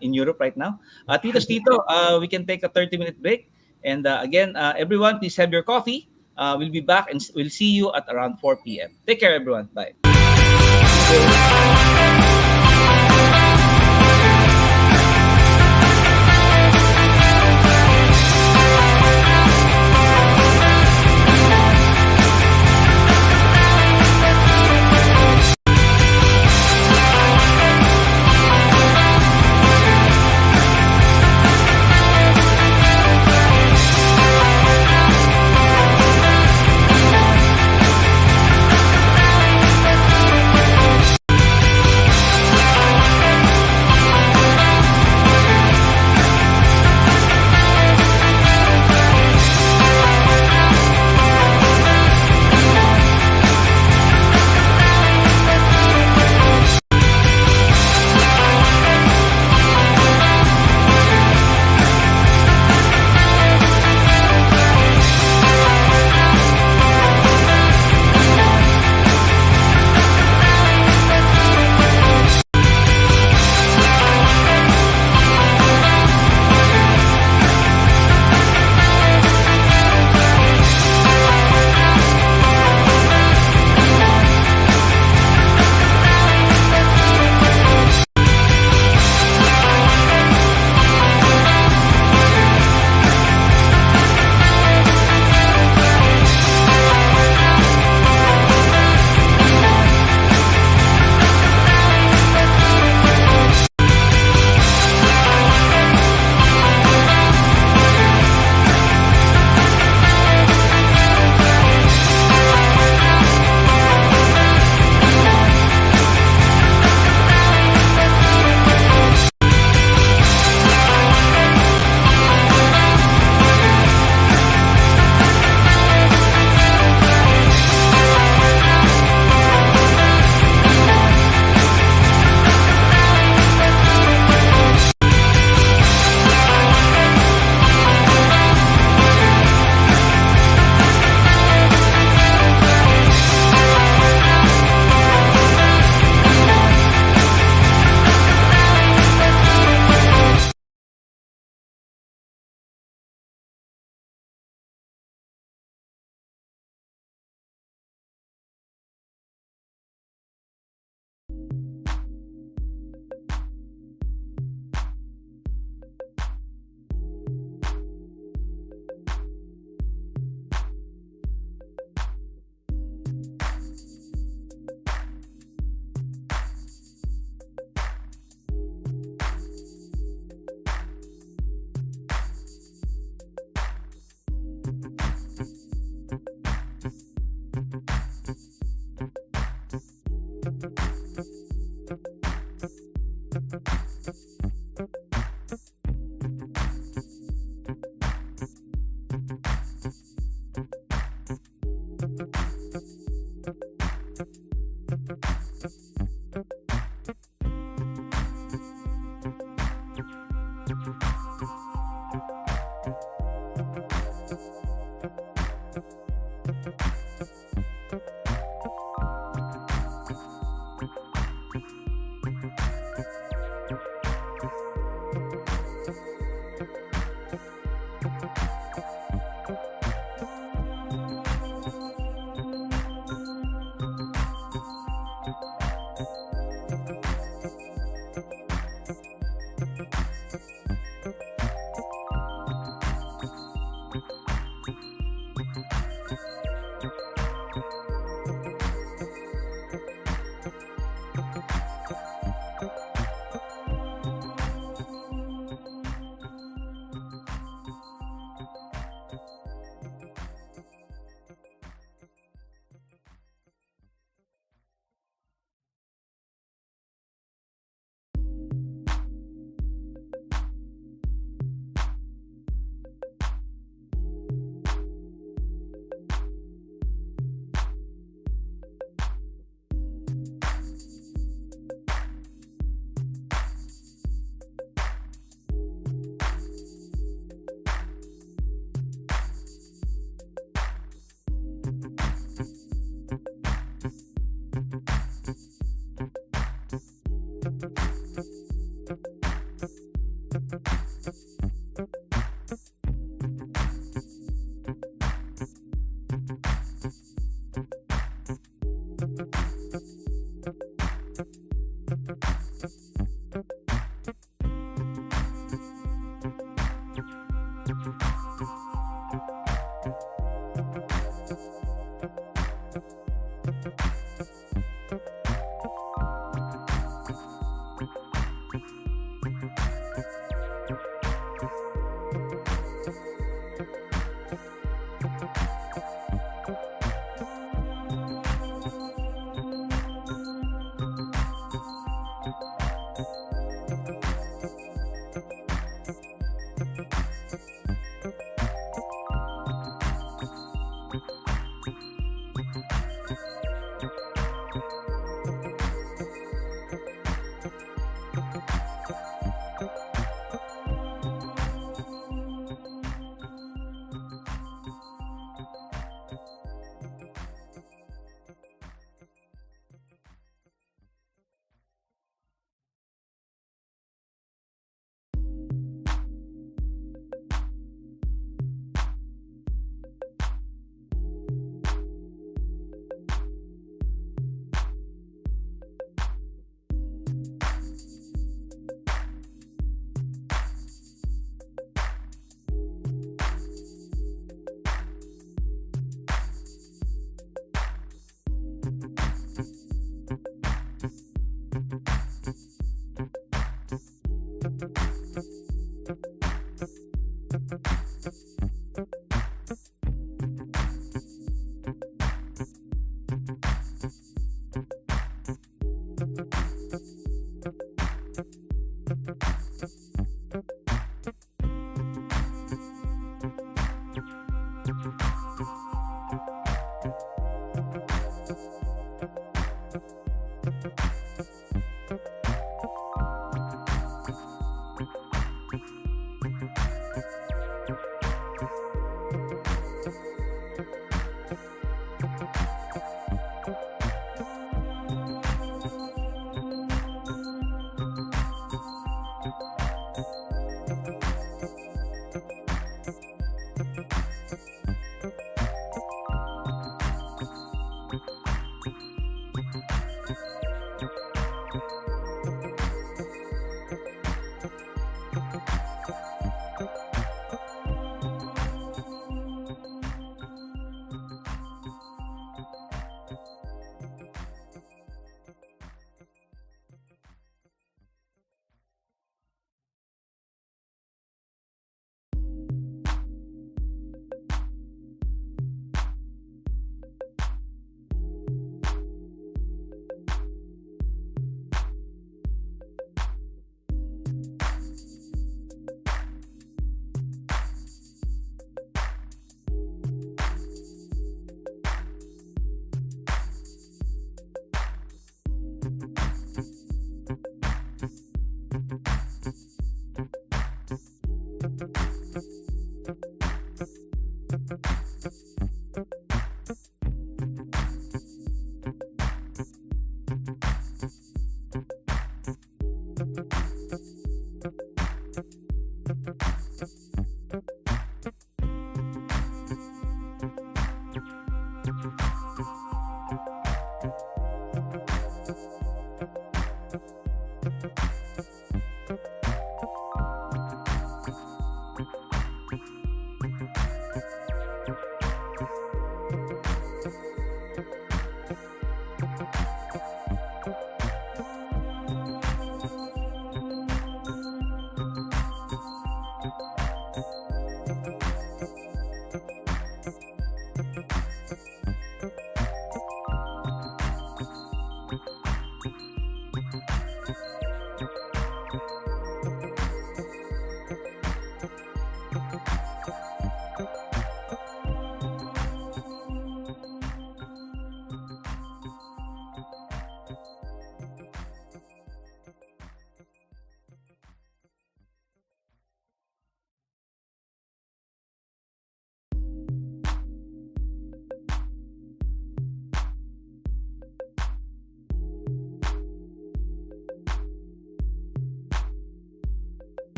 in Europe right now. Tito, we can take a 30-minute break. And again, everyone, please have your coffee. We'll be back and we'll see you at around 4 p.m. Take care, everyone. Bye.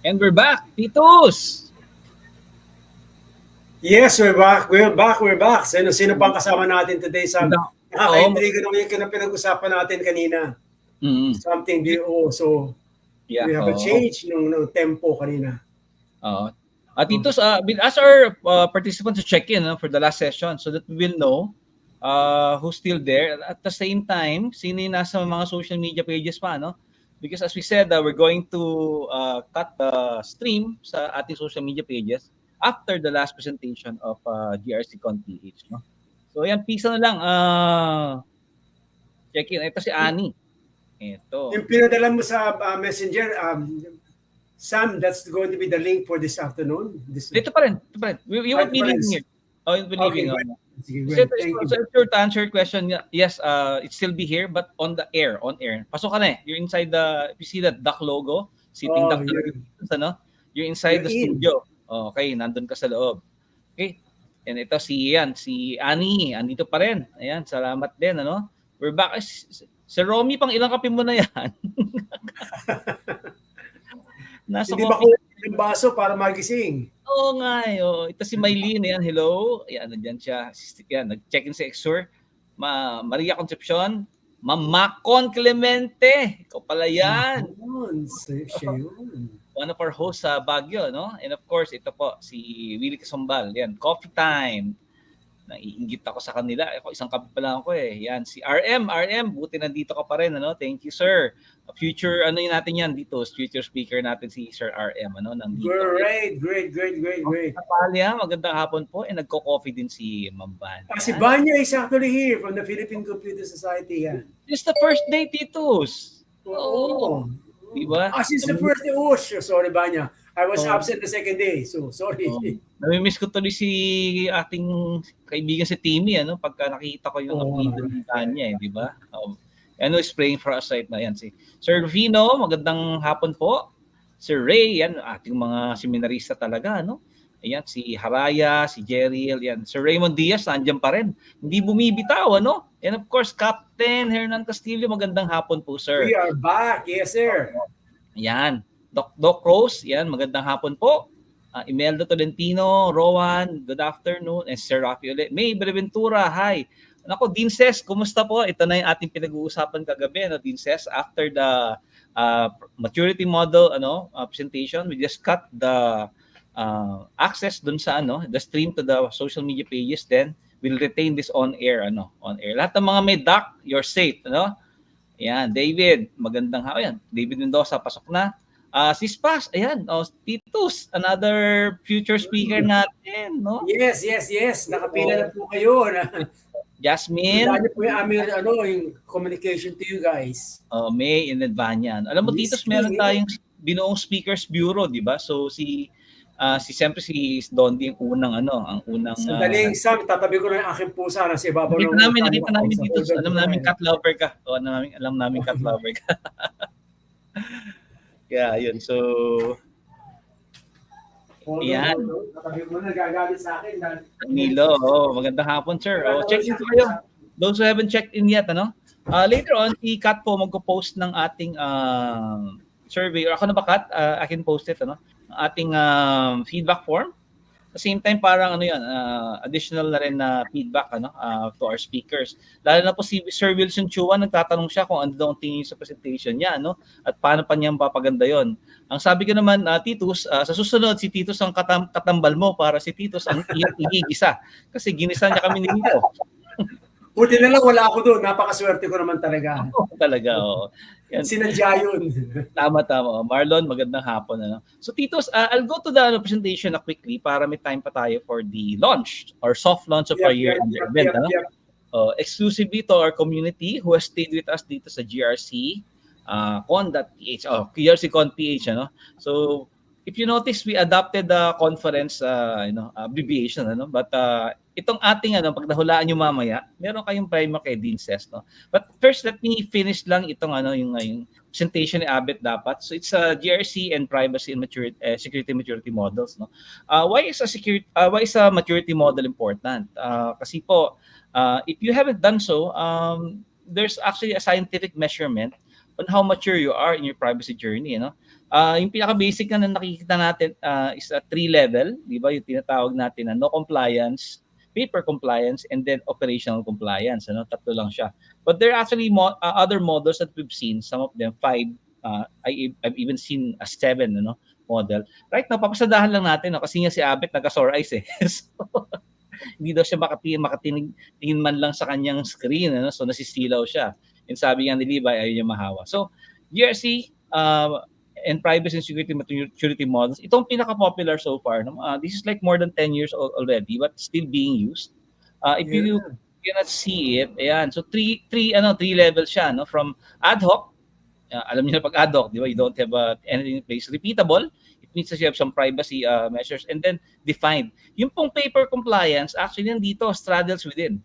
And we're back, Titos! Yes, we're back. We're back. Sino pang kasama natin today, Sam? Nakaka-intriga naman yung pinag-usapan natin kanina. Something new. So, we have a change ng tempo kanina. Titos, we'll ask our participants to check in for the last session so that we will know who's still there. At the same time, sino yung nasa mga social media pages pa, no? Because as we said, we're going to cut the stream sa ating social media pages after the last presentation of GRCConPH, no? So yan, pisa na lang. Check in. Ito si Annie. Ito. Yung pinadala mo sa Messenger, Sam, that's going to be the link for this afternoon. Ito pa rin. We won't be leaving here. We'll be leaving. So to answer your question, yes, it still be here, but on air. Pasok ka na eh. You're inside if you see that duck logo, sitting duck, you're inside the studio. Okay, nandun ka sa loob. Okay. And ito si Annie, andito pa rin. Ayan, salamat din, ano? We're back. Si Romy, pang ilang kape mo na yan? Hindi ba ko yung baso para magising? Oo nga. Ito si Maylene. Ayan, hello. Ayan, nandiyan siya. Ayan, nag-check-in si Exur. Maria Concepcion. Macon Clemente. Ikaw pala yan. Siya yun. One of our hosts sa Baguio, no? And of course, ito po, si Willie Casumbal. Yan, coffee time. Naiinggit ako sa kanila. Ako, isang kape pa lang ako eh. Yan, si RM, buti nandito ka pa rin, ano? Thank you, sir. Future, ano yun natin yan dito? Future speaker natin si Sir RM, ano? Nandito. Great. Magandang hapon po. And nagko-coffee din si Ma'am Banya. Si Banya is actually here from the Philippine Computer Society. Yan. This is the first day, Titos. Oo. Diba? Since the first day. Oh, sorry, Banya. I was absent the second day, so sorry. Namimiss ko tuloy si ating kaibigan si Timmy, ano? Pagka nakita ko yung upload ni Tanya, di ba? Ano is praying for us right now. Yan, si Sir Rufino, magandang hapon po. Sir Ray, yan, ating mga seminarista talaga, no? Ayan, si Haraya, si Jeriel, yan. Sir Raymond Diaz, nandiyan pa rin. Hindi bumibitaw, ano? And of course, Captain Hernan Castillo, magandang hapon po, sir. We are back, yes, sir. Yan. Doc Rose, yan, magandang hapon po. Imelda Tolentino, Rowan, good afternoon. And Sir Rafi ulit. May Breventura, hi. Nako, Dean Ses, kumusta po? Ito na yung ating pinag-uusapan kagabi, no, Dean Ses. After the maturity model presentation, we just cut the access dun sa the stream to the social media pages, then we'll retain this on air. Lahat ng mga may doc, you're safe, Ayan, David, magandang hapon. David Mendoza, pasok na. Si Spas, ayan, Titus, another future speaker natin, no? Yes. Nakapila na po kayo. Jasmine. Wala niyo po yung aming yung communication to you guys. May in advance. Alam mo, Titus, meron tayong binuong speakers bureau, di ba? So siyempre si Dondi ang unang Sandaling, Sam, tatabi ko na yung aking pusa na si Baba. Nakita namin dito. Alam namin cat lover ka. Alam namin cat lover ka. Yeah, yun. So, yan. Tatabi mo na, nagagalit sa akin. Nilo, magandang hapon, sir. Check in kayo. Those who haven't checked in yet, later on, si Kat po magpo-post ng ating survey. Or ako na ba, Kat? I can post it, ating feedback form. At the same time, parang additional na rin na feedback to our speakers. Lalo na po si Sir Wilson Chua, nagtatanong siya kung ano daw ang tingin sa presentation niya, at paano pa niyang papaganda yon. Ang sabi ko naman, Titus, sa susunod, si Titus ang katambal mo para si Titus ang igigisa. Kasi ginisa niya kami nito. Buti na lang wala ako doon. Napakaswerte ko naman talaga. Talaga, oo. Yan. Sinadya yun. Tama. Marlon, magandang hapon. So, Titos, I'll go to the presentation quickly para may time pa tayo for the launch or soft launch of our year-end event. Exclusively to our community who has stayed with us dito sa GRCConPH, GRCConPH. So, if you notice, we adopted the conference abbreviation, but itong ating pag nahulaan nyo mamaya, meron kayong primer kay Dean Ses, But first, let me finish lang itong yung presentation ni Abet dapat. So it's GRC and privacy and security maturity models, Why is a maturity model important? Kasi po, if you haven't done so, there's actually a scientific measurement on how mature you are in your privacy journey, you know. Yung pinaka-basic na nakikita natin is a 3-level, di ba? Yung tinatawag natin na no compliance, paper compliance, and then operational compliance. Ano? Tatlo lang siya. But there are actually other models that we've seen, some of them 5, I've even seen a 7 model. Right now, papasadahan lang natin kasi nga si Abet nagka-sore eyes eh. So, hindi daw siya makatingin man lang sa kanyang screen. So, nasisilaw siya. And sabi nga ni Levi, ayaw niya mahawa. So, GRC and privacy and security maturity models, itong pinaka-popular so far. This is like more than 10 years old already, but still being used. If you cannot see it, ayan. So, three levels siya, no? From ad hoc, alam niyo na pag ad hoc, di ba? You don't have anything in place. Repeatable, it means that you have some privacy measures. And then, defined. Yung pong paper compliance, actually, nandito, straddles within.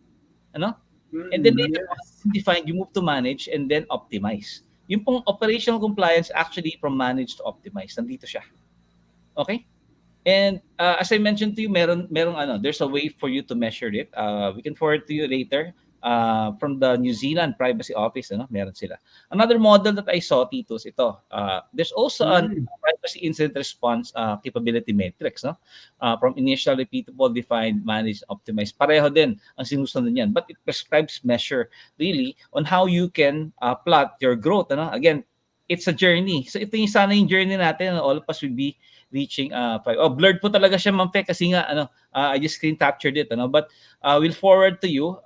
Ano? And then later, defined, you move to manage and then optimize. Yung pong operational compliance, actually, from manage to optimize. Nandito siya. Okay? And as I mentioned to you, there's a way for you to measure it. We can forward to you later. From the New Zealand Privacy Office, meron sila. Another model that I saw, Titos, ito. There's also a privacy incident response capability matrix, no? From initial, repeatable, defined, managed, optimized. Pareho din ang sinusunod niyan. But it prescribes measure really on how you can plot your growth. Again, it's a journey. So ito yung sana yung journey natin. All of us will be reaching 5. Blurred po talaga siya, Ma'am Fe, kasi nga I just screen captured it, but we'll forward to you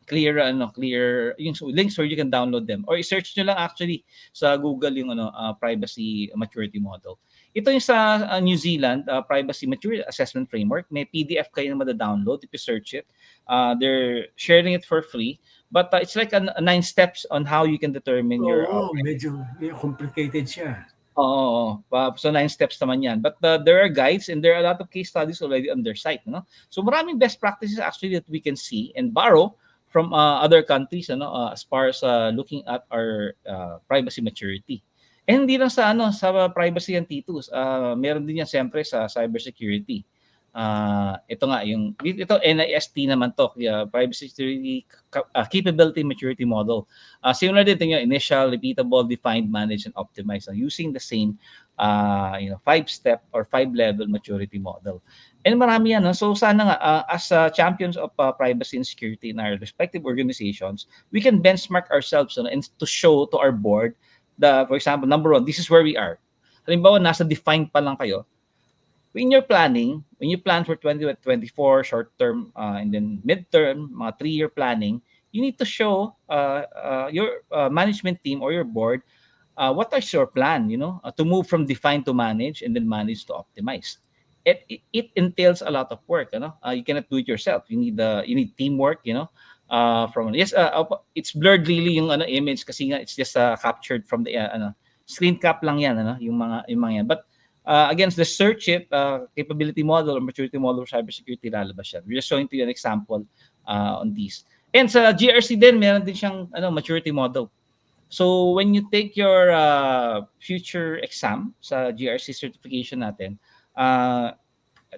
clear yung links where you can download them, or i-search nyo lang actually sa Google yung privacy maturity model. Ito yung sa New Zealand privacy maturity assessment framework. May PDF kayo na mada-download if you search it. They're sharing it for free, but it's like a 9 steps on how you can determine your medyo complicated siya. So 9 steps naman yan. But there are guides and there are a lot of case studies already on their site. So maraming best practices actually that we can see and borrow from other countries as far as looking at our privacy maturity. And hindi lang sa privacy and Titus. Meron din yan siyempre sa cybersecurity. Ito nga ito NIST naman to, privacy security capability maturity model. Similar din yung initial, repeatable, defined, managed, and optimized, using the same 5-step or 5-level maturity model. And marami yan. So sana nga as champions of privacy and security in our respective organizations, we can benchmark ourselves and to show to our board for example, number 1, this is where we are. Halimbawa, nasa defined pa lang kayo. When you plan for 2024 short term and then midterm, mga 3-year planning, you need to show your management team or your board what is your plan, to move from defined to manage and then manage to optimize. It entails a lot of work. You cannot do it yourself. You need teamwork. It's blurred really yung image kasi nga it's just captured from the screen cap lang yan, yung mga yan. But against the search it capability model or maturity model for cybersecurity, lalabas yan. We're just showing to you an example on these. And sa GRC din, meron din siyang maturity model. So when you take your future exam sa GRC certification natin,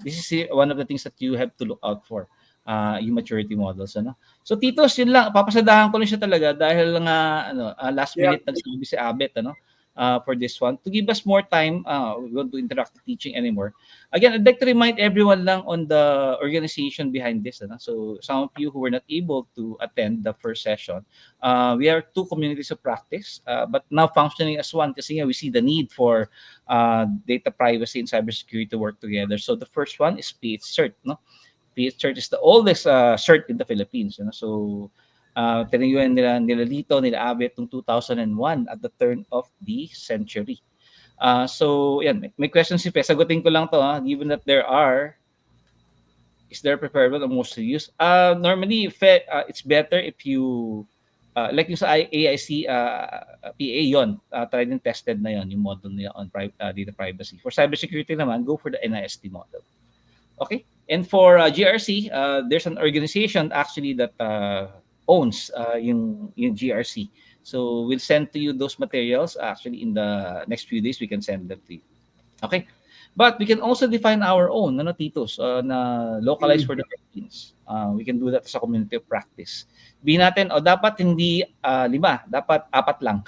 this is one of the things that you have to look out for, yung maturity models. So Titos, yun lang. Papasadahan ko lang siya talaga dahil nga last minute nagsabi si Abet for this one. To give us more time, we won't do interactive teaching anymore. Again, I'd like to remind everyone lang on the organization behind this. So some of you who were not able to attend the first session, we are 2 communities of practice, but now functioning as one kasi we see the need for data privacy and cybersecurity to work together. So the first one is PH-CERT. PH-CERT is the oldest CERT in the Philippines. So tinayuan nila Lito, nila Abet noong 2001 at the turn of the century. So yan, may question si Fe. Sagutin ko lang to, given that is there preferable or mostly used? Normally, Fe, it's better if you like yung sa AIC PA yon, tried and tested na yon yung model nila on data privacy. For cybersecurity naman, go for the NIST model. Okay? And for GRC, there's an organization actually that owns yung GRC. So we'll send to you those materials. Actually, in the next few days, we can send them to you. Okay? But we can also define our own, ano, Titos, na localized for the Philippines. We can do that as a community of practice. Sabihin natin, dapat hindi 5, dapat 4 lang.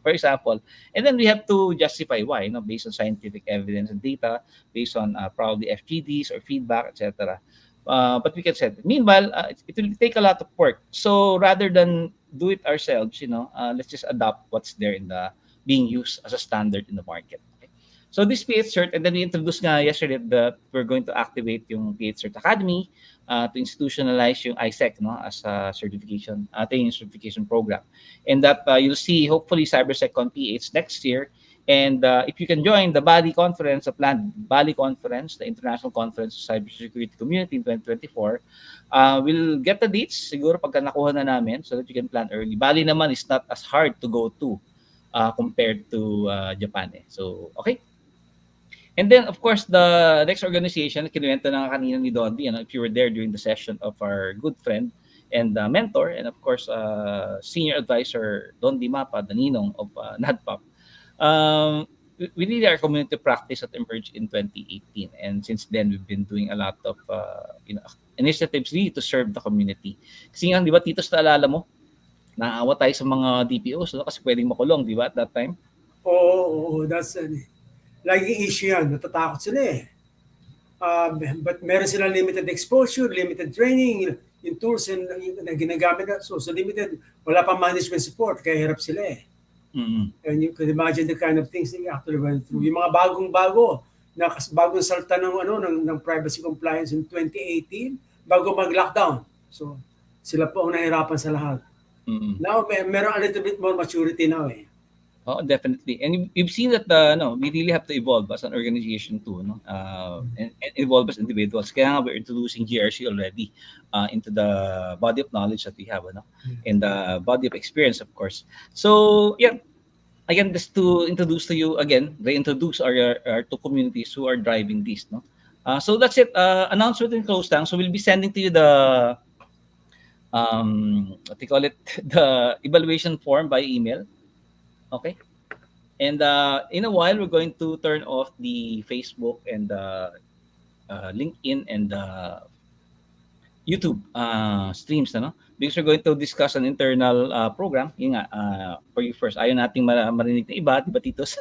For example. And then we have to justify why, based on scientific evidence and data, based on probably FGDs or feedback, etc. But we can set it. Meanwhile, it will take a lot of work. So rather than do it ourselves, let's just adopt what's there in the being used as a standard in the market. So this PH-CERT, and then we introduced nga yesterday that we're going to activate yung PH-CERT Academy to institutionalize yung ISEC as a certification, training certification program. And that you'll see hopefully CybersecConPH next year. And if you can join the Bali Conference, the planned Bali Conference, the International Conference of Cybersecurity Community in 2024, we'll get the dates siguro pagka nakuha na namin so that you can plan early. Bali naman is not as hard to go to compared to Japan. So, okay. And then, of course, the next organization, kinuwento na kanina ni Dondi, if you were there during the session of our good friend and mentor, and of course, senior advisor Dondi Mapa, the Ninong of NADPOP. We really are community practice that emerged in 2018. And since then, we've been doing a lot of initiatives really to serve the community. Kasi nga, di ba, Titos, naalala mo, naawa tayo sa mga DPOs kasi pwedeng makulong, di ba, at that time? Oo, that's laging issue yan. Natatakot sila but meron silang limited exposure, limited training, yung tools na ginagamit na. So limited, wala pang management support, kaya hirap sila And you could imagine the kind of things they actually went through. Yung mga bagong-bago, bagong salta ng privacy compliance in 2018, bago mag-lockdown. So sila po ang nahirapan sa lahat. Now, meron a little bit more maturity now Oh, definitely. And we've seen that we really have to evolve as an organization too, and evolve as individuals. Kaya we're introducing GRC already into the body of knowledge that we have, and the body of experience, of course. So, yeah, again, just to introduce to you again, reintroduce our two communities who are driving this, So that's it. Announcement and close down. So we'll be sending to you the what they call it, the evaluation form by email. Okay, and in a while we're going to turn off the Facebook and LinkedIn and YouTube streams, because we're going to discuss an internal program. Yung nga, for you first, ayaw nating marinig na iba, di ba, Titos?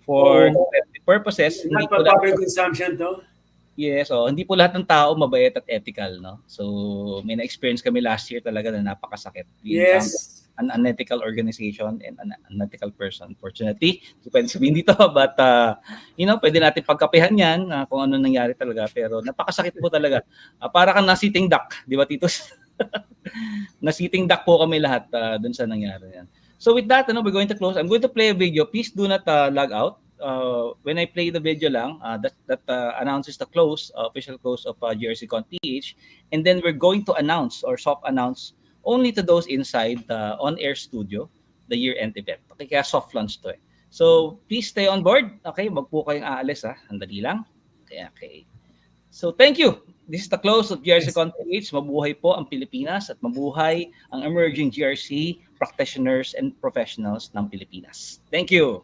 For purposes, hindi po public consumption to. Yes, hindi po lahat ng tao mabait at ethical, So may na-experience kami last year talaga na napakasakit. Yes. An unethical organization and an unethical person. Unfortunately, pwede sabihin dito, but pwede natin pagkapihan yan kung ano nangyari talaga. Pero napakasakit po talaga. Para kang na-sitting duck, di ba, Titos? Na-sitting duck po kami lahat dun sa nangyari yan. So with that, we're going to close. I'm going to play a video. Please do not log out. When I play the video lang, that announces the official close of GRCConPH, and then we're going to announce or soft announce only to those inside the on-air studio, the year-end event. Okay, kaya soft launch to So please stay on board. Okay, wag po kayong aalis Andali lang. Okay. So thank you. This is the close of GRCConPH. Mabuhay po ang Pilipinas at mabuhay ang emerging GRC practitioners and professionals ng Pilipinas. Thank you.